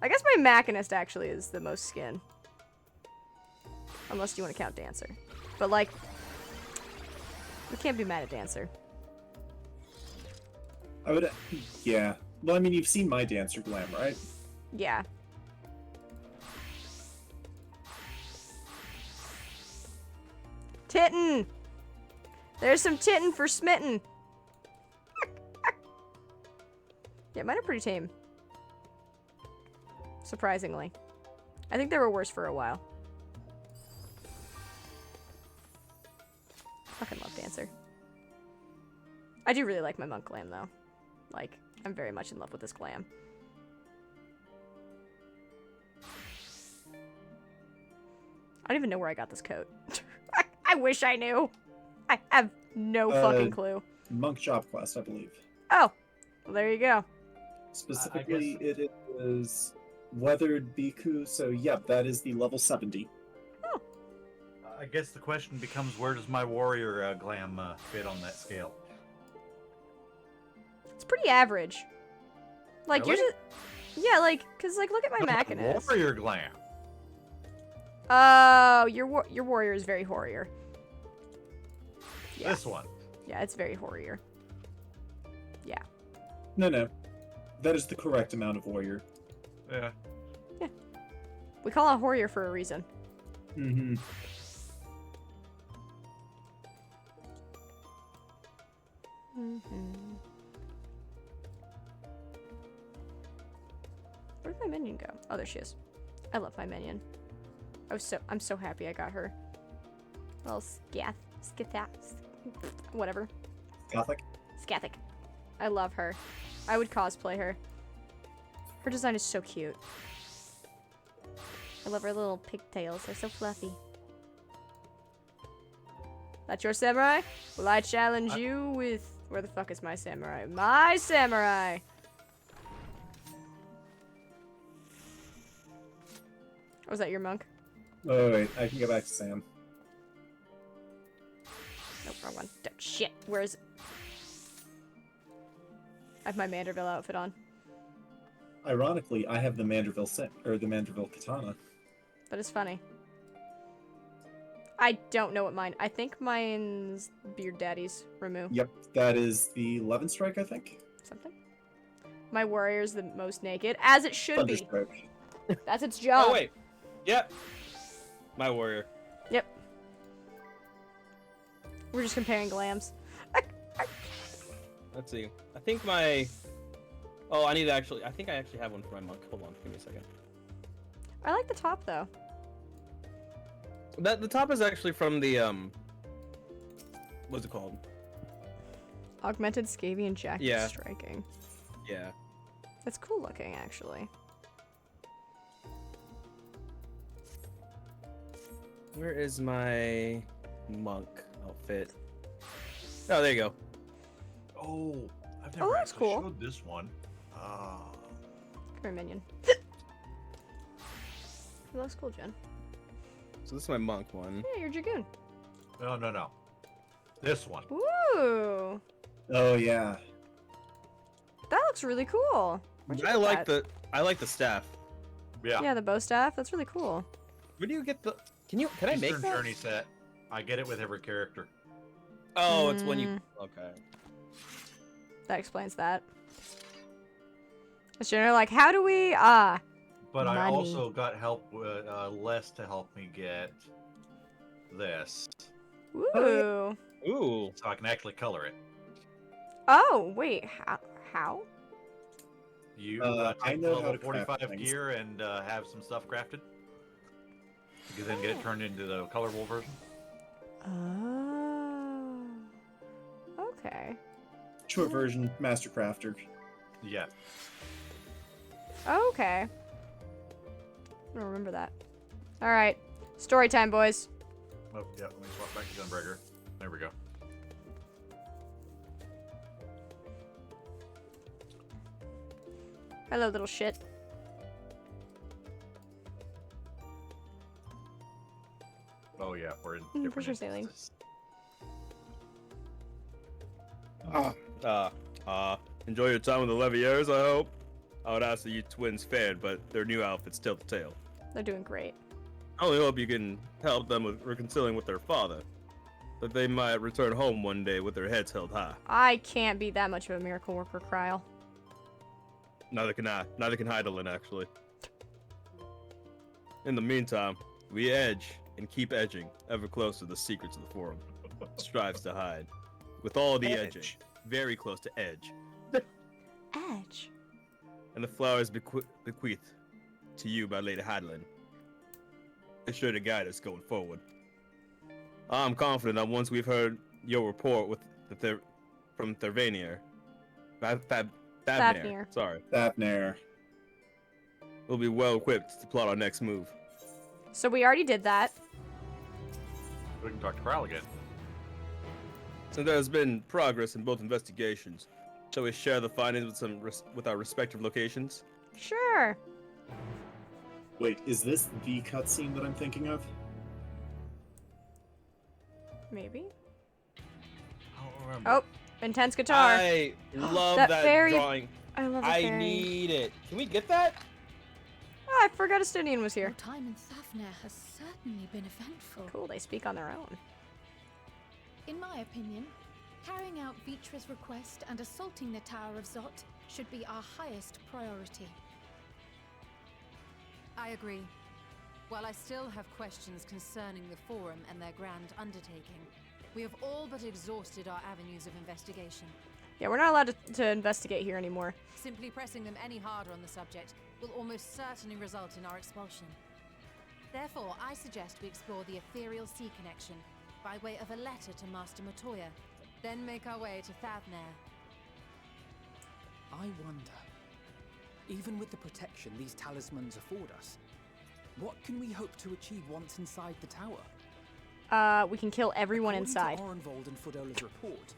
I guess my Machinist actually is the most skin. Unless you want to count Dancer. But like, we can't be mad at Dancer. I would, yeah. Well, I mean, you've seen my dancer glam, right? Yeah. Titten! There's some titten for smitten. Yeah, mine are pretty tame. Surprisingly. I think they were worse for a while. Fucking love Dancer. I do really like my monk glam, though. Like, I'm very much in love with this glam. I don't even know where I got this coat. I wish I knew. I have no fucking clue. Monk job quest, I believe. Oh, well, there you go. Specifically, it is Weathered Biku, so yep, that is the level 70. I guess the question becomes, where does my warrior glam fit on that scale? It's pretty average. Like, Really? you're just... Yeah, like, because, like, look at my Machinist. Warrior glam. Oh, your warrior is very warrior. Yeah. This one. Yeah, it's very warrior. Yeah. No. That is the correct amount of warrior. Yeah. Yeah. We call it warrior for a reason. Mm-hmm. Where did my minion go? Oh, there she is. I love my minion. I'm so happy I got her. Little whatever. Scathic. I love her. I would cosplay her. Her design is so cute. I love her little pigtails. They're so fluffy. That's your samurai? Well, I challenge you with... Where the fuck is my samurai? My samurai! Was that your monk? Oh, wait. I can go back to Sam. Nope, wrong one. Shit, where is it? I have my Manderville outfit on. Ironically, I have the Manderville katana. That is funny. I don't know what mine... I think mine's Beard Daddy's remove. Yep, that is the 11 strike, I think. Something. My warrior's the most naked, as it should be. Thunderstrike. That's its job. Oh, wait. Yep. My warrior. Yep. We're just comparing glams. Let's see. I think my... Oh, I need to actually... I think I actually have one for my monk. Hold on. Give me a second. I like the top, though. The top is actually from the, what's it called? Augmented Scabian Jacket Yeah. Striking. Yeah. That's cool looking, actually. Where is my monk outfit? Oh, there you go. Oh, I've Oh, never that's actually cool. showed this one. Ah. Come here, minion. It looks cool, Jen. So this is my monk one. Yeah, you're Dragoon. No. This one. Ooh. Oh, yeah. That looks really cool. Where'd you I get like that? I like the staff. Yeah. Yeah, the bow staff. That's really cool. Where do you get the... Can I make Eastern that? Journey set. I get it with every character. Oh, it's when you... Okay. That explains that. It's generally like, how do we... But I money. also got help with Les to help me get this. Ooh. Ooh. So I can actually color it. Oh, wait. How? You I take know how level to craft 45 things. gear and have some stuff crafted. You can then get it turned into the colorable version. Oh. Okay. Short version, Master Crafter. Yeah. Okay. I don't remember that. Alright. Story time, boys. Oh, yeah. Let me swap back to Gunbreaker. There we go. Hello, little shit. Oh, yeah. We're in For different sure sailing. instances. Enjoy your time with the Leviers, I hope. I would ask that you twins fared, but their new outfits tell the tale. They're doing great. I only hope you can help them with reconciling with their father, that they might return home one day with their heads held high. I can't be that much of a miracle worker, Kryl. Neither can I. Neither can Heidelin, actually. In the meantime, we edge and keep edging ever closer to the secrets of the Forum. Strives to hide. With all the edging, very close to edge. Edge? And the flowers bequeathed to you by Lady Heidelin. They're sure to guide us going forward. I'm confident that once we've heard your report from Thervanier. Fabnir. Fafnir. Sorry. Fafnir. We'll be well equipped to plot our next move. So we already did that. We can talk to Kral again. Since there has been progress in both investigations, shall we share the findings with our respective locations? Sure. Wait, is this the cutscene that I'm thinking of? Maybe. I don't remember. Oh, intense guitar. I love That that fairy- drawing. I love the I fairy. need it. Can we get that? Oh, I forgot Estonian was here. Your time in Safnir has certainly been eventful. Cool, they speak on their own. In my opinion, carrying out Vitra's request and assaulting the Tower of Zot should be our highest priority. I agree. While I still have questions concerning the Forum and their grand undertaking, we have all but exhausted our avenues of investigation. Yeah, we're not allowed to investigate here anymore. Simply pressing them any harder on the subject will almost certainly result in our expulsion. Therefore, I suggest we explore the ethereal sea connection by way of a letter to Master Matoya, then make our way to Thavnir. I wonder, even with the protection these talismans afford us, what can we hope to achieve once inside the tower? We can kill everyone inside. According to Orenvold and Fodola's report,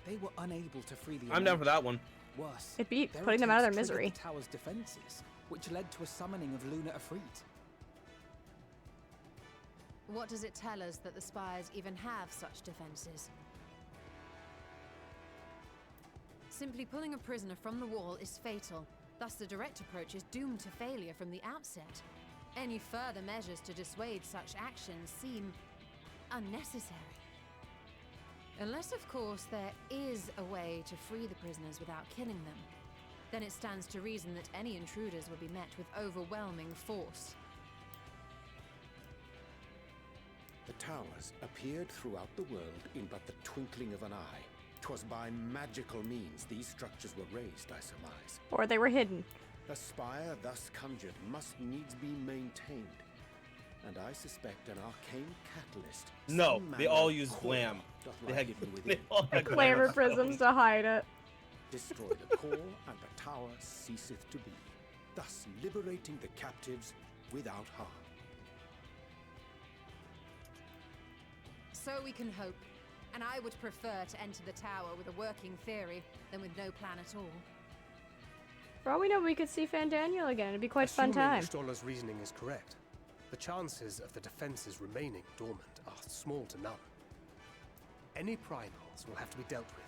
they were unable to free the I'm down for that one. Worse, It'd be their putting them out of their attempts triggered misery. the tower's defenses, which led to a summoning of Luna Afrit. What does it tell us that the Spires even have such defenses? Simply pulling a prisoner from the wall is fatal, thus the direct approach is doomed to failure from the outset. Any further measures to dissuade such actions seem unnecessary. Unless, of course, there is a way to free the prisoners without killing them. Then it stands to reason that any intruders will be met with overwhelming force. The towers appeared throughout the world in but the twinkling of an eye. 'Twas by magical means these structures were raised, I surmise. Or they were hidden. The spire thus conjured must needs be maintained, and I suspect an arcane catalyst. No, some they manner all of use core glam. doth They lie had- hidden they within. all had Glamour prisms to hide it. Destroy the core, and the tower ceaseth to be, thus liberating the captives without harm. So we can hope, and I would prefer to enter the tower with a working theory than with no plan at all. For all we know, we could see Fandaniel again. It'd be quite a fun time. Stolar's reasoning is correct. The chances of the defenses remaining dormant are small to none. Any primals will have to be dealt with,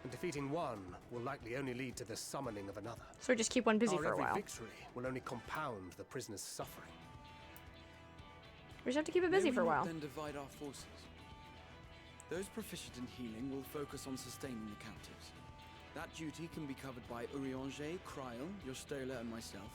and defeating one will likely only lead to the summoning of another. So just keep one busy Our for a every while. victory will only compound the prisoner's suffering. We just have to keep it busy May for a we not while. Then divide our forces. Those proficient in healing will focus on sustaining the captives. That duty can be covered by Urianger, Kryl, Yostola, and myself.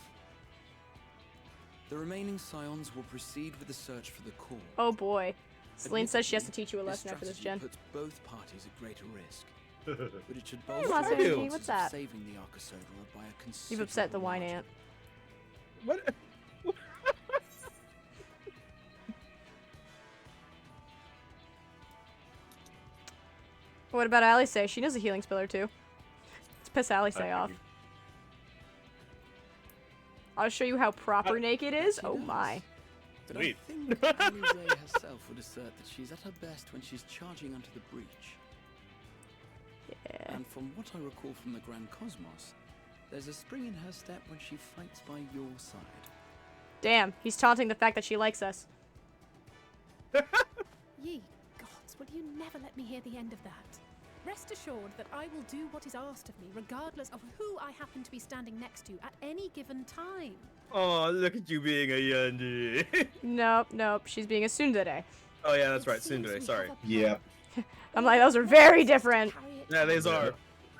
The remaining scions will proceed with the search for the core. Oh boy. Celine says she has to Admittedly, teach you a lesson after this, Jen. puts both parties at greater risk. But it should Hey, bolster Los the Angeles, chances what's of that? saving the Arcosodra by a You've considerable upset the wine margin. ant. What? What about Alice? She knows a healing spell or two. Let's piss Alice off. I'll show you how proper naked is. Oh my. But Sweet. I think Alize herself would assert that she's at her best when she's charging onto the breach. Yeah. And from what I recall from the Grand Cosmos, there's a spring in her step when she fights by your side. Damn, he's taunting the fact that she likes us. Ye gods, will you never let me hear the end of that? Rest assured that I will do what is asked of me, regardless of who I happen to be standing next to at any given time. Oh, look at you being a yandere. Nope. She's being a tsundere. Oh yeah, that's right, tsundere. Sorry. Yeah. I'm like, those are very different. Yeah, these are.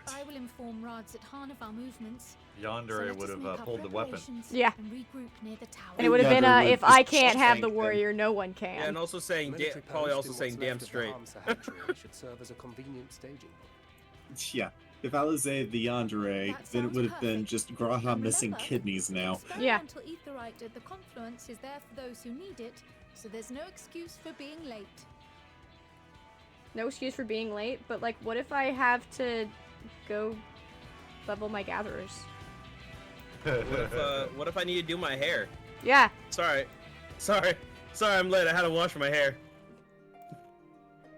I will inform Rads at Han of our movements. Yandere would have pulled the weapon. Yeah. And regroup near the tower. And it would have been, if I can't have the warrior, no one can. Yeah, and also saying, Military probably post also in saying what's damn left of the straight. Harm Sanctuary should serve as a convenient staging point. Yeah. If Alize the Yandere, then it would have been just Graha missing kidneys now. Experimental etherite at the confluence is there for those who need it, so there's no excuse for being late. No excuse for being late, but like, what if I have to go level my gatherers? What if I need to do my hair? Yeah. Sorry, I'm late. I had to wash my hair.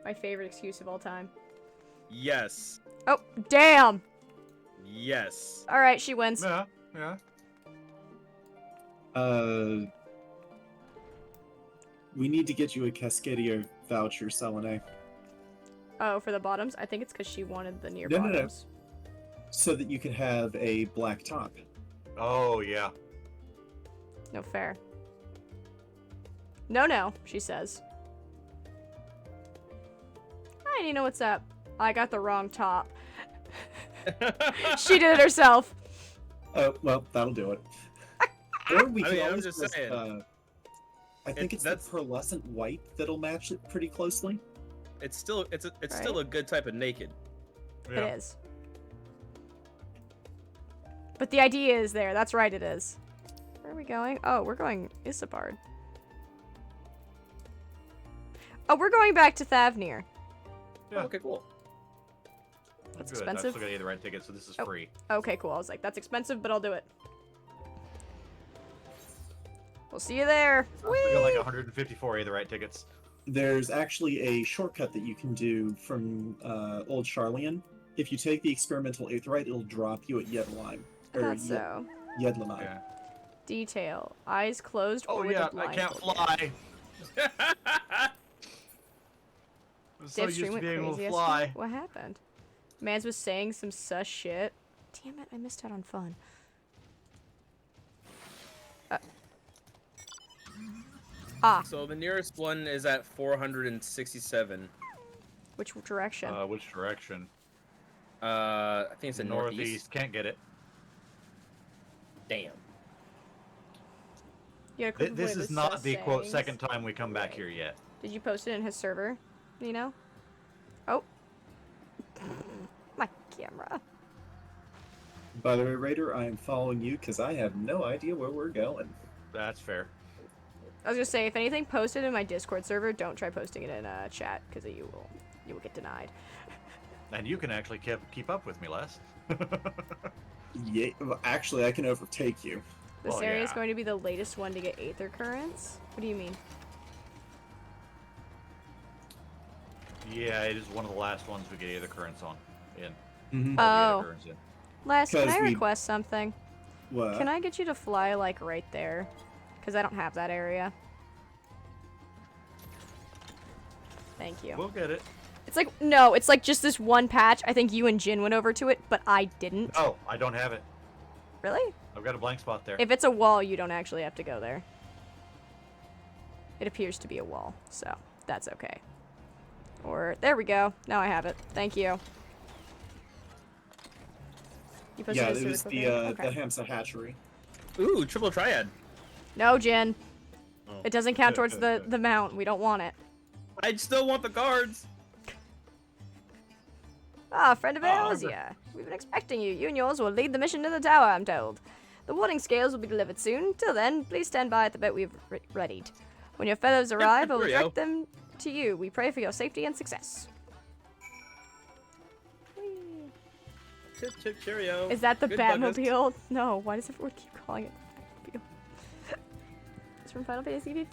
My favorite excuse of all time. Yes. Oh, damn! Yes. Alright, she wins. Yeah, yeah. We need to get you a Cascadia voucher, Selene. Oh, for the bottoms? I think it's because she wanted the near No. bottoms. So that you could have a black top. Oh, yeah. No fair. No, she says. Hi, Nina, what's up? I got the wrong top. She did it herself. Oh, well, that'll do it. Or we can I'm always just just, saying. I think it's the pearlescent white that'll match it pretty closely. It's still still a good type of naked. It is. But the idea is there. That's right, it is. Where are we going? Oh, we're going Isambard. Oh, we're going back to Thavnir. Yeah. Okay, cool. That's Good. expensive. I still gotta get the right ticket, so this is free. Okay, cool. I was like, that's expensive, but I'll do it. We'll see you there. We got like 154 the right tickets. There's actually a shortcut that you can do from Old Sharlayan. If you take the experimental aetheryte, it'll drop you at Yedlime. I thought so. Yedlamine. Yeah. Detail. Eyes closed or Oh with yeah, a blind. I can't fly. I'm so Dipstream used to went being able crazy to yesterday. fly. What happened? Mans was saying some sus shit. Damn it, I missed out on fun. So the nearest one is at 467. Which direction? Which direction? I think it's in northeast. Northeast. Can't get it. Damn. You gotta click This what it is was not the quote saying. second time we come back here yet. Did you post it in his server? You know? Oh. My camera. By the way, Raider, I am following you because I have no idea where we're going. That's fair. I was gonna say, if anything posted in my Discord server, don't try posting it in chat, because you will get denied. And you can actually keep up with me, Les. Yeah, well, actually, I can overtake you. This area is going to be the latest one to get Aether Currents? What do you mean? Yeah, it is one of the last ones we get Aether Currents on. Oh. Les, can I we- request something? What? Can I get you to fly, like, right there? Because I don't have that area. Thank you. We'll get it. It's like, no, it's like just this one patch. I think you and Jin went over to it, but I didn't. Oh, I don't have it. Really? I've got a blank spot there. If it's a wall, you don't actually have to go there. It appears to be a wall, so that's okay. Or, there we go. Now I have it. Thank you. You posted Yeah, a it was circle the thing? the Okay. Hamsa hatchery. Ooh, triple triad. No, Jin. Oh. It doesn't count towards the mount. We don't want it. I still want the cards. Ah, friend of Eosia. We've been expecting you. You and yours will lead the mission to the tower, I'm told. The warding scales will be delivered soon. Till then, please stand by at the boat we've readied. When your fellows arrive, I will direct them to you. We pray for your safety and success. Chip, chip, cheerio. Is that the Good Douglas. Batmobile? No, why does everyone keep calling it Batmobile? It's from Final Fantasy 15.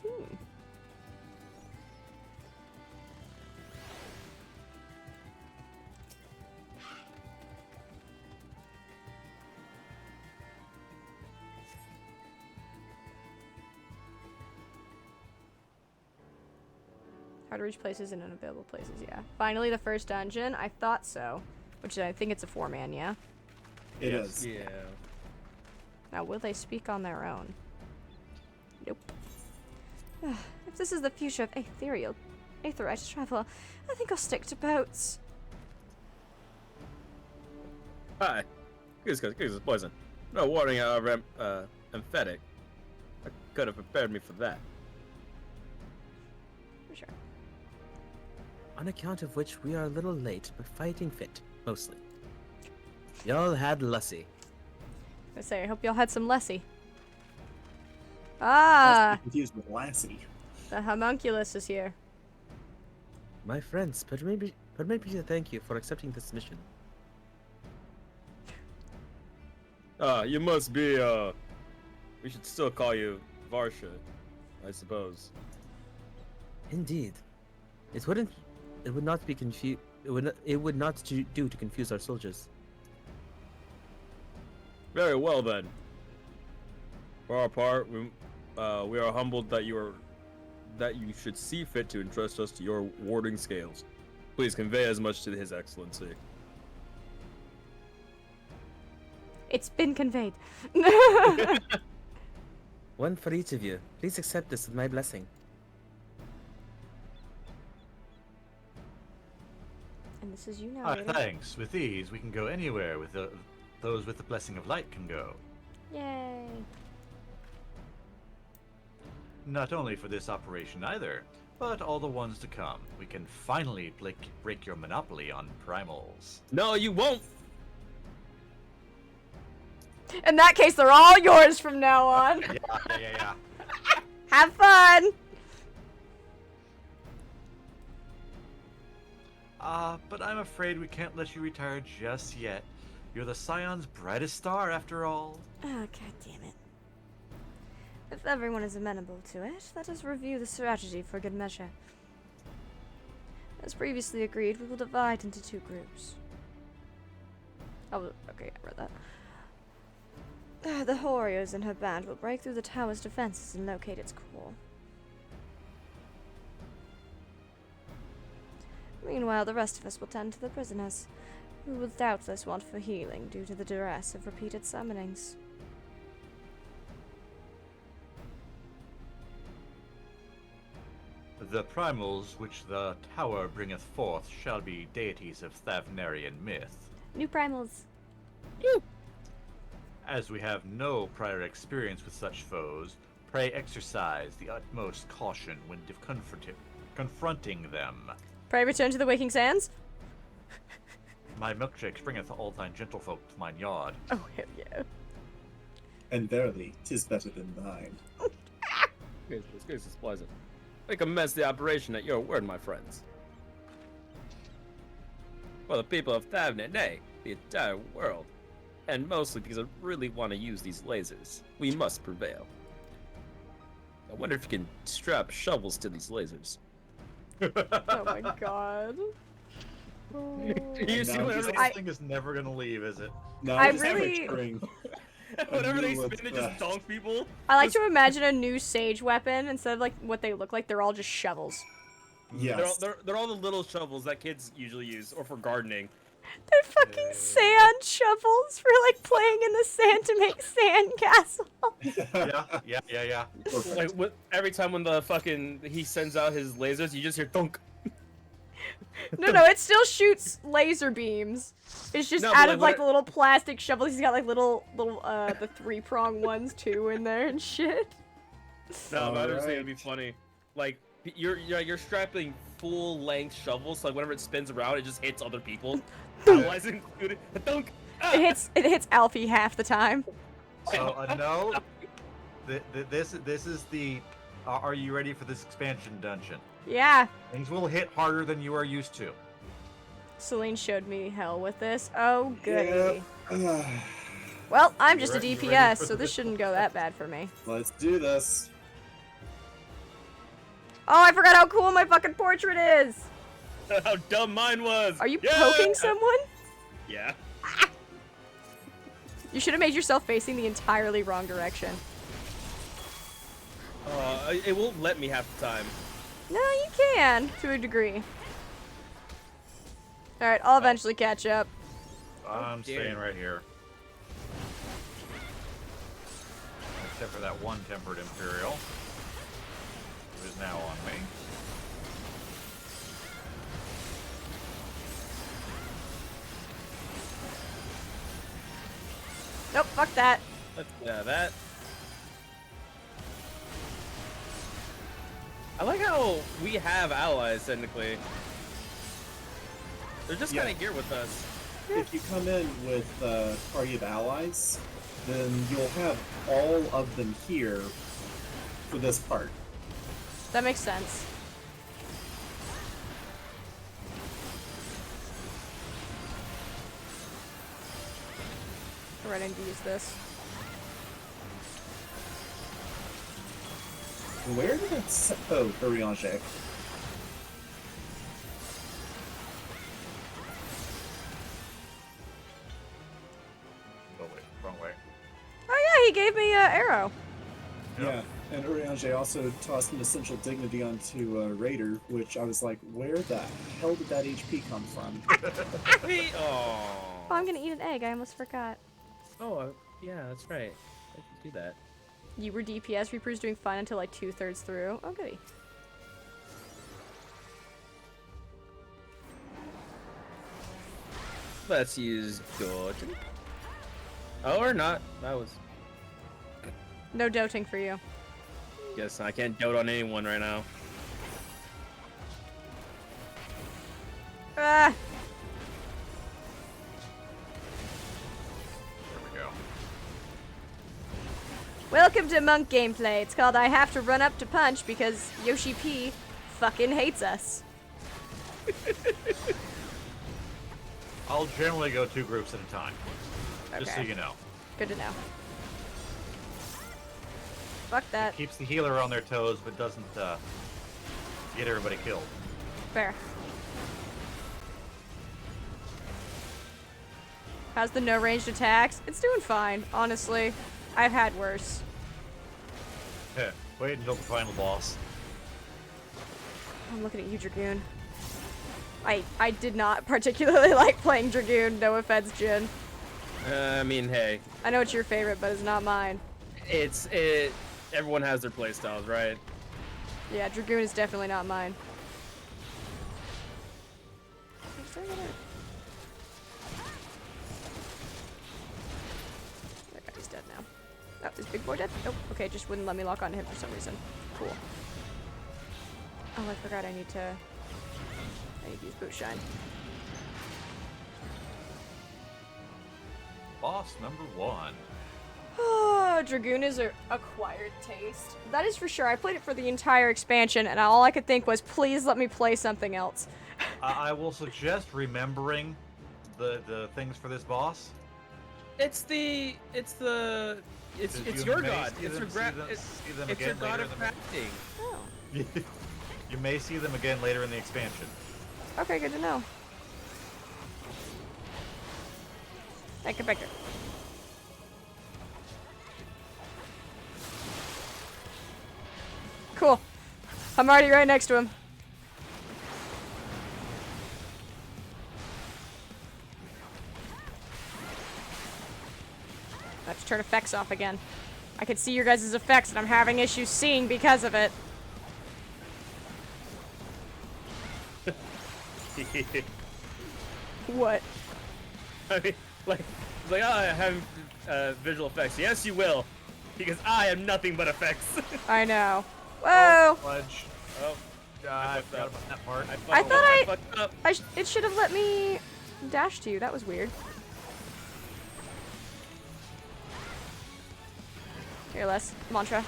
Hard to reach places and unavailable places, yeah. Finally, the first dungeon. I thought so. Which I think it's a 4-man, yeah? It is. Yeah. Now, will they speak on their own? Nope. If this is the future of aetherized travel, I think I'll stick to boats. Hi. Goose is poison. No warning, emphatic. I could have prepared me for that. For sure. On account of which we are a little late, but fighting fit, mostly. Y'all had Lussie. I say, I hope y'all had some Lessie. Ah! Confused with Lassie. The homunculus is here. My friends, permit me to thank you for accepting this mission. You must be, we should still call you Varsha, I suppose. Indeed. It would not be it would not do to confuse our soldiers. Very well then. For our part, we are humbled that you should see fit to entrust us to your warding scales. Please convey as much to His Excellency. It's been conveyed. One for each of you. Please accept this with my blessing. And this is you now. Thanks. With these, we can go anywhere with those with the blessing of light can go. Yay. Not only for this operation either, but all the ones to come. We can finally break your monopoly on primals. No, you won't! In that case, they're all yours from now on. Yeah. Have fun! But I'm afraid we can't let you retire just yet. You're the Scion's brightest star, after all. Oh, god damn it. If everyone is amenable to it, let us review the strategy for good measure. As previously agreed, we will divide into 2 groups. Oh, okay, I read that. The Horios and her band will break through the tower's defenses and locate its core. Meanwhile, the rest of us will tend to the prisoners, who will doubtless want for healing due to the duress of repeated summonings. The primals which the tower bringeth forth shall be deities of Thavnarian myth. New primals. As we have no prior experience with such foes, pray exercise the utmost caution when confronting them. Pray return to the waking sands. My milkshake bringeth all thine gentlefolk to mine yard. Oh, hell yeah. And verily, 'tis better than thine. This case is pleasant. We commence the operation at your word, my friends. For the people of Thavnet, nay, the entire world, and mostly because I really want to use these lasers, we must prevail. I wonder if you can strap shovels to these lasers. Oh my god. You see This whenever thing is never gonna leave, is it? No, I I'm just really- picturing whenever they knew spin, what's they just donk people. I like to imagine a new sage weapon. Instead of like what they look like, they're all just shovels. Yes. They're all the little shovels that kids usually use, or for gardening. They're fucking sand shovels for like playing in the sand to make sand castle. Yeah. Like every time when the he sends out his lasers, you just hear thunk. No, it still shoots laser beams. It's just No, out but, of like, like little plastic shovels. He's got like little the 3-prong ones too in there and shit. No, but I was saying Alright. it'd be funny. Like you're strapping full length shovels, so like whenever it spins around, it just hits other people. Allies included. Thunk. It hits Alfie half the time. So no, this is the. Are you ready for this expansion dungeon? Yeah. Things will hit harder than you are used to. Celine showed me hell with this. Oh goody. Yep. Well, I'm just a You ready DPS, for so this shouldn't go that bad for me. Let's do this. Oh, I forgot how cool my fucking portrait is. How dumb mine was. Are you Yeah! poking someone? Yeah. You should have made yourself facing the entirely wrong direction. It won't let me half the time. No, you can, to a degree. Alright, I'll eventually catch up. I'm dear. staying right here. Except for that one tempered Imperial, who is now on me. Nope, fuck that. Let's get out of that. I like how we have allies, technically. They're just kind of here with us. If you come in with a party of allies, then you'll have all of them here for this part. That makes sense. We're ready to use this. Where did it oh, Urianger. Oh wait, wrong way. Oh yeah, he gave me an arrow. Yeah, and Urianger also tossed an essential dignity onto Raider, which I was like, where the hell did that HP come from? Oh, I'm gonna eat an egg. I almost forgot. Oh, yeah, that's right. I can do that. You were DPS. Reaper's doing fine until like 2/3 through. Oh goody. Let's use Gordon. Oh, or not. That was. No doting for you. Guess I can't dote on anyone right now. Ah! There we go. Welcome to Monk gameplay. It's called I have to run up to punch because Yoshi P fucking hates us. I'll generally go 2 groups at a time. Just so Okay. you know. Good to know. Fuck that. Keeps the healer on their toes, but doesn't get everybody killed. Fair. How's the no ranged attacks? It's doing fine, honestly. I've had worse. Wait until the final boss. I'm looking at you, Dragoon. I did not particularly like playing Dragoon, no offense, Jin. I mean, hey. I know it's your favorite, but it's not mine. Everyone has their playstyles, right? Yeah, Dragoon is definitely not mine. That guy's dead now. Oh, is Big Boy dead? Nope. Okay, just wouldn't let me lock onto him for some reason. Cool. Oh, I forgot I need to use Boot Shine. Boss number 1. Oh, Dragoon is an acquired taste. That is for sure. I played it for the entire expansion, and all I could think was, please let me play something else. I will suggest remembering the things for this boss. It's your god. It's your god of crafting. Oh. You may see them again later in the expansion. Okay, good to know. Hey, get back here. Cool. I'm already right next to him. I have to turn effects off again. I can see your guys' effects and I'm having issues seeing because of it. What? I mean, it's like, oh, I have visual effects. Yes, you will, because I am nothing but effects. I know. Whoa! Oh, fudge. Oh, I forgot about that part. I thought it should have let me dash to you. That was weird. Here, Les. Mantra.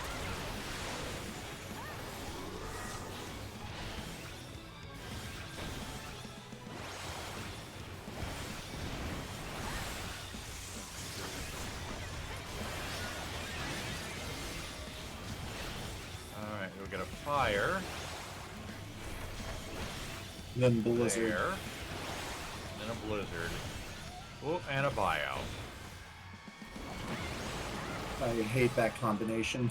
Alright, we'll get a fire. Then blizzard. There. And a blizzard. Oh, and a bio. I hate that combination.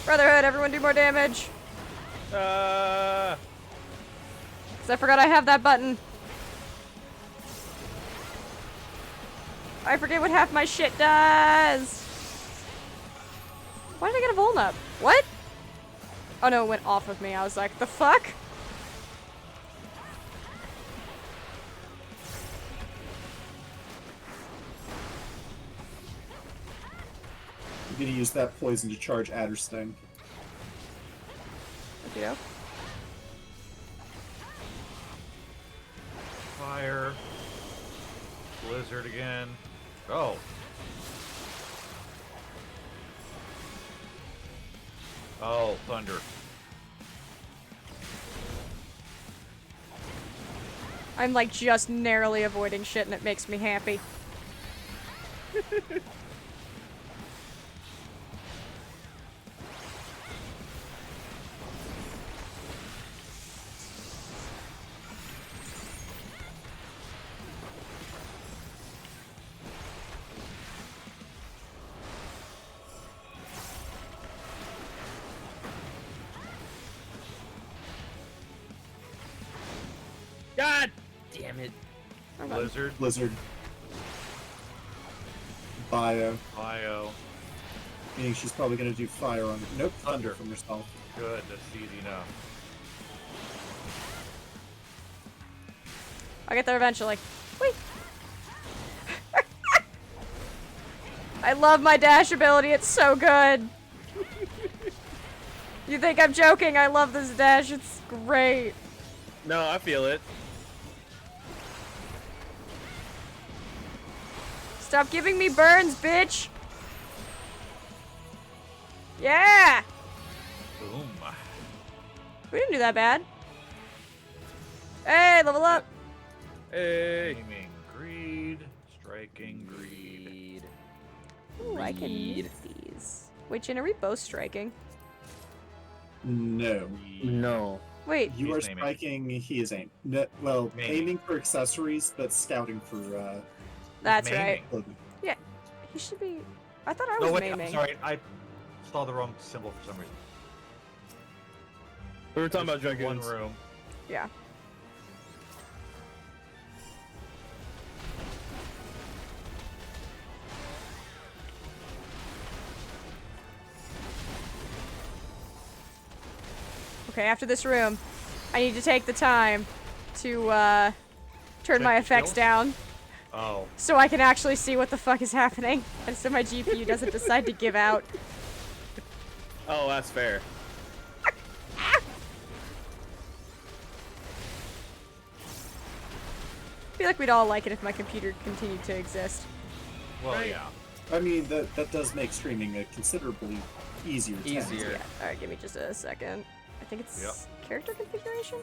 Brotherhood, everyone do more damage. 'Cause I forgot I have that button. I forget what half my shit does. Why did I get a vuln up? What? Oh no, it went off of me. I was like, the fuck? I'm gonna use that poison to charge Addersting. Okay. Fire. Blizzard again. Oh. Oh, thunder. I'm like just narrowly avoiding shit and it makes me happy. God damn it. Blizzard. Blizzard. Bio. Meaning she's probably gonna do fire on. Nope, thunder from herself. Good, that's easy enough. I'll get there eventually. Whee! I love my dash ability, it's so good. You think I'm joking? I love this dash, it's great. No, I feel it. Stop giving me burns, bitch! Yeah! Boom. We didn't do that bad. Hey, level up! Hey! Aiming greed, striking greed. Ooh, I can use these. Wait, Jin, are we both striking? No. No. Wait. You are striking, he is aiming. No, well, aiming for accessories, but scouting for, That's right. clothing. Yeah, he should be... I thought I was No, wait, maiming. I'm sorry. I saw the wrong symbol for some reason. We were talking about Just dragoons. one room. Yeah. Okay, after this room, I need to take the time to, turn my the effects skills? down. Oh. So I can actually see what the fuck is happening, and so my GPU doesn't decide to give out. Oh, that's fair. I feel like we'd all like it if my computer continued to exist. Well, yeah. I mean, that does make streaming a considerably easier task. Yeah. Alright, give me just a second. I think it's character configuration?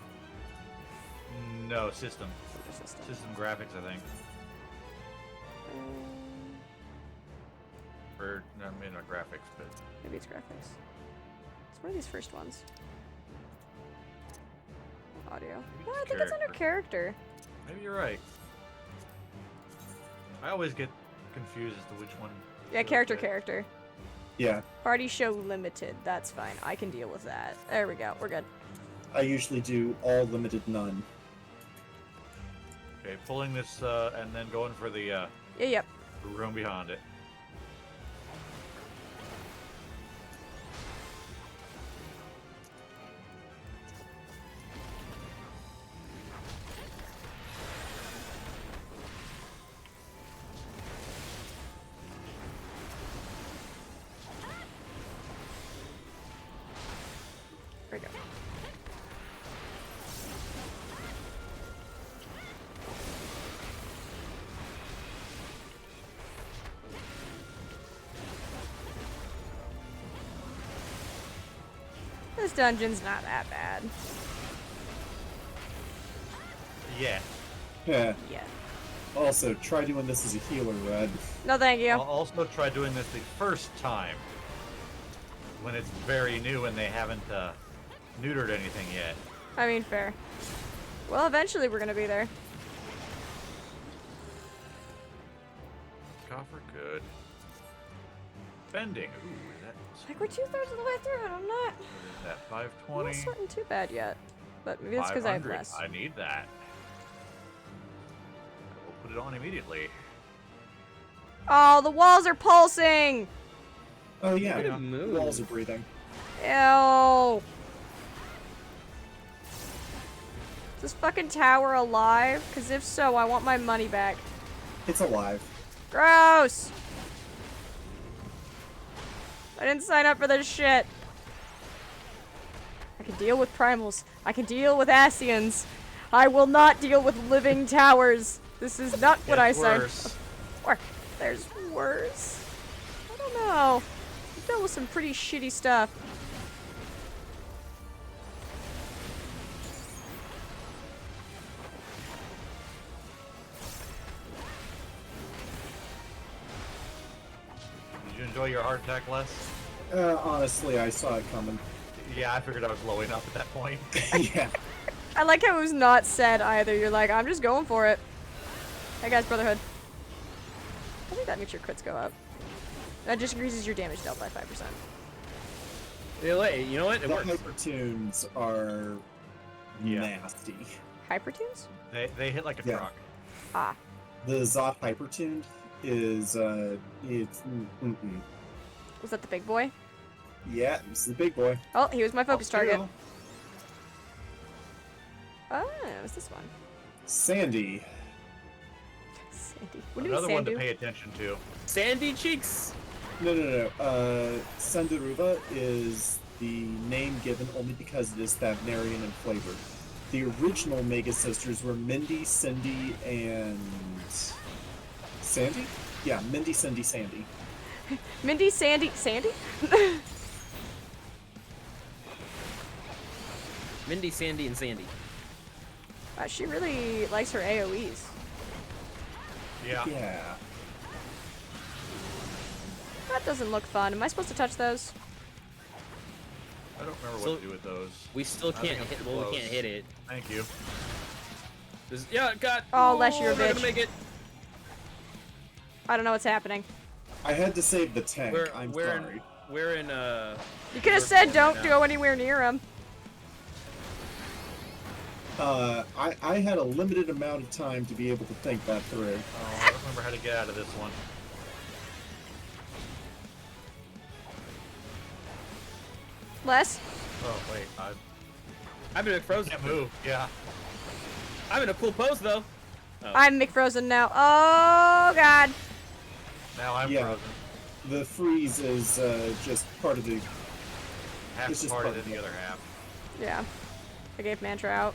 No, system. System. System graphics, I think. Or, no, I mean, not graphics, but... Maybe it's graphics. It's one of these first ones. Audio. No, I think it's under character. Maybe you're right. I always get confused as to which one. Yeah, character. Yeah. Party show limited. That's fine. I can deal with that. There we go. We're good. I usually do all limited none. Okay, pulling this, and then going for the, Yep. room behind it. There we go. This dungeon's not that bad. Yeah. Yeah. Yeah. Also, try doing this as a healer, Red. No, thank you. I'll also try doing this the first time. When it's very new and they haven't, neutered anything yet. I mean, fair. Well, eventually we're gonna be there. Coffer, good. Bending. Ooh, is that... Like, we're 2/3 of the way through it. I'm not... What is that, I'm 520? not sweating too bad yet. But maybe that's because I have 500. less. I need that. We'll put it on immediately. Oh, the walls are pulsing! Oh yeah, Look at it move. walls are breathing. Ew. Is this fucking tower alive? Because if so, I want my money back. It's alive. Gross! I didn't sign up for this shit. I can deal with primals. I can deal with Asians. I will not deal with living towers. This is not what I signed up for. There's worse. I don't know. I've dealt with some pretty shitty stuff. enjoy your heart attack less? Honestly, I saw it coming. Yeah, I figured I was low enough at that point. Yeah. I like how it was not said either. You're like, I'm just going for it. Hey guys, Brotherhood. I think that makes your crits go up. That just increases your damage dealt by 5%. Yeah, you know what? It The works. hypertunes are nasty. Hypertunes? They hit like a truck. Ah. The Zot hypertuned is it's Was that the big boy? yeah, it's the big boy. Oh, he was my focus target. Kill. Oh, what's this one? Sandy. Sandy. What do you mean, Another one to Sandu? pay attention to. Sandy cheeks. No. Sandaruva is the name given only because it is Thavnarian in flavor. The original Mega Sisters were Mindy, Cindy, and Sandy? Yeah, Mindy, Cindy, Sandy. Mindy, Sandy, Sandy? Mindy, Sandy, and Sandy. She really likes her AoEs. Yeah. Yeah. That doesn't look fun. Am I supposed to touch those? I don't remember So, what to do with those. We still I think can't I'm hit. too Well, we close. can't hit it. Thank you. Yeah, God. Oh, Les, you're a I'm not bitch. gonna make it. I don't know what's happening. I had to save the tank. I'm we're sorry. In You could have reverse said form don't right now. go anywhere near him. I had a limited amount of time to be able to think that through. Oh, I don't remember how to get out of this one. Les? Oh, wait. I've been frozen. Can't move. Yeah. I'm in a cool pose though. Oh. I'm McFrozen now. Oh, God. Now I'm Yeah. frozen. The freeze is just part of the. Half it's just harder part than of the it. other half. Yeah. I gave Mantra out.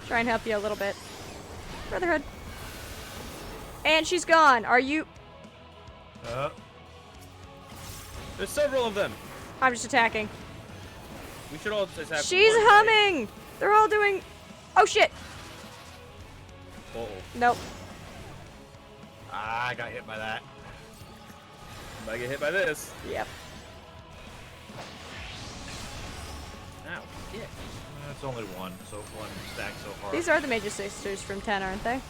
Try and help you a little bit. Brotherhood. And she's gone. Are you... There's several of them. I'm just attacking. We should all just have. She's one, humming! They're all doing... Oh, shit! Right? Uh-oh. Nope. Ah, I got hit by that. I'm about to get hit by this. Yep. Ow. Shit. That's only one stack so far. These are the Major Sisters from 10, aren't they?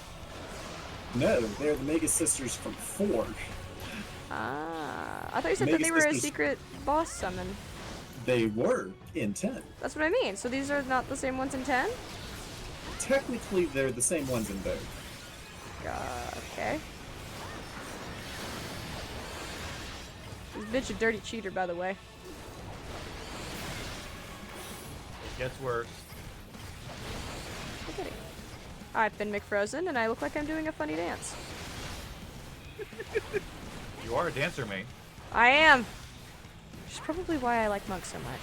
No, they're the Mega Sisters from 4. Ah. I thought you said that Mega they were a Sisters- secret boss summon. They were in 10. That's what I mean. So these are not the same ones in 10? Technically, they're the same ones in both. Okay. This bitch a dirty cheater, by the way. It gets worse. Look at it. I've been McFrozen, and I look like I'm doing a funny dance. You are a dancer, mate. I am. Which is probably why I like monks so much.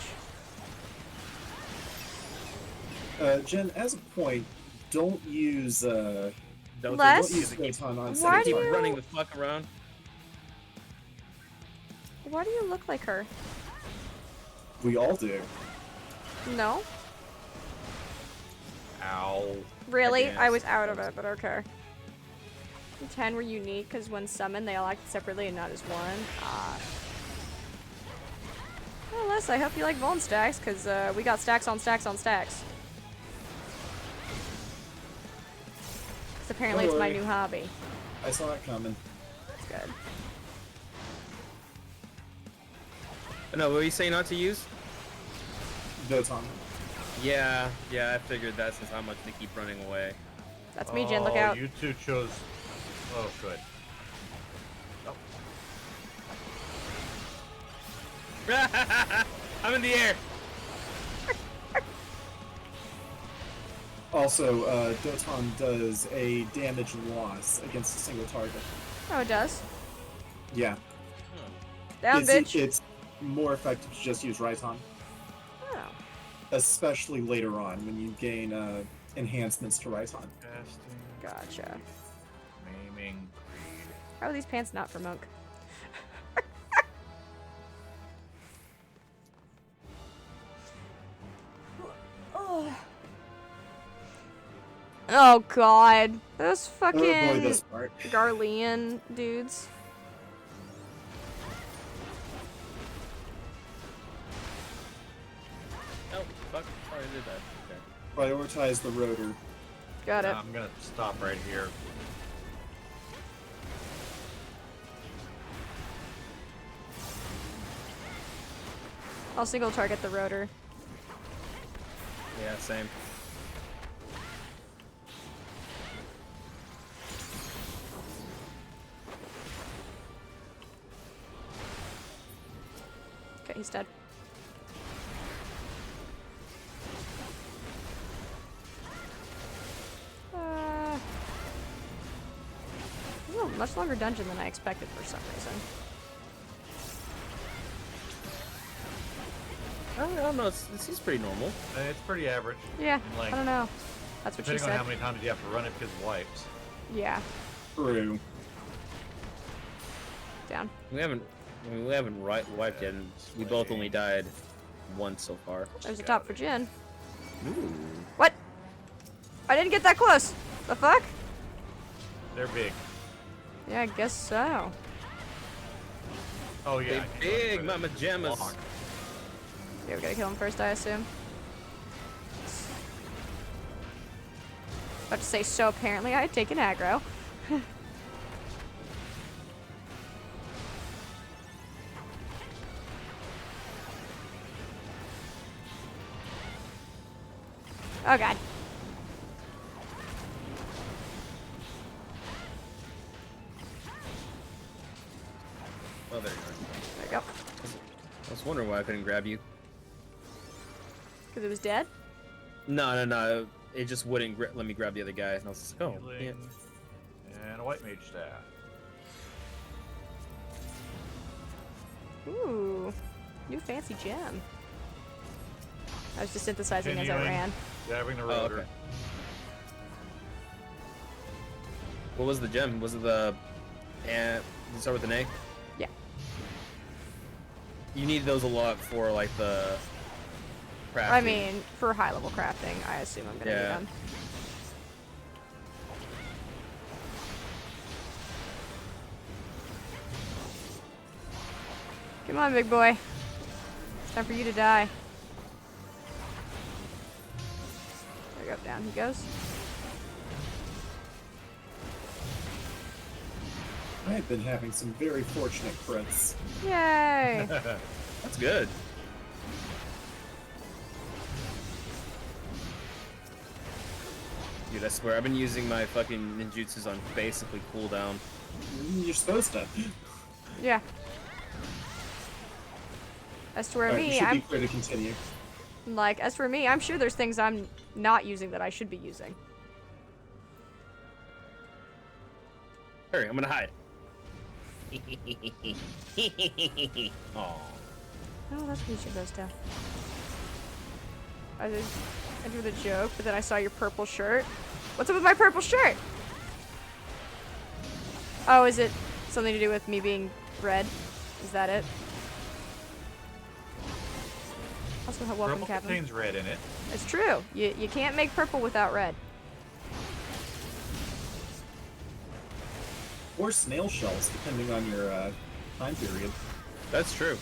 Jen, as a point, don't use Don't Les? use it. Keep, Photon on Why do keep you- running the fuck around. Why do you look like her? We all do. No? Ow. Really? guess. I was out of it, but okay. 10 were unique, because when summoned, they all acted separately and not as one. Well, Les, I hope you like Vuln stacks, because we got stacks on stacks on stacks. Because apparently Don't it's my worry. new hobby. I saw it coming. That's good. No, what were you saying not to use? Doton. Yeah, I figured that since how much they keep running away. That's me, Jen. Look Oh, out. You two chose. Oh, good. I'm in the air. Also, Doton does a damage loss against a single target. Oh, it does? Yeah. Down, bitch. It's more effective to just use Raiton. Oh. Especially later on when you gain enhancements to Raiton. Gotcha. Maiming Creed. How are these pants not for monk? Oh god. Those fucking Oh boy, this part. Garlean dudes. already did that. Okay. Prioritize the rotor. Got it. I'm gonna stop right here. I'll single target the rotor. Yeah, same. Okay, he's dead. This is a much longer dungeon than I expected for some reason. I don't know. It seems pretty normal. It's pretty average. Yeah, Like, I don't know. That's what she depending said. on how many times you have to run it because of wipes. Yeah. True. Down. We haven't wiped yet, and we both only died once so far. There's a top for Jin. Ooh. What? I didn't get that close. The fuck? They're big. Yeah, I guess so. Oh yeah. Big mama jammas. Yeah, we gotta kill him first, I assume. About to say, so apparently I had taken aggro. Oh god. Oh, there you are. There you go. I was wondering why I couldn't grab you. Because it was dead? No. It just wouldn't let me grab the other guy. And I was like, oh, yeah. And a white mage staff. Ooh. New fancy gem. I was just synthesizing as I Continuing. ran. Grabbing the Oh, rotor. okay. What was the gem? Was it the... Did it start with an A? Yeah. You need those a lot for, like, the... crafting. I mean, for high level crafting, I assume I'm gonna need them. Come on, big boy. It's time for you to die. There you go, down he goes. I have been having some very fortunate crits. Yay! That's good. Dude, I swear, I've been using my fucking ninjutsus on basically cooldown. You're supposed to. Yeah. As for Alright, you me, should I'm be clear to continue. like, as for me, I'm sure there's things I'm not using that I should be using. Hurry, I'm gonna hide. Aww. Oh, that's what you should those to. I do the joke, but then I saw your purple shirt. What's up with my purple shirt? Oh, is it something to do with me being red? Is that it? Also, welcome, Purple Captain. contains red in it. It's true. You can't make purple without red. Or snail shells, depending on your time period. That's true.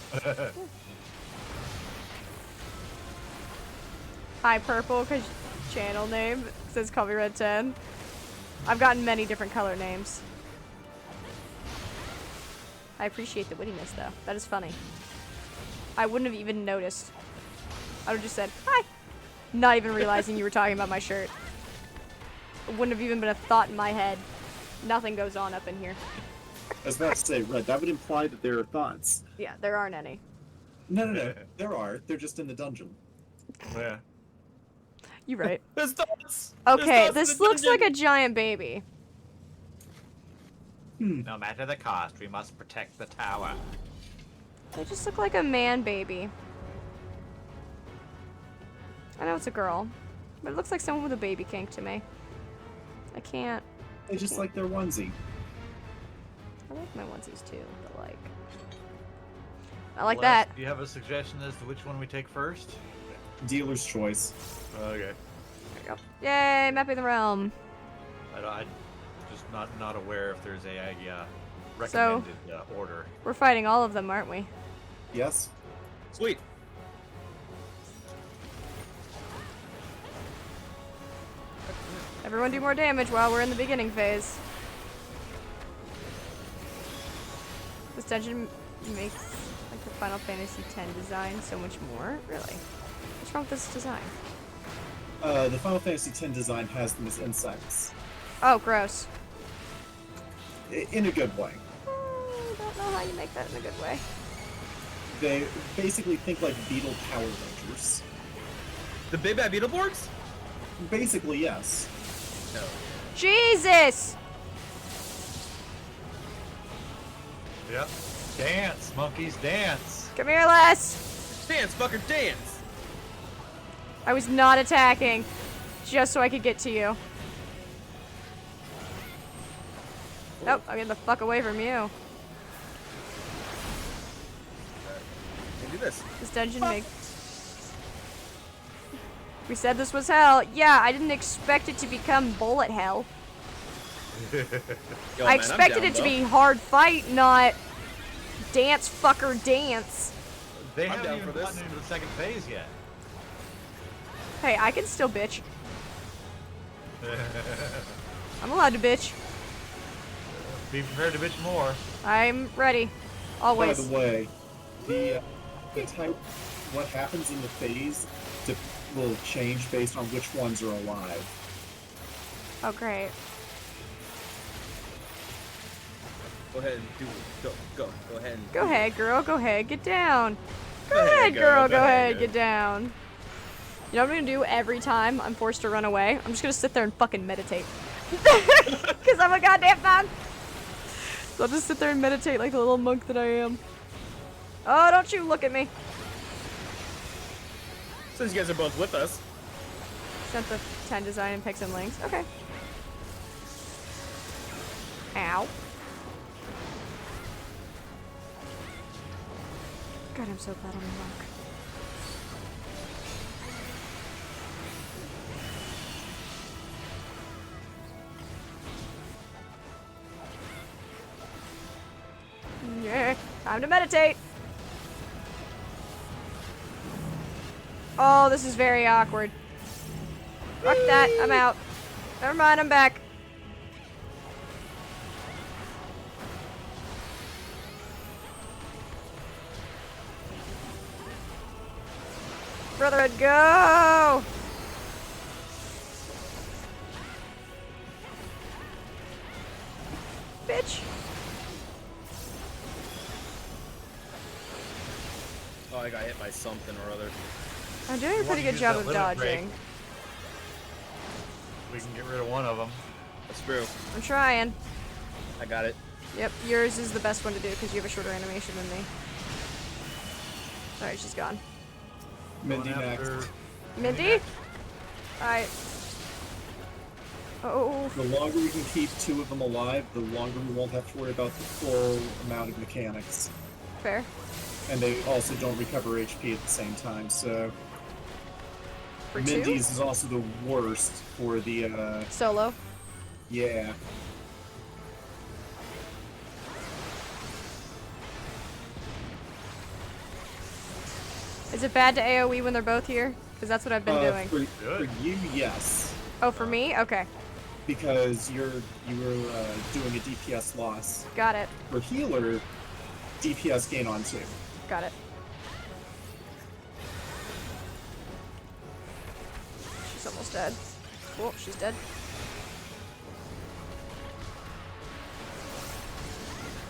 Hi, purple, because channel name says Call Me Red 10. I've gotten many different color names. I appreciate the wittiness, though. That is funny. I wouldn't have even noticed. I would have just said, hi! Not even realizing you were talking about my shirt. It wouldn't have even been a thought in my head. Nothing goes on up in here. I was about to say, Red, that would imply that there are thoughts. Yeah, there aren't any. No. There are. They're just in the dungeon. Yeah. You're right. There's thoughts! Okay, this looks like a giant baby. No matter the cost, we must protect the tower. They just look like a man baby. I know it's a girl, but it looks like someone with a baby kink to me. I can't. They just like their onesie. I like my onesies too, but like... I like Les, that. Do you have a suggestion as to which one we take first? Dealer's choice. Okay. There you go. Yay, mapping the realm. I'm just not aware if there's a recommended order. We're fighting all of them, aren't we? Yes. Sweet. Everyone do more damage while we're in the beginning phase. This dungeon makes like the Final Fantasy X design so much more. Really? What's wrong with this design? The Final Fantasy X design has them as insects. Oh, gross. In a good way. I don't know how you make that in a good way. They basically think like Beetle Power Rangers. The Big Bad Beetleborgs? Basically, yes. No. Jesus! Yep. Dance, monkeys, dance. Come here, Les! Dance, fucker, dance! I was not attacking, just so I could get to you. Nope, I'm getting the fuck away from you. Do this. This dungeon makes... We said this was hell. Yeah, I didn't expect it to become bullet hell. Yo, I man, expected it to be hard fight, not dance fucker dance. They I'm haven't down even for this. gotten into the second phase yet. Hey, I can still bitch. I'm allowed to bitch. Be prepared to bitch more. I'm ready. Always. By the way, the type, what happens in the phase will change based on which ones are alive. Oh, great. Go ahead and do it. Go ahead. And Go ahead, girl. Go ahead. Get down. Go ahead, ahead, girl. Go ahead. girl. Get down. You know what I'm gonna do every time I'm forced to run away? I'm just gonna sit there and fucking meditate. Because I'm a goddamn fan. So I'll just sit there and meditate like the little monk that I am. Oh, don't you look at me. Since you guys are both with us. Sent the 10 design and pick some links. Okay. Ow. God, I'm so glad I'm a monk. Yeah, time to meditate. Oh, this is very awkward. Fuck that, I'm out. Never mind, I'm back. Brotherhood, go! Bitch. Oh, I got hit by something or other. I'm doing a pretty good job of dodging. We can get rid of one of them. That's true. I'm trying. I got it. Yep, yours is the best one to do because you have a shorter animation than me. Alright, she's gone. Mindy next. Mindy? Alright. Oh. The longer we can keep two of them alive, the longer we won't have to worry about the full amount of mechanics. Fair. And they also don't recover HP at the same time, so... For Mindy's two? is also the worst for the, Solo? Yeah. Is it bad to AoE when they're both here? Because that's what I've been doing. For you, yes. Oh, for me? Okay. Because you were doing a DPS loss. Got it. For healer, DPS gain on 2. Got it. She's almost dead. Oh, she's dead.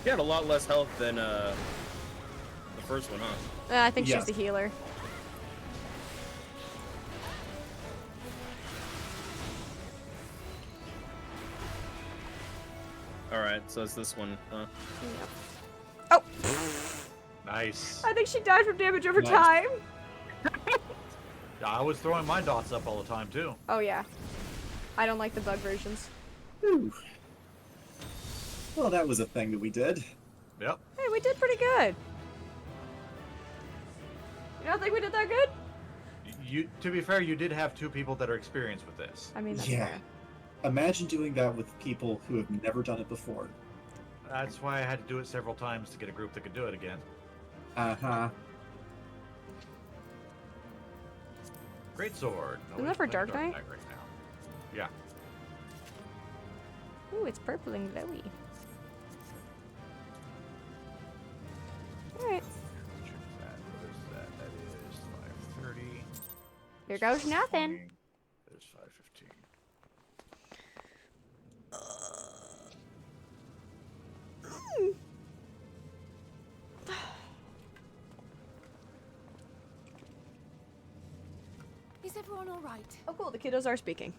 You had a lot less health than the first one, huh? I think Yes. she's the healer. Alright, so it's this one, huh? Yep. Oh! Nice. I think she died from damage over Nice. time. I was throwing my dots up all the time too. Oh, yeah. I don't like the bug versions. Whew. Well, that was a thing that we did. Yep. Hey, we did pretty good. You don't think we did that good? To be fair, you did have 2 people that are experienced with this. I mean, that's Yeah. fair. Imagine doing that with people who have never done it before. That's why I had to do it several times to get a group that could do it again. Uh-huh. Great sword. Isn't that for Dark Knight? Right now. Yeah. Ooh, it's purple and glowy. Alright. What is that? That is 530. Here goes nothing. There's 515. Is everyone all right? Oh, cool. The kiddos are speaking.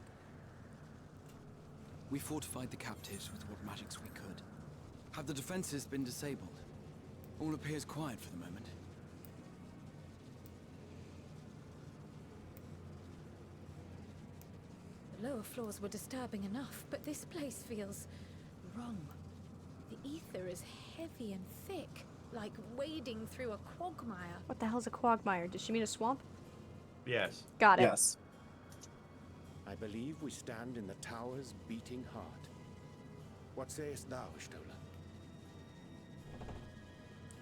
We fortified the captives with what magics we could. Have the defenses been disabled? All appears quiet for the moment. The lower floors were disturbing enough, but this place feels wrong. The ether is heavy and thick, like wading through a quagmire. What the hell's a quagmire? Does she mean a swamp? Yes. Got it. Yes. I believe we stand in the tower's beating heart. What sayest thou, Stola?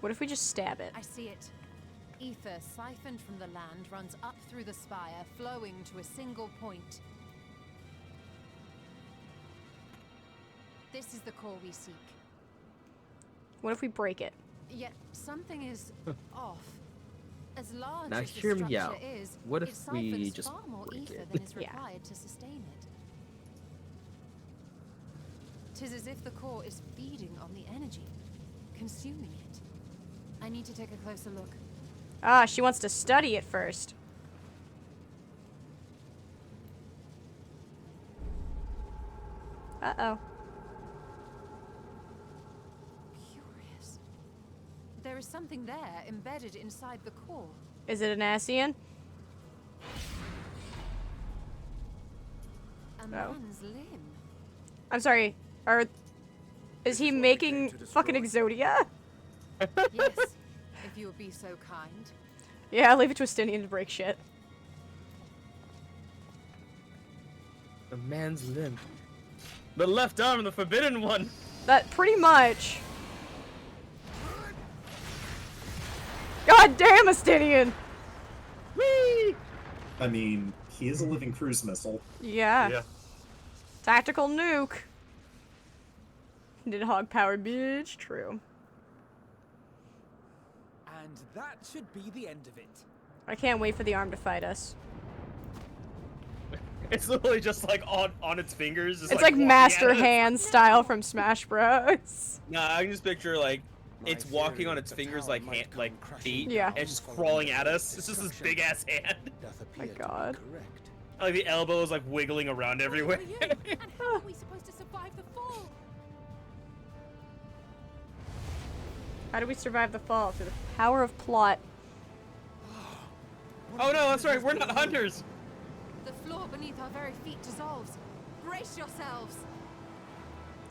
What if we just stab it? I see it. Ether siphoned from the land runs up through the spire, flowing to a single point. This is the core we seek. What if we break it? Yet something is off. As large Now as the hear me structure out. is, What it if we siphons just far more break ether it? than is Yeah. required to sustain it. 'Tis as if the core is feeding on the energy, consuming it. I need to take a closer look. Ah, she wants to study it first. Uh-oh. Curious. There is something there embedded inside the core. Is it an Asian? A man's limb. I'm sorry. Is he making fucking Exodia? Yes, if you would be so kind. Yeah, leave it to Estinian to break shit. A man's limb. The left arm, the forbidden one. That pretty much. God damn, Estinian! Whee! I mean, he is a living cruise missile. Yeah. Tactical nuke. Did hog powered, bitch. True. And that should be the end of it. I can't wait for the arm to fight us. It's literally just like on its fingers. Just It's like walking Master at us. Hand style from Smash Bros. Nah, I can just picture like it's walking on its fingers like feet. Yeah. And it's just crawling at us. It's just this big ass hand. My God. Like the elbow is like wiggling around everywhere. And how are we supposed to survive the fall? How do we survive the fall? Through the power of plot. Oh no, that's right. We're not hunters. The floor beneath our very feet dissolves. Brace yourselves.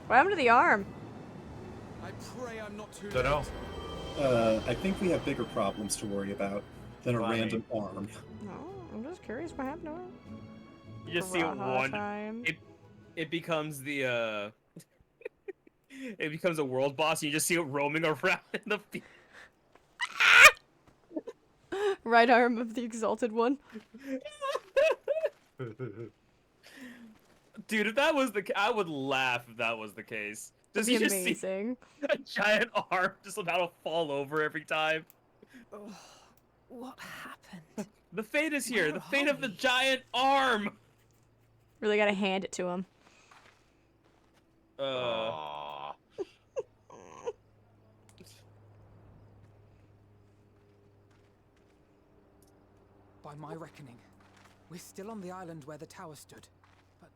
What happened to the arm? I pray I'm not too Dunno. late. I think we have bigger problems to worry about than a Funny. random arm. No, I'm just curious what happened to it. You just see Raha one. time. It becomes the it becomes a world boss. And you just see it roaming around in the field. Right arm of the exalted one. Dude, if that was I would laugh if that was the case. Does That'd he be just amazing. see a giant arm just about to fall over every time? What happened? The fate is here. The fate of the giant arm. Really gotta hand it to him. Aww. By my reckoning, we're still on the island where the tower stood. But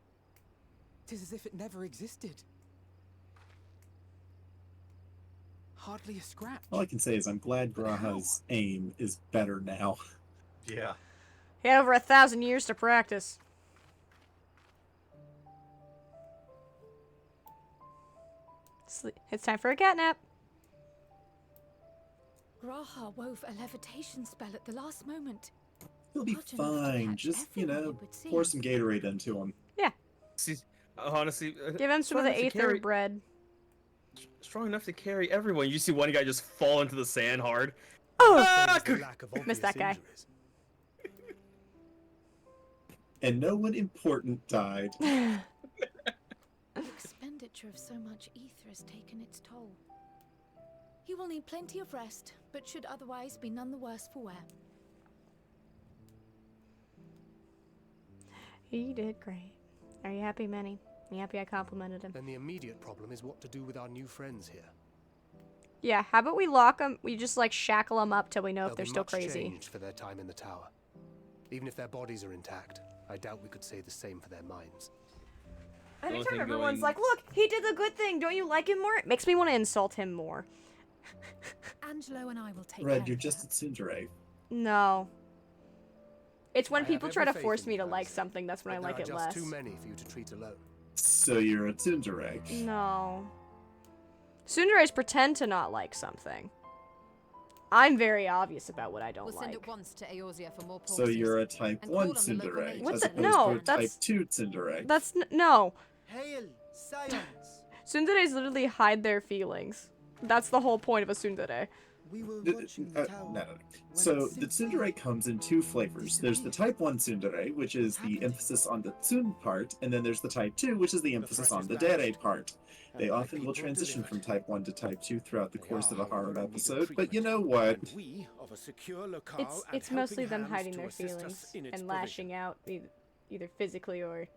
'tis as if it never existed. Hardly a scratch. All I can say is I'm glad Graha's aim is better now. Yeah. He had over 1,000 years to practice. It's time for a catnap. Graha wove a levitation spell at the last moment. He'll be Large enough to fine. catch Just, everyone it would see. pour some Gatorade into him. Yeah. See, honestly, Give him some of the Aether bread. Strong enough to carry everyone. You see one guy just fall into the sand hard. Oh! Missed Missed that guy. And no one important died. You expended expenditure of so much ether has taken its toll. He will need plenty of rest, but should otherwise be none the worse for wear. He did great. Are you happy, Manny? You happy I complimented him? Then the immediate problem is what to do with our new friends here. Yeah, how about we lock them? We just like shackle them up till we know if They'll they're be still much crazy. changed for their time in the tower. Even if their bodies are intact, I doubt we could say the same for their minds. Anytime everyone's like, look, he did the good thing. Don't you like him more? It makes me want to insult him more. Angelo and I will take Red, care you're of just a tsundere. No. It's when I people have try to every faith force in me you, to like Alice, something. That's when I but like there it are just less. too many for you to treat alone. So you're a tsundere. No. Tsunderes pretend to not like something. I'm very obvious about what I don't We'll like. send at once to Eorzea for more So porters, you're a type and 1 call on the local tsundere, mages What as the- opposed no, to a type that's- 2 tsundere. That's no. Hail, science! Tsunderes literally hide their feelings. That's the whole point of a tsundere. We were No, watching the tower. no. So the tsundere comes in two flavors. There's the type 1 tsundere, which is the emphasis on the tsun part, and then there's the type 2, which is the emphasis on the dere part. They often will transition from type 1 to type 2 throughout the course of a harem episode, but you know what? It's mostly them hiding their feelings and lashing out either physically or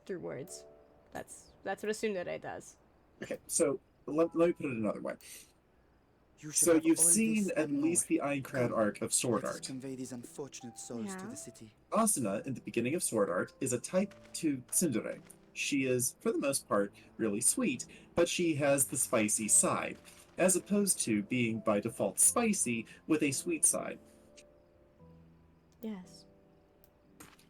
through words. That's what a tsundere does. Okay, so let me put it another way. So you've seen at least the Aincrad arc of Sword Art. Convey these unfortunate souls to the city. Asuna, in the beginning of Sword Art, is a type 2 tsundere. She is, for the most part, really sweet, but she has the spicy side, as opposed to being by default spicy with a sweet side. Yes.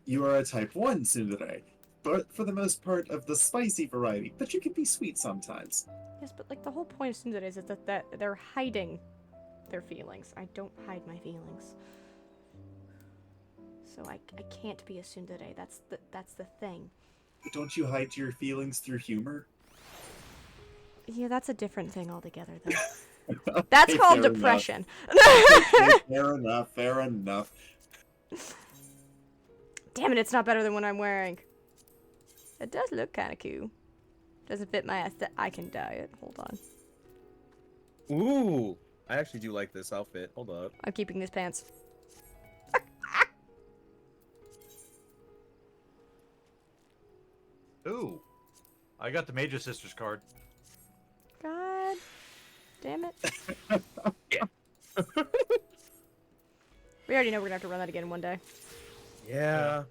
You are a type 1 tsundere, but for the most part of the spicy variety, but you can be sweet sometimes. Yes, but like the whole point of tsunderes is that they're hiding their feelings. I don't hide my feelings. So I can't be a tsundere. That's the thing. Don't you hide your feelings through humor? Yeah, that's a different thing altogether, though. That's Okay, called fair depression. Okay, fair enough, fair enough. Damn it, it's not better than what I'm wearing. It does look kind of cool. Doesn't fit my ass that I can dye it. Hold on. Ooh, I actually do like this outfit. Hold up. I'm keeping these pants. Ooh, I got the Major Sisters card. God damn it. We already know we're gonna have to run that again one day. Yeah.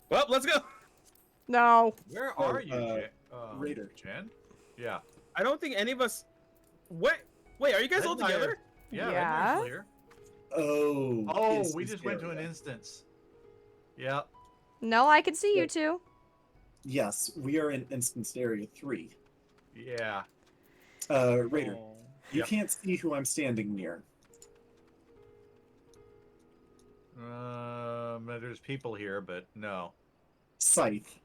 Well, let's go. No. Where are you, Raider. Jen? Yeah. I don't think any of us. Wait, are you guys all together? Yeah. Yeah. Edmund's here. Oh. Oh, is we this just went to an area. instance. Yeah. No, I can see you two. Yes, we are in instanced area 3. Yeah. Raider, you Yep. can't see who I'm standing near. There's people here, but no. Scythe.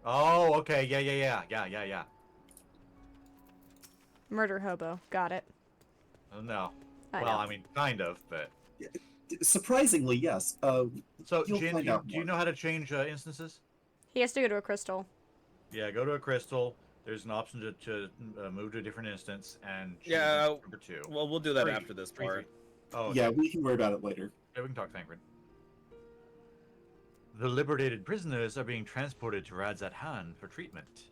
Oh, okay. Yeah. Murder hobo. Got it. No. I Well, know. I mean, kind of, but. Surprisingly, yes. So, you'll Jin, find out do you more. know how to change instances? He has to go to a crystal. Yeah, go to a crystal. There's an option to move to a different instance and choose Yeah. number 2. Well, we'll do that Three. after this Three, part. three. Oh, Yeah, we can worry about it later. yeah, we can talk Thancred. The liberated prisoners are being transported to Radzat Han for treatment.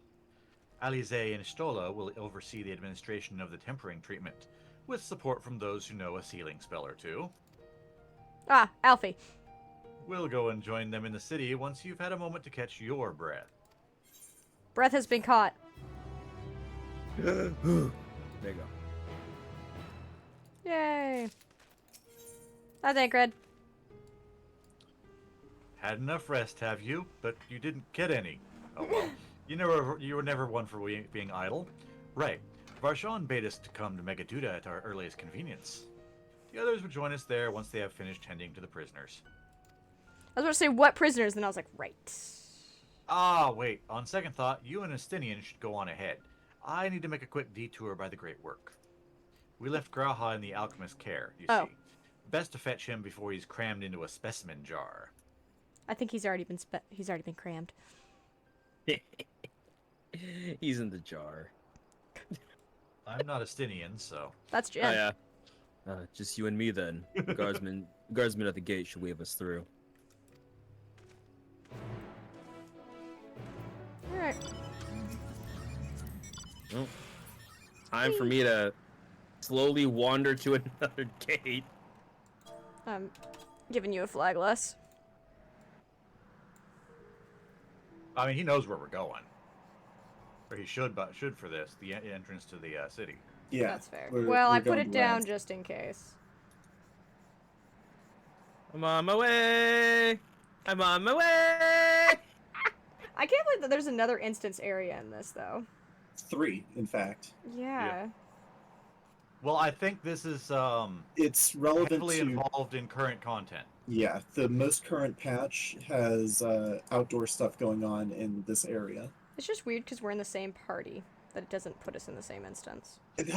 Alize and Stola will oversee the administration of the tempering treatment, with support from those who know a sealing spell or two. Ah, Alfie. We'll go and join them in the city once you've had a moment to catch your breath. Breath has been caught. There you go. Yay. I think, Red. Had enough rest, have you? But you didn't get any. Oh well. You were never one for being idle. Right. Varshawn bade us to come to Megaduda at our earliest convenience. The others would join us there once they have finished tending to the prisoners. I was about to say, what prisoners? And then I was like, right. Ah, wait. On second thought, you and Estinian should go on ahead. I need to make a quick detour by the Great Work. We left Graha in the alchemist's care, you see. Best to fetch him before he's crammed into a specimen jar. I think he's already been crammed. He's in the jar. I'm not a Stinian, so. That's Jen. Oh, yeah. Just you and me then. Guardsman at the gate should wave us through. Alright. Well, time for me to slowly wander to another gate. I'm giving you a flag less. I mean, he knows where we're going. Or he should for this, the entrance to the city. Yeah. That's fair. Well, I put it down just in case. I'm on my way! I'm on my way! I can't believe that there's another instance area in this, though. 3, in fact. Yeah. Well, I think this is it's relevant heavily to involved in current content. Yeah, the most current patch has outdoor stuff going on in this area. It's just weird because we're in the same party that it doesn't put us in the same instance. I've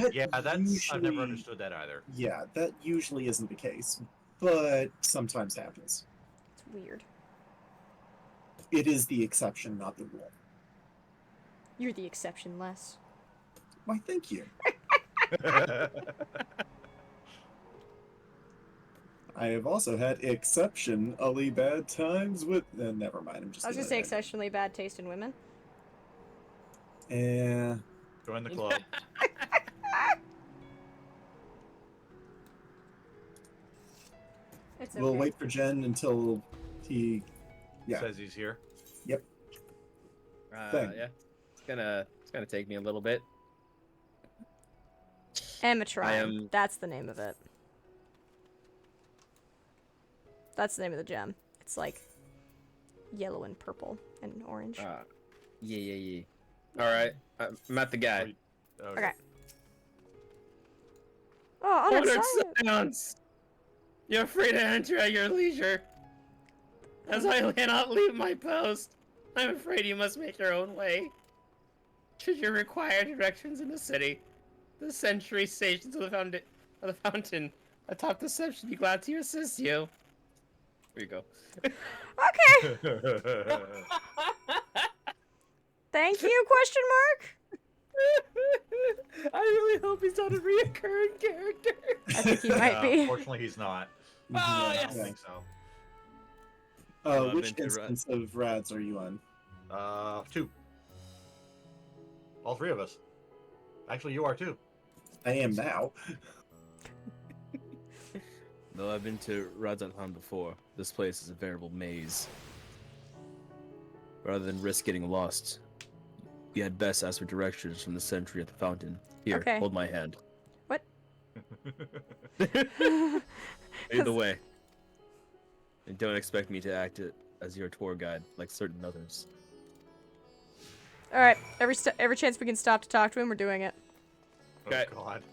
never understood that either. Yeah, that usually isn't the case, but sometimes happens. It's weird. It is the exception, not the rule. You're the exception, Les. Why, thank you. I have also had exceptionally bad times with... never mind, I'm just... I was gonna say exceptionally bad taste in women. Yeah. Join the club. It's We'll wait for Jen until he... Says he's here. Yep. Yeah. It's gonna take me a little bit. Amatron. That's the name of it. That's the name of the gem. It's like yellow and purple and orange. Yeah. Alright, I'm at the guy. Okay. Oh, Ordered silence! You're free to enter at your leisure. As I cannot leave my post, I'm afraid you must make your own way. Should you require directions in the city, the sentry stations of the fountain atop the steps should be glad to assist you. Here you go. Okay. Thank you, question mark? I really hope he's not a reoccurring character. I think he might be. Unfortunately, he's not. Oh, I yes. don't think so. Which instance of Rads are you on? 2. All 3 of us. Actually, you are too. I am now. Though I've been to Radzatan before, this place is a veritable maze. Rather than risk getting lost, you had best ask for directions from the sentry at the fountain. Here, Okay. hold my hand. What? Lead the way. And don't expect me to act as your tour guide like certain others. All right. Every chance we can stop to talk to him, we're doing it. Okay. Oh God.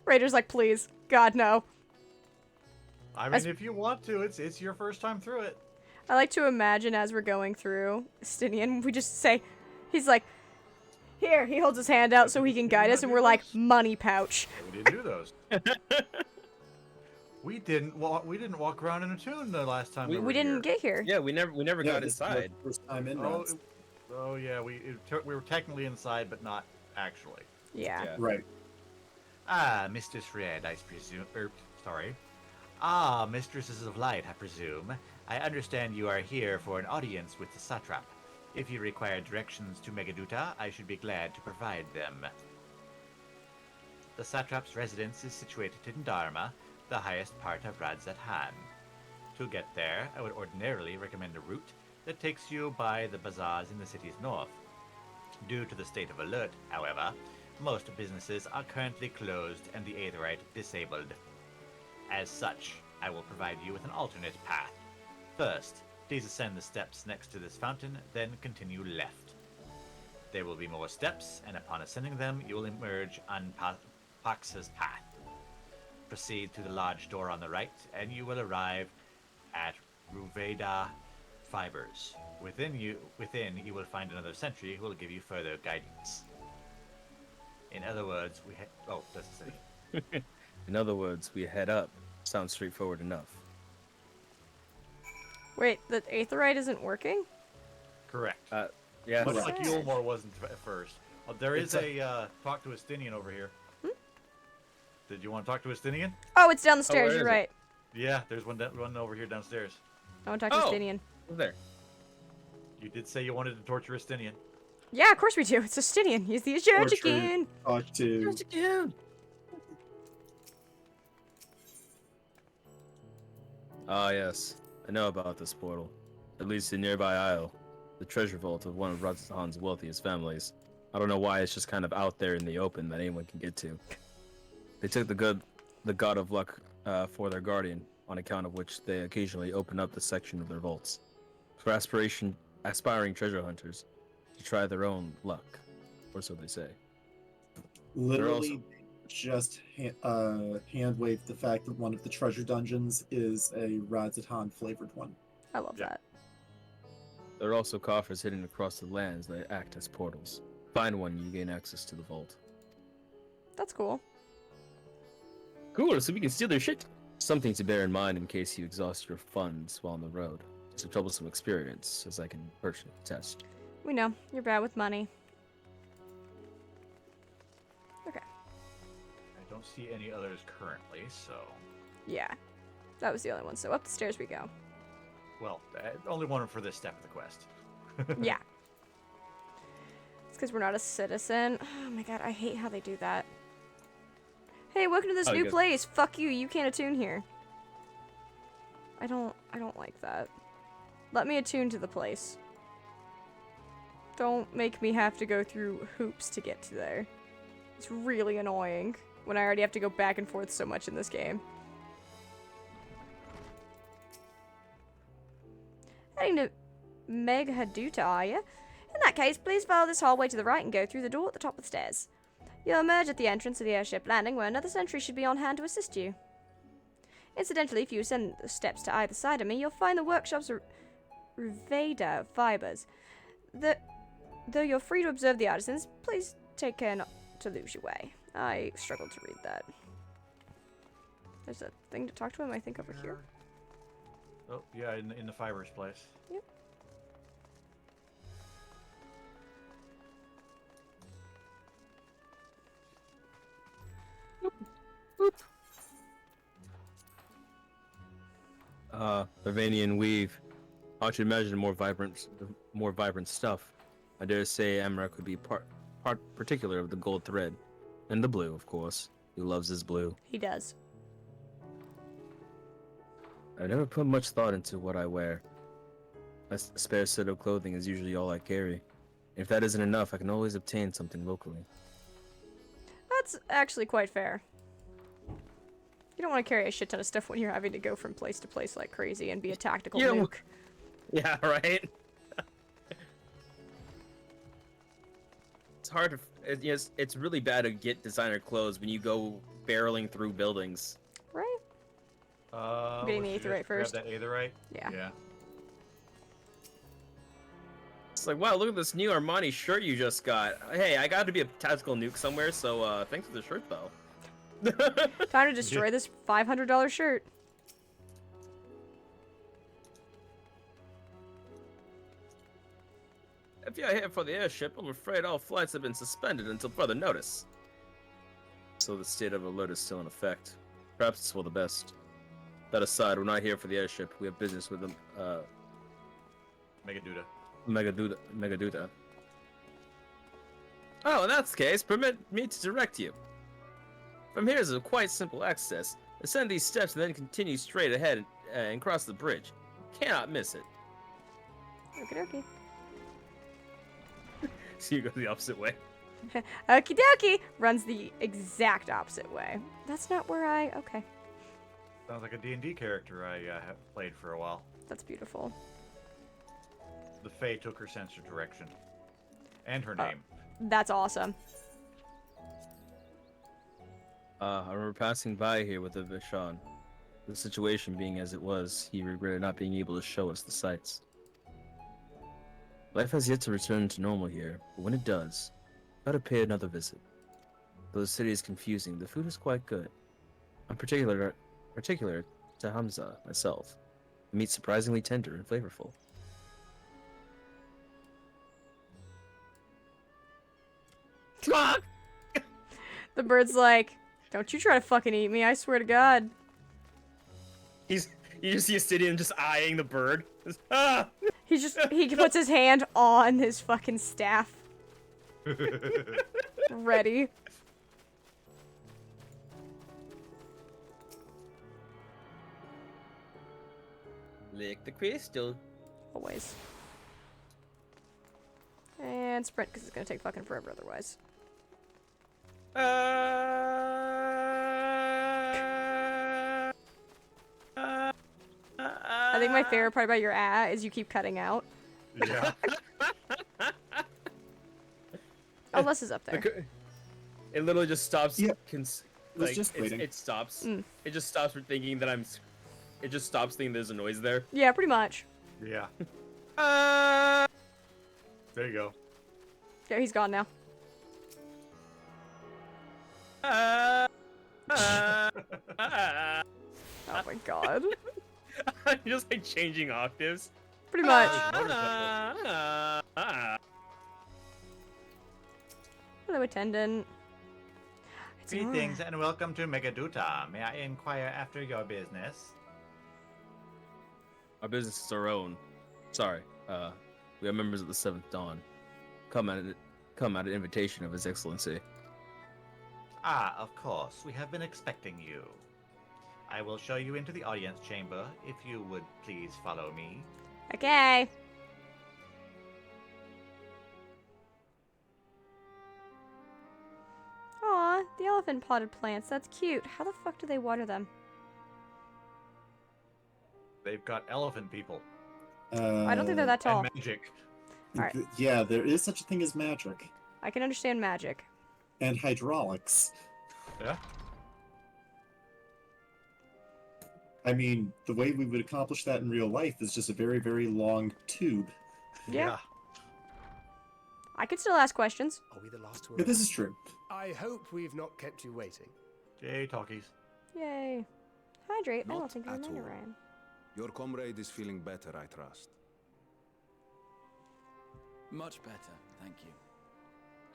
Raider's like, please, God, no. I mean, if you want to, it's your first time through it. I like to imagine as we're going through Stinian, we just say, he's like, here. He holds his hand out so he can guide us, and we're like, money pouch. We didn't do those. We didn't walk around in a tune the last time we were didn't get here. Yeah, we never got inside. First time in Oh yeah, we were technically inside, but not actually. Yeah. Right. Mistress Red, I presume. Sorry. Ah, Mistresses of Light, I presume. I understand you are here for an audience with the satrap. If you require directions to Megaduta, I should be glad to provide them. The satrap's residence is situated in Dharma, the highest part of Radzatan. To get there, I would ordinarily recommend a route that takes you by the bazaars in the city's north. Due to the state of alert, however, most businesses are currently closed and the Aetherite disabled. As such, I will provide you with an alternate path. First, please ascend the steps next to this fountain, then continue left. There will be more steps, and upon ascending them, you will emerge on Pax's path. Proceed to the large door on the right, and you will arrive at Ruveda Fibers. Within you will find another sentry who will give you further guidance. In other words, that's the city. In other words, we head up. Sounds straightforward enough. Wait, the Aetherite isn't working? Correct. Yeah. Much Correct. like Yulmore wasn't at first. There is a talk to Estinian over here. Did you want to talk to Estinian? Oh, it's down the where stairs. You're is it? right. Yeah, there's one over here downstairs. I want to talk to Oh. Justinian. There. You did say you wanted to torture Estinian. Yeah, of course we do. It's Justinian. He's the judge again. Talk to. Ah, yes. I know about this portal. At least in nearby Isle. The treasure vault of one of Radzatan's wealthiest families. I don't know why it's just kind of out there in the open that anyone can get to. They took the god of luck for their guardian, on account of which they occasionally open up the section of their vaults. For aspiring treasure hunters to try their own luck. Or so they say. Literally, just hand waved the fact that one of the treasure dungeons is a Radzatan flavored one. I love that. There are also coffers hidden across the lands that act as portals. Find one, you gain access to the vault. That's cool. Cool, so we can steal their shit. Something to bear in mind in case you exhaust your funds while on the road. It's a troublesome experience, as I can personally attest. We know. You're bad with money. Okay. I don't see any others currently, so... Yeah. That was the only one. So up the stairs we go. Well, only one for this step of the quest. Yeah. It's because we're not a citizen. Oh my god, I hate how they do that. Hey, welcome to this new place. Fuck you, you can't attune here. I don't like that. Let me attune to the place. Don't make me have to go through hoops to get to there. It's really annoying when I already have to go back and forth so much in this game. Heading to Meghaduta, are you? In that case, please follow this hallway to the right and go through the door at the top of the stairs. You'll emerge at the entrance of the airship landing, where another sentry should be on hand to assist you. Incidentally, if you ascend the steps to either side of me, you'll find the workshop's Ruveda fibers. Though you're free to observe the artisans, please take care not to lose your way. I struggled to read that. There's a thing to talk to him, I think, over here. Oh, yeah, in the fibers place. Yep. Bavanian weave. I should imagine more vibrant stuff. I dare say Amarak would be part particular of the gold thread. And the blue, of course. He loves his blue. He does. I never put much thought into what I wear. A spare set of clothing is usually all I carry. If that isn't enough, I can always obtain something locally. That's actually quite fair. You don't want to carry a shit ton of stuff when you're having to go from place to place like crazy and be a tactical nuke. Yeah, right? It's hard to... It's really bad to get designer clothes when you go barreling through buildings. Right? Getting the aetherite first. Grab that aetherite? Yeah. Yeah. It's like, wow, look at this new Armani shirt you just got. Hey, I got to be a tactical nuke somewhere, so thanks for the shirt, though. Time to destroy this $500 shirt. If you're here for the airship, I'm afraid all flights have been suspended until further notice. So the state of alert is still in effect. Perhaps it's for the best. That aside, we're not here for the airship. We have business with them, Megaduta. Oh, in that case, permit me to direct you. From here is a quite simple access. Ascend these steps and then continue straight ahead and cross the bridge. Cannot miss it. Okie dokie. So you go the opposite way. Okie dokie! Runs the exact opposite way. That's not where I... Okay. Sounds like a D&D character I have played for a while. That's beautiful. The Fae took her sense of direction. And her name. That's awesome. I remember passing by here with the Vishan. The situation being as it was, he regretted not being able to show us the sights. Life has yet to return to normal here, but when it does, I gotta pay another visit. Though the city is confusing, the food is quite good. I'm particular to Hamza myself. The meat's surprisingly tender and flavorful. The bird's like, don't you try to fucking eat me, I swear to God. You just see Astidian just eyeing the bird. Just, ah! He puts his hand on his fucking staff. Ready. Lick the crystal. Always. And sprint, because it's gonna take fucking forever otherwise. I think my favorite part about your is you keep cutting out. Yeah. Unless it's up there. It literally just stops. Yeah. Like, just waiting. it stops. Mm. It just stops for thinking that It just stops thinking there's a noise there. Yeah, pretty much. Yeah. There you go. Yeah, he's gone now. Oh my god. I'm just like changing octaves. Pretty much. Hello, attendant. Greetings and welcome to Megaduta. May I inquire after your business? Our business is our own. Sorry, we are members of the Seventh Dawn. Come at an invitation of His Excellency. Ah, of course. We have been expecting you. I will show you into the audience chamber, if you would please follow me. Okay. Aw, the elephant potted plants. That's cute. How the fuck do they water them? They've got elephant people. I don't think they're that tall. And magic. Alright. Yeah, there is such a thing as magic. I can understand magic. And hydraulics. Yeah. I mean, the way we would accomplish that in real life is just a very, very long tube. Yeah. I could still ask questions. Are we the last two? But this is true. I hope we've not kept you waiting. Yay, talkies. Yay. Hydrate. I don't Not think you're at in all. Ryan. Your comrade is feeling better, I trust. Much better, thank you.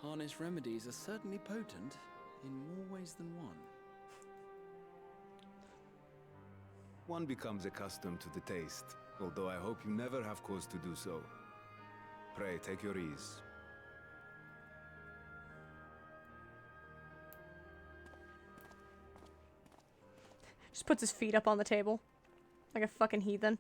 Harness remedies are certainly potent in more ways than one. One becomes accustomed to the taste, although I hope you never have cause to do so. Pray, take your ease. Just puts his feet up on the table. Like a fucking heathen.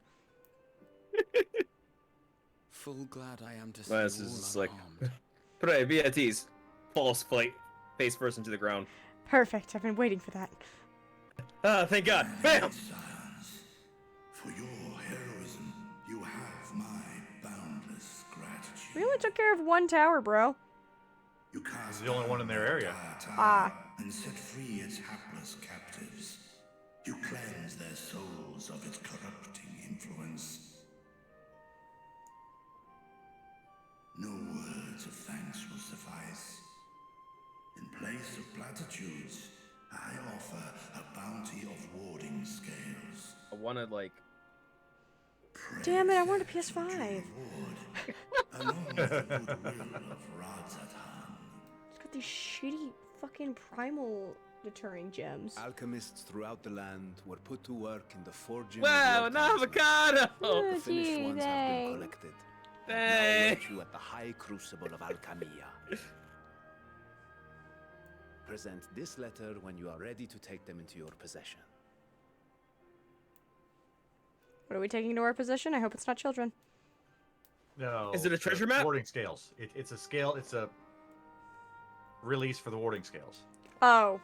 Full glad I am to see Well, you this all is just like, unharmed. pray, be at ease. False plate, face first into the ground. Perfect. I've been waiting for that. Ah, thank God. Bam! For your heroism, you have my boundless gratitude. We only took care of one tower, bro. You cast He's the only one in their area. and set free its hapless captives. You cleanse their souls of its corrupting influence. No words of thanks will suffice. In place of platitudes, I offer a bounty of warding scales. I wanted like. Damn it, I want a PS5. Along with the goodwill of rods at hand. It's got these shitty fucking primal deterring gems. Alchemists throughout the land were put to work in the forging Wow, of an your avocado! Oh, The finished gee, ones have been thanks. collected. Now Thanks. await you at the high crucible of Alchemia. Present this letter when you are ready to take them into your possession. What are we taking to our position? I hope it's not children. No. Is it a it's treasure map? Warding scales. It's a scale. It's a release for the warding scales. Oh.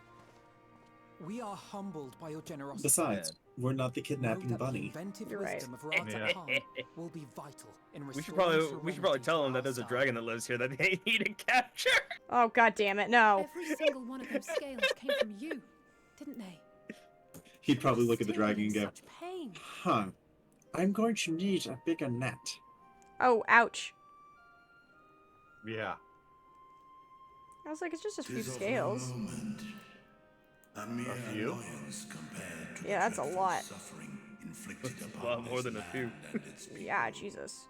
We are humbled by your generosity. Besides, we're not the kidnapping Know that bunny. The inventive You're right. wisdom of Rad's Yeah. Khan will be vital in We should restoring probably serenity tell to him that our there's a star. dragon that lives here that they need to capture. Oh, god damn it, no. Every single one of those scales came from you, didn't they? He'd probably look at the dragon and go, Such pain. huh, I'm going to need a bigger net. Oh, ouch. Yeah. I was like, it's just a few Tis of scales. no moment, a mere A few? annoyance compared to Yeah, that's a the lot. suffering inflicted That's a upon lot more this than a few. land and its people. Yeah, Jesus.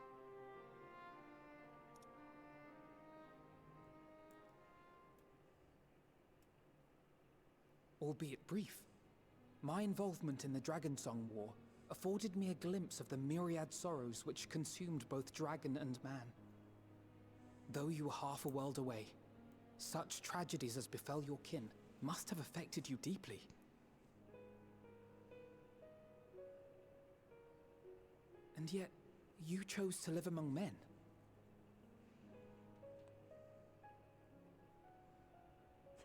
albeit brief. My involvement in the Dragonsong War afforded me a glimpse of the myriad sorrows which consumed both dragon and man. Though you were half a world away, such tragedies as befell your kin must have affected you deeply. And yet, you chose to live among men.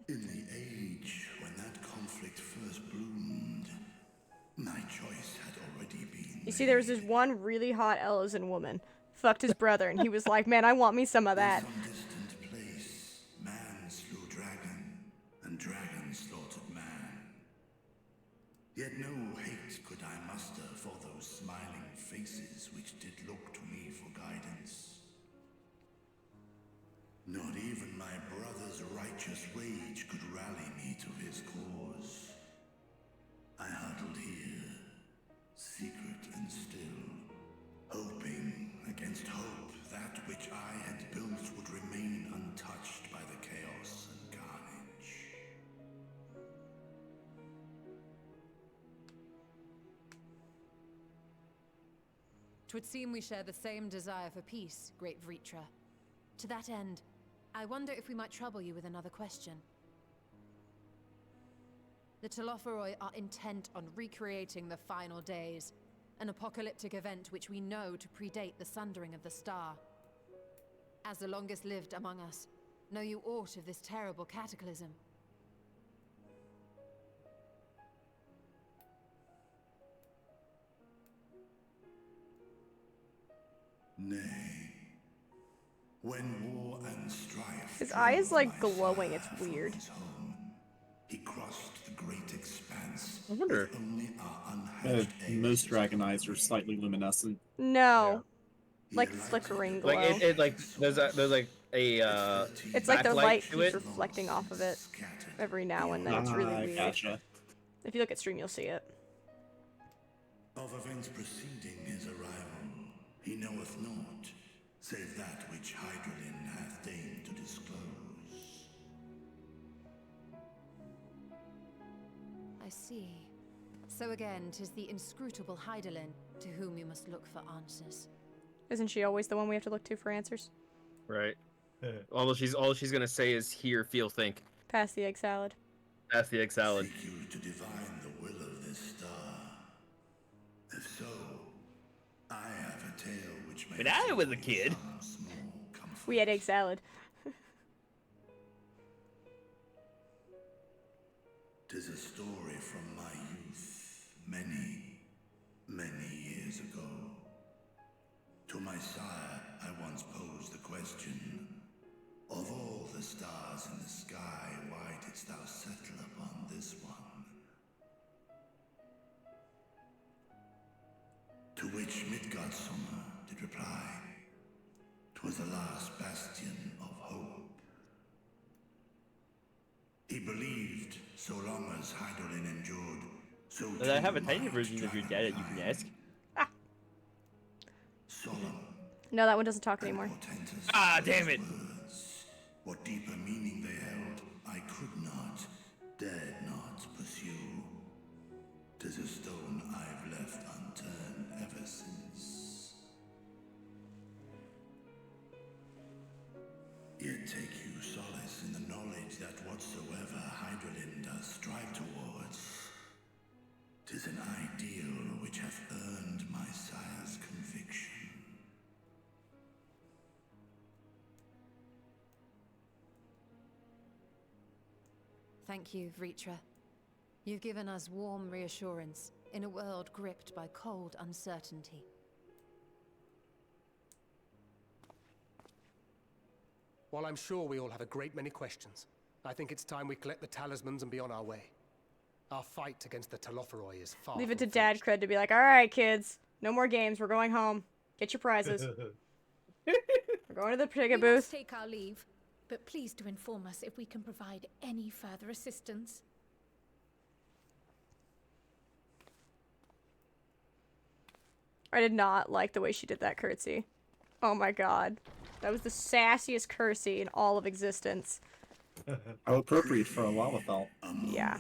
In the age when that conflict first bloomed, my choice had already been. You see, there was this one really hot Elysian woman. Fucked his brother, and he was like, man, I want me some of that. In some distant place, man slew dragon, and dragon slaughtered man. Yet no hate could I muster for those smiling faces which did look to me for guidance. Not even my brother's righteous rage could rally me to his cause. I huddled here, secret and still, hoping against hope that which I had built would remain untouched by the chaos and carnage. 'Twould seem we share the same desire for peace, great Vritra. To that end, I wonder if we might trouble you with another question. The Telophoroi are intent on recreating the final days, an apocalyptic event which we know to predate the sundering of the star. As the longest lived among us, know you aught of this terrible cataclysm? Nay. When war and strife. His eye is like glowing, it's weird. He crossed the great expanse. I wonder. Most dragon eyes are slightly luminescent. No. Like flickering glow. Like it like there's like a it's like the light to keeps it. reflecting off of it every now and then. It's really weird. Gotcha. If you look at stream, you'll see it. Of events preceding his arrival, he knoweth not, save that which Hydralin hath deigned to disclose. I see. So again, 'tis the inscrutable Hydaelyn to whom you must look for answers. Isn't she always the one we have to look to for answers? Right. All she's gonna say is here, feel, think. Pass the egg salad. Pass the egg salad. Seek you to divine the will of this star. If so, I have a tale which may. When I was a kid, we had egg salad. 'Tis a story from my youth, many, many years ago. To my sire, I once posed the question, of all the stars in the sky, why didst thou settle upon this one? To which Midgardsummer did reply, 'twas the last bastion of hope. He believed so long as Hydaelyn endured, so does I have a tiny version of your dad that you can ask? Solemn. No, that one doesn't talk anymore. Ah, damn it! What deeper meaning they held, I could not, dared not pursue. 'Tis a stone I've left unturned ever since. Yet take you solace in the knowledge that whatsoever Hydaelyn does strive towards, 'tis an ideal which hath earned my sire's conviction. Thank you, Vritra. You've given us warm reassurance in a world gripped by cold uncertainty. While I'm sure we all have a great many questions, I think it's time we collect the talismans and be on our way. Our fight against the Telophoroi is far. Leave it to Dad Cred to be like, alright, kids. No more games. We're going home. Get your prizes. We're going to the ticket We booth. must take our leave, but please do inform us if we can provide any further assistance. I did not like the way she did that curtsy. Oh my god. That was the sassiest curtsy in all of existence. How appropriate for a Lalithal. Yeah.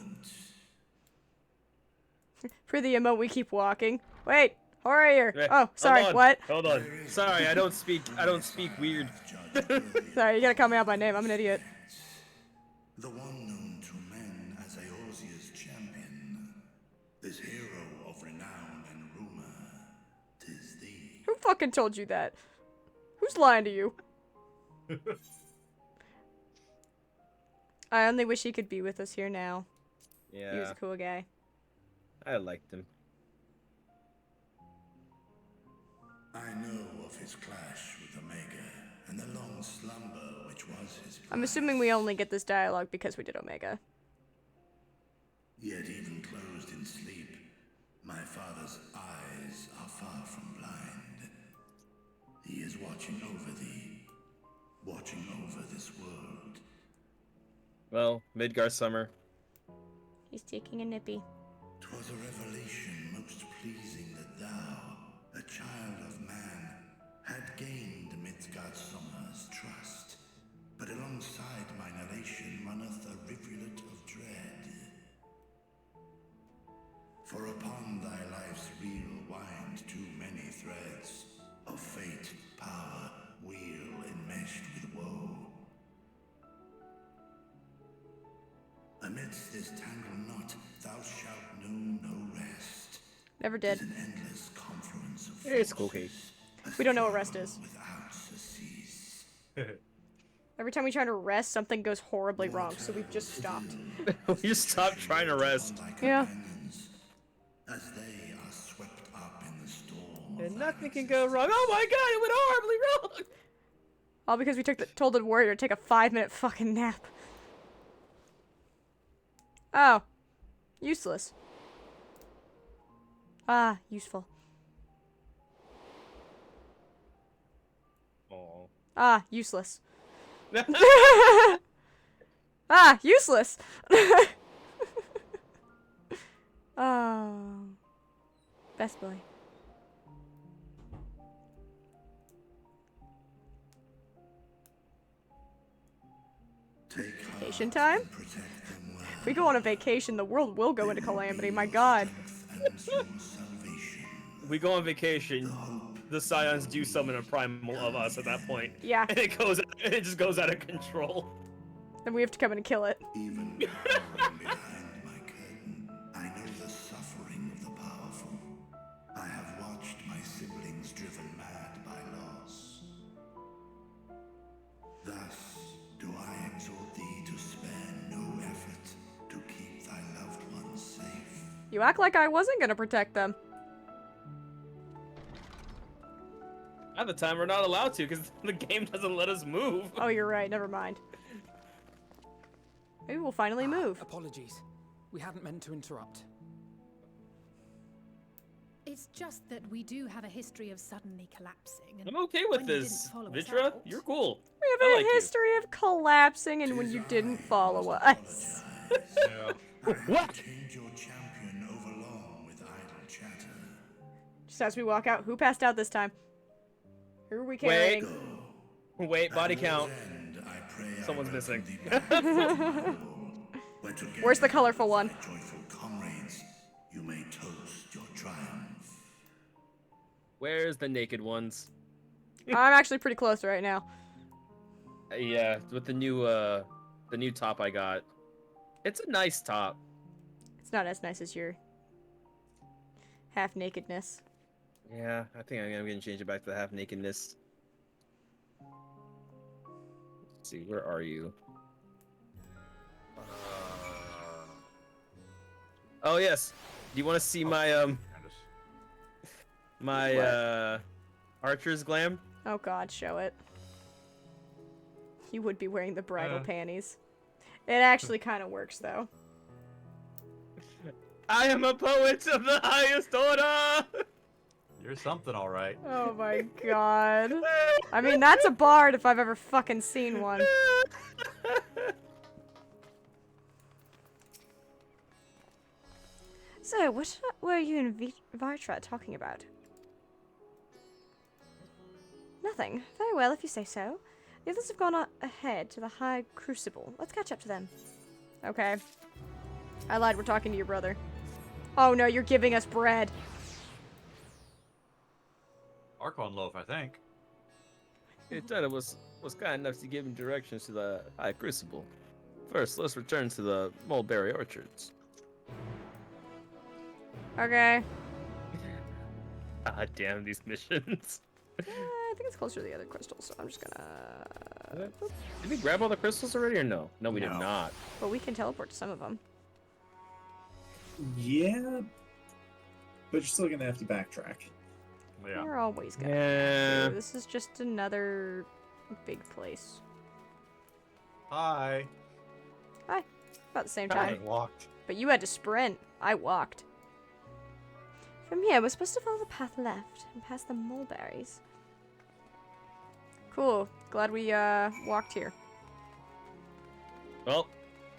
For the emote, we keep walking. Wait, Horrier. Hey, Oh, sorry. hold on, What? Hold on. Sorry, I don't speak weird. Sorry, you gotta call me out by name. I'm an idiot. The one known to men as Eorzea's champion, this hero of renown and rumor, 'tis thee. Who fucking told you that? Who's lying to you? I only wish he could be with us here now. Yeah. He was a cool guy. I liked him. I know of his clash with Omega and the long slumber which was his I'm assuming we only get this dialogue because we did Omega. Yet even closed in sleep, my father's eyes are far from blind. He is watching over thee, watching over this world. Well, Midgar Summer. He's taking a nippy. 'Twas a revelation most pleasing that thou, a child of man, had gained Midgardsormr's trust. But alongside mine elation runneth a rivulet of dread. For upon thy life's reel wind too many threads of fate, power, wheel enmeshed with woe. Amidst this tangled knot, thou shalt know no rest. Never did. 'Tis an endless confluence of It's cool, Kate. We don't know what rest is. without surcease. Every time we try to rest, something goes horribly wrong, so we've just stopped. We just stopped trying to rest. Yeah. As they are swept up in the storm. And nothing can go wrong. Oh my god, it went horribly wrong! All because we told the warrior to take a 5-minute fucking nap. Oh. Useless. Ah, useful. Aww. Ah, useless. Ah, useless. Oh. Best boy. Vacation time? If we go on a vacation, the world will go into calamity, my god. We go on vacation, the Scions do summon a primal of us at that point. Yeah. And it just goes out of control. Then we have to come in and kill it. Even cowering behind my curtain, I know the suffering of the powerful. I have watched my siblings driven mad by loss. Thus do I exhort thee to spare no effort to keep thy loved ones safe. You act like I wasn't gonna protect them. At the time, we're not allowed to because the game doesn't let us move. Oh, you're right. Never mind. Maybe we'll finally move. Apologies. We hadn't meant to interrupt. It's just that we do have a history of suddenly collapsing. And I'm okay with when you this, didn't follow us Vitra. out- You're cool. We have I a like you. history of collapsing and when you didn't follow us. What? Change your champion overlong with idle chatter. Just as we walk out, who passed out this time? Who are we carrying? Wait, body count. Someone's missing. Where's the colorful one? Joyful comrades, you may toast your triumph. Where's the naked ones? I'm actually pretty close right now. Yeah, with the new top I got. It's a nice top. It's not as nice as your half nakedness. Yeah, I think I'm gonna change it back to the half nakedness. Let's see, where are you? Oh yes. Do you want to see my archer's glam? Oh god, show it. You would be wearing the bridal panties. It actually kind of works though. I am a poet of the highest order. You're something, all right. Oh my god. I mean, that's a bard if I've ever fucking seen one. So, what were you and Vitra talking about? Nothing. Very well, if you say so. The others have gone ahead to the High Crucible. Let's catch up to them. Okay. I lied, we're talking to your brother. Oh no, you're giving us bread. Archon loaf, I think. He thought it was kind enough to give him directions to the High Crucible. First, let's return to the mulberry orchards. Okay. Ah, damn these missions. I think it's closer to the other crystals, so I'm just gonna... Did we grab all the crystals already or no? No, we did not. But we can teleport to some of them. Yeah, but you're still gonna have to backtrack. Yeah. You're always gonna Yeah. have to. This is just another big place. Hi. Hi. About the same I time. walked. But you had to sprint. I walked. From here, we're supposed to follow the path left and past the mulberries. Cool. Glad we walked here. Well,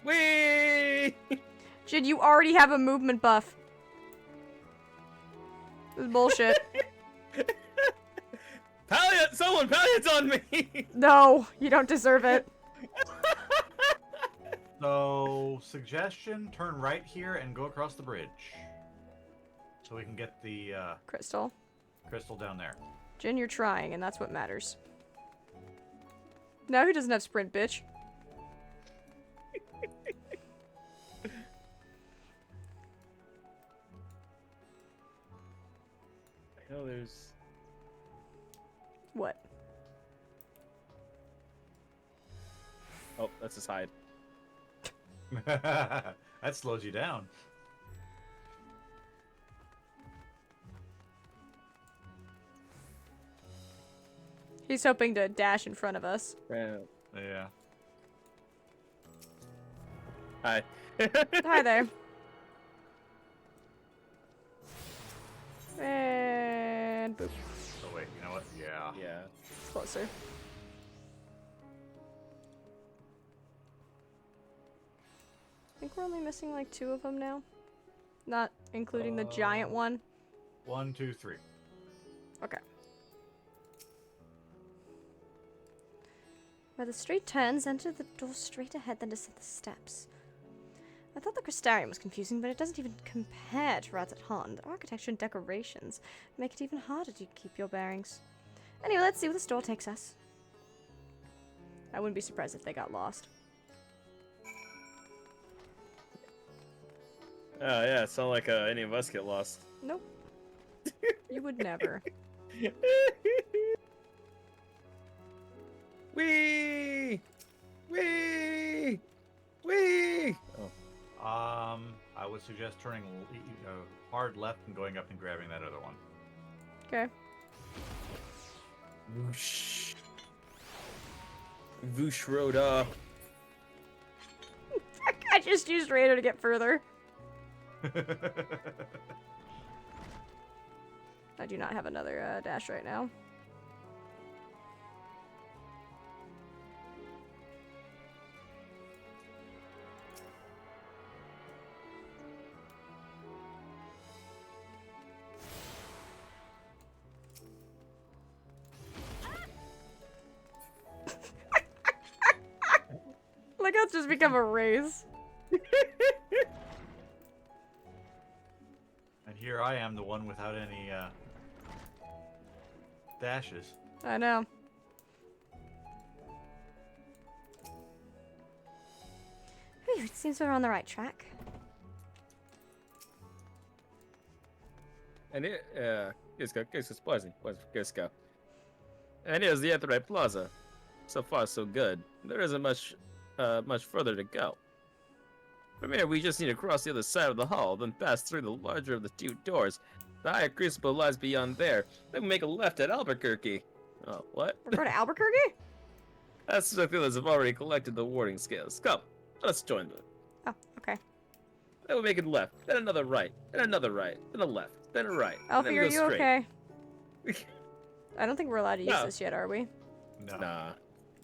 whee! Jid, you already have a movement buff. This is bullshit. Palliot! Someone Palliot's on me! No, you don't deserve it. So, suggestion, turn right here and go across the bridge. So we can get the Crystal. crystal down there. Jin, you're trying, and that's what matters. No, he doesn't have sprint, bitch. I know there's... What? Oh, that's his hide. That slows you down. He's hoping to dash in front of us. Yeah. Hi. Hi there. And boop. Oh wait, you know what? Yeah. Yeah. It's closer. I think we're only missing like 2 of them now. Not including the giant one. 1, 2, 3. Okay. Where the street turns, enter the door straight ahead, then descend the steps. I thought the Crystarium was confusing, but it doesn't even compare to Rats at Hahn. The architecture and decorations make it even harder to keep your bearings. Anyway, let's see where this door takes us. I wouldn't be surprised if they got lost. Oh yeah, it's not like any of us get lost. Nope. You would never. Wee! Wee! Wee! Oh. I would suggest turning hard left and going up and grabbing that other one. Okay. Whoosh. Whoosh rode up. I just used Raider to get further. I do not have another dash right now. Like, it's just become a race. And here I am, the one without any dashes. I know. Phew, it seems we're on the right track. And it, let's go. And here's the Aetheryte Plaza. So far, so good. There isn't much further to go. From here, we just need to cross the other side of the hall, then pass through the larger of the 2 doors. The Higher Crucible lies beyond there. Then we make a left at Albuquerque. Oh, what? We're going to Albuquerque? That's the feelers have already collected the warding scales. Come, let's join them. Oh, okay. Then we make a left, then another right, then another right, then a left, then a right. Alfie, are you straight. okay? I don't think we're allowed to use No. this yet, are we? No. Nah.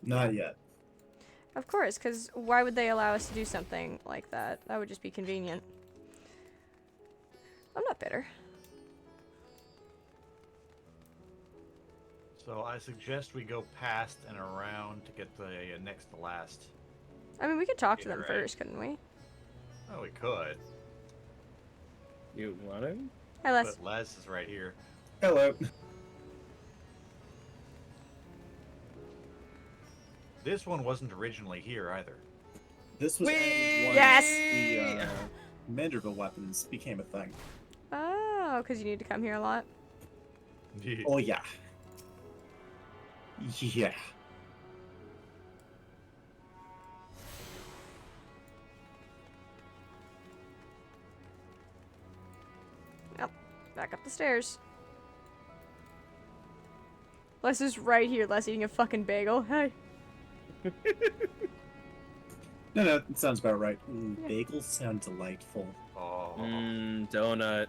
Not yet. Of course, because why would they allow us to do something like that? That would just be convenient. I'm not bitter. So I suggest we go past and around to get the next to last. I mean, we could talk to them Gatorade. first, couldn't we? Oh, we could. You want to? Hi, Les. But Les is right here. Hello. This one wasn't originally here either. This was added once the Manderville weapons became a thing. Oh, because you need to come here a lot. Oh yeah. Yeah. Yep. Back up the stairs. Les is right here. Les eating a fucking bagel. Hey. No, it sounds about right. Bagels sound delightful. Oh. Donut.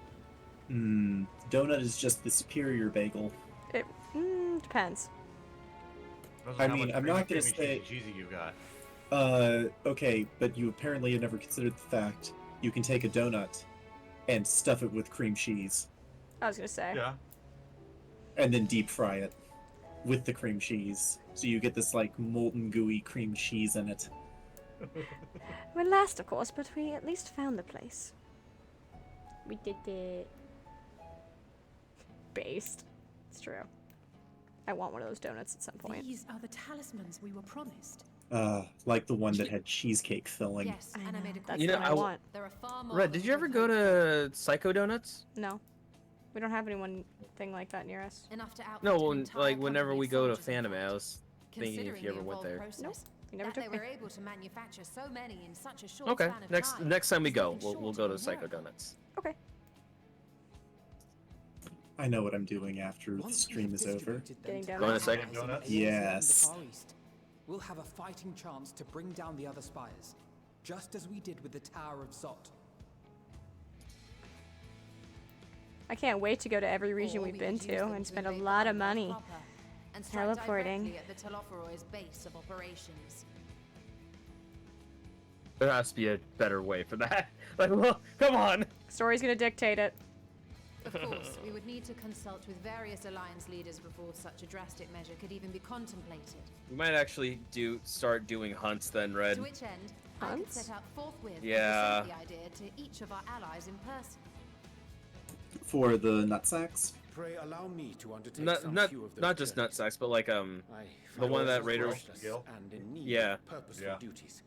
Donut is just the superior bagel. It depends. I mean, I'm not gonna say. Cheesy you got. Okay, but you apparently have never considered the fact you can take a donut and stuff it with cream cheese. I was gonna say. Yeah. And then deep fry it with the cream cheese. So you get this, like, molten, gooey cream cheese in it. We're last, of course, but we at least found the place. We did it. Based. It's true. I want one of those donuts at some point. These are the talismans we were promised. Like the one that had cheesecake filling. Yes, and I made a That's You know, what I want. There are far more Red, did you ever go to Psycho Donuts? No. We don't have anything like that near us. enough to outfit No, an when, entire like whenever company we of go to soldiers and Phantom, I fighters. was thinking if Considering you the ever went involved there. process, You never that took they me. were able to manufacture so many in such a short Okay, span of next time. time we go, is we'll nothing go to short of a Psycho miracle. Donuts. Okay. I know what I'm doing after the stream is over. Getting down Going there. to Psycho Donuts? Yes. We'll have a fighting chance to bring down the other spires, just as we did with the Tower of Zot. I can't wait to go to every region Or we've we been could use to them and to spend a invade lot of Valhalla money. proper and strike Teleporting. directly at the Telophoroid's base of operations. There has to be a better way for that. Like, well, come on. Story's gonna dictate it. Of course, we would need to consult with various alliance leaders before such a drastic measure could even be contemplated. We might actually start doing hunts then, Red. To which end, I could Hunts? set out forthwith and Yeah. present the idea to each of our allies in person. For the nutsacks? Pray allow me to undertake Not some not few of those not just journeys. nutsacks, but like I the find one that myself Raider. restless and in need Yeah. of purposeful Yeah. duties.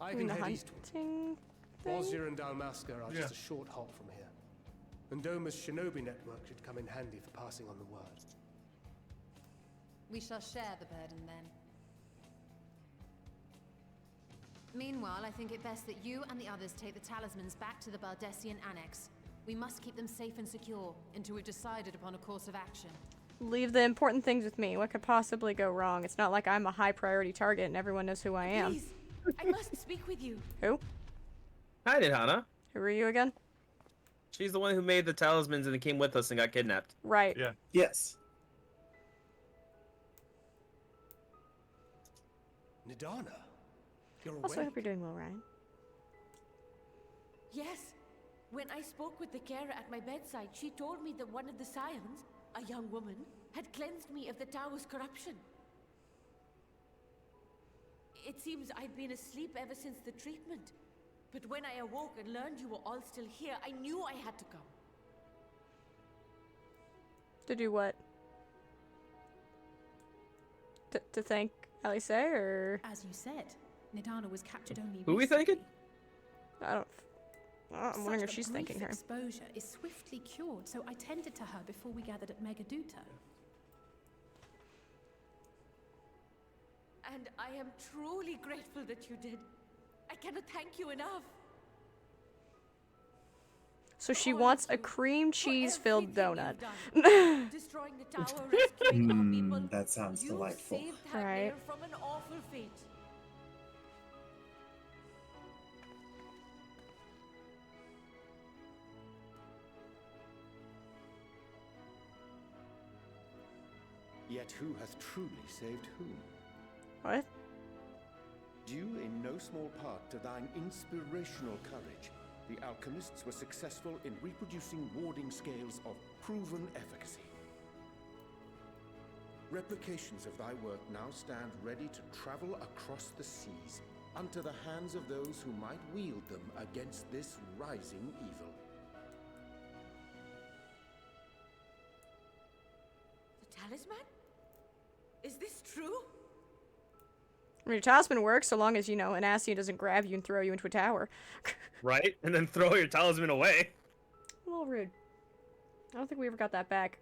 I Doing can the head eastward. hunting thing. Wazir and Dalmaska are Yeah. just a short hop from here. And Doma's shinobi network should come in handy for passing on the word. We shall share the burden then. Meanwhile, I think it best that you and the others take the talismans back to the Baldessian Annex. We must keep them safe and secure until we've decided upon a course of action. Leave the important things with me. What could possibly go wrong? It's not like I'm a high priority target and everyone knows who I am. Please, I must speak with you. Who? Hi, Nidhana. Who are you again? She's the one who made the talismans and came with us and got kidnapped. Right. Yeah. Yes. Nidana, you're Also, I awake. hope you're doing well, Ryan. Yes. When I spoke with the carer at my bedside, she told me that one of the scions, a young woman, had cleansed me of the tower's corruption. It seems I'd been asleep ever since the treatment. But when I awoke and learned you were all still here, I knew I had to come. To do what? To thank Alice, or As you said, Nidana was captured only Who we recently. thinking? I don't. I'm wondering Such if a she's brief thanking her. exposure is swiftly cured, so I tended to her before we gathered at Megaduta. And I am truly grateful that you did. I cannot thank you enough. So she wants a cream cheese filled donut. Destroying the tower, rescuing our people. That sounds You delightful. saved that Right. lair from an awful fate. Yet who hath truly saved whom? What? Due in no small part to thine inspirational courage, the alchemists were successful in reproducing warding scales of proven efficacy. Replications of thy work now stand ready to travel across the seas, unto the hands of those who might wield them against this rising evil. The talisman? Is this true? I mean, your talisman works so long as, you know, an Ascian doesn't grab you and throw you into a tower. Right? And then throw your talisman away. A little rude. I don't think we ever got that back.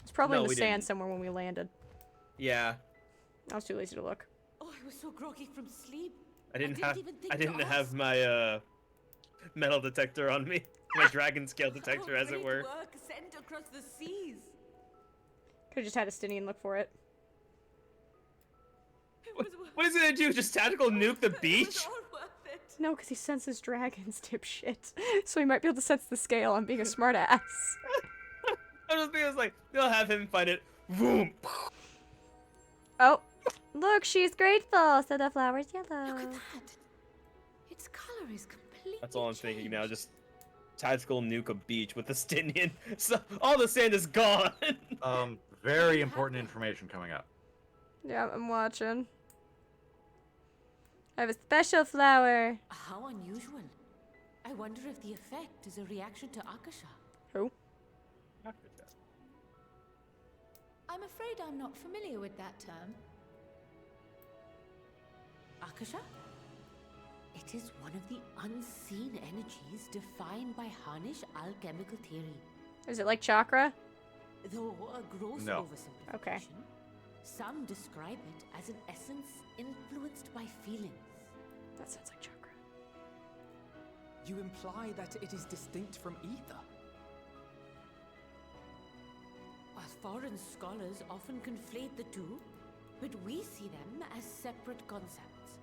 It's probably No, in the we sand didn't. somewhere when we landed. Yeah. I was too lazy to look. Oh, I was so groggy from sleep. I didn't even think I to didn't ask. have my metal detector on me. My dragon scale detector, as it Great were. work sent across the seas. Could've just had a Stinian look for it. What is he gonna do? Just tactical nuke the beach? No, because he senses dragons, dipshit. So he might be able to sense the scale. I'm being a smartass. I just think it's like, they'll have him fight it. Boom. Oh, look, she's grateful. So the flower's yellow. Look at that. Its color is completely That's all I'm thinking now. Just tactical nuke a beach with the Stinian. So all the sand is gone. Very important information coming up. Yeah, I'm watching. I have a special flower. How unusual. I wonder if the effect is a reaction to Akasha. Who? I'm afraid I'm not familiar with that term. Akasha? It is one of the unseen energies defined by Harnish alchemical theory. Is it like chakra? Though a gross No. oversimplification, Okay. some describe it as an essence influenced by feelings. That sounds like chakra. You imply that it is distinct from ether. Foreign scholars often conflate the two, but we see them as separate concepts.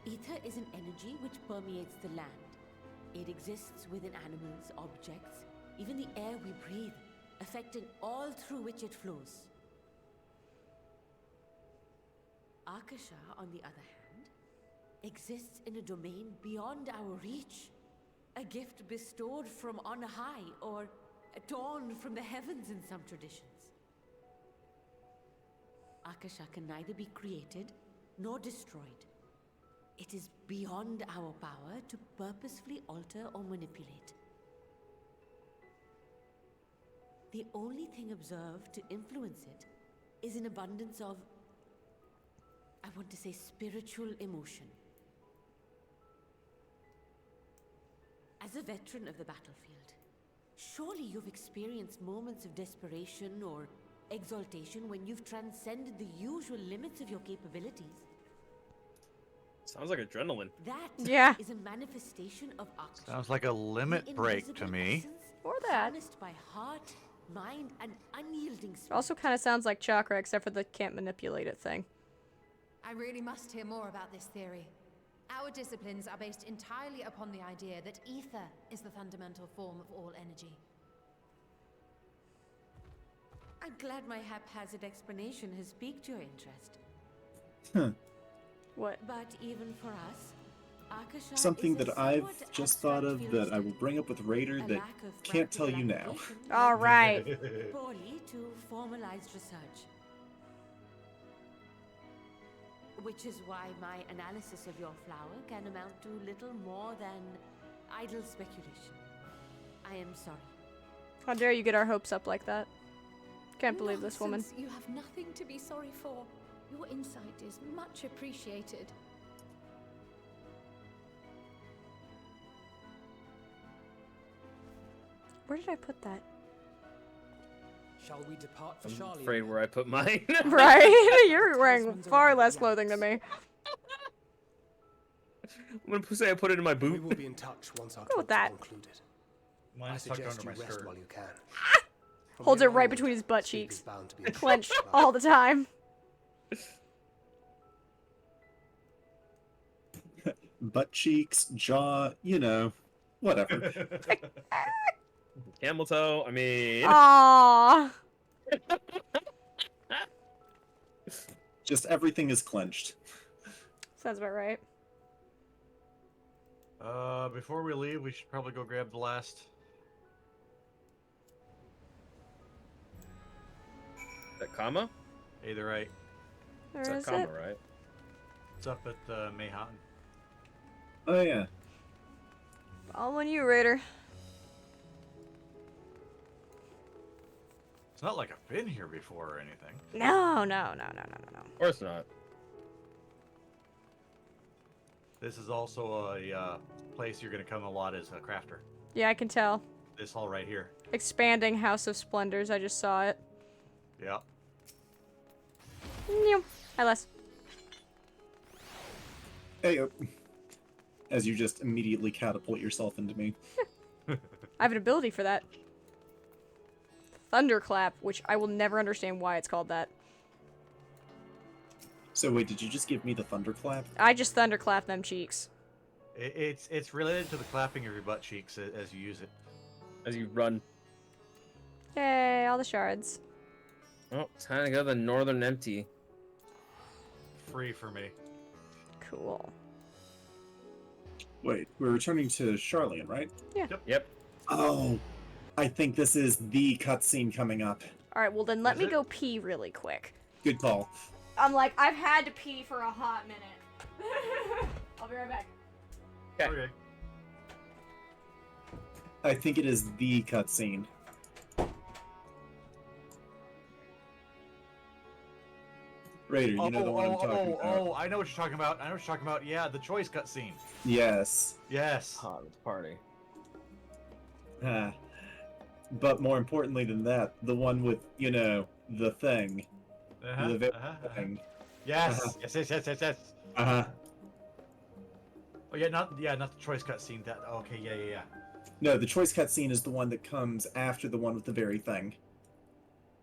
Ether is an energy which permeates the land. It exists within animals, objects, even the air we breathe, affecting all through which it flows. Akasha, on the other hand, exists in a domain beyond our reach. A gift bestowed from on high, or torn from the heavens in some traditions. Akasha can neither be created nor destroyed. It is beyond our power to purposefully alter or manipulate. The only thing observed to influence it is an abundance of, I want to say, spiritual emotion. As a veteran of the battlefield, surely you've experienced moments of desperation or exaltation when you've transcended the usual limits of your capabilities. Sounds like adrenaline. That is a manifestation of Akasha. Sounds like a limit The break to invisible me. essence Or that. harnessed by heart, mind, and unyielding spirit. Also kind of sounds like chakra, except for the can't manipulate it thing. I really must hear more about this theory. Our disciplines are based entirely upon the idea that ether is the fundamental form of all energy. I'm glad my haphazard explanation has piqued your interest. Huh. What? But even for us, Akasha Something is a that I've somewhat just thought of abstract that I will bring up with Raider A that lack of can't tell practical you now. application All right. poorly to formalized research. Which is why my analysis of your flower can amount to little more than idle speculation. I am sorry. How dare you get our hopes up like that? Can't believe this woman. Nonsense. You have nothing to be sorry for. Your insight is much appreciated. Where did I put that? Shall we depart for I'm Sharlayan? afraid where I put mine. Right? You're wearing far less clothing than me. I'm gonna say I put it in my We boot. will be in touch once our Go with talks are that. concluded. I Mine's tucked suggest under you my rest skirt. while you can. From Holds here it right onward, between his butt sleep is cheeks. bound to be a Clenched short all the time. Butt cheeks, jaw, you know, whatever. Camel toe. I mean. Aww. Just everything is clenched. Sounds about right. Before we leave, we should probably go grab the last That comma? Either right. Where It's that is comma, it? right? It's up at Mayhaven. Oh yeah. Following you, Raider. It's not like I've been here before or anything. No. Of course not. This is also a place you're going to come a lot as a crafter. Yeah, I can tell. This hall right here. Expanding House of Splendors. I just saw it. Yeah. Hi, Les. Hey, as you just immediately catapult yourself into me. I have an ability for that. Thunderclap, which I will never understand why it's called that. So wait, did you just give me the thunderclap? I just thunderclap them cheeks. It's related to the clapping of your butt cheeks as you use it. As you run. Yay, all the shards. Oh, time to go to the northern empty. Free for me. Cool. Wait, we're returning to Sharlayan, right? Yeah. Yep. Oh, I think this is the cutscene coming up. Alright, well then let me go pee really quick. Good call. I'm like, I've had to pee for a hot minute. I'll be right back. Okay. I think it is the cutscene. Raider, you know the one I'm talking about. Oh, I know what you're talking about. I know what you're talking about. Yeah, the choice cutscene. Yes. Yes. It's party. But more importantly than that, the one with, you know, the thing. The very thing. Yes. Yes. Uh-huh. Oh yeah, not the choice cutscene. That okay, yeah. No, the choice cutscene is the one that comes after the one with the very thing.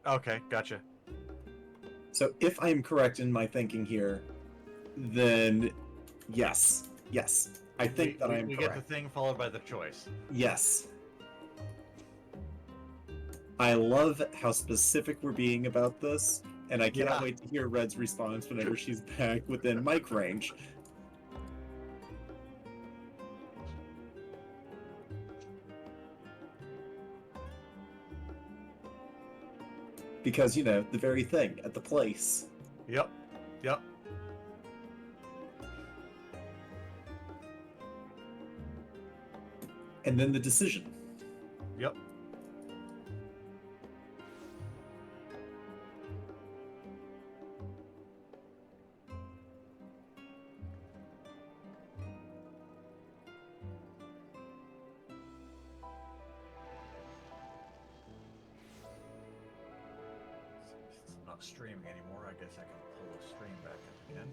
Okay, gotcha. So if I am correct in my thinking here, then yes. I think that I am we correct. get the thing followed by the choice. Yes. I love how specific we're being about this, and I cannot wait to hear Red's response whenever she's back within mic range. Because, you know, the very thing at the place. Yep. And then the decision. Yep. Since I'm not streaming anymore, I guess I can pull the stream back up again.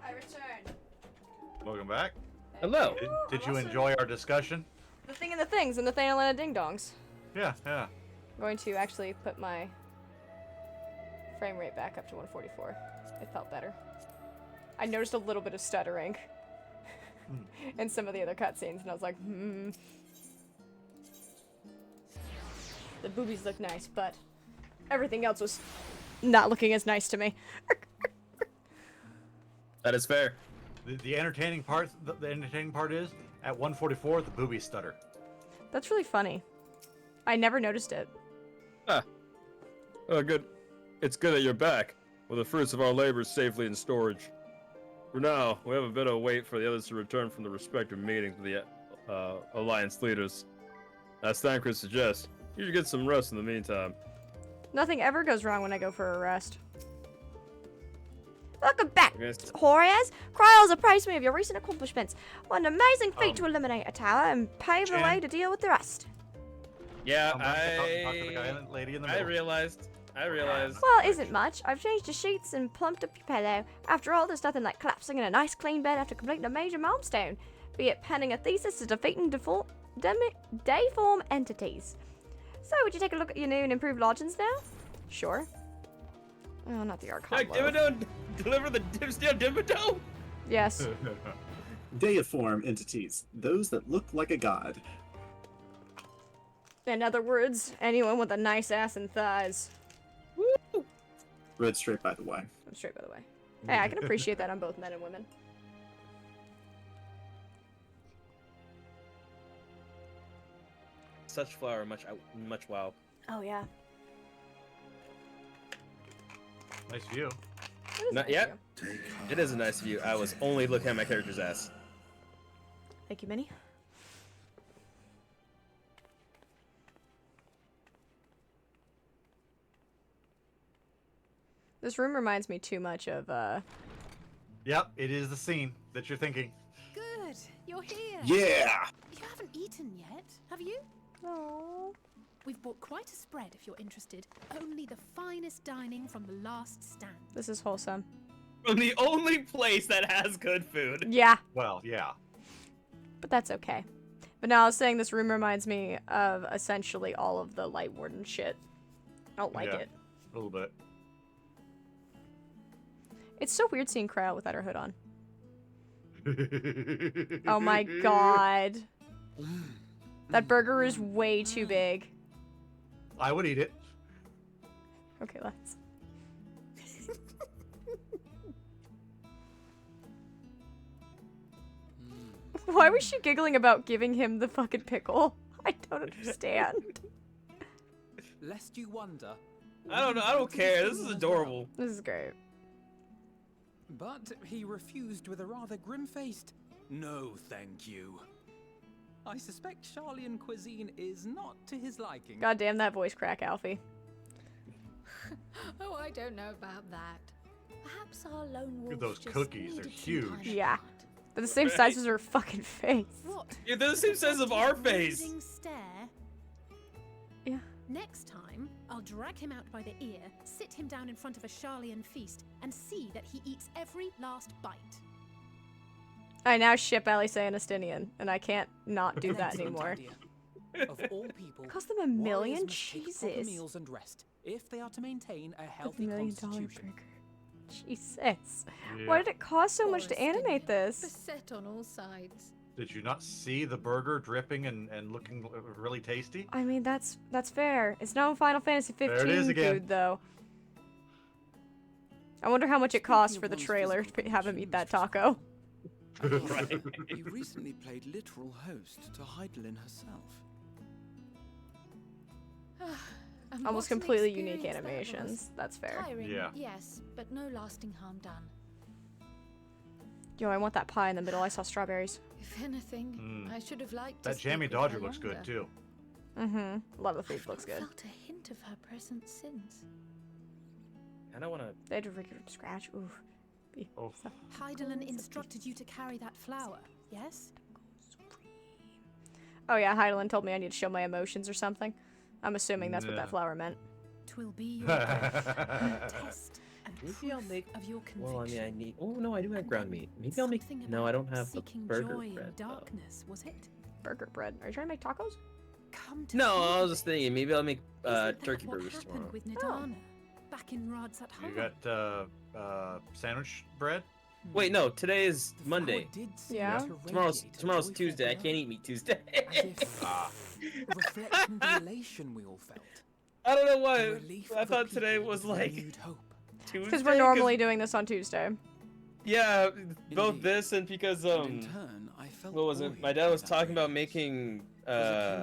I returned. Welcome back. Hello. Did you enjoy our discussion? The thing and the things and the Nathaniel and the Ding Dongs. Yeah. I'm going to actually put my frame rate back up to 144. It felt better. I noticed a little bit of stuttering in some of the other cutscenes, and I was like, The boobies look nice, but everything else was not looking as nice to me. That is fair. The entertaining part. The entertaining part is at 144 the boobies stutter. That's really funny. I never noticed it. Oh, good. It's good that you're back, with the fruits of our labors safely in storage. For now, we have a bit of wait for the others to return from the respective meetings with the Alliance leaders. As Thancred suggests, you should get some rest in the meantime. Nothing ever goes wrong when I go for a rest. Welcome back, Horrors! Cryos appraised me of your recent accomplishments. What an amazing feat to eliminate a tower and pave the way to deal with the rest. Yeah, Talk to the guy, lady in the middle. I realized. Well, isn't much. I've changed the sheets and plumped up your pillow. After all, there's nothing like collapsing in a nice clean bed after completing a major milestone. Be it penning a thesis or defeating deform entities. So, would you take a look at your new and improved lodgings now? Sure. Oh, not the Archon Like, loaf. Dimmadome, deliver the Dimsdale Dimmadome? Yes. Deiform entities, those that look like a god. In other words, anyone with a nice ass and thighs. Woo! Red straight, by the way. I'm straight, by the way. Hey, I can appreciate that on both men and women. Such flower, much wow. Oh, yeah. Nice view. Not yet. It is a nice view. I was only looking at my character's ass. Thank you, Minnie. This room reminds me too much of, Yep, it is the scene that you're thinking. Good, you're here. Yeah! You haven't eaten yet, have you? No. We've bought quite a spread if you're interested. Only the finest dining from the last stand. This is wholesome. From the only place that has good food. Yeah. Well, yeah. But that's okay. But now I was saying this room reminds me of essentially all of the Light Warden shit. I don't like it. A little bit. It's so weird seeing Cryo without her hood on. Oh my god. That burger is way too big. I would eat it. Okay, let's. Why was she giggling about giving him the fucking pickle? I don't understand. Lest you wonder. I don't know. I don't care. This is adorable. This is great. But he refused with a rather grim-faced, "No, thank you." I suspect Sharlayan cuisine is not to his liking. God damn that voice crack, Alfie. Oh, I don't know about that. Perhaps our lone wolf Those just cookies are needed some huge. time Yeah. apart. They're the same size as her fucking face. What? Yeah, they're the same size of our face. Raising stare? Yeah. Next time, I'll drag him out by the ear, sit him down in front of a Sharlayan feast, and see that he eats every last bite. I now ship Alice Anastinian, and I can't not do that Excellent anymore. idea. Of all people, Cost them a million? warriors must take proper Jesus. meals and rest if they are to maintain a With healthy $1 million constitution. burger. Jesus. Why did it cost so much to animate this? Beset on all sides. Did you not see the burger dripping and looking really tasty? I mean, that's fair. It's no Final Fantasy 15 There it is again. food, though. I wonder how much it costs for the trailer to have him eat that taco. You recently played literal host to Heidelin herself. And Almost what an completely unique experience that animations. was. That's fair. Tiring, Yeah. yes, but no lasting harm done. Yo, I want that pie in the middle. I saw strawberries. If anything, I should have liked to That speak jammy with Dodger her looks good longer. too. Mm-hmm. A lot of the food looks I've good. not felt a hint of her presence since. I don't want to. They had to rig it from scratch. Oof. Heidelin instructed you to carry that flower, yes? Oh yeah, Heidelin told me I need to show my emotions or something. I'm assuming that's what that flower meant. Twill be your test and Maybe I'll make. of your conviction. Well, I mean, I need. Oh no, I do have ground meat. Maybe I'll make. Something No, I don't have the seeking burger joy bread. in darkness, was it? Burger bread. Are you trying to make tacos? Come to No, think I of was just thinking. Maybe I'll make Isn't turkey that what burgers happened tomorrow. with Nidana? Back in Rod's at home. You got sandwich bread? Wait, no. Today is Monday. Yeah. Tomorrow's Tuesday. I can't eat meat Tuesday. A reflection of the elation we all felt. I don't know The why. relief I of a thought today people was with like renewed hope. Tuesday. Because we're normally doing this on Tuesday. Yeah, both this and because in turn, I felt what was it? buoyed My dad by was that talking about making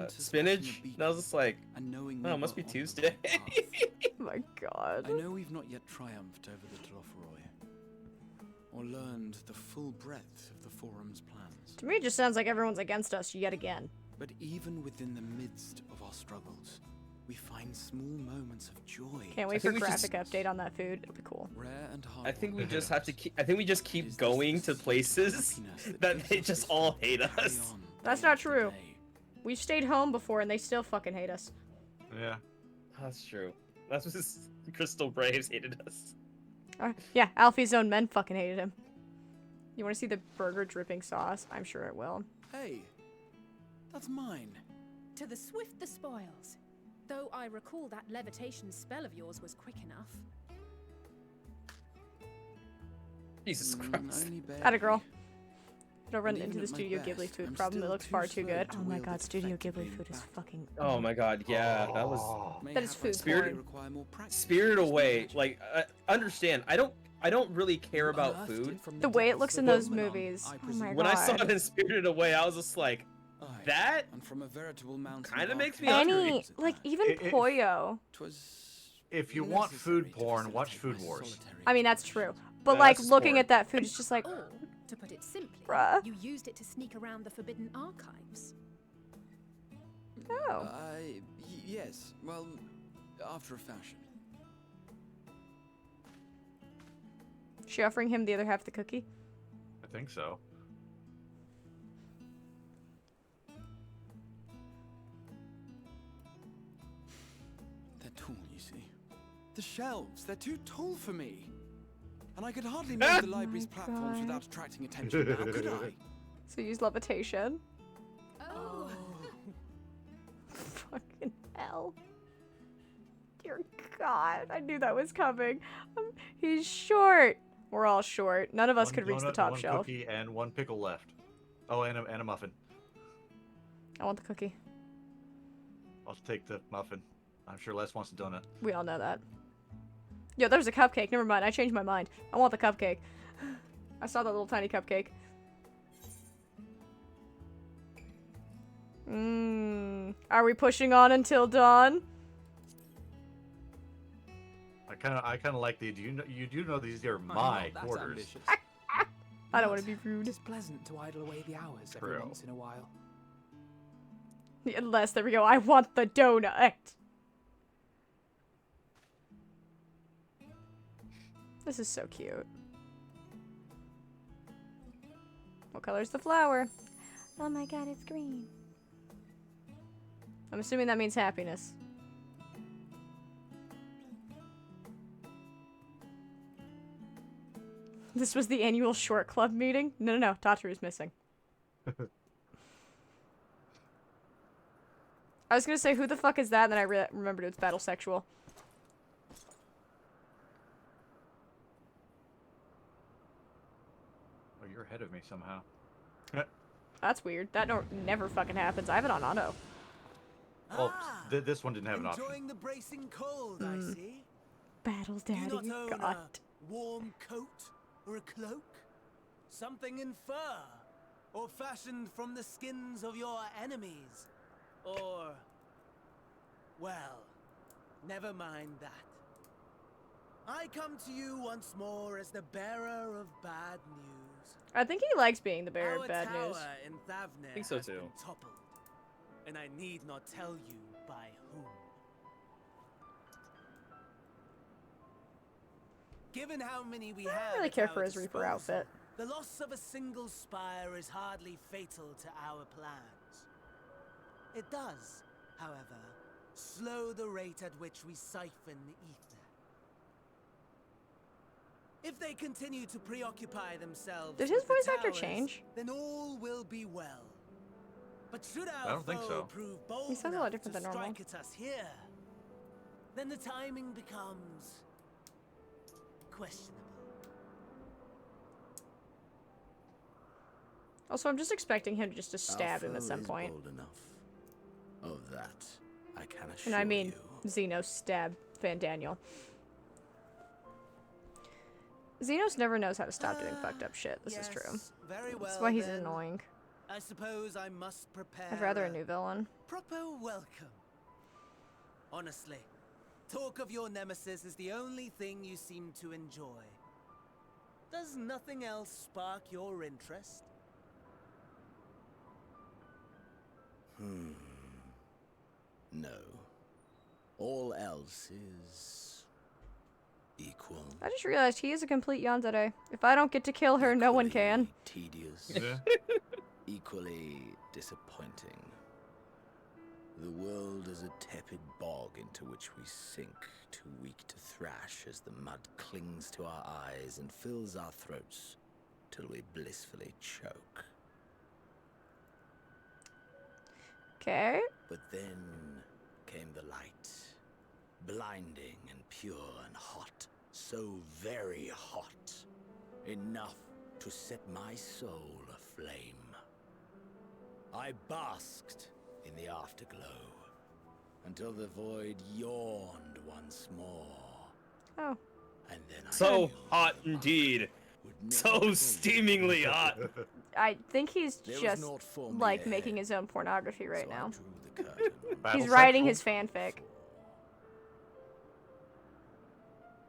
spinach, and I was just like, and knowing oh, it must be Tuesday. Oh my god. I know we've not yet triumphed over the Telophoroi, or learned the full breadth of the Forum's plans. To me, it just sounds like everyone's against us yet again. But even within the midst of our struggles, we find small moments of joy. Can't wait for graphic update on that food. It'll be cool. Rare and hard. I think we just have to keep. I think we just keep going to places that they just all hate us. That's not true. We've stayed home before and they still fucking hate us. Yeah. That's true. That's what Crystal Braves hated us. Yeah, Alfie's own men fucking hated him. You want to see the burger dripping sauce? I'm sure it will. Hey, that's mine. To the swift the spoils. Though I recall that levitation spell of yours was quick enough. Jesus Christ. Atta girl. Don't run into the Studio Ghibli food problem. It looks far too good. Oh my god, Studio Ghibli food is fucking. Oh my god, yeah, that was. That is food Spirited, porn. Spirited Away. Like, understand, I don't really care about food. The way it looks in those movies. Oh my god. When I saw it in Spirited Away, I was just like, that kind of makes me hungry. Like, even Poyo. If you want food porn, watch Food Wars. I mean, that's true. But, Yeah, like, that's looking sport. at that food, it's just like, Or, to put it simply, bruh. you used it to sneak around the forbidden archives. Oh. Yes. Well, after a fashion. She offering him the other half of the cookie? I think so. They're tall, you see. The shelves, they're too tall for me. And I could hardly move the library's platforms God. without attracting attention now, could I? So use levitation. Oh. Fucking hell. Dear God, I knew that was coming. He's short. We're all short. None of us could reach the donut, top one shelf. cookie, and one pickle left. Oh, and a muffin. I want the cookie. I'll take the muffin. I'm sure Les wants a donut. We all know that. Yo, there's a cupcake. Never mind. I changed my mind. I want the cupcake. I saw that little tiny cupcake. Are we pushing on until dawn? I kind of like the. You do know these are my quarters. I don't want to be rude. It's pleasant to idle away the hours every True. once in a while. Unless, there we go. I want the donut. This is so cute. What color is the flower? Oh my god, it's green. I'm assuming that means happiness. This was the annual short club meeting? No. Tataru's missing. I was gonna say, who the fuck is that? And then I remembered it's battle sexual. Oh, you're ahead of me somehow. That's weird. That never fucking happens. I have it on auto. Oh, this one didn't have an option. Enjoying the bracing cold, I see. Battle Do you daddy. not own God. a warm coat or a cloak? Something in fur, or fashioned from the skins of your enemies, or well, never mind that. I come to you once more as the bearer of bad news. I think he likes being the bearer Our of bad tower news. in Thavner I think so has too. been toppled, and I need not tell you by whom. Given how many we I have don't really at care our for his Reaper disposal, outfit. the loss of a single spire is hardly fatal to our plans. It does, however, slow the rate at which we siphon the ether. If they continue to preoccupy themselves Did his with the voice actor towers, change? then all will be well. But should I our don't think foe so. prove bold He sounds a lot enough different to than normal. strike at us here, then the timing becomes questionable. Also, I'm just expecting him just to stab him Our at some foe is point. bold enough. Of that, I can assure And I mean, you. Xenos stab Van Daniel. Xenos never knows how to stop doing fucked up shit. This is true. Very well, That's why he's then. annoying. I suppose I must prepare I'd rather a new villain. proper welcome. Honestly, talk of your nemesis is the only thing you seem to enjoy. Does nothing else spark your interest? No. All else is equal. I just realized he is a complete yandere. If I don't get to kill her, no one can. Tedious. Equally disappointing. The world is a tepid bog into which we sink, too weak to thrash as the mud clings to our eyes and fills our throats till we blissfully choke. Okay. But then came the light, blinding and pure and hot, so very hot. enough to set my soul aflame. I basked in the afterglow until the void yawned once more. Oh. And then I So hot indeed. So steamingly hot. I think he's There was just naught for me like ahead, making his own pornography right now. Battle He's writing sexual? his fanfic.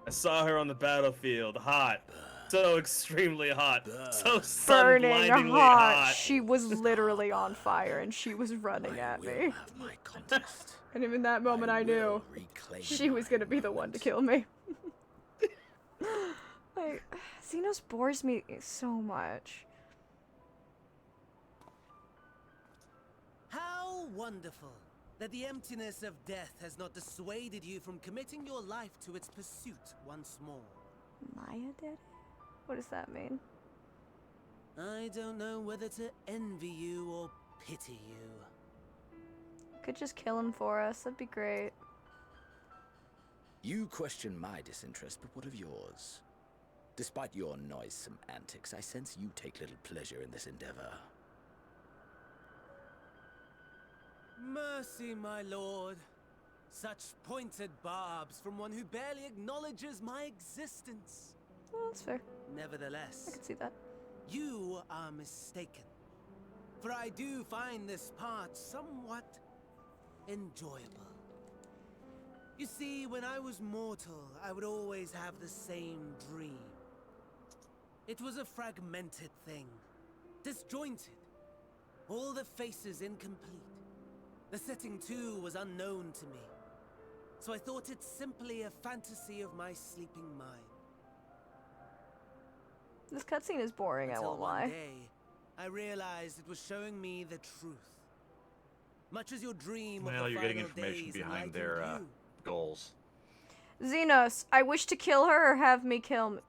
I saw her on the battlefield, hot. So extremely hot. So Burning sun-blindingly hot. hot. She was literally on fire and she was running at me. And in that moment I knew she was gonna be the one to kill me. Like, Xenos bores me so much. How wonderful that the emptiness of death has not dissuaded you from committing your life to its pursuit once more. Maya did it? What does that mean? I don't know whether to envy you or pity you. Could just kill him for us, that'd be great. You question my disinterest, but what of yours? Despite your noisome antics, I sense you take little pleasure in this endeavor. Mercy, my lord. Such pointed barbs from one who barely acknowledges my existence. Well, that's fair. Nevertheless, I can see that. You are mistaken. For I do find this part somewhat enjoyable. You see, when I was mortal, I would always have the same dream. It was a fragmented thing, disjointed, all the faces incomplete. The setting too was unknown to me, so I thought it simply a fantasy of my sleeping mind. This cutscene is boring, I Until won't one lie. day, I realized it was showing me the truth. Much as your dream of Well, the you're getting final information days behind enlightened their you. goals. Xenos, I wish to kill her or have me kill me.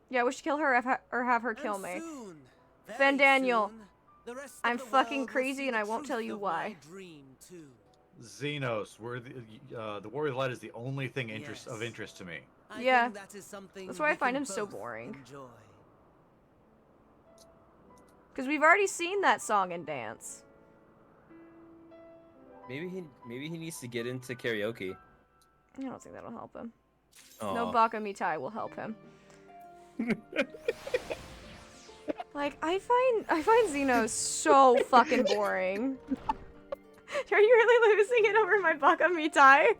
Yeah, I wish to kill her or have her kill me. Soon, very Fan Daniel, soon, the rest of I'm the fucking world will crazy see and the I won't tell truth you of why. my dream too. Xenos, the Warrior Light is the only thing of interest to me. I Yeah, think that is something that's why I we find can him so both boring. enjoy. Because we've already seen that song and dance. Maybe he needs to get into karaoke. I don't think that'll help him. Aw. No Baka Mitai will help him. Like, I find Xenos so fucking boring. Are you really losing it over my Baka Mitai?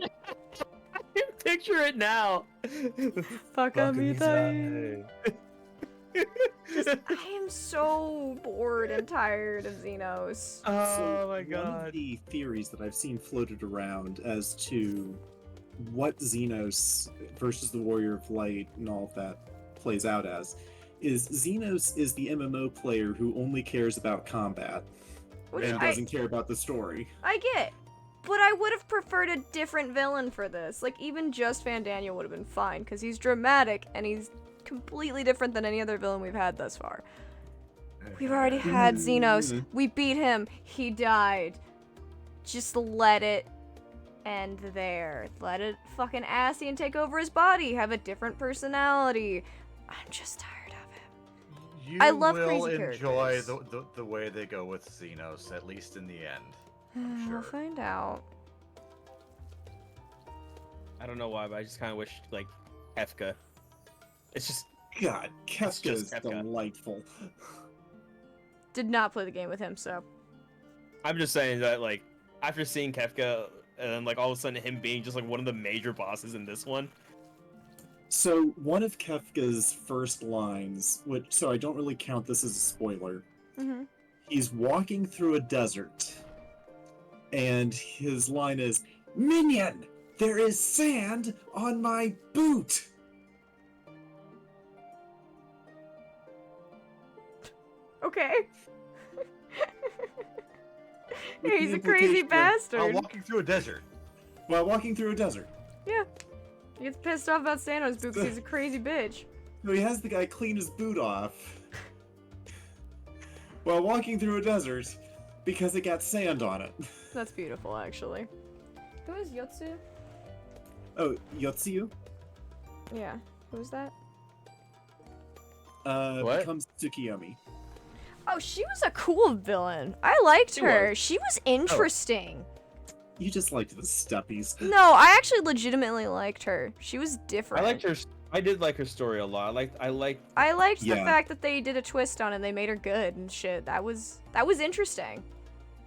I can picture it now. Baka Mitai. Just, I am so bored and tired of Xenos. Oh my One god. of the theories that I've seen floated around as to what Xenos versus the Warrior of Light and all of that plays out as is Xenos is the MMO player who only cares about combat Which and I- doesn't care about the story. I get, but I would have preferred a different villain for this. Like, even just Van Daniel would have been fine, because he's dramatic, and he's completely different than any other villain we've had thus far. We've already had Xenos. We beat him. He died. Just let it end there. Let it fucking Ascian take over his body. Have a different personality. I'm just tired of him. You I love will crazy enjoy characters. the way they go with Xenos, at least in the end. We'll find out. I don't know why, but I just kind of wish like Kefka. It's just God, Kefka just is Kefka. delightful. Did not play the game with him, so. I'm just saying that like after seeing Kefka and then like all of a sudden him being just like one of the major bosses in this one. So one of Kefka's first lines, which so I don't really count this as a spoiler. Mm-hmm. He's walking through a desert, and his line is, "Minion, there is sand on my boot." Okay. With He's the a crazy implication of- bastard. While walking through a desert. While walking through a desert. Yeah. He gets pissed off about sand on his boot because he's a crazy bitch. So he has the guy clean his boot off while walking through a desert because it got sand on it. That's beautiful, actually. Who is Yotsu? Oh, Yotsuyu? Yeah. Who is that? What? becomes Tsukiyomi. Oh, she was a cool villain. I liked She her. was. She was interesting. You just liked the steppies. No, I actually legitimately liked her. She was different. I liked her. I did like her story a lot. I liked the Yeah. fact that they did a twist on it and they made her good and shit. That was interesting.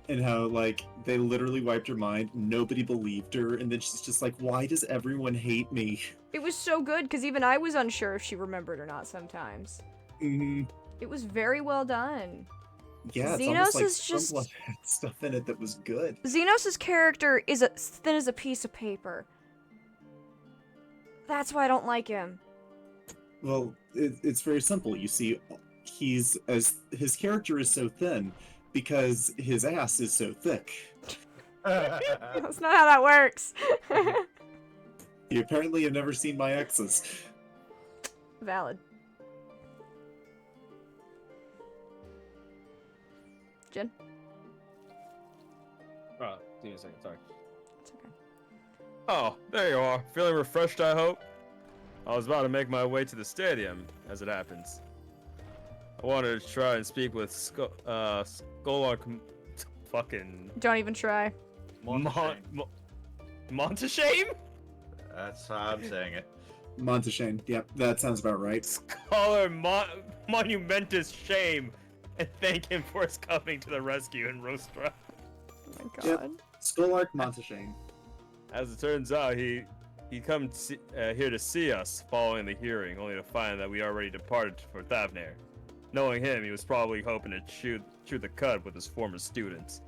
And how, like, they literally wiped her mind, nobody believed her, and then she's just like, why does everyone hate me? It was so good because even I was unsure if she remembered or not sometimes. Mm, It was very well done. yeah, it's Xenos almost like is just- Stormblood had stuff in it that was good. Xenos' character is as thin as a piece of paper. That's why I don't like him. Well, it's very simple. You see, his character is so thin because his ass is so thick. That's not how that works. You apparently have never seen my exes. Valid. Jen? Oh, give me a second. Sorry. It's okay. Oh, there you are. Feeling refreshed, I hope? I was about to make my way to the stadium, as it happens. I wanted to try and speak with Skolar... Fucking... Don't even try. Montashame? That's how I'm saying it. Montashane. Yep, that sounds about right. Scholar Monumentous Shame, and thank him for his coming to the rescue in Rostra. Oh my god. Yep. Skolark Montashane. As it turns out, he come here to see us following the hearing, only to find that we already departed for Thavnair. Knowing him, he was probably hoping to chew the cud with his former students.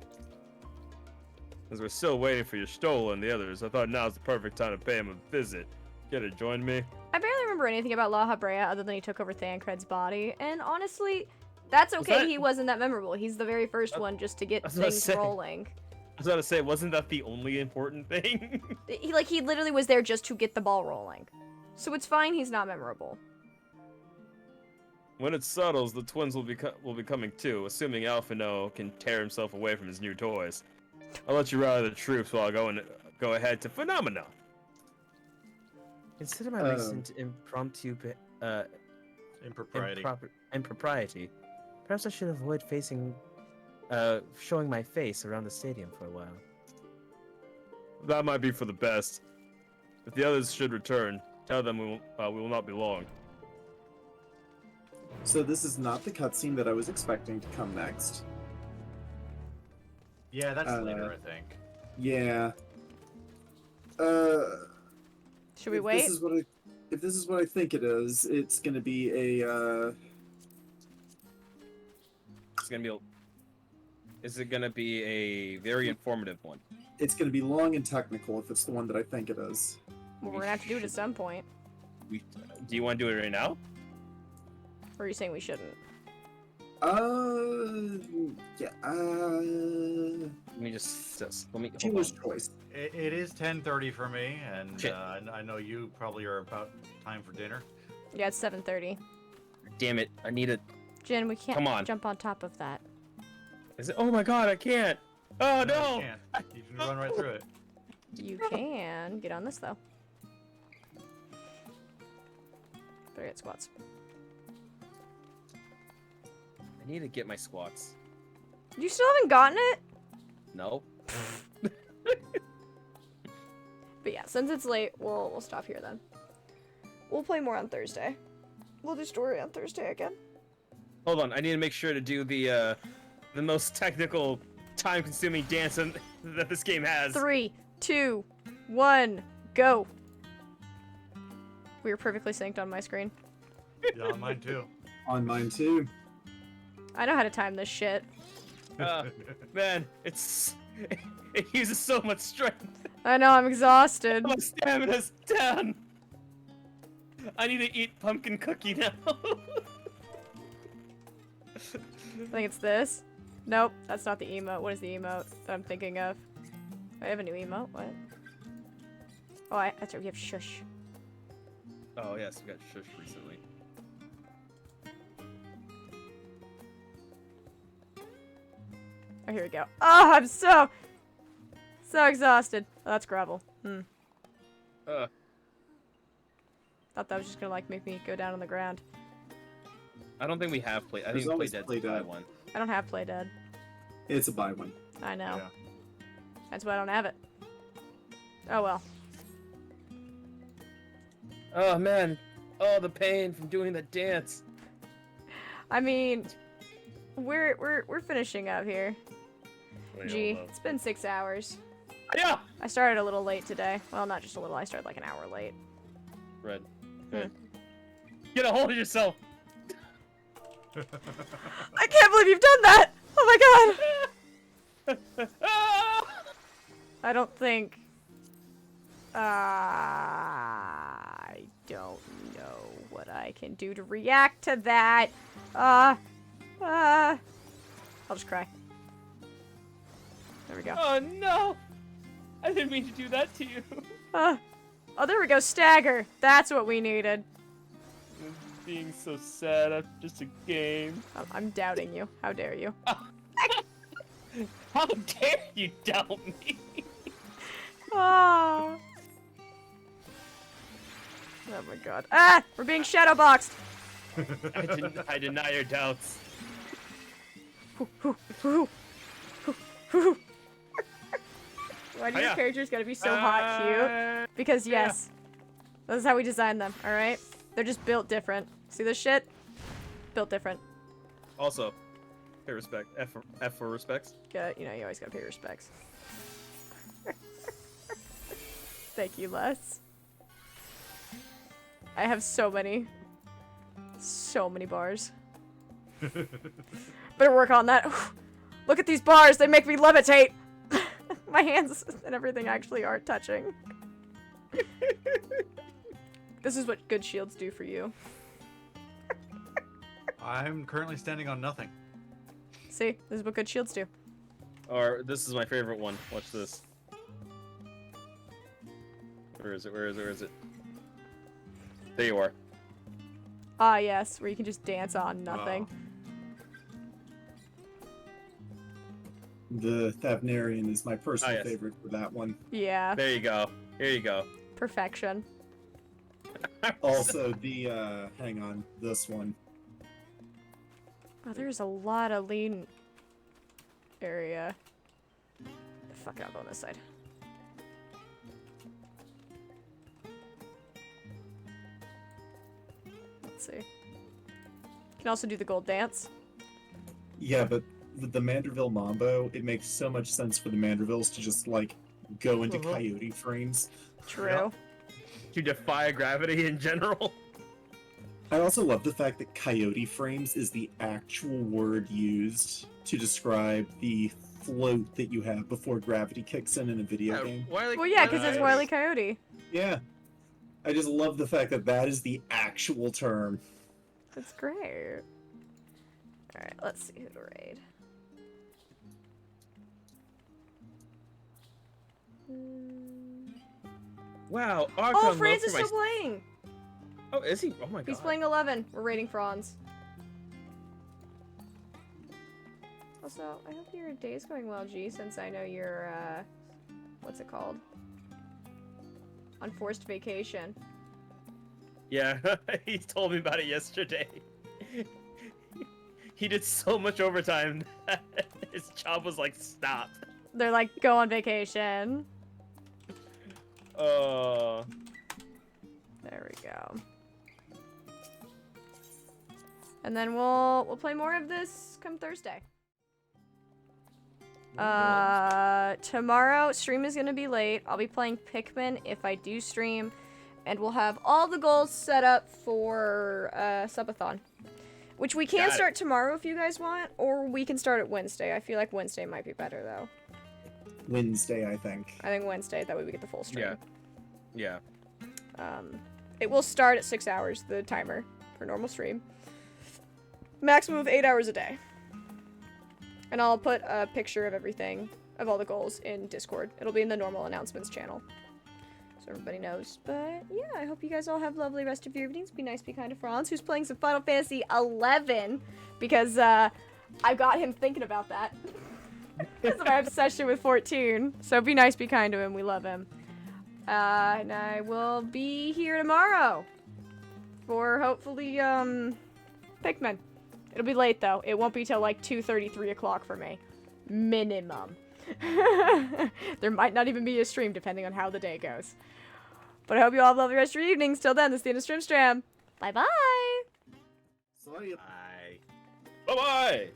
As we're still waiting for your Stola and the others, I thought now's the perfect time to pay him a visit. Get to join me? I barely remember anything about La Habrea other than he took over Thancred's body, and honestly, that's okay. He wasn't that memorable. He's the very first one just to get things rolling. I was about to say, wasn't that the only important thing? He literally was there just to get the ball rolling. So it's fine, he's not memorable. When it settles, the twins will be coming too, assuming Alphino can tear himself away from his new toys. I'll let you rally the troops while I go ahead to Phenomena. Consider my recent impropriety. Perhaps I should avoid showing my face around the stadium for a while. That might be for the best. If the others should return, tell them we will not be long. So this is not the cutscene that I was expecting to come next. Yeah, that's later, I think. Yeah. Should we wait? If this is what I think it is, it's gonna be a. Is it gonna be a very informative one? It's gonna be long and technical if it's the one that I think it is. Well, we're gonna have to do it at some point. Do you want to do it right now? Or are you saying we shouldn't? Yeah. Let me just let me. Dealer's choice. It is 10:30 for me, and I know you probably are about time for dinner. Yeah, it's 7:30. Damn it! I need it. Jen, we can't Come on. jump on top of that. Is it? Oh my God! I can't. Oh no! You can't. You can run right through it. You can get on this though. Better get squats. I need to get my squats. You still haven't gotten it? No. But yeah, since it's late, we'll stop here then. We'll play more on Thursday. We'll do story on Thursday again. Hold on, I need to make sure to do the most technical, time-consuming dance that this game has. 3, 2, 1, go. We are perfectly synced on my screen. Yeah, on mine too. On mine too. I know how to time this shit. Man, it uses so much strength. I know, I'm exhausted. My stamina's down. I need to eat pumpkin cookie now. I think it's this. Nope, that's not the emote. What is the emote that I'm thinking of? I have a new emote. What? Oh, that's right. We have shush. Oh yes, we got shush recently. Oh, here we go. Oh, I'm so exhausted. Oh, that's gravel. Uh. Thought that was just gonna like make me go down on the ground. I don't think we have Play. I There's think Play always Dead's Play a buy Dead. one. I don't have Play Dead. It's a buy one. I know. Yeah. That's why I don't have it. Oh well. Oh man, oh the pain from doing that dance. I mean, we're finishing up here. Gee, it's been 6 hours. Yeah. I started a little late today. Well, not just a little. I started like an hour late. Red. Get a hold of yourself. I can't believe you've done that! Oh my god! I don't think... I don't know what I can do to react to that. I'll just cry. There we go. Oh no! I didn't mean to do that to you. Oh, there we go. Stagger. That's what we needed. Being so sad after just a game. I'm doubting you. How dare you? How dare you doubt me? Oh. Oh my god. Ah! We're being shadowboxed! I deny your doubts. Why do your characters gotta be so hot cute? Because yes. This is how we design them, alright? They're just built different. See this shit? Built different. Also, pay respect. F for respects. You know, you always gotta pay respects. Thank you, Les. I have so many bars. Better work on that. Look at these bars, they make me levitate! My hands and everything actually aren't touching. This is what good shields do for you. I'm currently standing on nothing. See? This is what good shields do. Or this is my favorite one. Watch this. Where is it? Where is it? Where is it? There you are. Ah, yes, where you can just dance on nothing. The Thavnarian is my personal favorite for that one. Yeah. There you go. Here you go. Perfection. Also, the, hang on, this one. Oh, there's a lot of lean area. Fuck it, I'll go on this side. Let's see. You can also do the gold dance. Yeah, but with the Manderville Mambo, it makes so much sense for the Mandervilles to just, like, go into coyote frames. True. To defy gravity in general. I also love the fact that coyote frames is the actual word used to describe the float that you have before gravity kicks in a video game. Well, yeah, because it's Wile E. Coyote. Yeah. I just love the fact that that is the actual term. That's great. Alright, let's see who to raid. Wow, Oh, Franz is still playing! Oh, is he? Oh my god. He's playing 11. We're raiding Franz. Also, I hope your day's going well, G, since I know you're, what's it called? On forced vacation. Yeah, he told me about it yesterday. He did so much overtime that his job was like, stop. They're like, go on vacation. There we go. And then we'll play more of this come Thursday. Tomorrow stream is gonna be late. I'll be playing Pikmin if I do stream, and we'll have all the goals set up for subathon, which we can start tomorrow if you guys want, or we can start at Wednesday. I feel like Wednesday might be better though. Wednesday, I think. I think Wednesday, that way we get the full stream. Yeah. It will start at 6 hours, the timer, for normal stream. Maximum of 8 hours a day. And I'll put a picture of everything, of all the goals, in Discord. It'll be in the normal announcements channel, so everybody knows. But yeah, I hope you guys all have lovely rest of your evenings. Be nice, be kind to Franz, who's playing some Final Fantasy 11, because I got him thinking about that. Because of my obsession with 14. So be nice, be kind to him. We love him. And I will be here tomorrow for hopefully Pikmin. It'll be late, though. It won't be till like 2:30, 3 o'clock for me. Minimum. There might not even be a stream, depending on how the day goes. But I hope you all have a lovely rest of your evenings. Till then, this is the end of Stream Stram. Bye-bye! Sorry. Bye. Bye-bye!